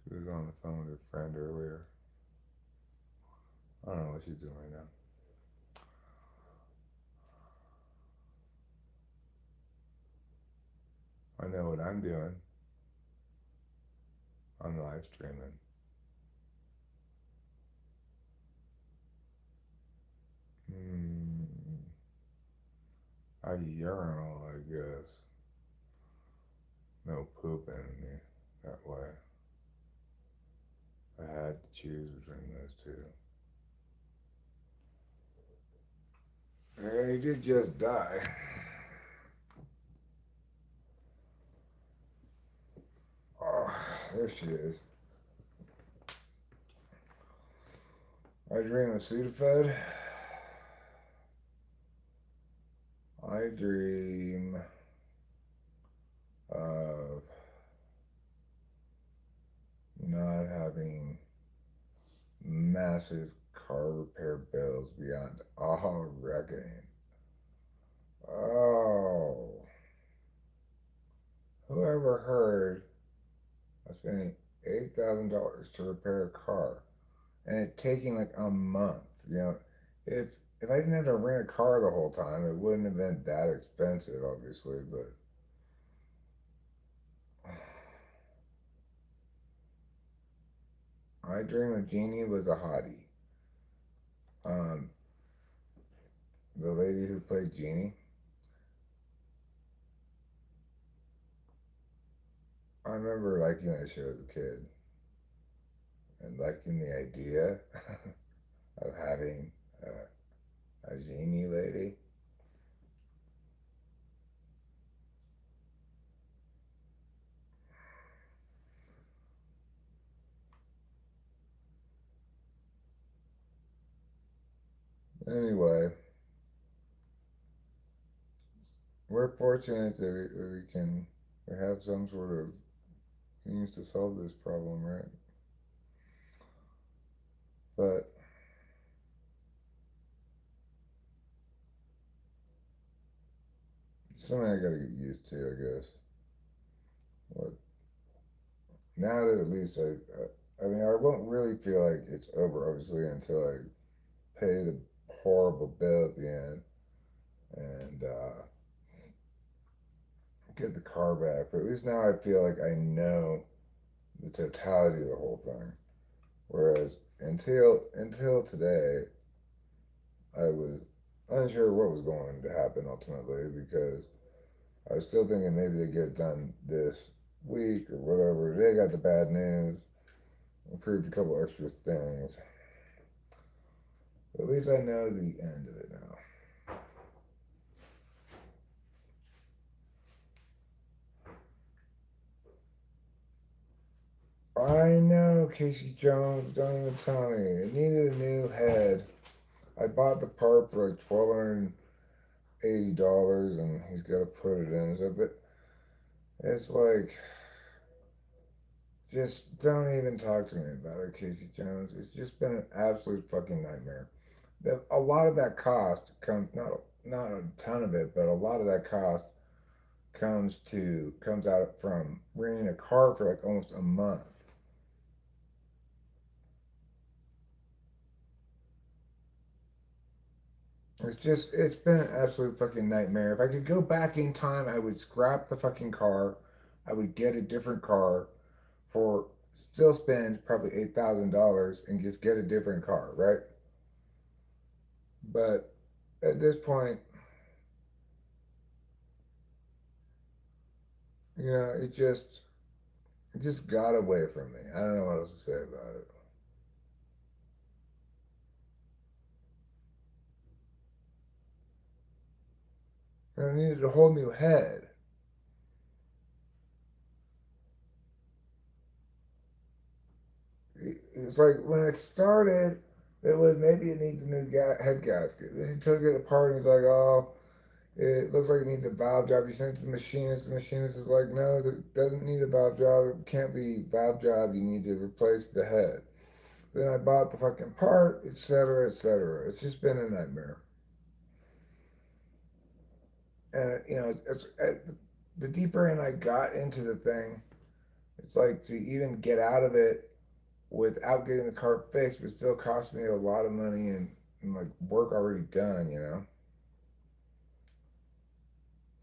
She was on the phone with her friend earlier. I don't know what she's doing right now. I know what I'm doing. I'm live streaming. Hmm. I urinal, I guess. No poop in me that way. I had to choose between those two. He did just die. Oh, there she is. I dream of Sudafed. I dream of not having massive car repair bills beyond all reckoning. Oh, whoever heard of spending $8,000 to repair a car and it taking like a month? You know, if if I didn't have to rent a car the whole time, it wouldn't have been that expensive, obviously. But I dream of Jeannie was a hottie. Um, the lady who played Jeannie. I remember liking that show as a kid and liking the idea of having a genie lady. Anyway, we're fortunate that we can we have some sort of means to solve this problem, right? But it's something I gotta get used to, I guess. But now that at least I mean, I won't really feel like it's over, obviously, until I pay the horrible bill at the end and get the car back. But at least now I feel like I know the totality of the whole thing. Whereas until today, I was unsure what was going to happen ultimately because I was still thinking maybe they get it done this week or whatever. They got the bad news, approved a couple extra things. But at least I know the end of it now. I know, Casey Jones. Don't even tell me. It needed a new head. I bought the part for like $1,280, and he's got to put it in. So, but it's like, just don't even talk to me about it, Casey Jones. It's just been an absolute fucking nightmare. A lot of that cost comes not a ton of it, but a lot of that cost comes out from renting a car for like almost a month. It's been an absolute fucking nightmare. If I could go back in time, I would scrap the fucking car. I would get a different car for still spend probably $8,000 and just get a different car, right? But at this point, it just got away from me. I don't know what else to say about it. And I needed a whole new head. It's like when it started, it was maybe it needs a new head gasket. Then he took it apart and he's like, oh, it looks like it needs a valve job. You send it to the machinist. The machinist is like, no, it doesn't need a valve job. It can't be valve job. You need to replace the head. Then I bought the fucking part, etc., etc. It's just been a nightmare. And the deeper in I got into the thing, it's like to even get out of it without getting the car fixed would still cost me a lot of money and like work already done, you know?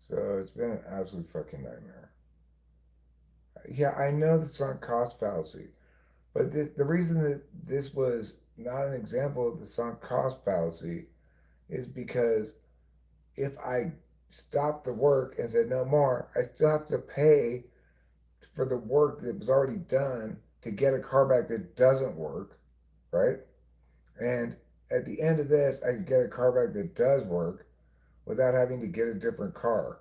So it's been an absolute fucking nightmare. Yeah, I know the sunk cost fallacy, but the reason that this was not an example of the sunk cost fallacy is because if I stopped the work and said no more, I still have to pay for the work that was already done to get a car back that doesn't work, right? And at the end of this, I could get a car back that does work without having to get a different car.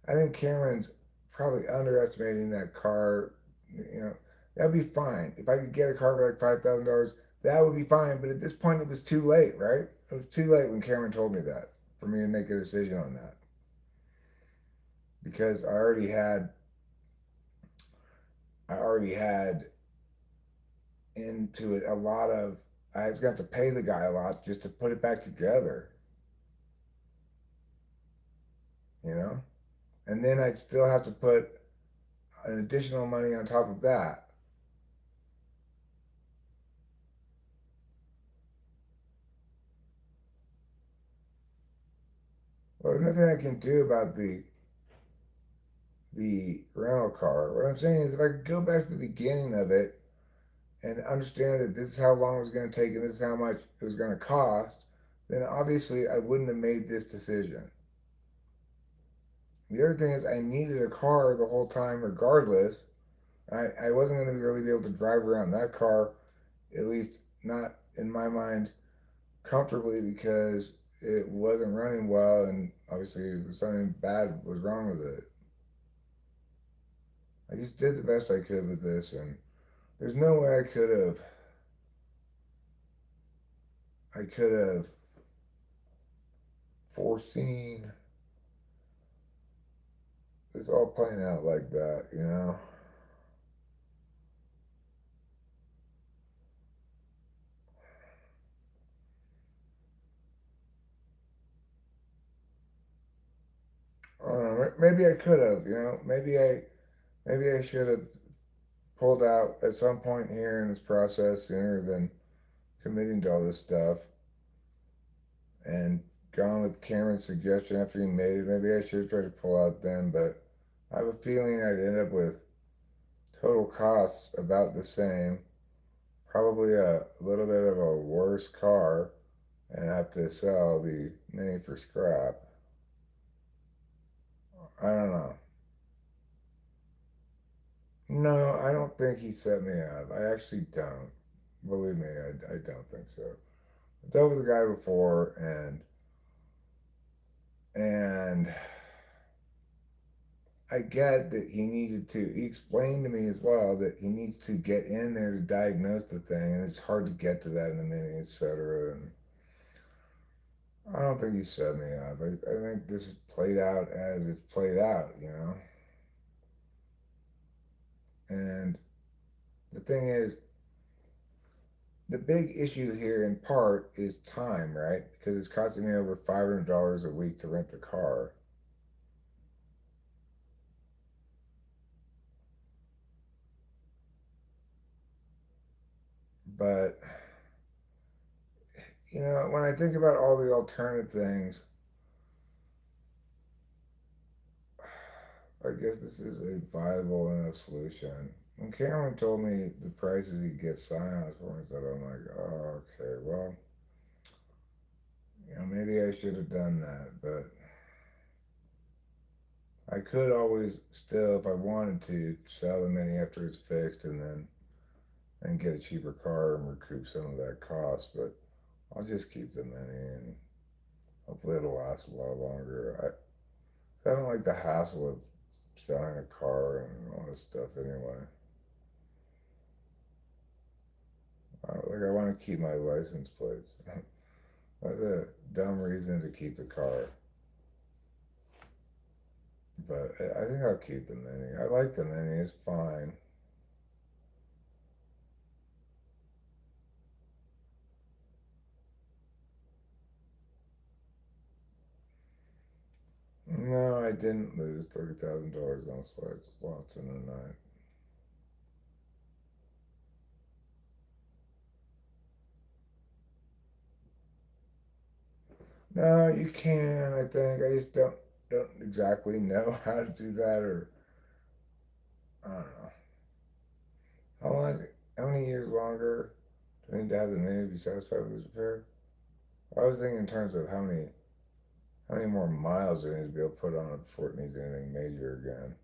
I think Cameron's probably underestimating that car. You know, that'd be fine. If I could get a car for like $5,000, that would be fine. But at this point, it was too late, right? It was too late when Cameron told me that for me to make a decision on that because I already had into it a lot of. I was going to have to pay the guy a lot just to put it back together, you know, and then I'd still have to put an additional money on top of that. Well, there's nothing I can do about the rental car. What I'm saying is, if I could go back to the beginning of it and understand that this is how long it was going to take and this is how much it was going to cost, then obviously I wouldn't have made this decision. The other thing is, I needed a car the whole time, regardless. I wasn't going to really be able to drive around that car, at least not in my mind, comfortably because it wasn't running well and obviously something bad was wrong with it. I just did the best I could with this, and there's no way I could have foreseen this all playing out like that, you know. I don't know. Maybe I could have, you know. Maybe I should have pulled out at some point here in this process sooner than committing to all this stuff and gone with Cameron's suggestion after he made it. Maybe I should have tried to pull out then, but I have a feeling I'd end up with total costs about the same, probably a little bit of a worse car, and have to sell the Mini for scrap. I don't know. No, I don't think he set me up. I actually don't. Believe me, I don't think so. I dealt with the guy before, and I get that he needed to. He explained to me as well that he needs to get in there to diagnose the thing, and it's hard to get to that in a Mini, etc. And I don't think he set me up. I think this is played out as it's played out, you know. And the thing is, the big issue here in part is time, right? Because it's costing me over $500 a week to rent the car. But, you know, when I think about all the alternative things, I guess this is a viable enough solution. When Cameron told me the prices he'd get sign-ons for and stuff, I'm like, oh, okay, well, you know, maybe I should have done that, but I could always still, if I wanted to, sell the Mini after it's fixed and get a cheaper car and recoup some of that cost. But I'll just keep the Mini and hopefully it'll last a lot longer. I don't like the hassle of selling a car and all this stuff anyway. Like I want to keep my license plates. That's a dumb reason to keep the car. But I think I'll keep the Mini. I like the Mini. It's fine. No, I I didn't lose $30,000 on slots in a night. No, you can. I think I just don't exactly know how to do that, or I don't know. How long? How many years longer do I need to have the name to be satisfied with this repair? I was thinking in terms of how many more miles do I need to be able to put on it before it needs anything major again.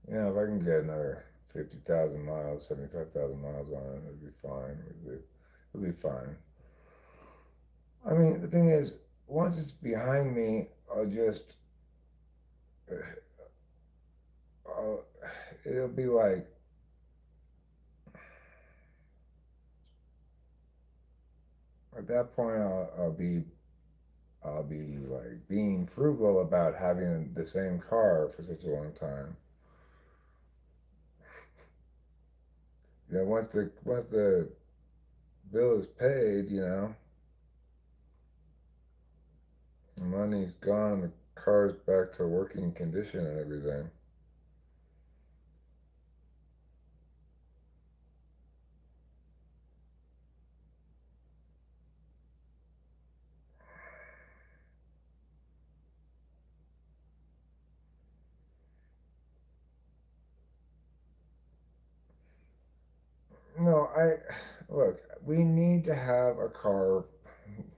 If I can get another 50,000 miles, 75,000 miles on it, it'd be fine. It'll be fine. I mean, the thing is, once it's behind me, I'll, it'll be like, at that point, I'll be like being frugal about having the same car for such a long time. Once the bill is paid, the money's gone and the car's back to working condition and everything. No, look. We need to have a car.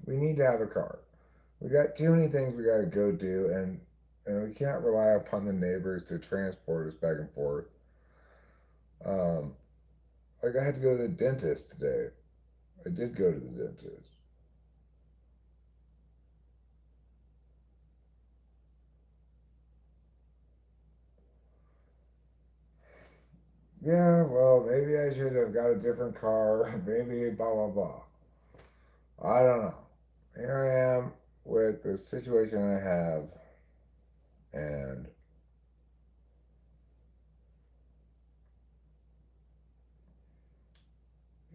We need to have a car. We got too many things we got to go do, and we can't rely upon the neighbors to transport us back and forth. Um, like I had to go to the dentist today. I did go to the dentist. Yeah, well, maybe I should have got a different car. Maybe blah blah blah. I don't know. Here I am with the situation I have, and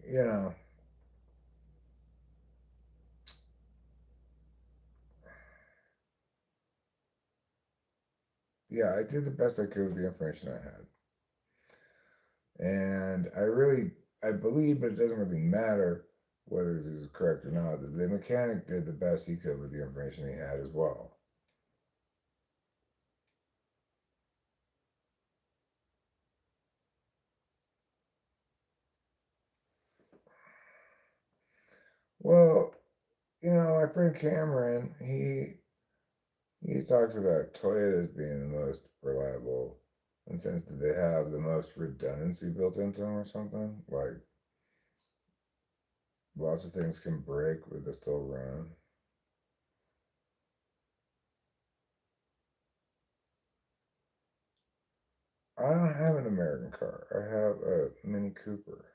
you know, yeah, I did the best I could with the information I had. And I believe, but it doesn't really matter whether this is correct or not, that the mechanic did the best he could with the information he had as well. Well, my friend Cameron, he talks about Toyotas being the most reliable in the sense that they have the most redundancy built into them or something. Like lots of things can break, but they still run. I don't have an American car. I have a Mini Cooper.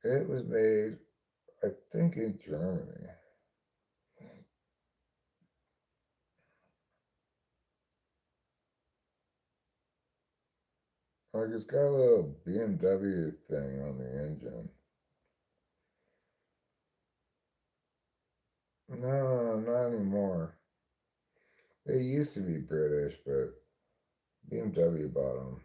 It was made, I think, in Germany. Like it's got a little BMW thing on the engine. No, not anymore. They used to be British, but BMW bought them.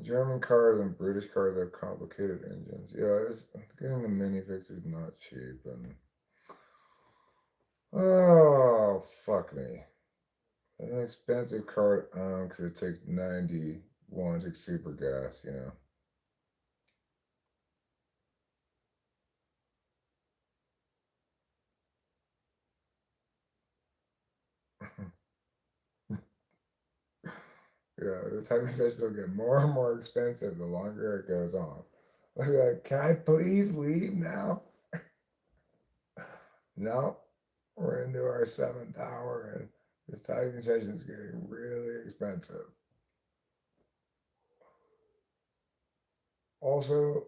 German cars and British cars have complicated engines. Yeah, getting the mini fix is not cheap, and oh fuck me, it's an expensive car to own because it takes 91, takes super gas. Yeah, the type of session will get more and more expensive the longer it goes on. I'll be like, can I please leave now? No, we're into our seventh hour and this typing session is getting really expensive. Also,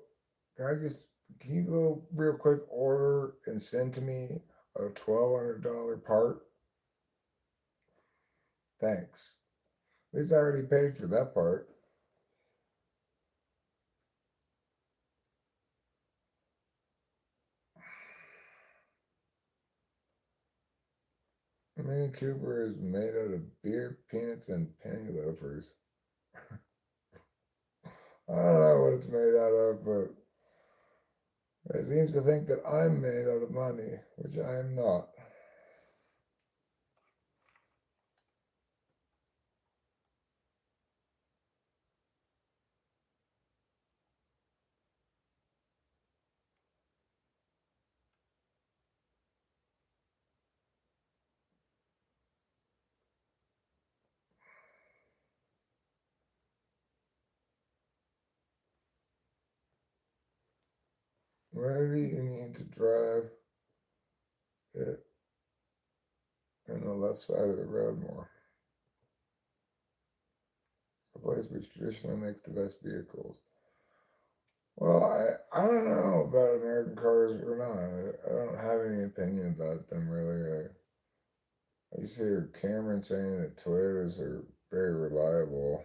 can you go real quick order and send to me a $1,200 part? Thanks. At least I already paid for that part. Mini Cooper is made out of beer, peanuts, and penny loafers. I don't know what it's made out of, but it seems to think that I'm made out of money, which I am not. Maybe you need to drive it in the left side of the road more. The place which traditionally makes the best vehicles. Well, I don't know about American cars or not. I don't have any opinion about them really. I just hear Cameron saying that Toyotas are very reliable.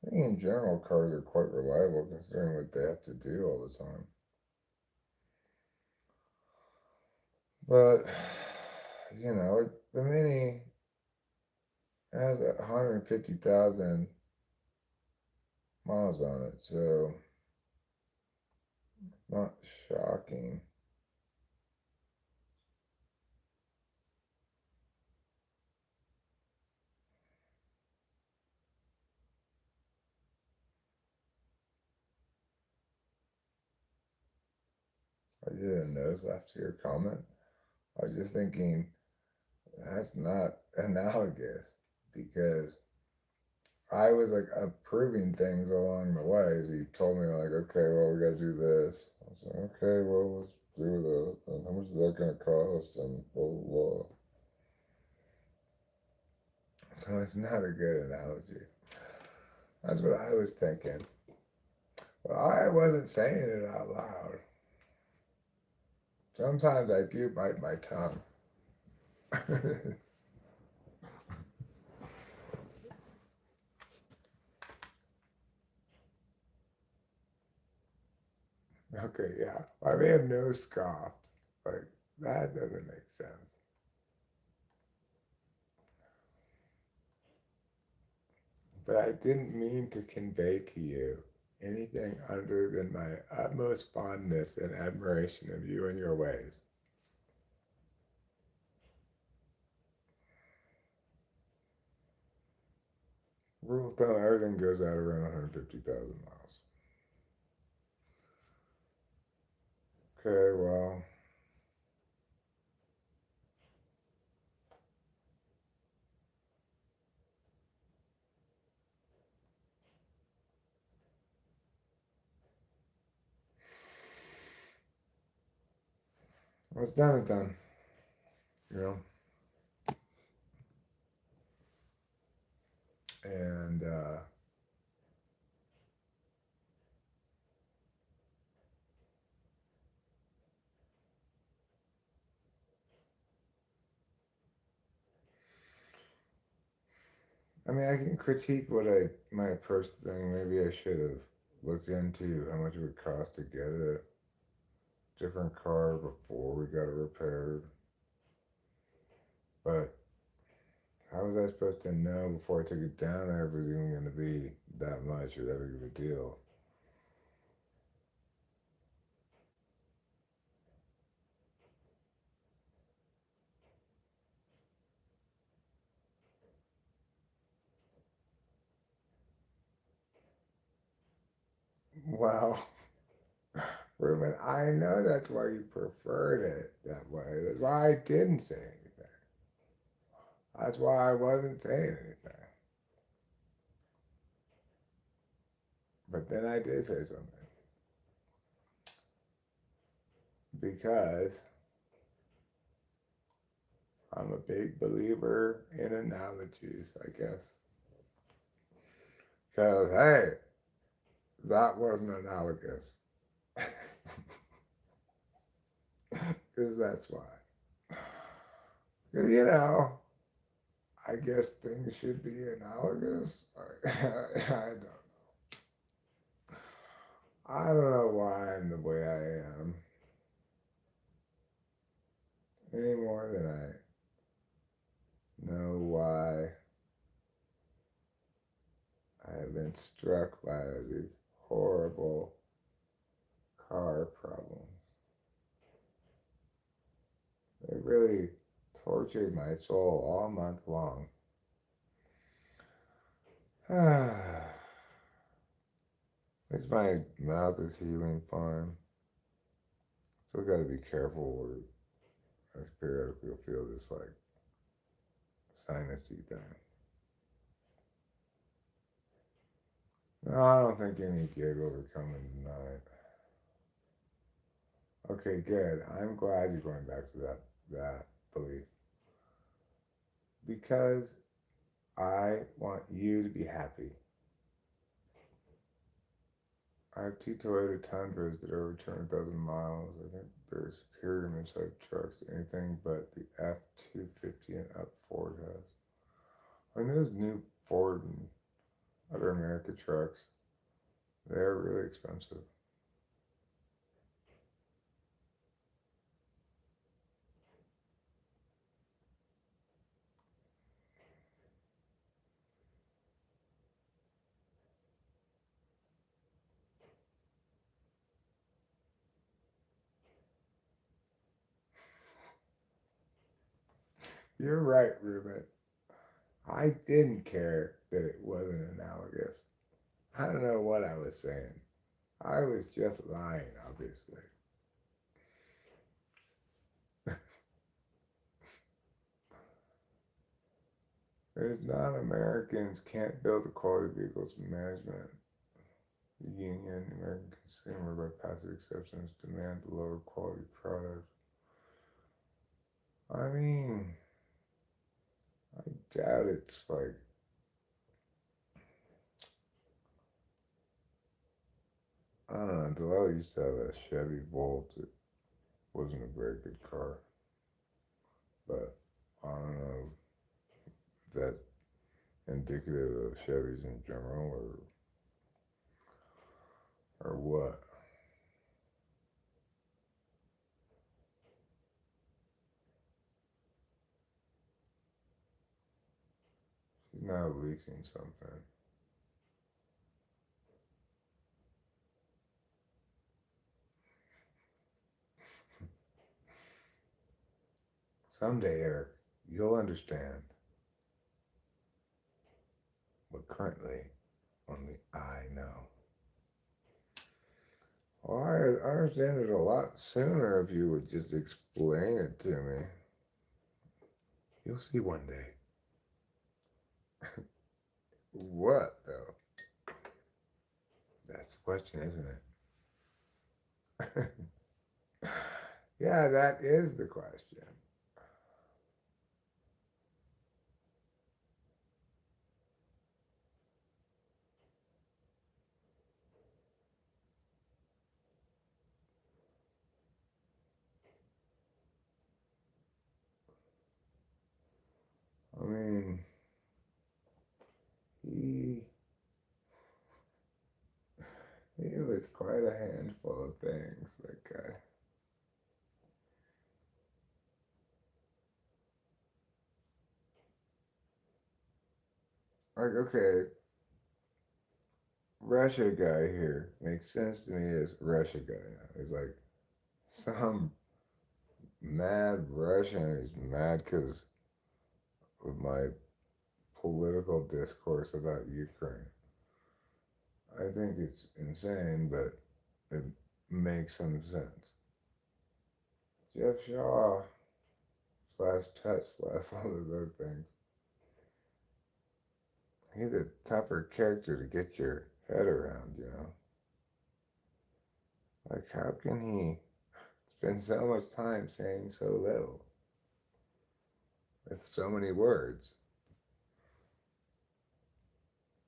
I think in general cars are quite reliable considering what they have to do all the time. But like the Mini has 150,000 miles on it, so not shocking. I didn't notice after your comment. I was just thinking that's not analogous because I was like approving things along the way. So he told me like, okay, well we got to do this. I was like, okay, well let's do that. And how much is that going to cost? And blah blah blah. So it's not a good analogy. That's what I was thinking. But I wasn't saying it out loud. Sometimes I do bite my tongue. Okay, yeah. I may have no scoffed. Like, that doesn't make sense. But I didn't mean to convey to you anything other than my utmost fondness and admiration of you and your ways. Rule of thumb, everything goes out around 150,000 miles. Okay, well, what's done is done. You know? And I mean, I can critique my approach thing. Maybe I should have looked into how much it would cost to get a different car before we got it repaired. But how was I supposed to know before I took it down there if it was even going to be that much or that big of a deal? Well, Ruben, I know that's why you preferred it that way. That's why I didn't say anything. That's why I wasn't saying anything. But then I did say something. Because I'm a big believer in analogies, I guess. Because, hey, that wasn't analogous. Because that's why. Because, I guess things should be analogous. I don't know. I don't know why I'm the way I am. Any more than know why I have been struck by these horrible car problems. They really tortured my soul all month long. At least my mouth is healing fine. Still got to be careful where I periodically feel this like sinusy thing. No, I don't think any giggles are coming tonight. Okay, good. I'm glad you're going back to that belief because I want you to be happy. I have two Toyota Tundras that are over 200,000 miles. I think they're superior mid-size trucks to anything but the F-250 and up Ford has. I mean, those new Ford and other America trucks, they're really expensive. You're right, Ruben. I didn't care that it wasn't analogous. I don't know what I was saying. I was just lying, obviously. There's non-Americans can't build a quality vehicles management. The union, the American consumer, by passive exceptions, demand lower quality products. I mean, I doubt it's like, I don't know, Delilah used to have a Chevy Volt. It wasn't a very good car, but I don't know if that's indicative of Chevys in general or what. She's now leasing something. Someday, Eric, you'll understand what currently only I know. Well, I understand it a lot sooner if you would just explain it to me. You'll see one day. What, though? That's the question, isn't it? Yeah, that is the question. I mean, he he was quite a handful of things, that guy. Like, okay, Russia guy here makes sense to me as Russia guy now. He's like some mad Russian. He's mad because of my political discourse about Ukraine. I think it's insane, but it makes some sense. Jeff Shaw slash Touch slash all those other things. He's a tougher character to get your head around, you know? Like, how can he spend so much time saying so little with so many words?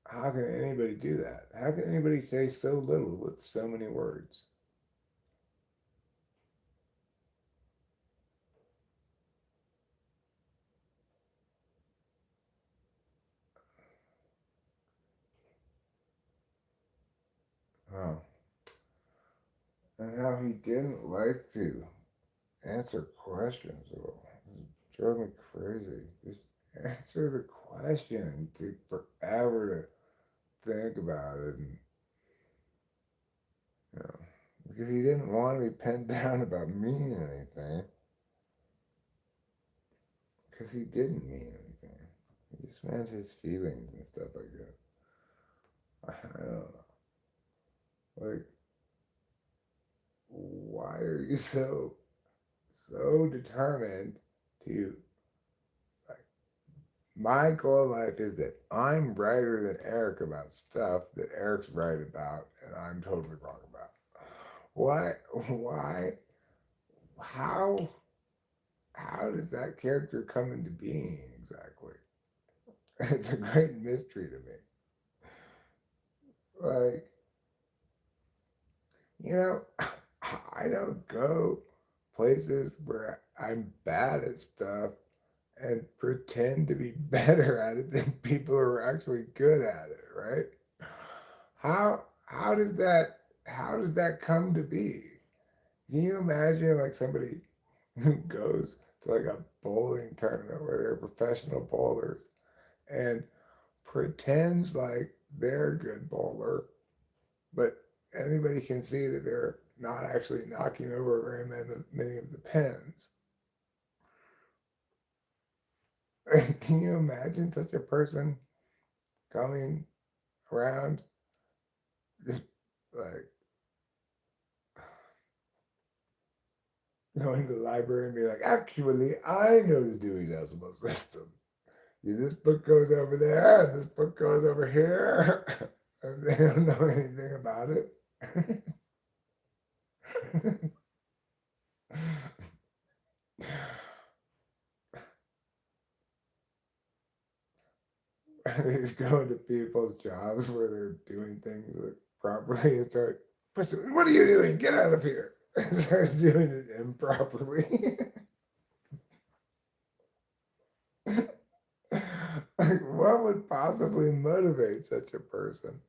How can anybody do that? How can anybody say so little with so many words? Oh. And how he didn't like to answer questions at all. It drove me crazy. Just answer the question. It took forever to think about it, and you know, because he didn't want to be pinned down about meaning anything, because he didn't mean anything. He just meant his feelings and stuff like that. I don't know. Like, why are you so determined to like? My goal in life is that I'm righter than Eric about stuff that Eric's right about, and I'm totally wrong about. Why? Why? How? How does that character come into being exactly? It's a great mystery to me. Like, you know, I don't go places where I'm bad at stuff and pretend to be better at it than people who are actually good at it, right? How does that come to be? Can you imagine like somebody who goes to like a bowling tournament where they're professional bowlers and pretends like they're a good bowler, but anybody can see that they're not actually knocking over very many of the pins. Can you imagine such a person coming around just like going to the library and be like, actually, I know the Dewey Decimal System. This book goes over there, and this book goes over here, and they don't know anything about it. They just go into people's jobs where they're doing things like properly and start, what are you doing? Get out of here. And start doing it improperly. Like, what would possibly motivate such a person?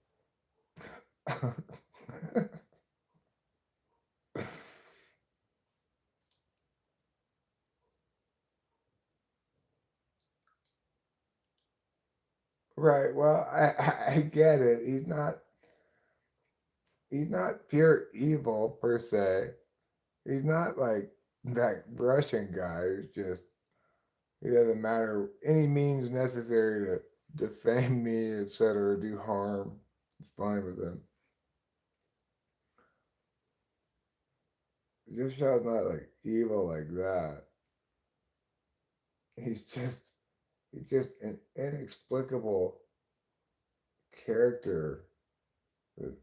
Right. Well, I get it. He's not pure evil per se. He's not like that Russian guy who's just he doesn't matter any means necessary to defame me, etc., do harm. It's fine with him. This show's not like evil like that. He's just he's just an inexplicable character that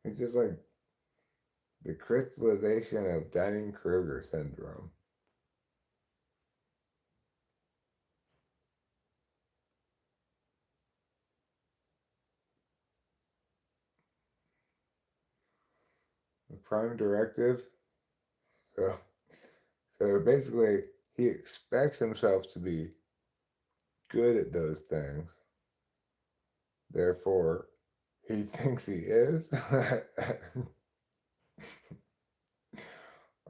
he's just like the crystallization of Dunning-Kruger syndrome. The prime directive. So so basically he expects himself to be good at those things. Therefore, he thinks he is.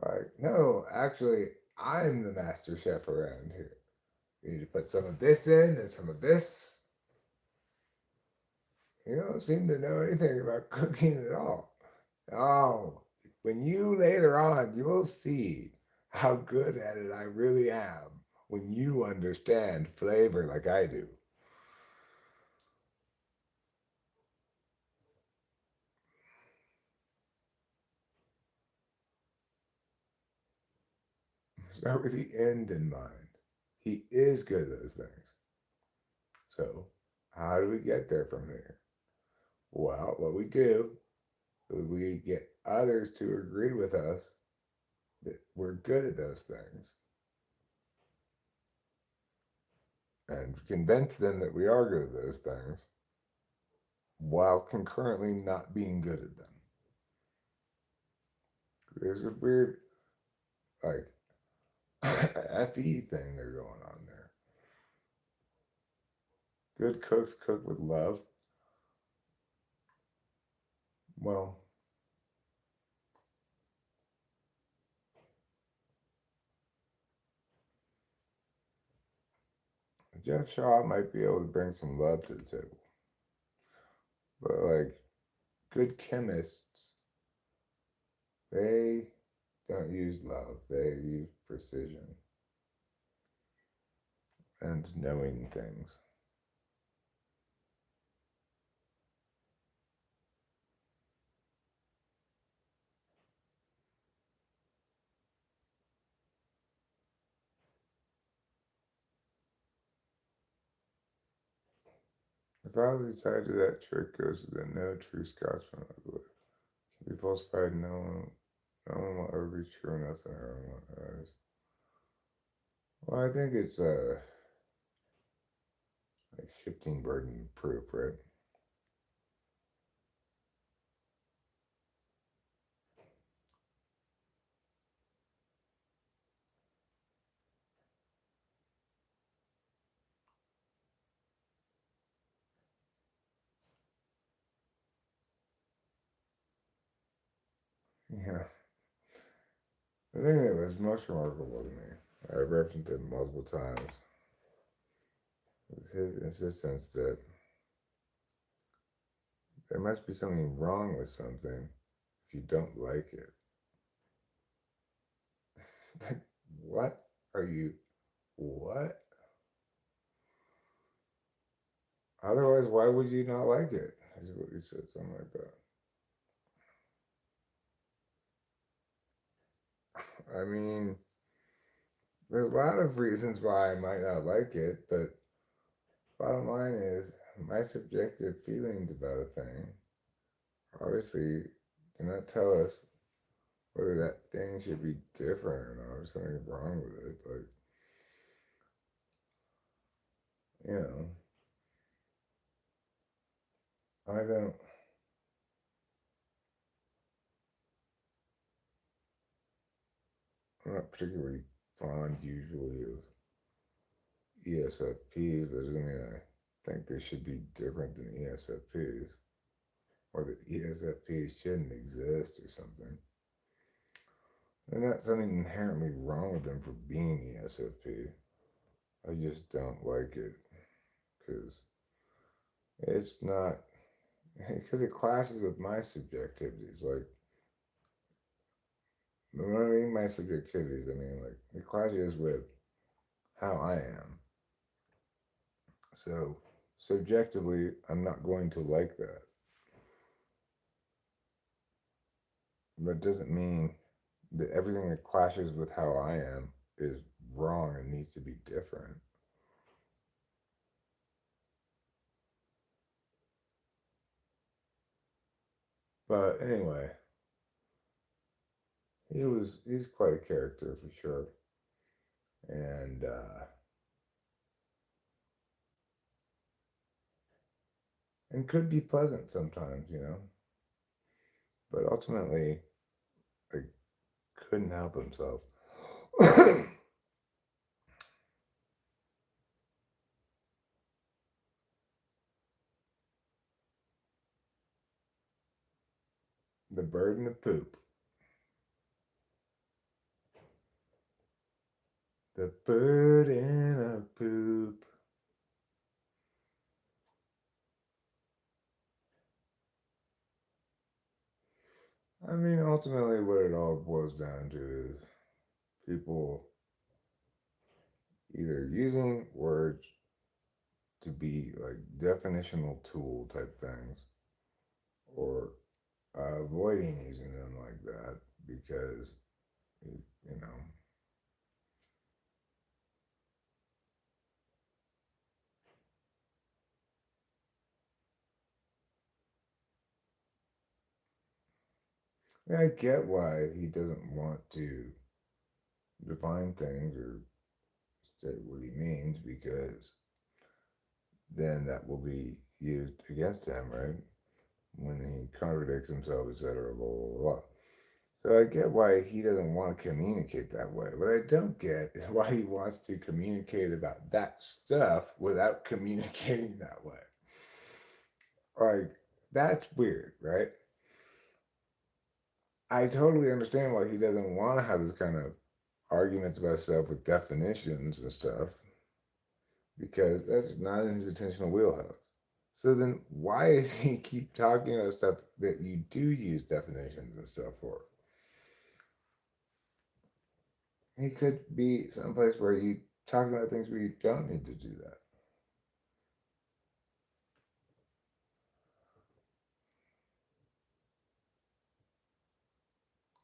Like, no, actually, I'm the master chef around here. You need to put some of this in and some of this. You don't seem to know anything about cooking at all. Oh, when you later on, you will see how good at it I really am when you understand flavor like I do. Start with the end in mind. He is good at those things. So, how do we get there from there? Well, what we do is we get others to agree with us that we're good at those things and convince them that we are good at those things while concurrently not being good at them. There's a weird, like, FE thing they're going on there. Good cooks cook with love. Well, Jeff Shaw might be able to bring some love to the table, but like good chemists, they don't use love. They use precision and knowing things. If I was decided to that trick goes to the no true Scotsman can be falsified, no one will ever be true enough in our own eyes. Well, I think it's like shifting burden of proof, right? Yeah. The thing that was most remarkable to me, I referenced it multiple times, was his insistence that there must be something wrong with something if you don't like it. Like, what are you? What? Otherwise, why would you not like it? Is what he said, something like that. I mean, there's a lot of reasons why I might not like it, but bottom line is my subjective feelings about a thing obviously do not tell us whether that thing should be different or not, or something wrong with it. Like, you know, I don't, I'm not particularly fond usually of ESFPs, but it doesn't mean I think they should be different than ESFPs or that ESFPs shouldn't exist or something. There's not something inherently wrong with them for being ESFP. I just don't like it because it's not, because it clashes with my subjectivities. Like, when I mean my subjectivities, I mean like it clashes with how I am. So, subjectively, I'm not going to like that. But it doesn't mean that everything that clashes with how I am is wrong and needs to be different. But anyway, he's quite a character for sure, and could be pleasant sometimes, But ultimately, like, couldn't help himself. The burden of poop. The burden of poop. I mean, ultimately, what it all boils down to is people either using words to be like definitional tool type things or avoiding using them like that because, you know, I get why he doesn't want to define things or say what he means because then that will be used against him, right? When he contradicts himself, etc., blah, blah, blah. So I get why he doesn't want to communicate that way. What I don't get is why he wants to communicate about that stuff without communicating that way. Like, that's weird, right? I totally understand why he doesn't want to have this kind of arguments about stuff with definitions and stuff. because that's not in his intentional wheelhouse. So then why is he keep talking about stuff that you do use definitions and stuff for? He could be someplace where you talk about things where you don't need to do that.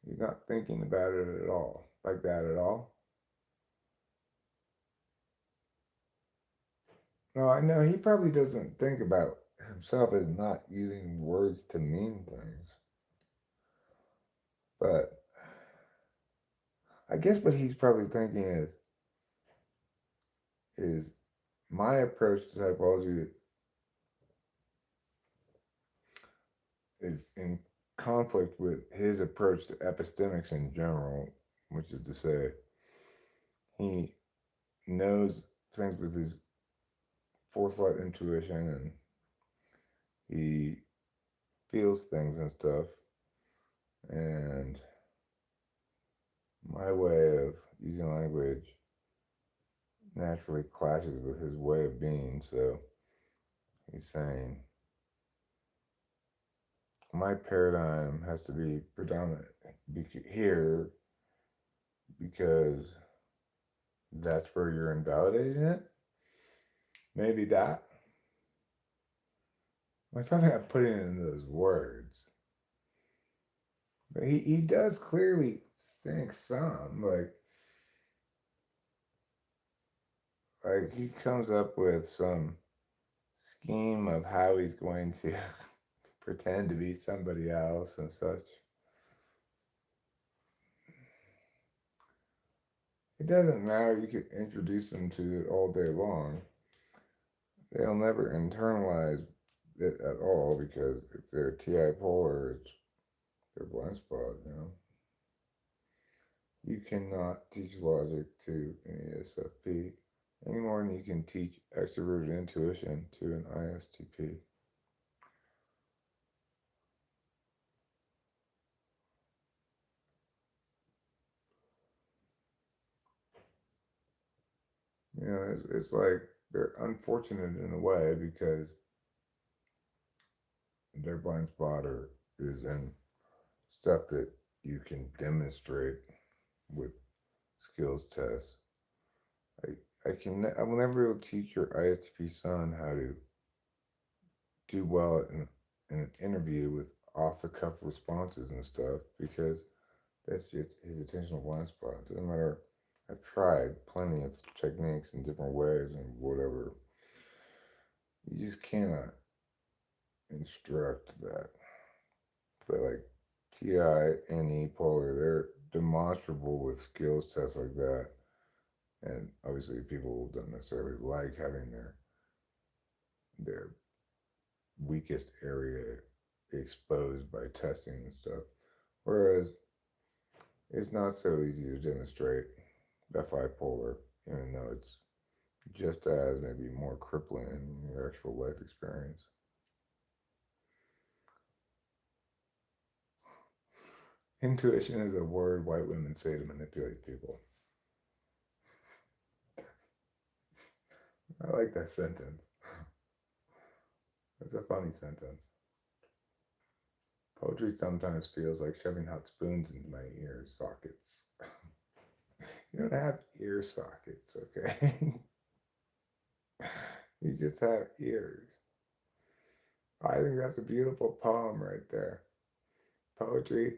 You're not thinking about it at all, like that at all. No, I know he probably doesn't think about himself as not using words to mean things. But I guess what he's probably thinking is my approach to typology is in conflict with his approach to epistemics in general, which is to say, he knows things with his forethought intuition and he feels things and stuff. And my way of using language naturally clashes with his way of being. So he's saying, my paradigm has to be predominant here because that's where you're invalidating it. Maybe that. I'm probably not putting it in those words. But he does clearly think some. Like he comes up with some scheme of how he's going to pretend to be somebody else and such. It doesn't matter, you could introduce them to it all day long. They'll never internalize it at all because if they're TI polar, it's their blind spot, you know. You cannot teach logic to an ESFP any more than you can teach extroverted intuition to an ISTP. You know, it's like they're unfortunate in a way because their blind spotter is in stuff that you can demonstrate with skills tests. I will never be able to teach your ISTP son how to do well in an interview with off the cuff responses and stuff because that's just his attentional blind spot. It doesn't matter. I've tried plenty of techniques in different ways and whatever. You just cannot instruct that. But like TI, NE, polar, they're demonstrable with skills tests like that. And obviously people don't necessarily like having their weakest area exposed by testing and stuff. Whereas it's not so easy to demonstrate FI polar, even though it's just as maybe more crippling in your actual life experience. Intuition is a word white women say to manipulate people. I like that sentence. It's a funny sentence. Poetry sometimes feels like shoving hot spoons into my ear sockets. You don't have ear sockets, okay? You just have ears. I think that's a beautiful poem right there. Poetry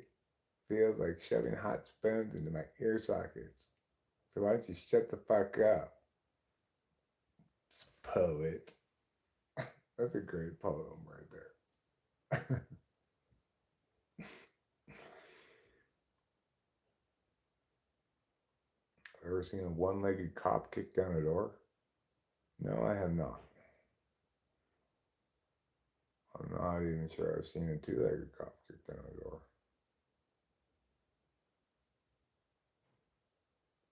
feels like shoving hot spoons into my ear sockets. So why don't you shut the fuck up, poet? That's a great poem right there. Ever seen a one-legged cop kick down a door? No, I have not. I'm not even sure I've seen a two-legged cop kick down a door.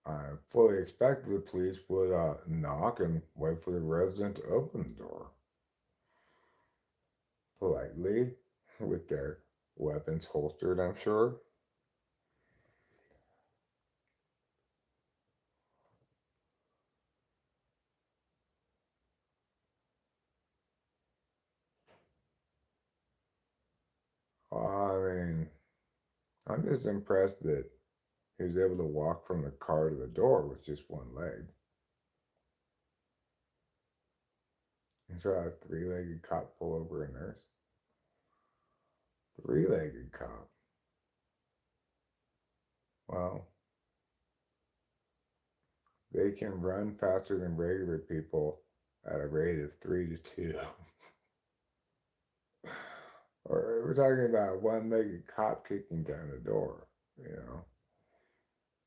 I fully expected the police would knock and wait for the resident to open the door. Politely, with their weapons holstered, I'm sure. I mean, I'm just impressed that he was able to walk from the car to the door with just one leg. He saw a three-legged cop pull over a nurse. Three-legged cop. Well, they can run faster than regular people at a rate of 3 to 2. Or we're talking about a one-legged cop kicking down the door, you know.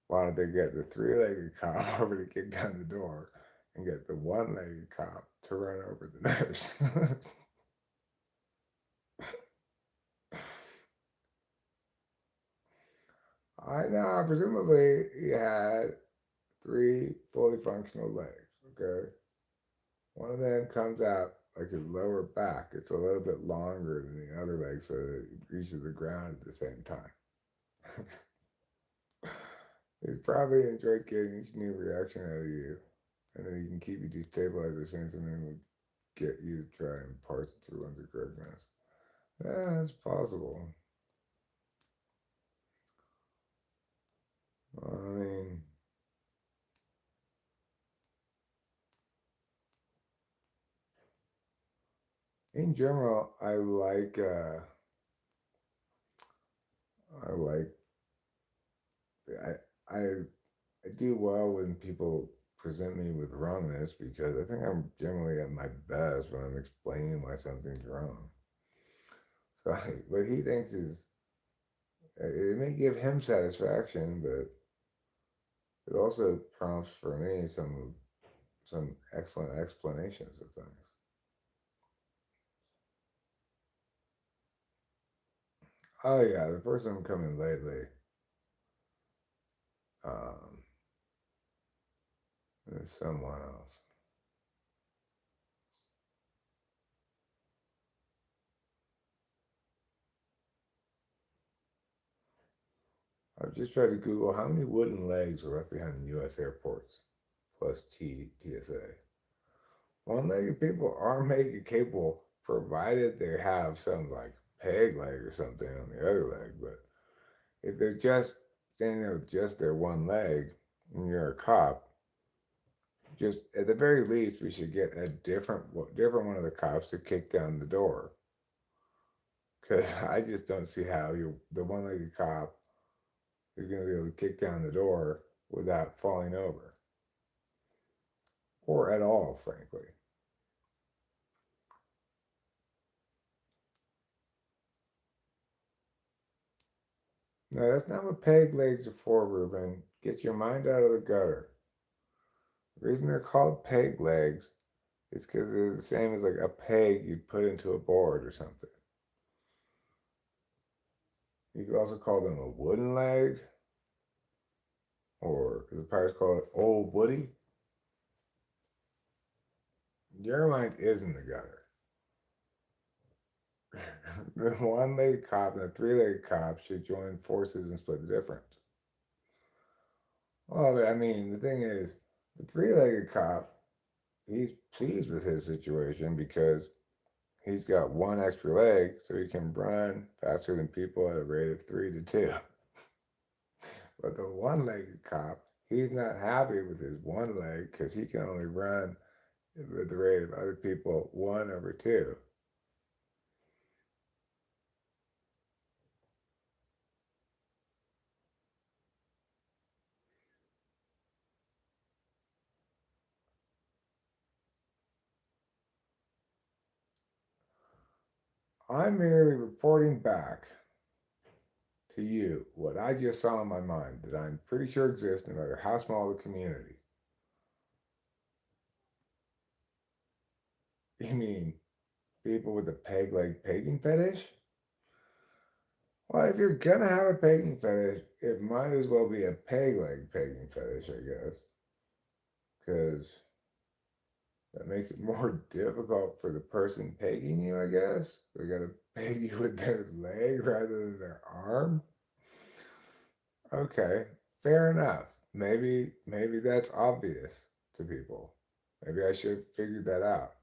Why don't they get the three-legged cop over to kick down the door and get the one-legged cop to run over the nurse? I know, presumably he had three fully functional legs, okay? One of them comes out like his lower back. It's a little bit longer than the other leg so that it reaches the ground at the same time. He probably enjoys getting each new reaction out of you. And then he can keep you destabilized or saying something would get you to try and parse it through one's correctness. Yeah, that's possible. I mean, in general, I like I I do well when people present me with wrongness because I think I'm generally at my best when I'm explaining why something's wrong. So what he thinks is it may give him satisfaction, but it also prompts for me some excellent explanations of things. Oh yeah, the person I'm coming lately, um, is someone else. I've just tried to Google how many wooden legs are left behind in U.S. airports, plus TSA. One-legged people are made capable, provided they have some like peg leg or something on the other leg. But if they're just standing there with just their one leg, and you're a cop, just at the very least, we should get a different one of the cops to kick down the door. Because I just don't see how the one-legged cop is going to be able to kick down the door without falling over, or at all, frankly. No, that's not what peg legs are for, Ruben. Get your mind out of the gutter. The reason they're called peg legs is because they're the same as like a peg you'd put into a board or something. You could also call them a wooden leg, or as the pirates call it, old Woody. Your mind is in the gutter. The one-legged cop and the three-legged cop should join forces and split the difference. Well, but I mean, the thing is, the three-legged cop, he's pleased with his situation because he's got one extra leg, so he can run faster than people at a rate of 3 to 2. But the one-legged cop, he's not happy with his one leg because he can only run at the rate of other people 1/2. I'm merely reporting back to you what I just saw in my mind that I'm pretty sure exists no matter how small the community. You mean people with a peg leg pegging fetish? Well, if you're gonna have a pegging fetish, it might as well be a peg leg pegging fetish, I guess. Because that makes it more difficult for the person pegging you, I guess. They gotta peg you with their leg rather than their arm. Okay, fair enough. Maybe that's obvious to people. Maybe I should have figured that out.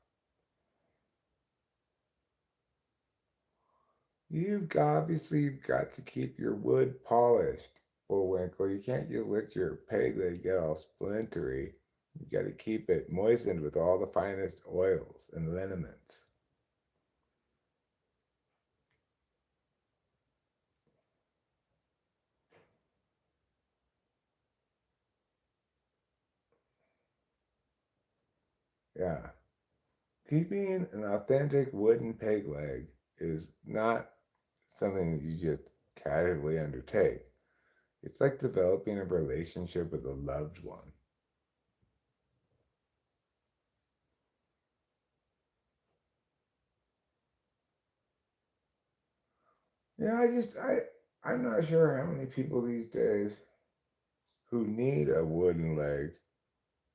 You've got to keep your wood polished, Bullwinkle. You can't just let your peg leg get all splintery. You got to keep it moistened with all the finest oils and liniments. Yeah. Keeping an authentic wooden peg leg is not something that you just casually undertake. It's like developing a relationship with a loved one. Yeah, I'm not sure how many people these days who need a wooden leg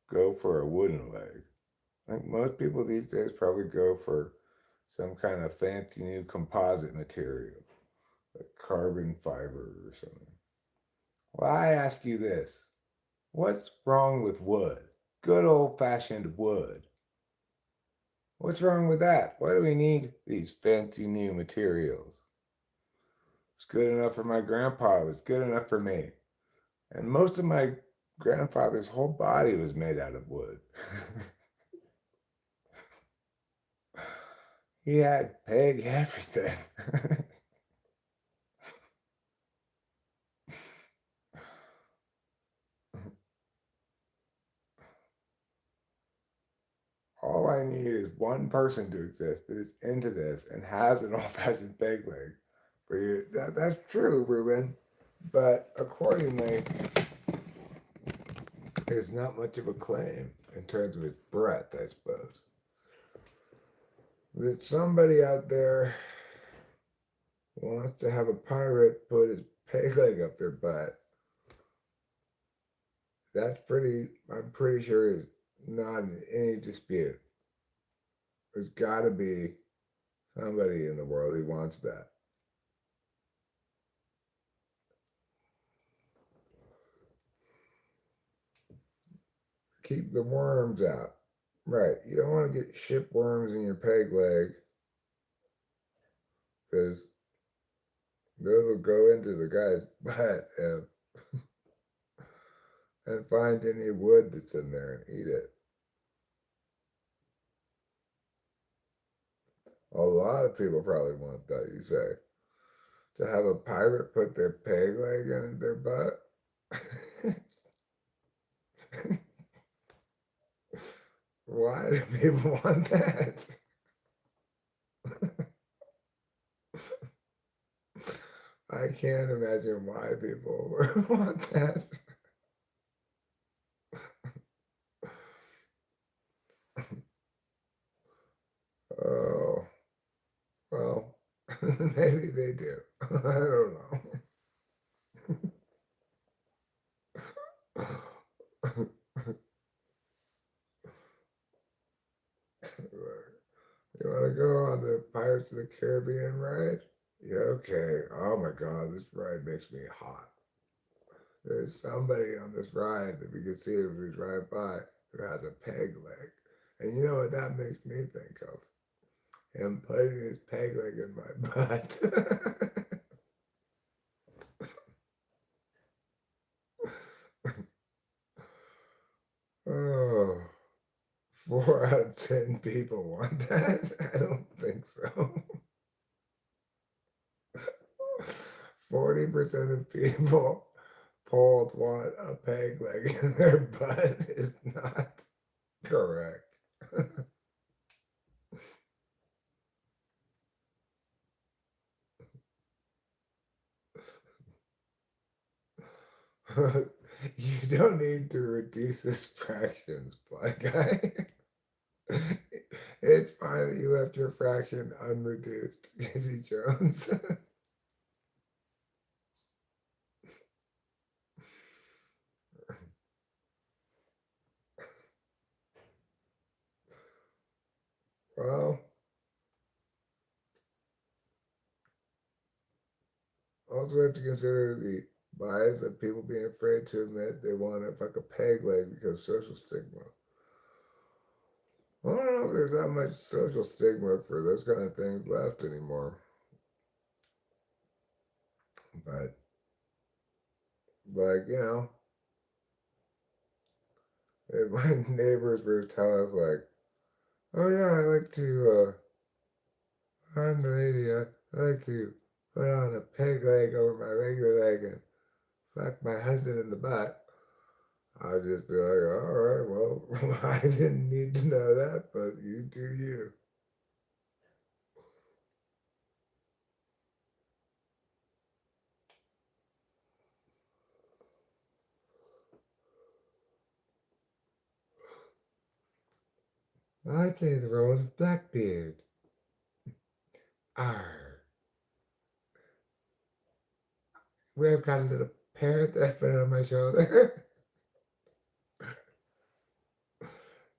go for a wooden leg. Like most people these days probably go for some kind of fancy new composite material, like carbon fiber or something. Well, I ask you this: what's wrong with wood? Good old fashioned wood. What's wrong with that? Why do we need these fancy new materials? It's good enough for my grandpa, it was good enough for me. And most of my grandfather's whole body was made out of wood. He had peg everything. All I need is one person to exist that is into this and has an old-fashioned peg leg for you. That's true, Ruben. But accordingly, there's not much of a claim in terms of its breadth, I suppose. That somebody out there wants to have a pirate put his peg leg up their butt. I'm pretty sure is not in any dispute. There's got to be somebody in the world who wants that. Keep the worms out. Right. You don't want to get shipworms in your peg leg because those will go into the guy's butt and find any wood that's in there and eat it. A lot of people probably want that, you say. To have a pirate put their peg leg in their butt? Why do people want that? I can't imagine why people want that. Oh, well, maybe they do. I don't know. You want to go on the Pirates of the Caribbean ride? Yeah, okay. Oh my God, this ride makes me hot. There's somebody on this ride that we could see if we drive by who has a peg leg. And you know what that makes me think of? Him putting his peg leg in my butt. Oh, 4 out of 10 people want that? I don't think so. 40% of people polled want a peg leg in their butt is not correct. You don't need to reduce his fractions, black guy. It's fine that you left your fraction unreduced, Casey Jones. Well, also we have to consider the bias of people being afraid to admit they want to fuck a peg leg because of social stigma. I don't know if there's that much social stigma for those kind of things left anymore. But like, if my neighbors were to tell us like, oh yeah, I like to I'm the lady, I like to put on a peg leg over my regular leg and fuck my husband in the butt. I'd just be like, all right, well, I didn't need to know that, but you do you. I play the role of Blackbeard. Arr. Where I've got a little parrot that I put on my shoulder.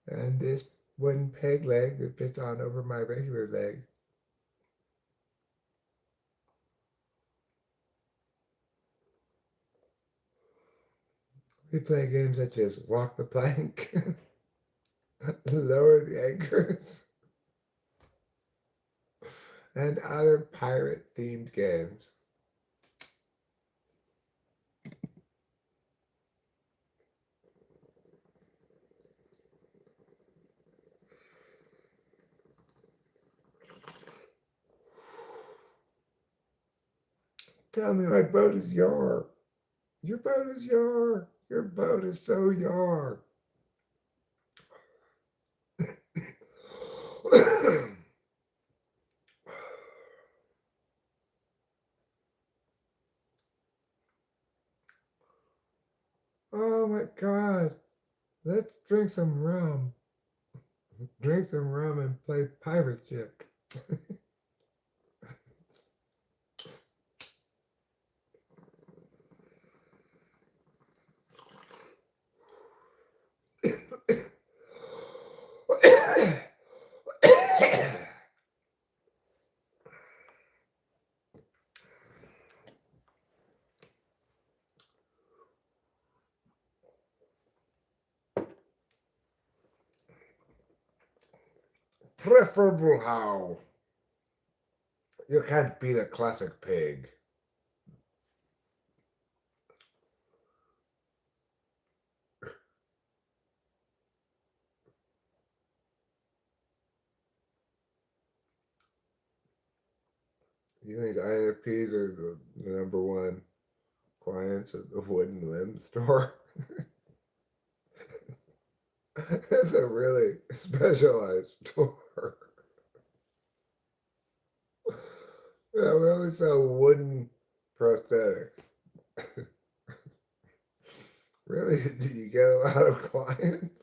And this wooden peg leg that fits on over my regular leg. We play games such as walk the plank, lower the anchors, and other pirate themed games. Tell me my boat is yar. Your boat is yar. Your boat is so yar. Oh my god. Let's drink some rum. Drink some rum and play pirate ship. Preferable how? You can't beat a classic pig. You think INFPs are the number one clients at the wooden limb store? It's a really specialized store. Yeah, we only sell wooden prosthetics. Really? Do you get a lot of clients?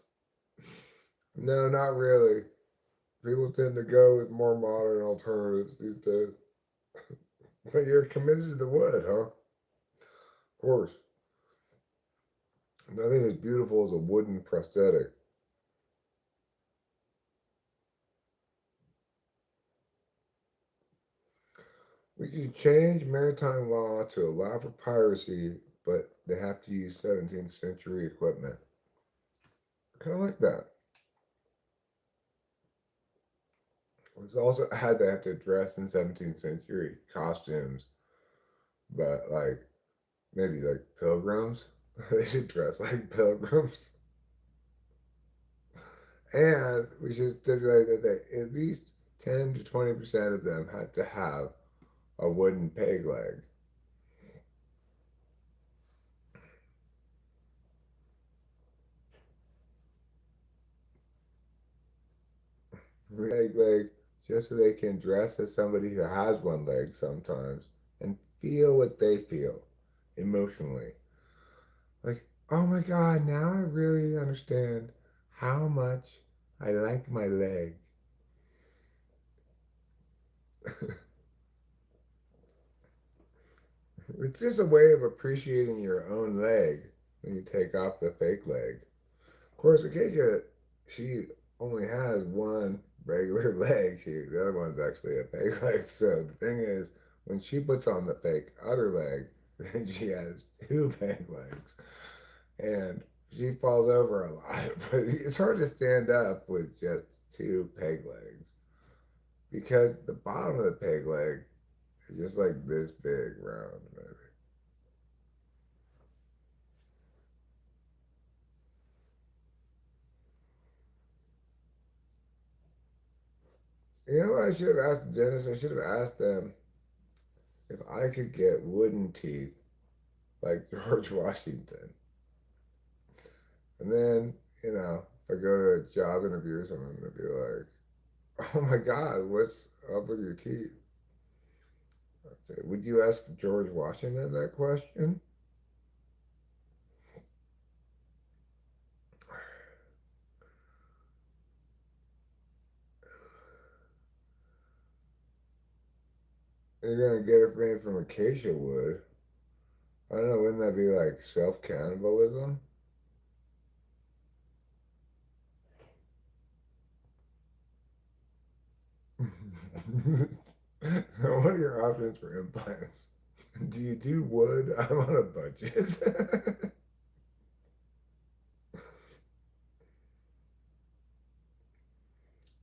No, not really. People tend to go with more modern alternatives these days. But you're committed to the wood, huh? Of course. Nothing as beautiful as a wooden prosthetic. We could change maritime law to allow for piracy, but they have to use 17th century equipment. Kind of like that. It's also had to have to dress in 17th century costumes, but like maybe like pilgrims. They should dress like pilgrims. And we should stipulate that they, at least 10 to 20% of them had to have a wooden peg leg. Peg leg just so they can dress as somebody who has one leg sometimes and feel what they feel emotionally. Like, oh my God, now I really understand how much I like my leg. It's just a way of appreciating your own leg when you take off the fake leg. Of course, Acacia, she only has one regular leg. The other one's actually a peg leg. So the thing is, when she puts on the fake other leg, then she has two peg legs. And she falls over a lot. But it's hard to stand up with just two peg legs because the bottom of the peg leg It's just like this big round, maybe. You know what I should have asked the dentist? I should have asked them if I could get wooden teeth like George Washington. And then, if I go to a job interview or something, they'd be like, oh my God, what's up with your teeth? I'd say, would you ask George Washington that question? You're gonna get it made from acacia wood. I don't know, wouldn't that be like self-cannibalism? So what are your options for implants? Do you do wood? I'm on a budget.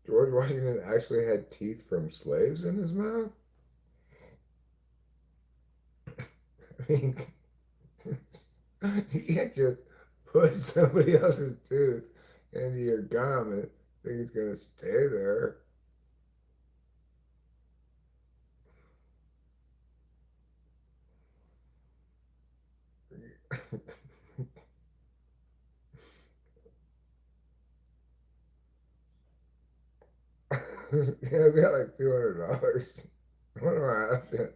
George Washington actually had teeth from slaves in his mouth? I mean, you can't just put somebody else's tooth into your gum and think it's gonna stay there. Yeah, we got like $200. What are my options?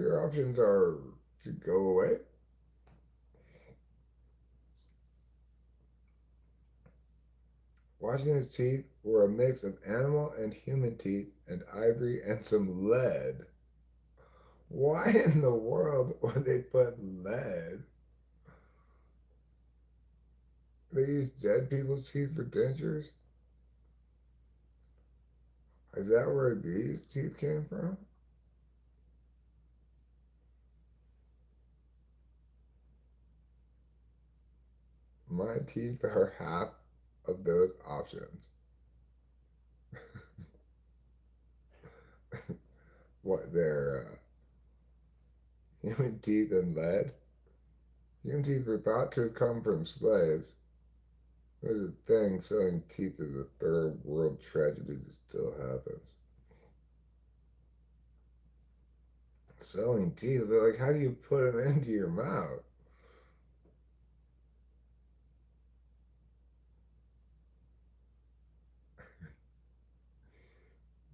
Your options are to go away. Washington's teeth were a mix of animal and human teeth and ivory and some lead. Why in the world would they put lead? They use dead people's teeth for dentures? Is that where these teeth came from? My teeth are half of those options. What, they're human teeth and lead? Human teeth were thought to have come from slaves. There's a thing, selling teeth is a third world tragedy that still happens. Selling teeth, but like, how do you put them into your mouth?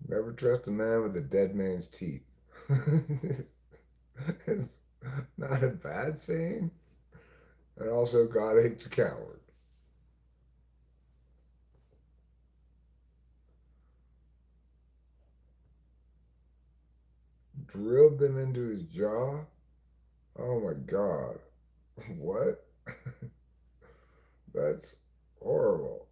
Never trust a man with a dead man's teeth. It's not a bad saying. And also, God hates a coward. Drilled them into his jaw. Oh my God. What? That's horrible.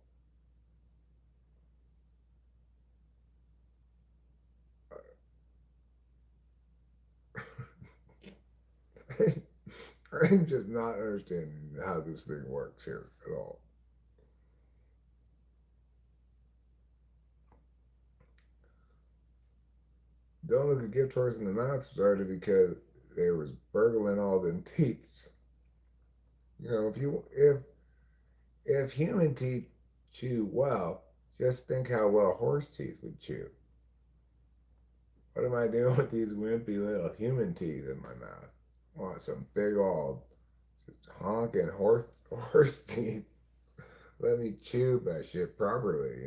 I'm just not understanding how this thing works here at all. Don't look a gift horse in the mouth started because they was burgling all them teeth. If human teeth chew well, just think how well horse teeth would chew. What am I doing with these wimpy little human teeth in my mouth? I want some big old just honking horse teeth. Let me chew that shit properly.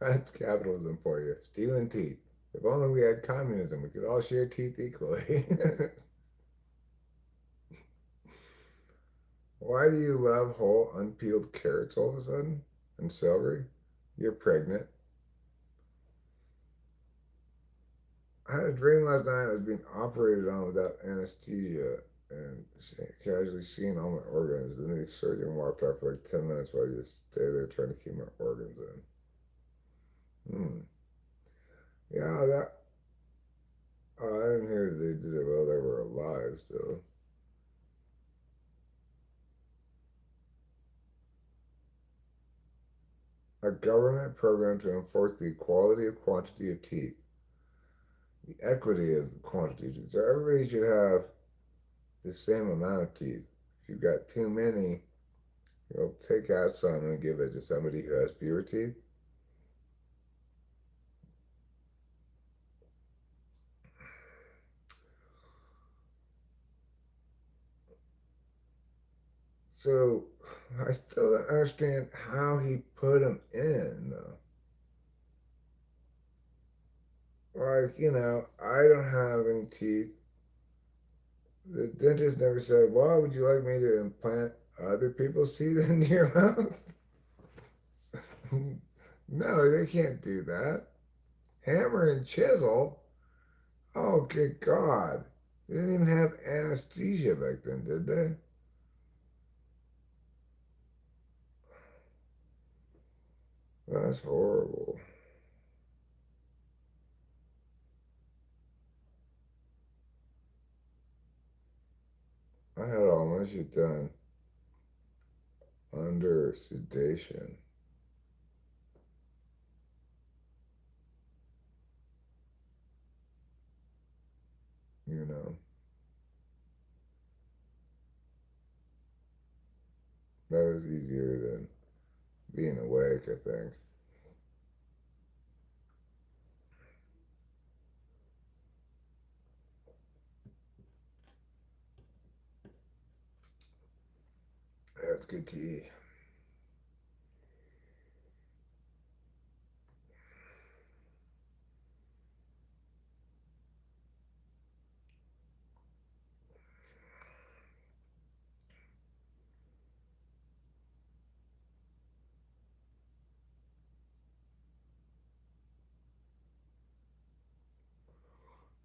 That's capitalism for you. Stealing teeth. If only we had communism, we could all share teeth equally. Why do you love whole unpeeled carrots all of a sudden? And celery? You're pregnant. I had a dream last night I was being operated on without anesthesia and casually seeing all my organs. Then the surgeon walked out for like 10 minutes while I just stay there trying to keep my organs in. Hmm. Yeah, that. Oh, I didn't hear that they did it while they were alive still. A government program to enforce the equality of quantity of teeth, the equity of the quantity of teeth. So everybody should have the same amount of teeth. If you've got too many, you'll take out some and give it to somebody who has fewer teeth. So I still don't understand how he put them in, though. Like, I don't have any teeth. The dentist never said, "Why would you like me to implant other people's teeth into your mouth?" No, they can't do that. Hammer and chisel? Oh, good God. They didn't even have anesthesia back then, did they? That's horrible. I had all my shit done under sedation. You know, that was easier than being awake, I think. That's good tea.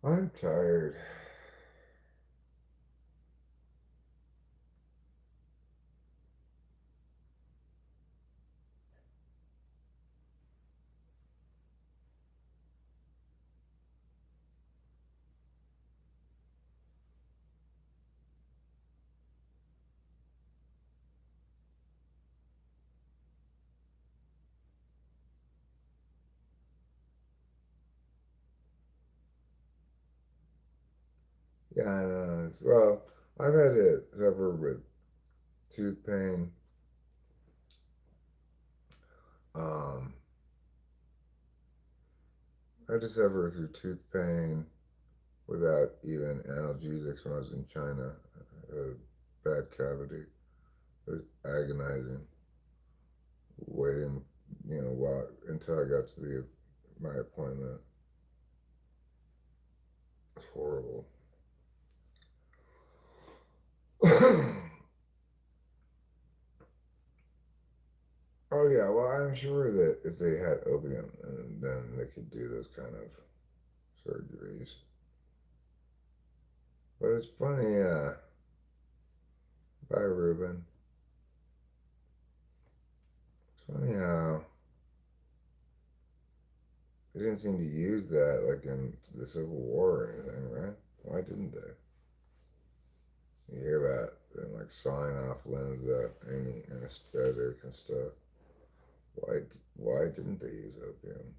I'm tired. Yeah, I know. Well, I've had to suffer with tooth pain. Um, I had to suffer through tooth pain without even analgesics when I was in China. I had a bad cavity. It was agonizing, waiting, while until I got to my appointment. It's horrible. Oh yeah, well I'm sure that if they had opium, then they could do those kind of surgeries. But it's funny, bye Ruben. It's funny how they didn't seem to use that like in the Civil War or anything, right? Why didn't they? You hear about them like sawing off limbs without any anesthetic and stuff. Why didn't they use opium?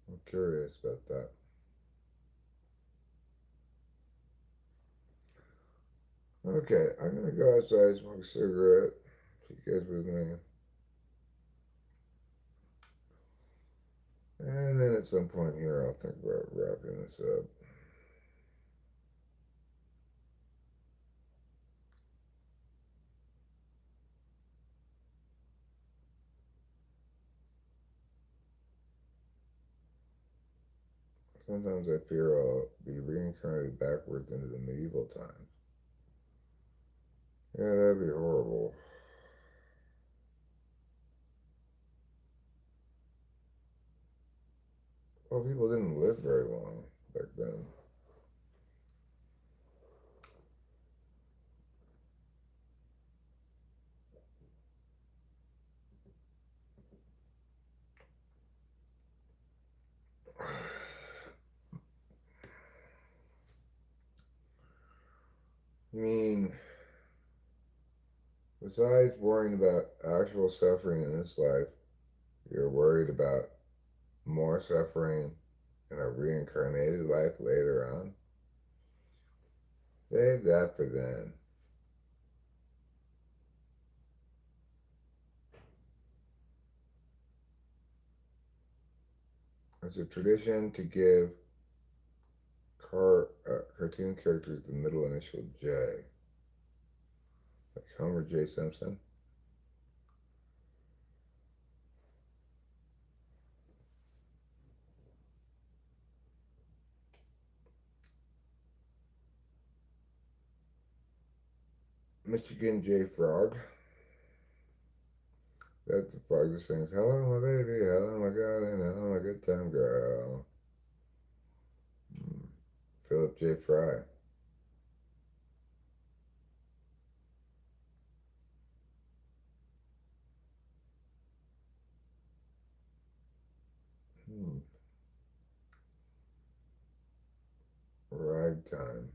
I'm curious about that. Okay, I'm gonna go outside, smoke a cigarette. If you guys with me, and then at some point here, I'll think about wrapping this up. Sometimes I fear I'll be reincarnated backwards into the medieval times. Yeah, that'd be horrible. Well, people didn't live very long back then. I mean, besides worrying about actual suffering in this life, you're worried about more suffering in a reincarnated life later on. Save that for then. It's a tradition to give cartoon characters the middle initial J, like Homer J. Simpson. Michigan J. Frog. That's the frog that sings, "Hello, my baby, hello, my darling, hello, my good time girl." Hmm. Philip J. Fry. Hmm. Ragtime.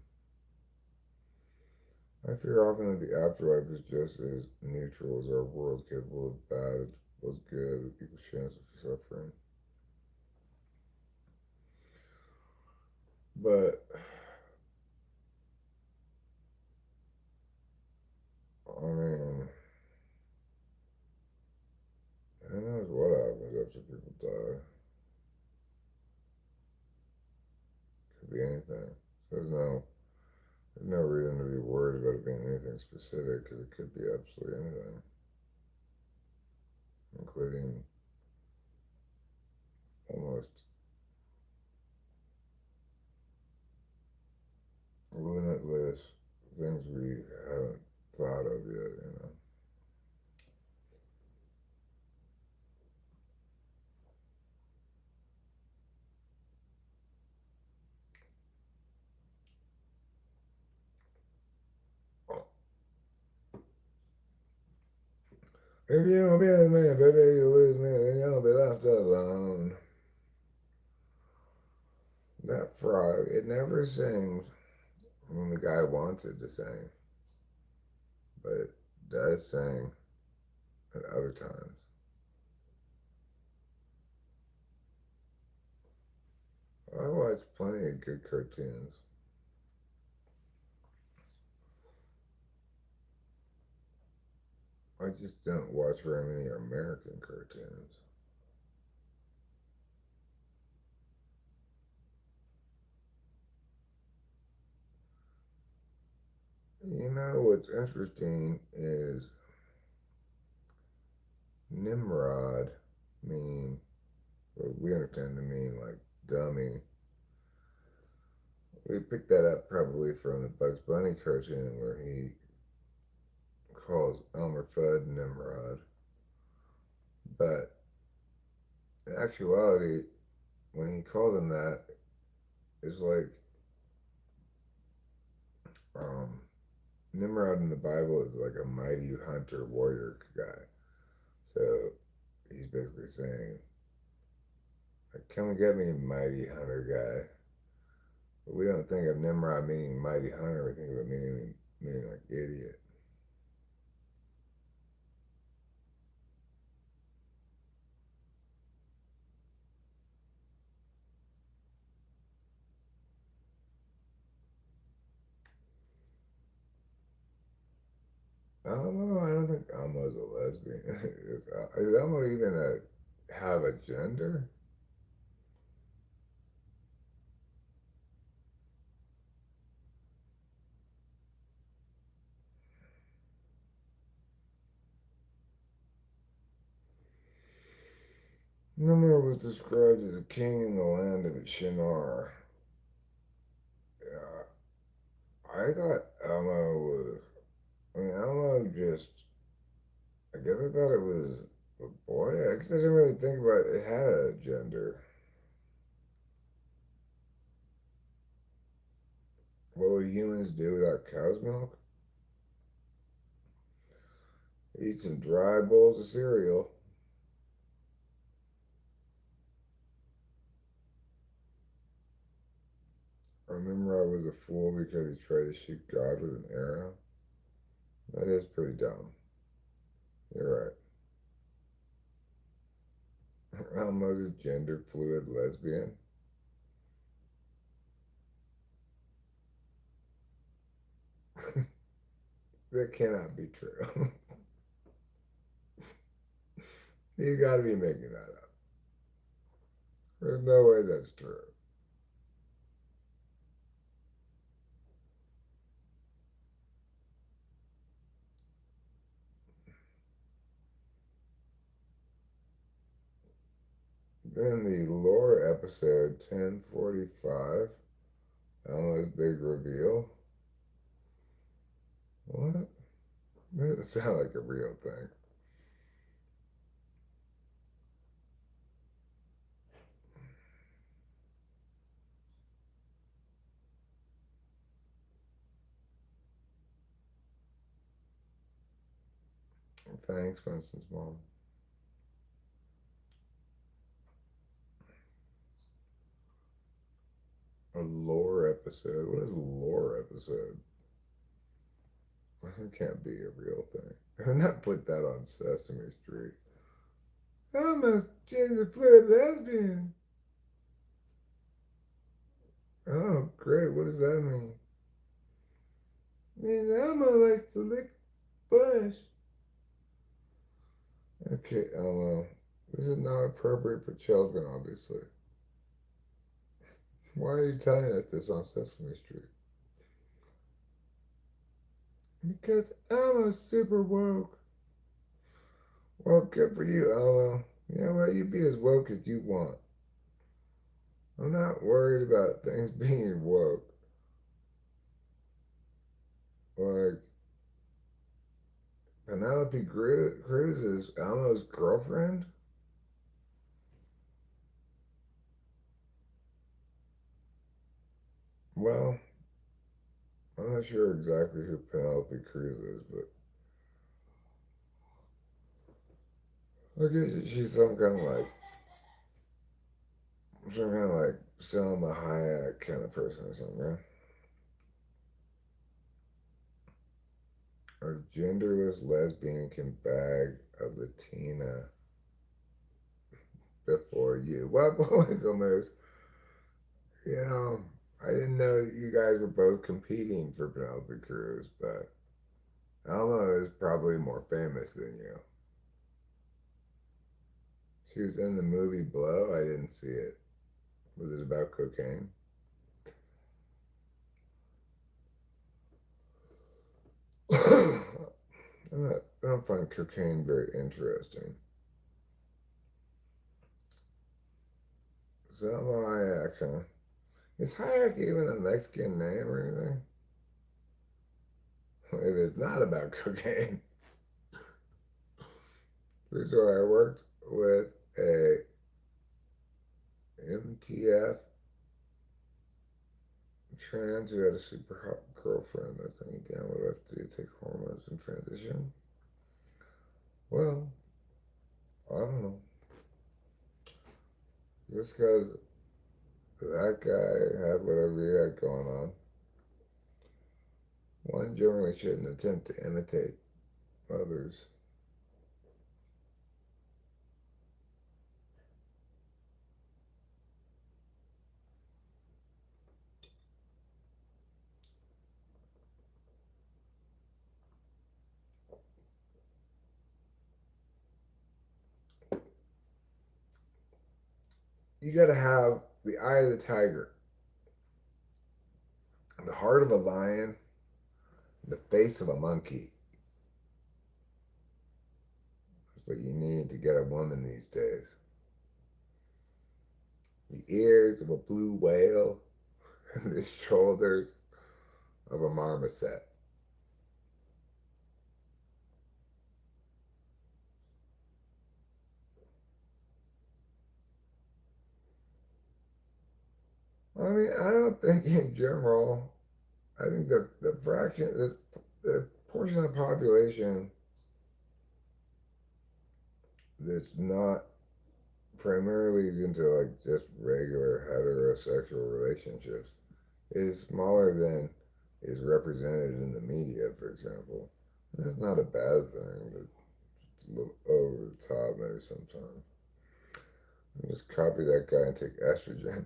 I fear often that the afterlife is just as neutral as our world, capable of bad as well as good, with equal chance of suffering. But, I mean, who knows what happens after people die? Could be anything. There's no reason to be worried about it being anything specific because it could be absolutely anything, including almost limitless things we haven't thought of yet. If you don't be with me, baby, you lose me, then you'll be left alone. That frog, it never sings when the guy wants it to sing, but it does sing at other times. I watch plenty of good cartoons. I just don't watch very many American cartoons. You know what's interesting is Nimrod, meaning what we understand to mean like dummy. We picked that up probably from the Bugs Bunny cartoon where he calls Elmer Fudd Nimrod. But in actuality, when he called him that, it's like um, Nimrod in the Bible is like a mighty hunter warrior guy. So he's basically saying, like, "Come and get me, mighty hunter guy." But we don't think of Nimrod meaning mighty hunter. We think of it meaning like idiot. Elmo, I don't think Elmo's a lesbian. Is Elmo even have a gender? Nimrod was described as a king in the land of Shinar. Yeah, I thought Elmo was. I mean, Elmo just. I guess I thought it was a boy. I guess I didn't really think about it. It had a gender. What would humans do without cow's milk? Eat some dry bowls of cereal. I remember I was a fool because he tried to shoot God with an arrow. That is pretty dumb. You're right. Elmo's a gender fluid lesbian. That cannot be true. You gotta be making that up. There's no way that's true. Then the lore episode 1045, Elmo's big reveal. What? That doesn't sound like a real thing. Thanks, Winston's mom. A lore episode? What is a lore episode? It can't be a real thing. I would not put that on Sesame Street. I'm a gender fluid lesbian. Oh, great. What does that mean? It means Elmo likes to lick bush. Okay, Elmo. This is not appropriate for children, obviously. Why are you telling us this on Sesame Street? Because Elmo's super woke. Well, good for you, Elmo. You know what? You be as woke as you want. I'm not worried about things being woke. Like, Penelope Cruz is Elmo's girlfriend? Well, I'm not sure exactly who Penelope Cruz is, but I guess she's some kind of like Selma Hayek kind of person or something, right? A genderless lesbian can bag a Latina before you. What was almost, you know, I didn't know that you guys were both competing for Penelope Cruz, but Alma is probably more famous than you. She was in the movie Blow. I didn't see it. Was it about cocaine? I don't find cocaine very interesting. Selma Hayek, huh? Is Hayek even a Mexican name or anything? If it's not about cocaine. So I worked with a MTF trans who had a super hot girlfriend. I think, damn, what do I have to do? Take hormones and transition? Well, I don't know. Just because that guy had whatever he had going on, one generally shouldn't attempt to imitate others. You got to have the eye of the tiger, the heart of a lion, the face of a monkey. That's what you need to get a woman these days. The ears of a blue whale, and the shoulders of a marmoset. I mean, I don't think in general I think the fraction, the portion of the population that's not primarily into like just regular heterosexual relationships is smaller than is represented in the media, for example. That's not a bad thing, but it's a little over the top maybe sometimes. Just copy that guy and take estrogen.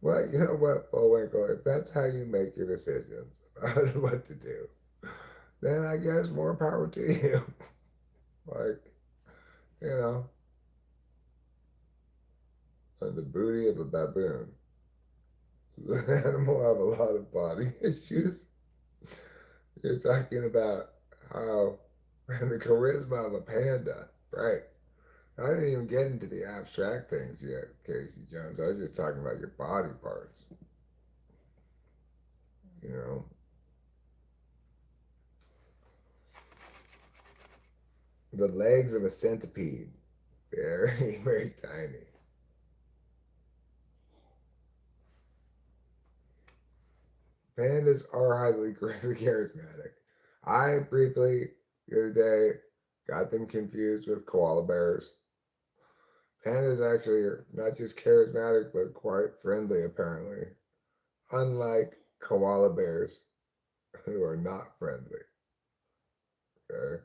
Well, you know what, Bullwinkle, if that's how you make your decisions about what to do, then I guess more power to you. Like, you know, the booty of a baboon. The animal have a lot of body issues. You're talking about how the charisma of a panda, right? I didn't even get into the abstract things yet, Casey Jones. I was just talking about your body parts. You know, the legs of a centipede, very, very tiny. Pandas are highly charismatic. I briefly, the other day, got them confused with koala bears. Pandas actually are not just charismatic, but quite friendly, apparently. Unlike koala bears, who are not friendly. Okay?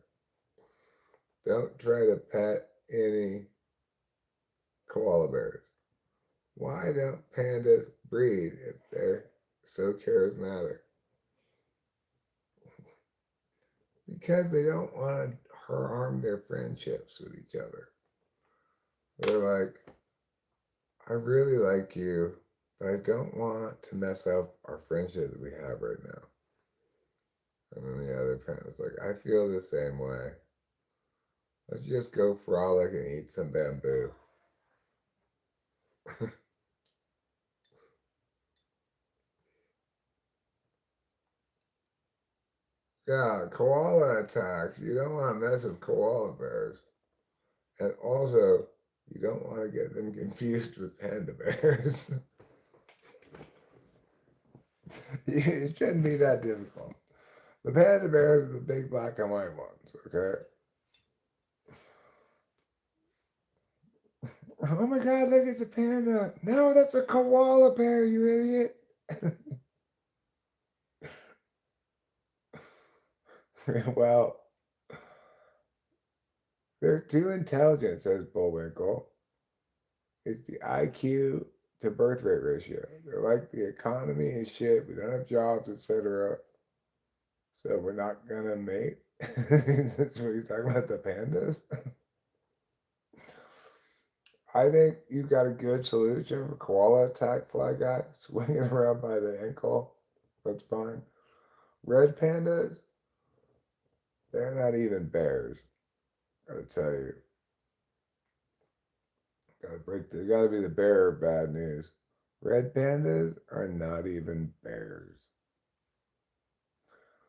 Don't try to pet any koala bears. Why don't pandas breed if they're so charismatic? Because they don't want to harm their friendships with each other. They're like, I really like you, but I don't want to mess up our friendship that we have right now. And then the other parent's like, I feel the same way. Let's just go frolic and eat some bamboo. Yeah, koala attacks. You don't want to mess with koala bears. And also, you don't want to get them confused with panda bears. It shouldn't be that difficult. The panda bears are the big black and white ones, okay? Oh my god, look, it's a panda. No, that's a koala bear, you idiot. Well, they're too intelligent, says Bullwinkle. It's the IQ to birth rate ratio. They're like the economy is shit. We don't have jobs, etc. So we're not gonna mate. That's what you're talking about, the pandas. I think you got a good solution for koala attack, fly guy. Swinging around by the ankle. That's fine. Red pandas, they're not even bears. Gotta tell you. Gotta be the bearer of bad news. Red pandas are not even bears.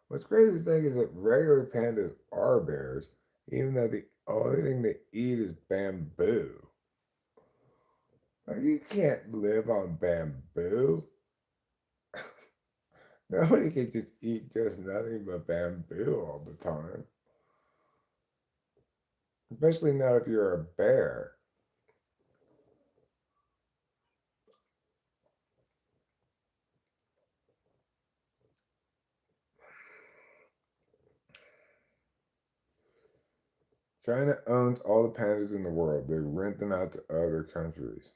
What's crazy to think is that regular pandas are bears, even though the only thing they eat is bamboo. Like, you can't live on bamboo. Nobody can just eat just nothing but bamboo all the time. Especially not if you're a bear. China owns all the pandas in the world. They rent them out to other countries.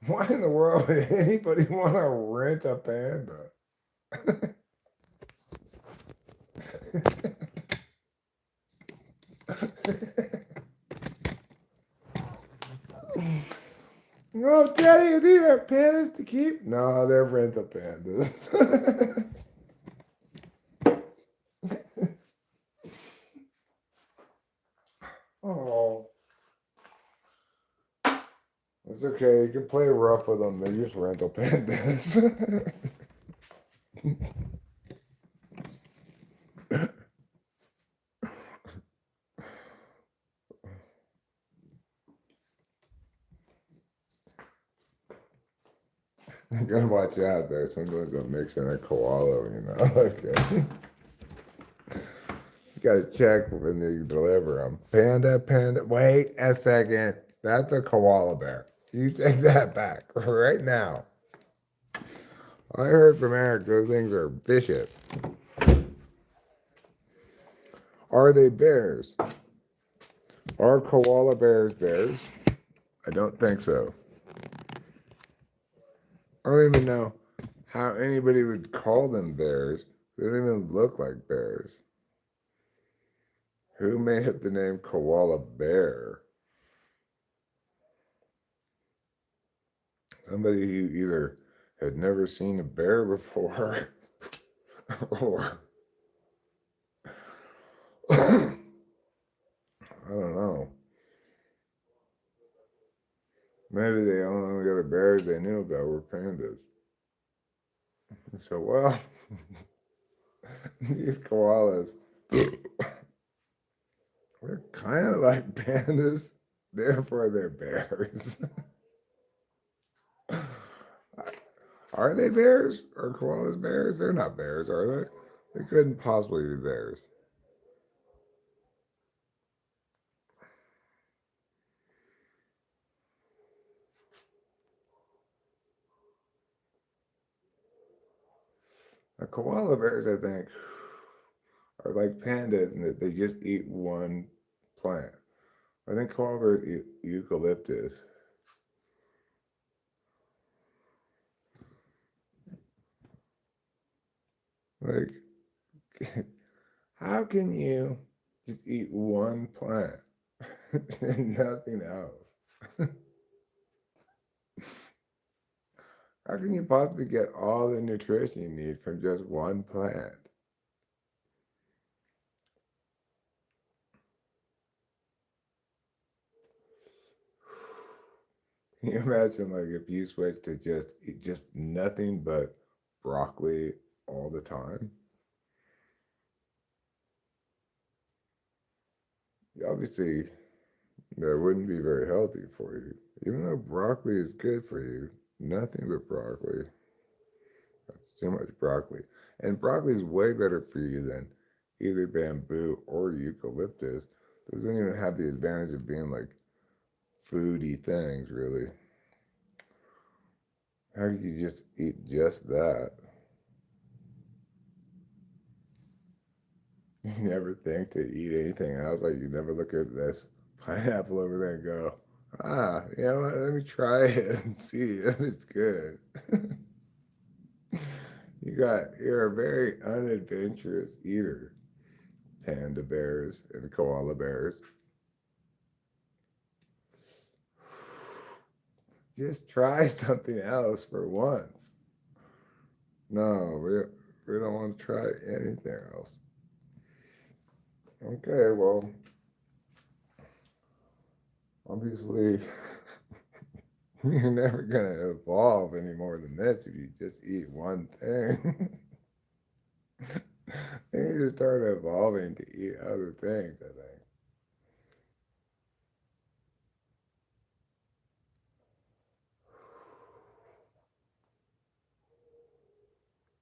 Why in the world would anybody want to rent a panda? No, Daddy, these are pandas to keep? No, they're rental pandas. Oh, it's okay. You can play rough with them. They're just rental pandas. You gotta watch out there. Sometimes they'll mix in a koala, Okay. You gotta check when they deliver them. Panda, panda. Wait a second. That's a koala bear. You take that back right now. I heard from Eric those things are vicious. Are they bears? Are koala bears bears? I don't think so. I don't even know how anybody would call them bears. They don't even look like bears. Who made up the name koala bear? Somebody who either had never seen a bear before or I don't know. Maybe the only other bears they knew about were pandas. So, well, these koalas, they're kind of like pandas, therefore they're bears. Are they bears? Are koalas bears? They're not bears, are they? They couldn't possibly be bears. Now, koala bears, I think, are like pandas in that they just eat one plant. I think koala bears eat eucalyptus. Like, how can you just eat one plant and nothing else? How can you possibly get all the nutrition you need from just one plant? Can you imagine, like, if you switch to just eat just nothing but broccoli all the time? Obviously, that wouldn't be very healthy for you. Even though broccoli is good for you, nothing but broccoli. That's too much broccoli. And broccoli is way better for you than either bamboo or eucalyptus. Doesn't even have the advantage of being like foody things, really. How could you just eat just that? You never think to eat anything else. Like you never look at this pineapple over there and go, you know what? Let me try it and see if it's good. You're a very unadventurous eater, panda bears and koala bears. Just try something else for once. No, we don't want to try anything else. Okay, well, obviously, you're never going to evolve any more than this if you just eat one thing. Then you just start evolving to eat other things, I think.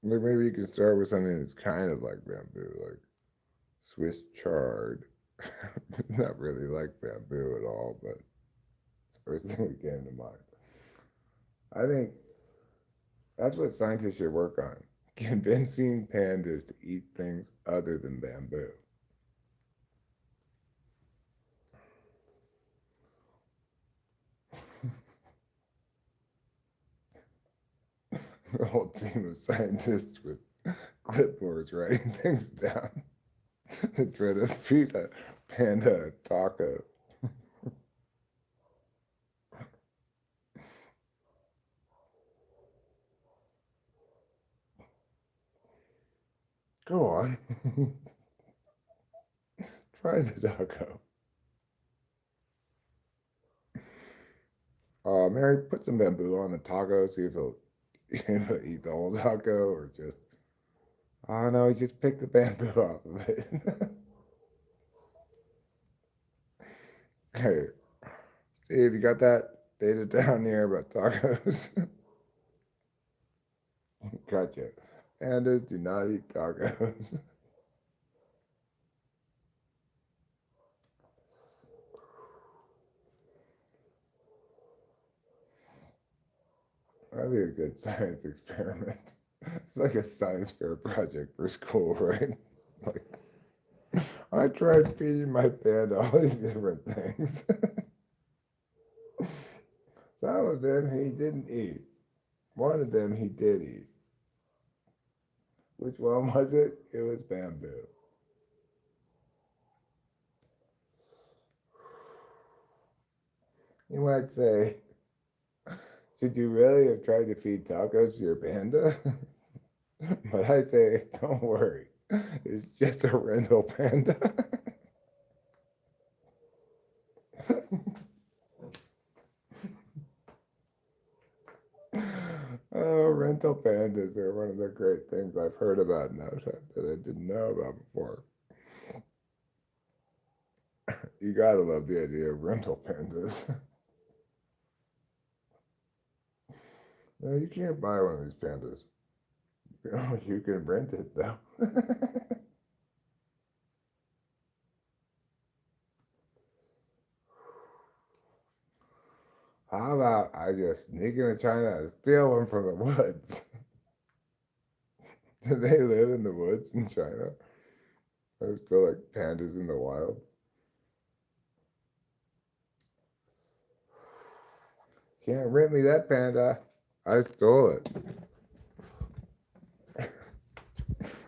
Like maybe you can start with something that's kind of like bamboo, like Swiss chard. Not really like bamboo at all, but it's the first thing that came to mind. I think that's what scientists should work on. Convincing pandas to eat things other than bamboo. A whole team of scientists with clipboards writing things down to try to feed a panda a taco. Go on. Try the taco. Mary, put some bamboo on the taco, see if he'll eat the whole taco or just, oh no, he just picked the bamboo off of it. Okay, Steve, you got that data down here about tacos? Gotcha. Pandas do not eat tacos. That'd be a good science experiment. It's like a science fair project for school, right? Like, I tried feeding my panda all these different things. Some of them he didn't eat. One of them he did eat. Which one was it? It was bamboo. You might say, should you really have tried to feed tacos to your panda? But I say, don't worry. It's just a rental panda. Oh, rental pandas are one of the great things I've heard about now that I didn't know about before. You gotta love the idea of rental pandas. No, you can't buy one of these pandas. You can rent it though. How about I just sneak into China and steal one from the woods? Do they live in the woods in China? There's still like pandas in the wild. Can't rent me that panda. I stole it.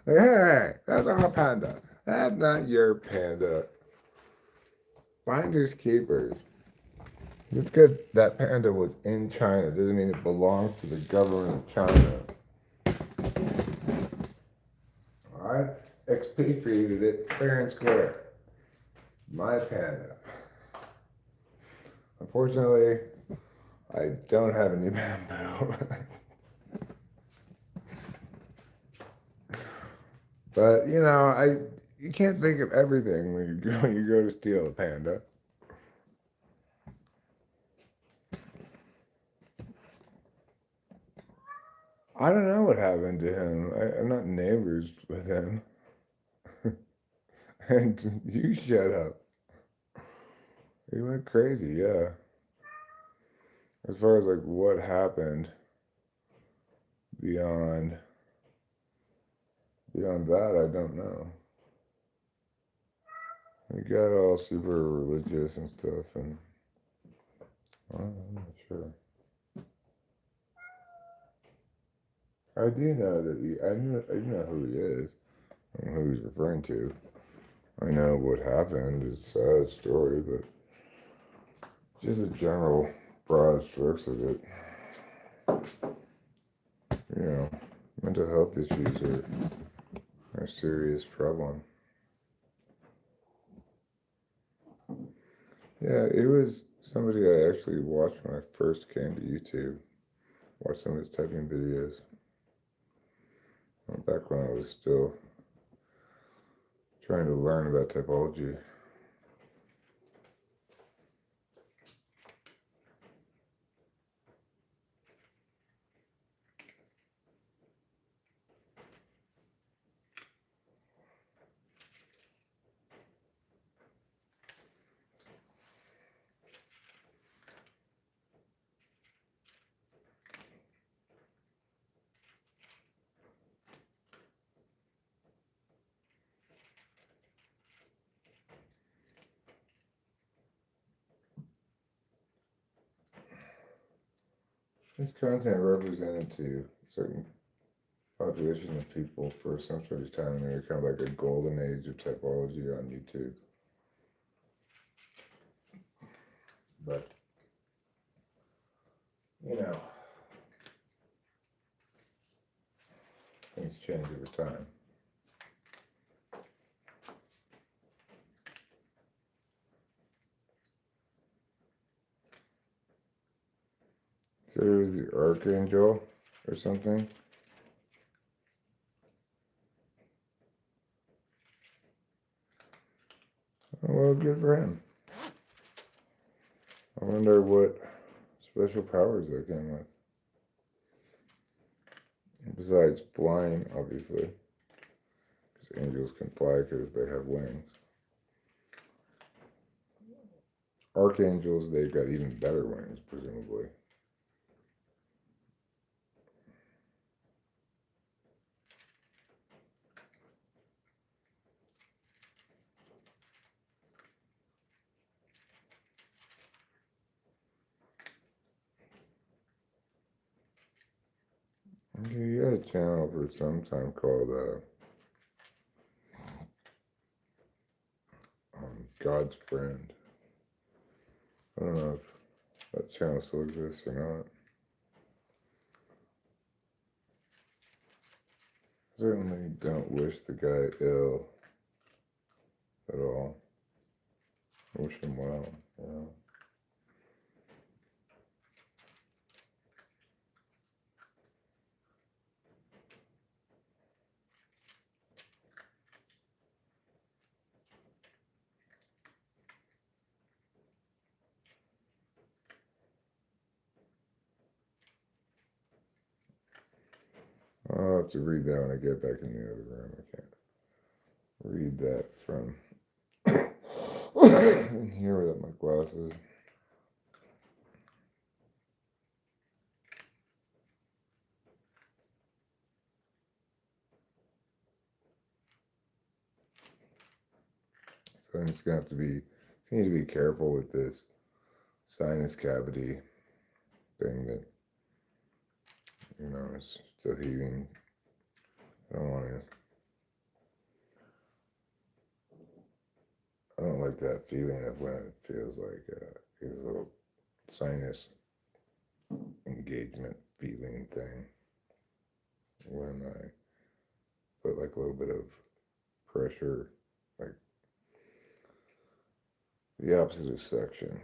Hey, that's our panda. That's not your panda. Finders keepers. Just because that panda was in China doesn't mean it belongs to the government of China. I expatriated it fair and square. My panda. Unfortunately, I don't have any bamboo. But you can't think of everything when you go to steal a panda. I don't know what happened to him. I'm not neighbors with him. And you shut up. He went crazy, yeah. As far as like what happened beyond that, I don't know. He got all super religious and stuff, and I'm not sure. I do know that I know who he is, and who he's referring to. I know what happened. It's a sad story, but just the general broad strokes of it. Mental health issues are a serious problem. Yeah, it was somebody I actually watched when I first came to YouTube. Watched some of his typing videos. Back when I was still trying to learn about typology. This content represented to a certain population of people for some sort of time, and they were kind of like a golden age of typology on YouTube. But, things change over time. So it was the archangel or something. Oh, well, good for him. I wonder what special powers that came with. Besides flying, obviously, because angels can fly because they have wings. Archangels, they've got even better wings, presumably. Okay, you had a channel for some time called God's Friend. I don't know if that channel still exists or not. Certainly don't wish the guy ill at all. Wish him well, you know. I'll have to read that when I get back in the other room. I can't read that from in here without my glasses. So I'm just gonna have to need to be careful with this sinus cavity thing that, you know, is still healing. I don't want to. I don't like that feeling of when it feels like a little sinus engagement feeling thing. When I put like a little bit of pressure, like the opposite of suction,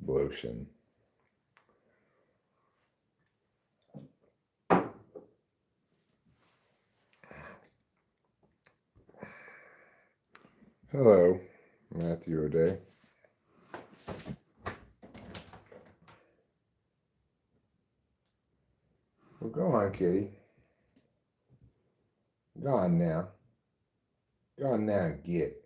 blotion. Hello, Matthew O'Day. Well, go on, kitty. Go on now. Go on now and get.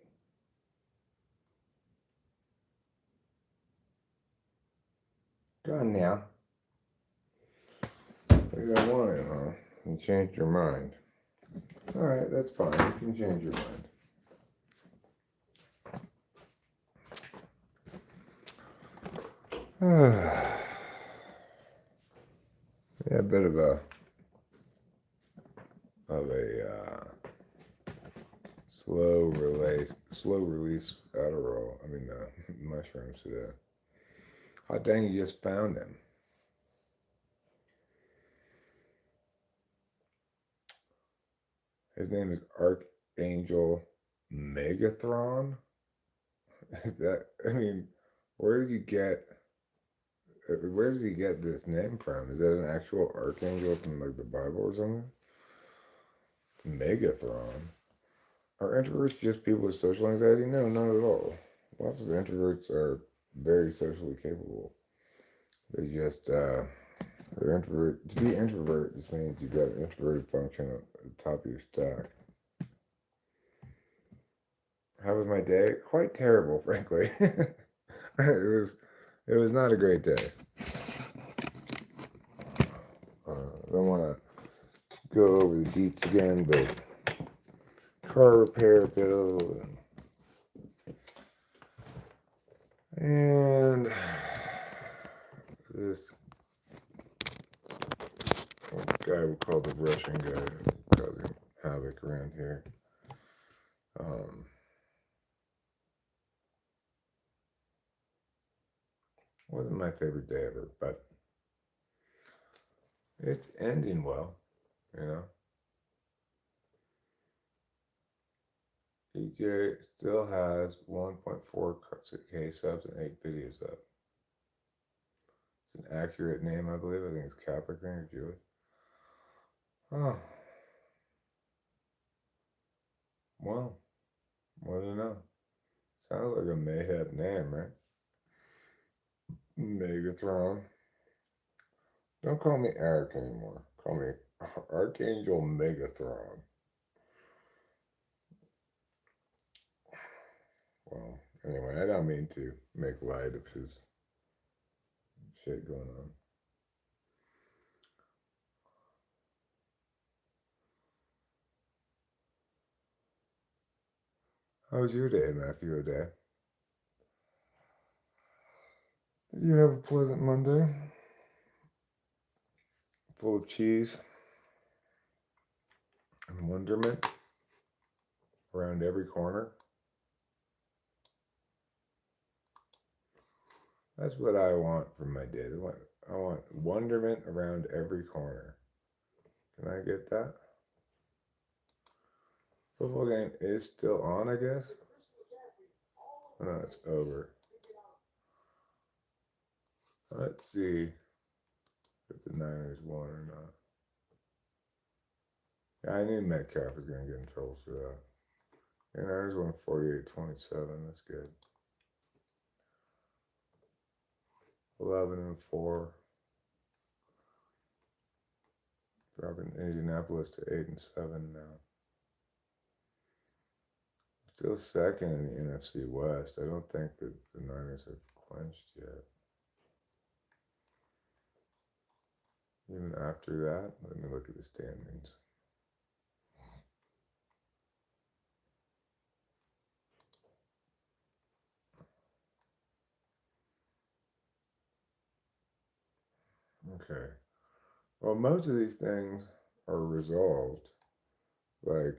Go on now. You don't want it, huh? You changed your mind. All right, that's fine. You can change your mind. Yeah, a bit of a slow release Adderall. I mean, mushrooms today. Hot dang, you just found him. His name is Archangel Megathron. Is that? I mean, where did you get? Where does he get this name from? Is that an actual archangel from like the Bible or something? Megathron. Are introverts just people with social anxiety? No, not at all. Lots of introverts are very socially capable. They just they're introvert. To be introvert just means you've got an introverted function at the top of your stack. How was my day? Quite terrible, frankly. It was not a great day. I don't want to go over the deets again, but car repair bill and this guy we call the Russian guy causing havoc around here. Wasn't my favorite day ever, but it's ending well, you know. EJ still has 1.4K subs and 8 videos up. It's an accurate name, I believe. I think it's Catholic name or Jewish. Oh. Well, what do you know? Sounds like a mayhap name, right? Megatron. Don't call me Eric anymore. Call me Archangel Megatron. Well, anyway, I don't mean to make light of his shit going on. How was your day, Matthew O'Day? Did you have a pleasant Monday? Full of cheese and wonderment around every corner? That's what I want from my day. I want wonderment around every corner. Can I get that? Football game is still on, I guess. Oh, no, it's over. Let's see if the Niners won or not. Yeah, I knew Metcalf was going to get in trouble for that. The Niners won 48-27. That's good. 11-4. Dropping Indianapolis to 8-7 now. Still second in the NFC West. I don't think that the Niners have clinched yet. Even after that, let me look at the standings. Okay. Well, most of these things are resolved. Like,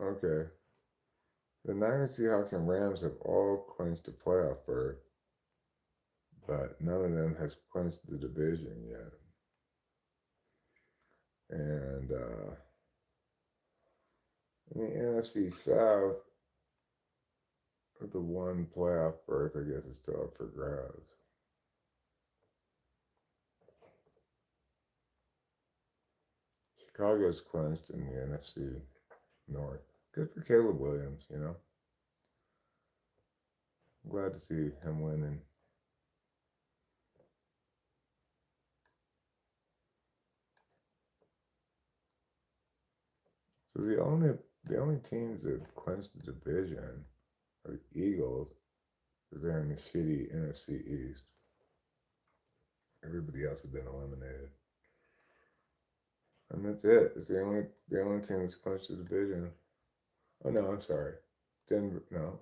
okay. The Niners, Seahawks, and Rams have all clinched a playoff berth, but none of them has clinched the division yet. And in the NFC South, the one playoff berth, I guess, is still up for grabs. Chicago's clinched in the NFC North. Good for Caleb Williams, you know. I'm glad to see him winning. So the only teams that have clinched the division are the Eagles, because they're in the shitty NFC East. Everybody else has been eliminated. And that's it. It's the only team that's clinched the division. Oh no, I'm sorry. Denver, no.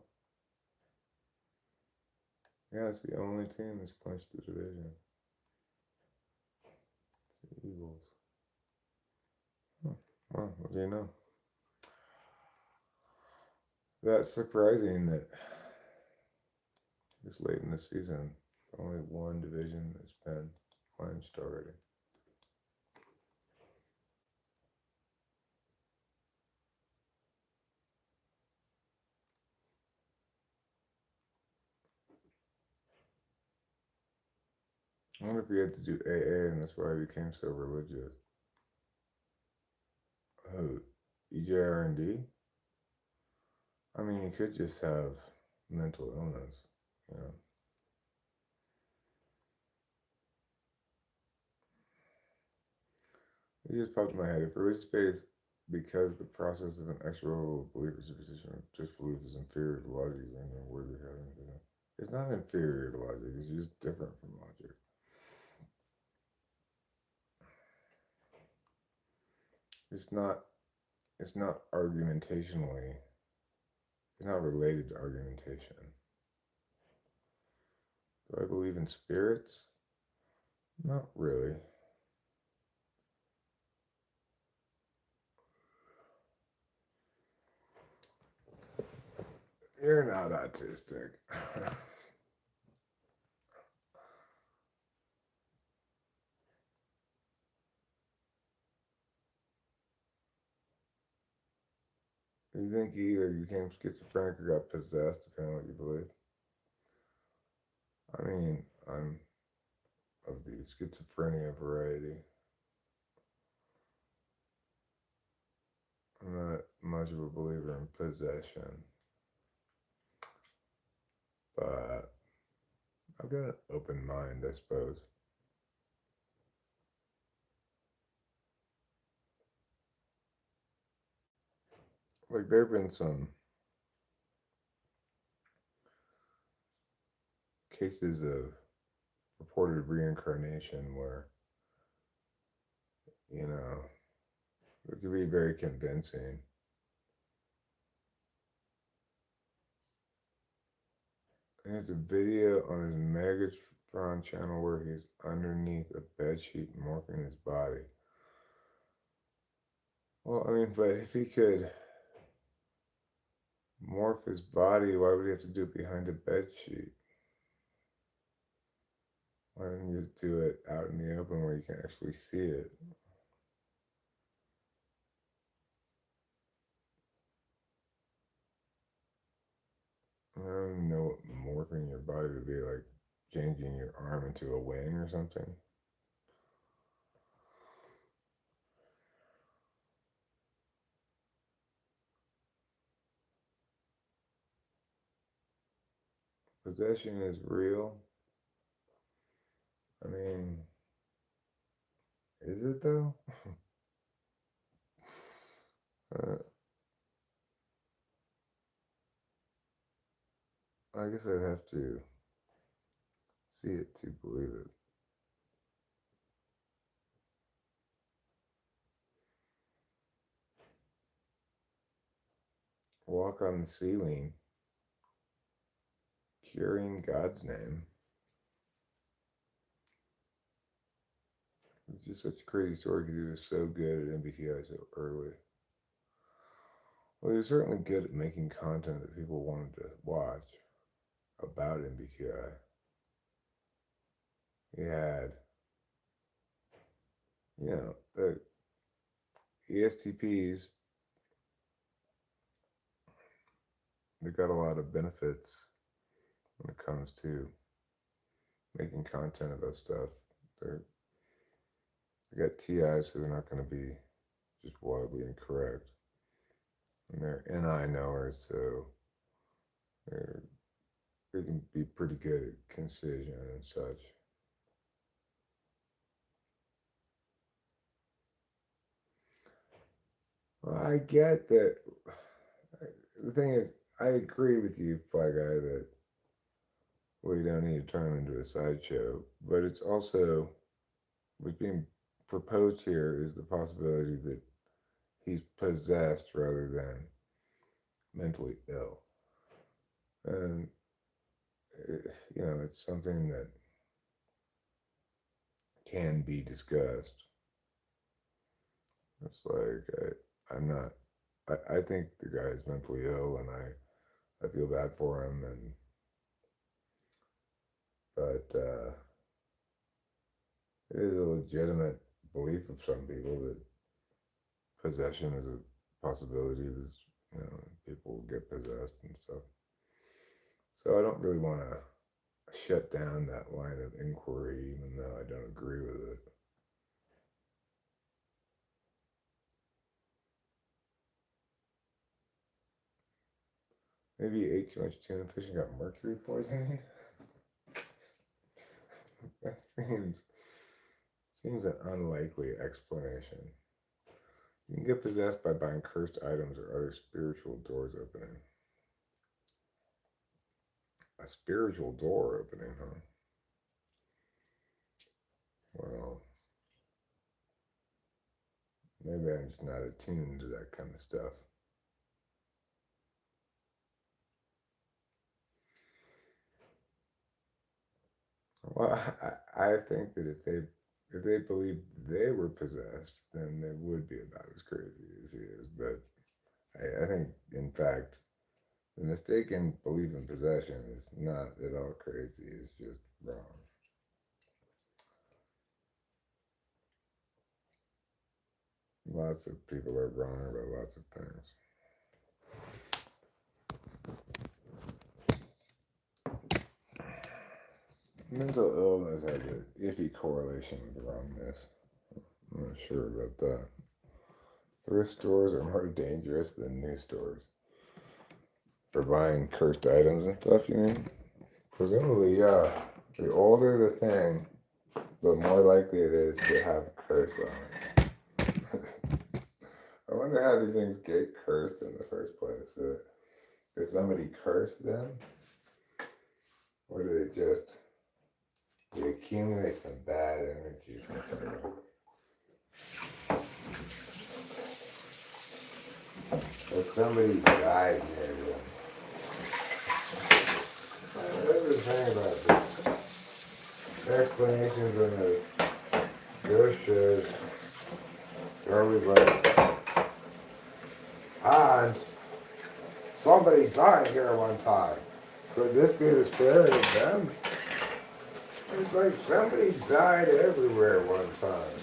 Yeah, it's the only team that's clinched the division. It's the Eagles. Well, what do you know? That's surprising that this late in the season, only one division has been clinched already. I wonder if he had to do AA and that's why he became so religious. Oh, EJR&D? I mean, he could just have mental illness, you know. It just popped in my head. If religious faith, because the process of an extra level of belief is a position of just belief is inferior to logic, is anything worthy of having for that? It's not inferior to logic, it's just different from logic. It's not argumentationally, it's not related to argumentation. Do I believe in spirits? Not really. You're not autistic. You think you either became schizophrenic or got possessed, depending on what you believe? I mean, I'm of the schizophrenia variety. I'm not much of a believer in possession, but I've got an open mind, I suppose. like there have been some cases of reported reincarnation where, you know, it could be very convincing. There's a video on his Megatron channel where he's underneath a bedsheet morphing his body. Well, I mean, but if he could morph his body, why would he have to do it behind a bedsheet? Why didn't you just do it out in the open where you can actually see it? I don't even know what morphing your body would be like, changing your arm into a wing or something. Possession is real. I mean, is it though? uh, I guess I'd have to see it to believe it. Walk on the ceiling, curing God's name. It's just such a crazy story because he was so good at MBTI so early. Well, he was certainly good at making content that people wanted to watch about MBTI. He had, the ESTPs, they got a lot of benefits when it comes to making content about stuff. They got TIs, so they're not going to be just wildly incorrect. And they're NI knowers, so they can be pretty good at concision and such. Well, I get that. The thing is, I agree with you, Fly Guy, that we don't need to turn him into a sideshow. But it's also, what's being proposed here is the possibility that he's possessed rather than mentally ill. And, it's something that can be discussed. It's like, I'm not, I think the guy is mentally ill and I feel bad for him. But it is a legitimate belief of some people that possession is a possibility. That people get possessed and stuff. So I don't really want to shut down that line of inquiry, even though I don't agree with it. Maybe he ate too much tuna fish and got mercury poisoning. That seems an unlikely explanation. You can get possessed by buying cursed items or other spiritual doors opening. A spiritual door opening, huh? Well, maybe I'm just not attuned to that kind of stuff. Well, I think that if they believed they were possessed, then they would be about as crazy as he is. But I think, in fact, the mistaken belief in possession is not at all crazy. It's just wrong. Lots of people are wrong about lots of things. Mental illness has an iffy correlation with wrongness. I'm not sure about that. Thrift stores are more dangerous than new stores. For buying cursed items and stuff, you mean? Presumably, yeah. The older the thing, the more likely it is to have a curse on it. I wonder how these things get cursed in the first place. Did somebody curse them? Or do they accumulate some bad energy from somebody? Or somebody died near them. That's the thing about this. The explanations in this ghost shows are always like, and somebody died here one time. Could this be the spirit of them? It's like somebody died everywhere one time.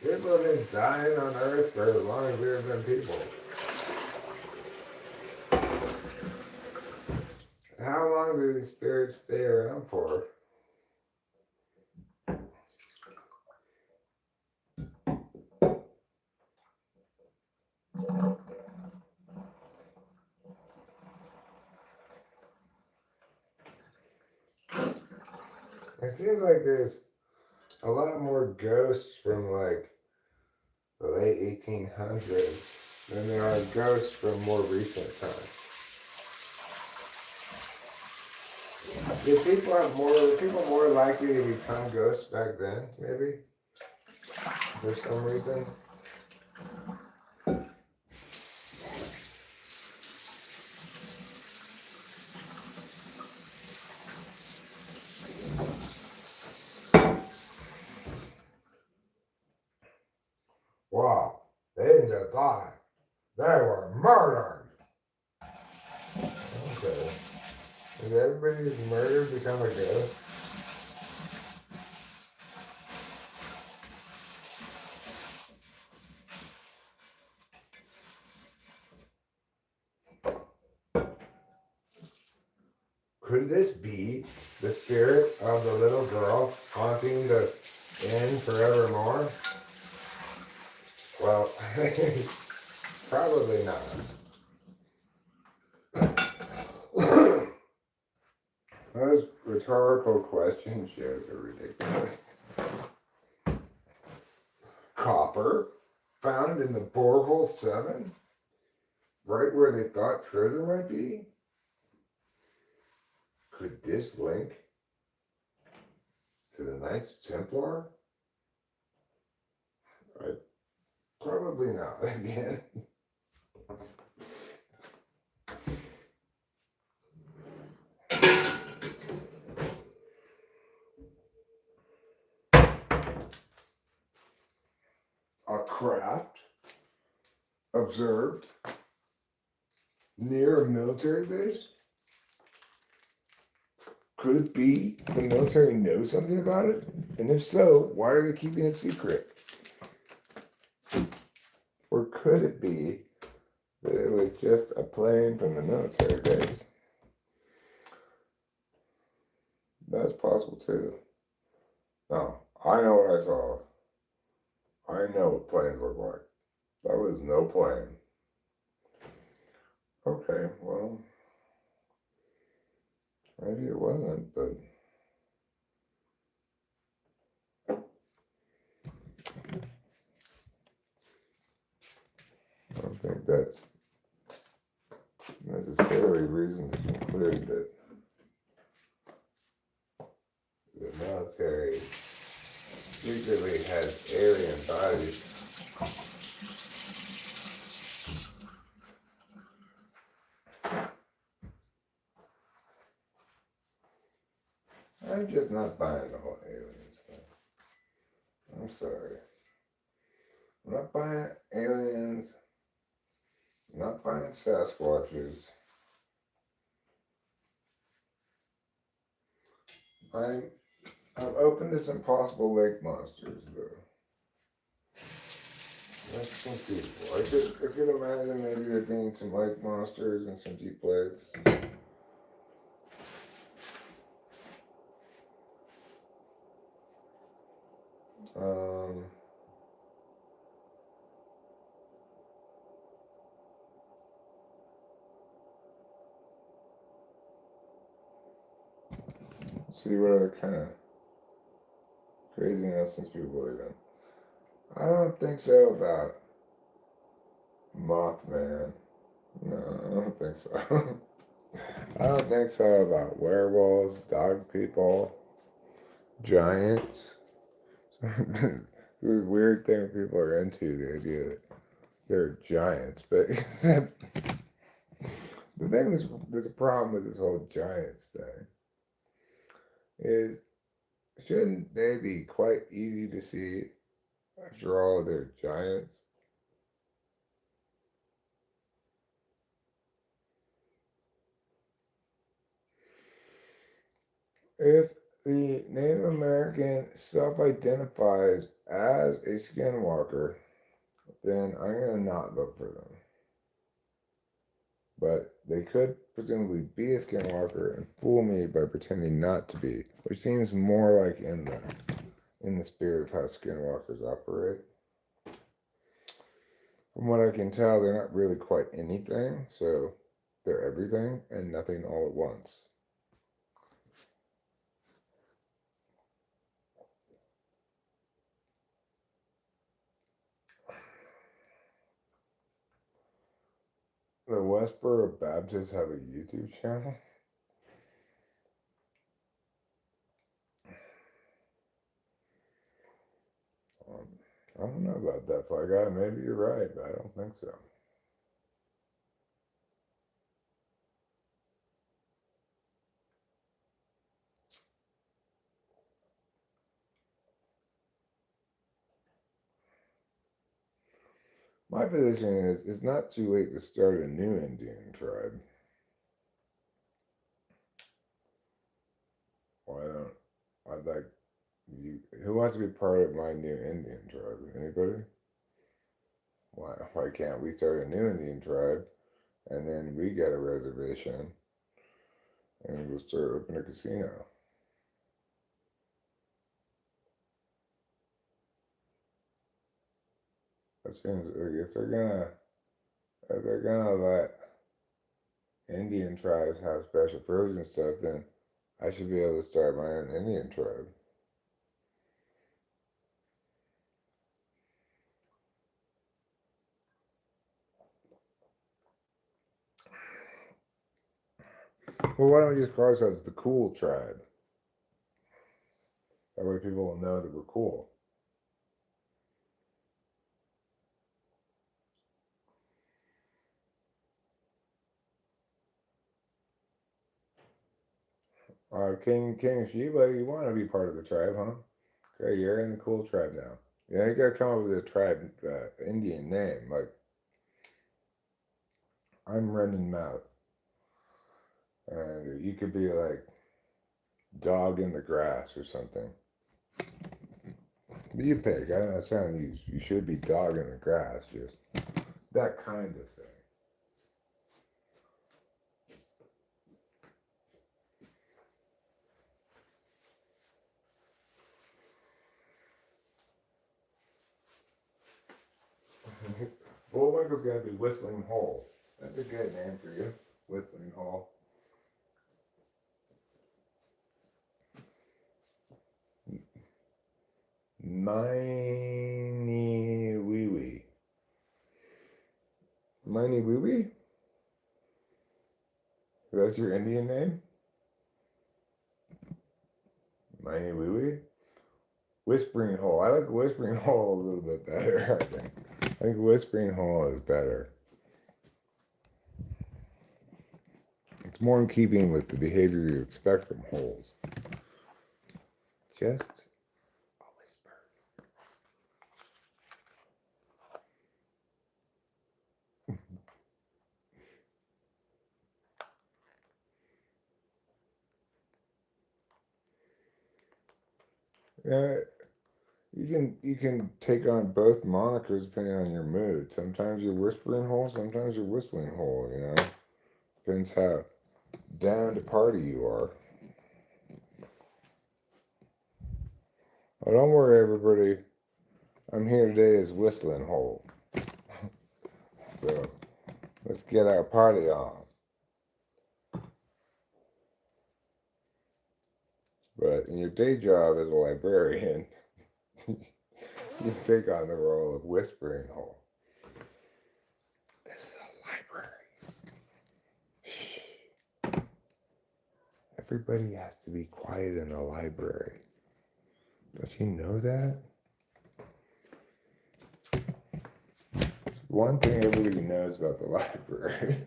People have been dying on Earth for as long as there have been people. How long do these spirits stay around for? It seems like there's a lot more ghosts from like the late 1800s than there are ghosts from more recent times. Were people more likely to become ghosts back then, maybe? For some reason? Wow, they didn't just die. They were murdered. Okay. Did everybody who's murdered become a ghost? Could this be the spirit of the little girl haunting the inn forevermore? Well, probably not. Those rhetorical question shows are ridiculous. Copper found in the borehole 7? Right where they thought treasure might be? Could this link to the Knights Templar? Probably not, again. A craft observed near a military base? Could it be the military knows something about it? And if so, why are they keeping it secret? Or could it be that it was just a plane from the military base? That's possible too. Now, I know what I saw. I know what planes look like. That was no plane. Okay, well, maybe it wasn't, but I don't think that's necessarily reason to conclude that the military secretly has alien bodies. I'm just not buying the whole aliens thing. I'm sorry. I'm not buying aliens. I'm not buying Sasquatches. I'm open to some possible lake monsters, though. That's conceivable. I could imagine maybe there being some lake monsters and some deep lakes. See what other kind of nonsense people believe in. I don't think so about Mothman. No, I don't think so. I don't think so about werewolves, dog people, giants. The weird thing people are into, the idea that they're giants. But the thing is, there's a problem with this whole giants thing. Is shouldn't they be quite easy to see? After all, they're giants. If the Native American self-identifies as a skinwalker, then I'm going to not vote for them. But they could presumably be a skinwalker and fool me by pretending not to be, which seems more like in the spirit of how skinwalkers operate. From what I can tell, they're not really quite anything, so they're everything and nothing all at once. The Westboro Baptists have a YouTube channel? I don't know about that, Fly Guy. Maybe you're right, but I don't think so. My position is it's not too late to start a new Indian tribe. Why don't I'd like you? Who wants to be part of my new Indian tribe? Anybody? Why can't we start a new Indian tribe and then we get a reservation and we'll start opening a casino? That seems like if they're gonna let Indian tribes have special privileges and stuff, then I should be able to start my own Indian tribe. Well, why don't we just call ourselves the Cool Tribe? That way people will know that we're cool. King Sheba, you want to be part of the tribe, huh? Okay, you're in the Cool Tribe now. Yeah, you gotta come up with a tribe Indian name. Like, I'm Rendon Mouth. And you could be like Dog in the Grass or something. But you pick. I'm not saying you should be Dog in the Grass, just that kind of thing. Bullwinkle's gonna be Whistling Hole. That's a good name for you, Whistling Hole. Miney Wee Wee. Miney Wee Wee? That's your Indian name? Miney Wee Wee? Whispering Hole. I like Whispering Hole a little bit better, I think. I think Whispering Hole is better. It's more in keeping with the behavior you expect from holes. Just a whisper. Yeah, you can take on both monikers depending on your mood. Sometimes you're Whispering Hole, sometimes you're Whistling Hole, you know? Depends how down to party you are. Oh, don't worry, everybody. I'm here today as Whistling Hole. So let's get our party on. But in your day job as a librarian, You take on the role of whispering hole. This is a library. Shh. Everybody has to be quiet in the library. Don't you know that? One thing everybody knows about the library.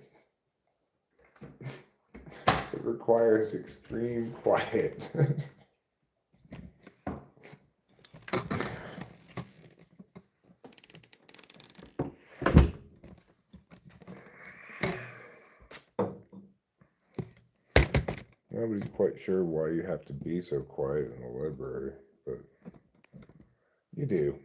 It requires extreme quiet. Nobody's quite sure why you have to be so quiet in the library, but you do.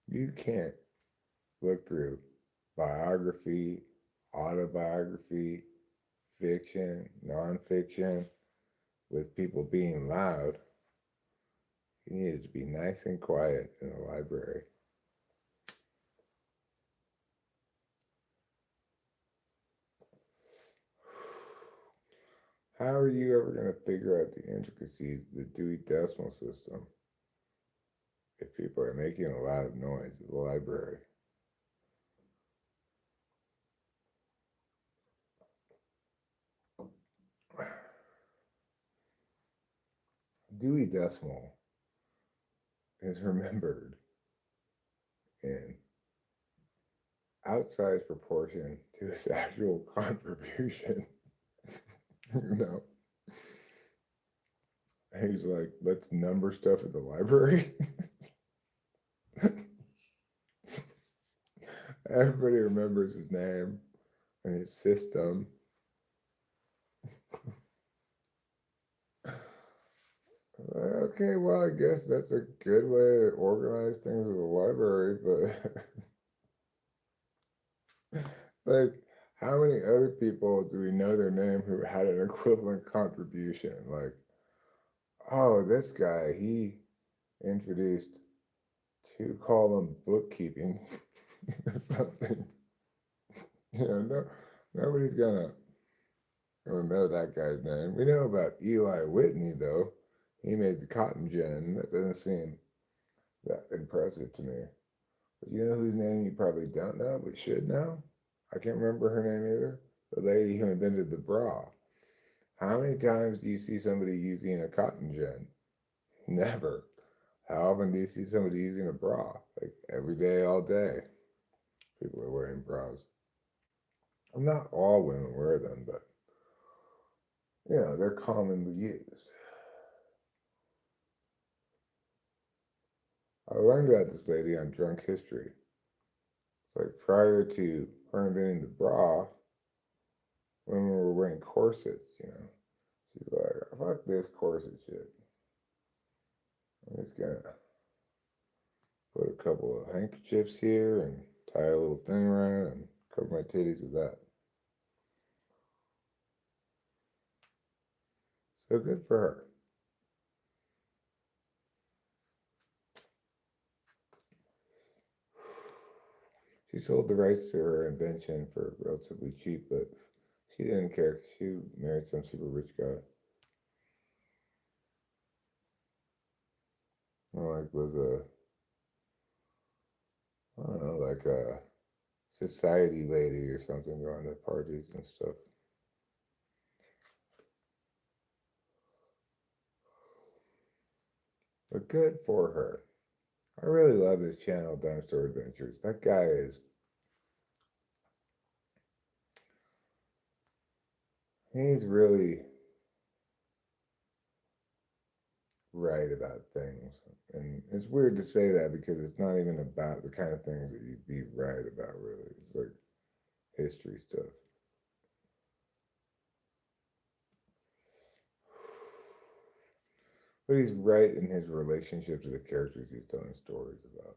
You can't look through biography, autobiography, fiction, nonfiction with people being loud. You needed to be nice and quiet in the library. How are you ever going to figure out the intricacies of the Dewey Decimal System if people are making a lot of noise at the library? Dewey Decimal is remembered in outsized proportion to his actual contribution. you know, he's like, let's number stuff at the library. Everybody remembers his name and his system. Okay, well, I guess that's a good way to organize things at the library, but like, how many other people do we know their name who had an equivalent contribution? Like, oh, this guy, he introduced two column bookkeeping or something. No, nobody's gonna know that guy's name. We know about Eli Whitney though. He made the cotton gin. That doesn't seem that impressive to me. But you know whose name you probably don't know but should know? I can't remember her name either. The lady who invented the bra. How many times do you see somebody using a cotton gin? Never. How often do you see somebody using a bra? Like every day, all day. People are wearing bras. Well, not all women wear them, but they're commonly used. I learned about this lady on Drunk History. It's like prior to her inventing the bra, women were wearing corsets. She's like, fuck this corset shit. I'm just gonna put a couple of handkerchiefs here and tie a little thing around it and cover my titties with that. So good for her. She sold the rights to her invention for relatively cheap, but she didn't care. She married some super rich guy. Like was I don't know, like a society lady or something going to parties and stuff. But good for her. I really love this channel, Dinosaur Adventures. That guy he's really right about things. And it's weird to say that because it's not even about the kind of things that you'd be right about, really. It's like history stuff. But he's right in his relationship to the characters he's telling stories about.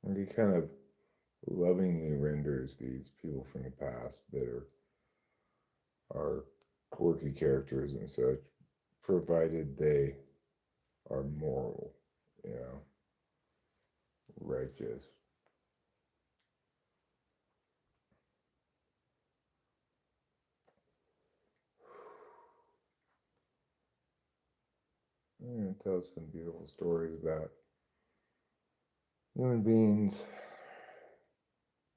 And he kind of lovingly renders these people from the past that are are quirky characters and such, provided they are moral, you know, righteous. I'm going to tell some beautiful stories about human beings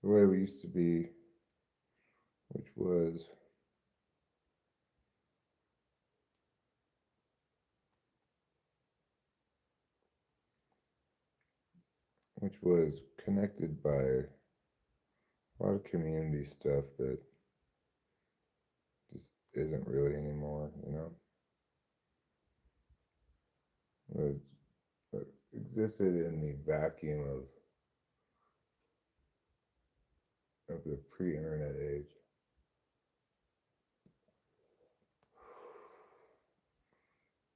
the way we used to be, which was connected by a lot of community stuff that just isn't really anymore, you know. It existed in the vacuum of the pre-internet age.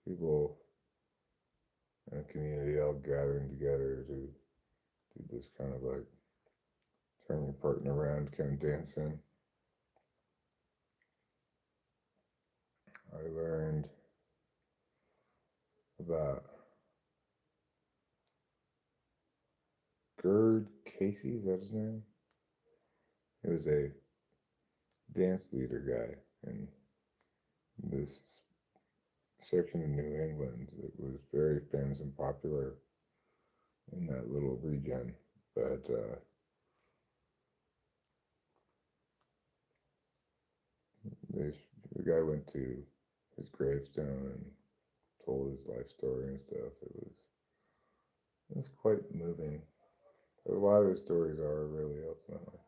People in a community all gathering together to do this kind of like turn your partner around kind of dancing. I learned about Gerd Casey, is that his name? He was a dance leader guy in this section of New England that was very famous and popular in that little region. But the guy went to his gravestone and told his life story and stuff. It was quite moving. A lot of his stories are really ultimately.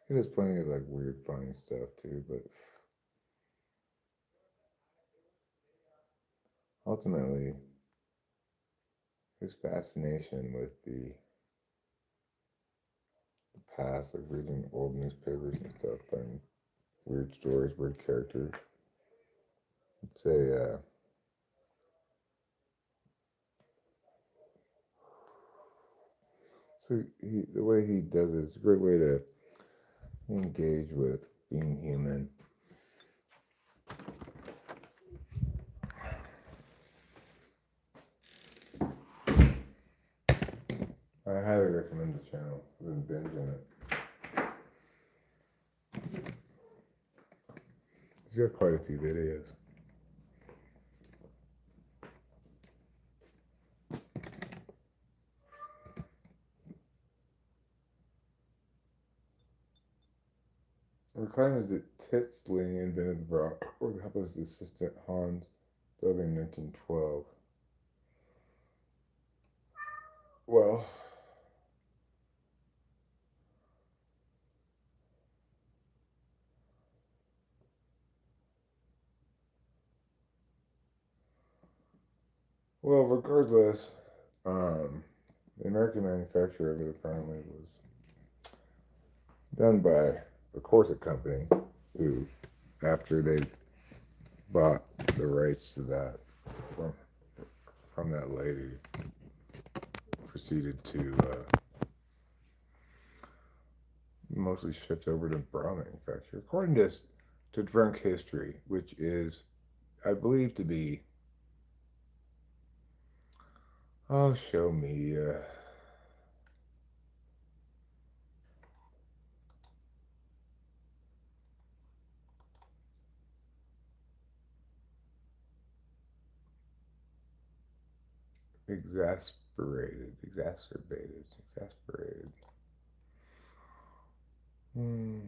He does plenty of like weird, funny stuff too, but ultimately, his fascination with the past, like reading old newspapers and stuff, and weird stories, weird characters. It's a so the way he does it is a great way to engage with being human. I highly recommend the channel. I've been binging it. He's got quite a few videos. The claim is that Titzling invented the bra, or helped his assistant Hans dug in 1912. Well, regardless, the American manufacture of it apparently was done by the Corset Company, who, after they bought the rights to that from, from that lady, proceeded to mostly shift over to bra manufacture, according to drunk history, which is, I believe, to be show media. Exasperated. Hmm.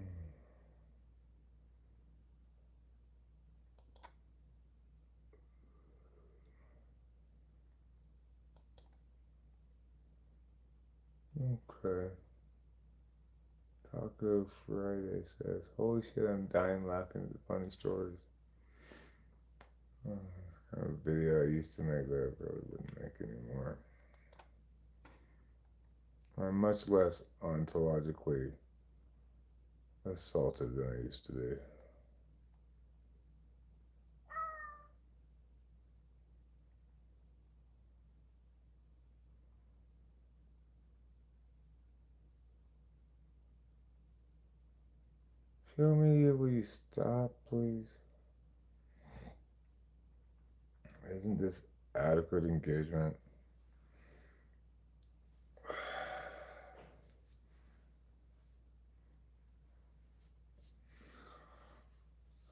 Okay. Taco Friday says, "Holy shit, I'm dying laughing at the funny stories." Oh, it's kind of a video I used to make that I probably wouldn't make anymore. I'm much less ontologically assaulted than I used to be. Show me, will you stop, please? Isn't this adequate engagement?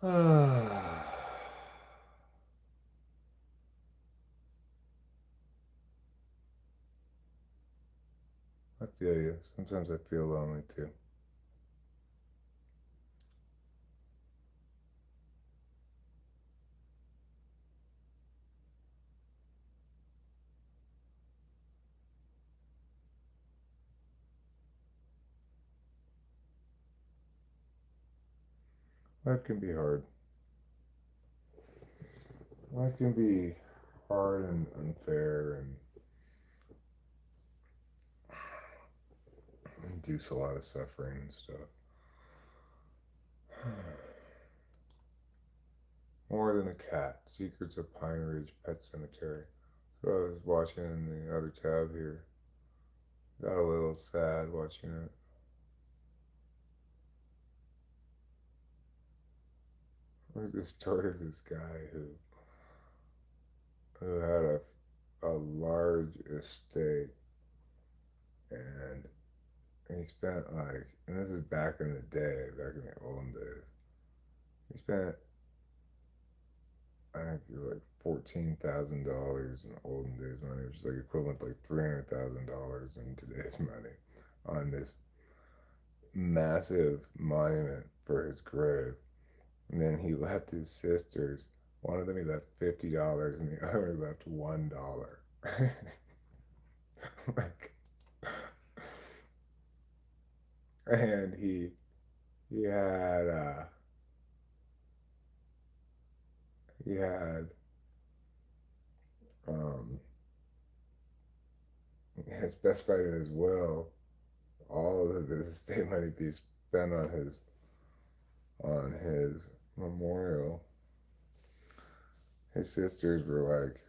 I feel you. Sometimes I feel lonely too. Life can be hard. Life can be hard and unfair and induce a lot of suffering and stuff. More Than a Cat, Secrets of Pine Ridge Pet Cemetery. So I was watching in the other tab here. Got a little sad watching it. There's the story of this guy who had a large estate, and he spent like, and this is back in the day, back in the olden days. He spent, I think it was like $14,000 in olden days money, which is like equivalent to like $300,000 in today's money, on this massive monument for his grave. And then he left his sisters. One of them he left $50, and the other he left $1. Like, and he had he had um his best friend as well. All of his estate money be spent on his memorial. His sisters were like,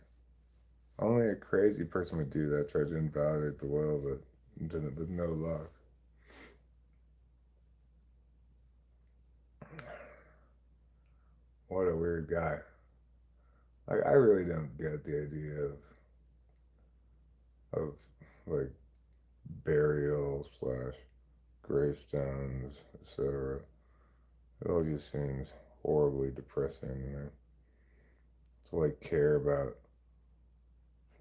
only a crazy person would do that, try to invalidate the will, but with no luck. What a weird guy. Like, I really don't get the idea of like burial slash gravestones, etc. It all just seems horribly depressing to me. To like care about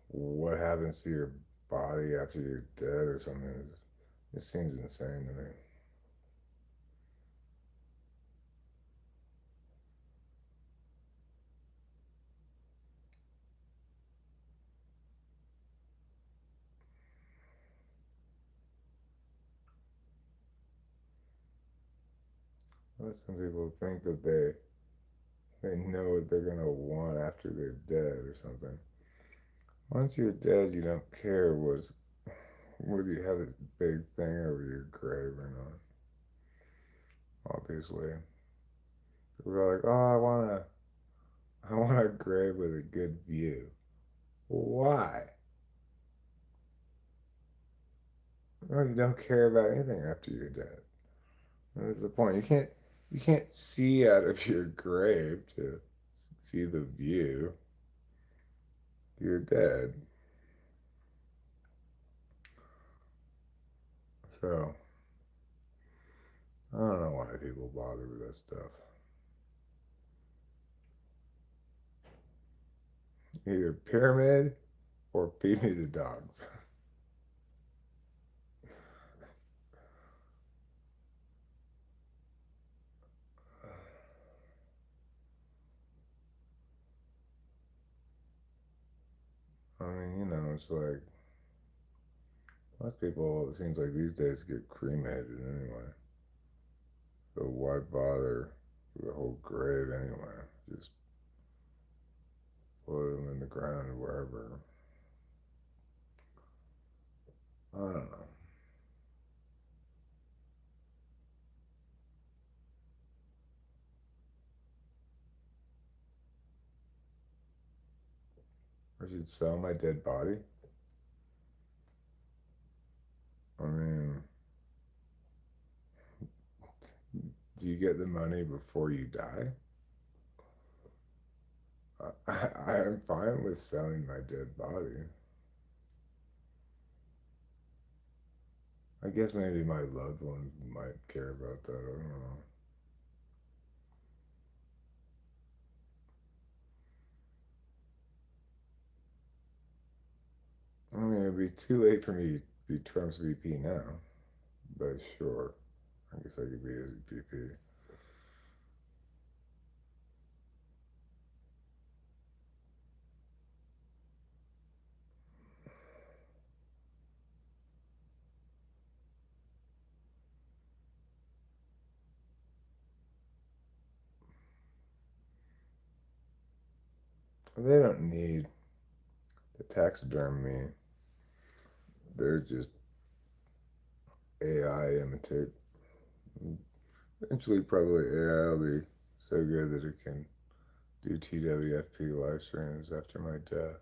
what happens to your body after you're dead or something. It seems insane to me. But some people think that they know what they're gonna want after they're dead or something. Once you're dead, you don't care whether you have this big thing over your grave or not. Obviously, people are like, "Oh, I want a grave with a good view." Why? Well, you don't care about anything after you're dead. That's the point. You can't see out of your grave to see the view. You're dead. So I don't know why people bother with that stuff. Either pyramid or feed me the dogs. I mean, it's like most people, it seems like these days, get cremated anyway. So why bother with the whole grave anyway? Just put them in the ground or wherever. I don't know. I should sell my dead body. I mean, Do you get the money before you die? I'm fine with selling my dead body. I guess maybe my loved ones might care about that. I don't know. I mean, it'd be too late for me to be Trump's VP now, but sure. I guess I could be his VP. They don't need to taxiderm me. They're just AI imitate. Eventually, probably AI will be so good that it can do TWFP live streams after my death.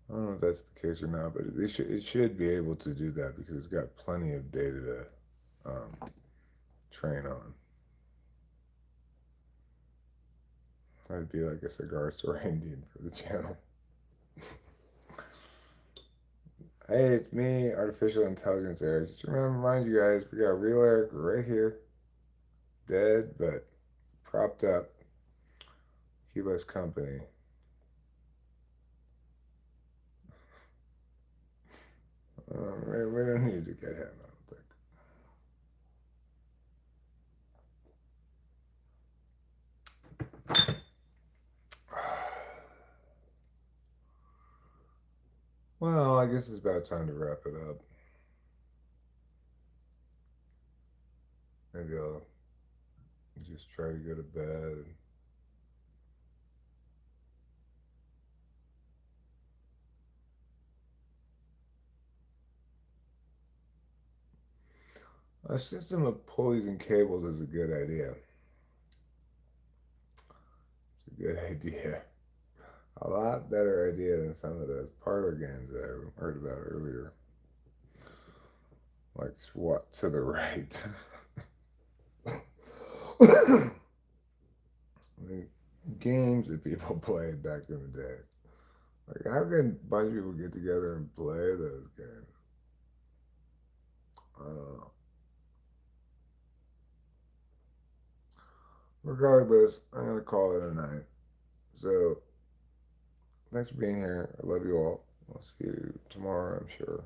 I don't know if that's the case or not, but it should be able to do that because it's got plenty of data to train on. I'd be like a cigar store Indian for the channel. Hey, it's me, artificial intelligence Eric. Just remember, remind you guys, we got real Eric right here, dead but propped up, keep us company. We don't need to get him, I don't think. Well, I guess it's about time to wrap it up. Maybe I'll just try to go to bed. A system of pulleys and cables is a good idea. It's a good idea. A lot better idea than some of those parlor games that I heard about earlier. Like SWAT to the right. The games that people played back in the day. Like, how can a bunch of people get together and play those games? I don't know. Regardless, I'm going to call it a night. So, thanks for being here. I love you all. I'll see you tomorrow, I'm sure.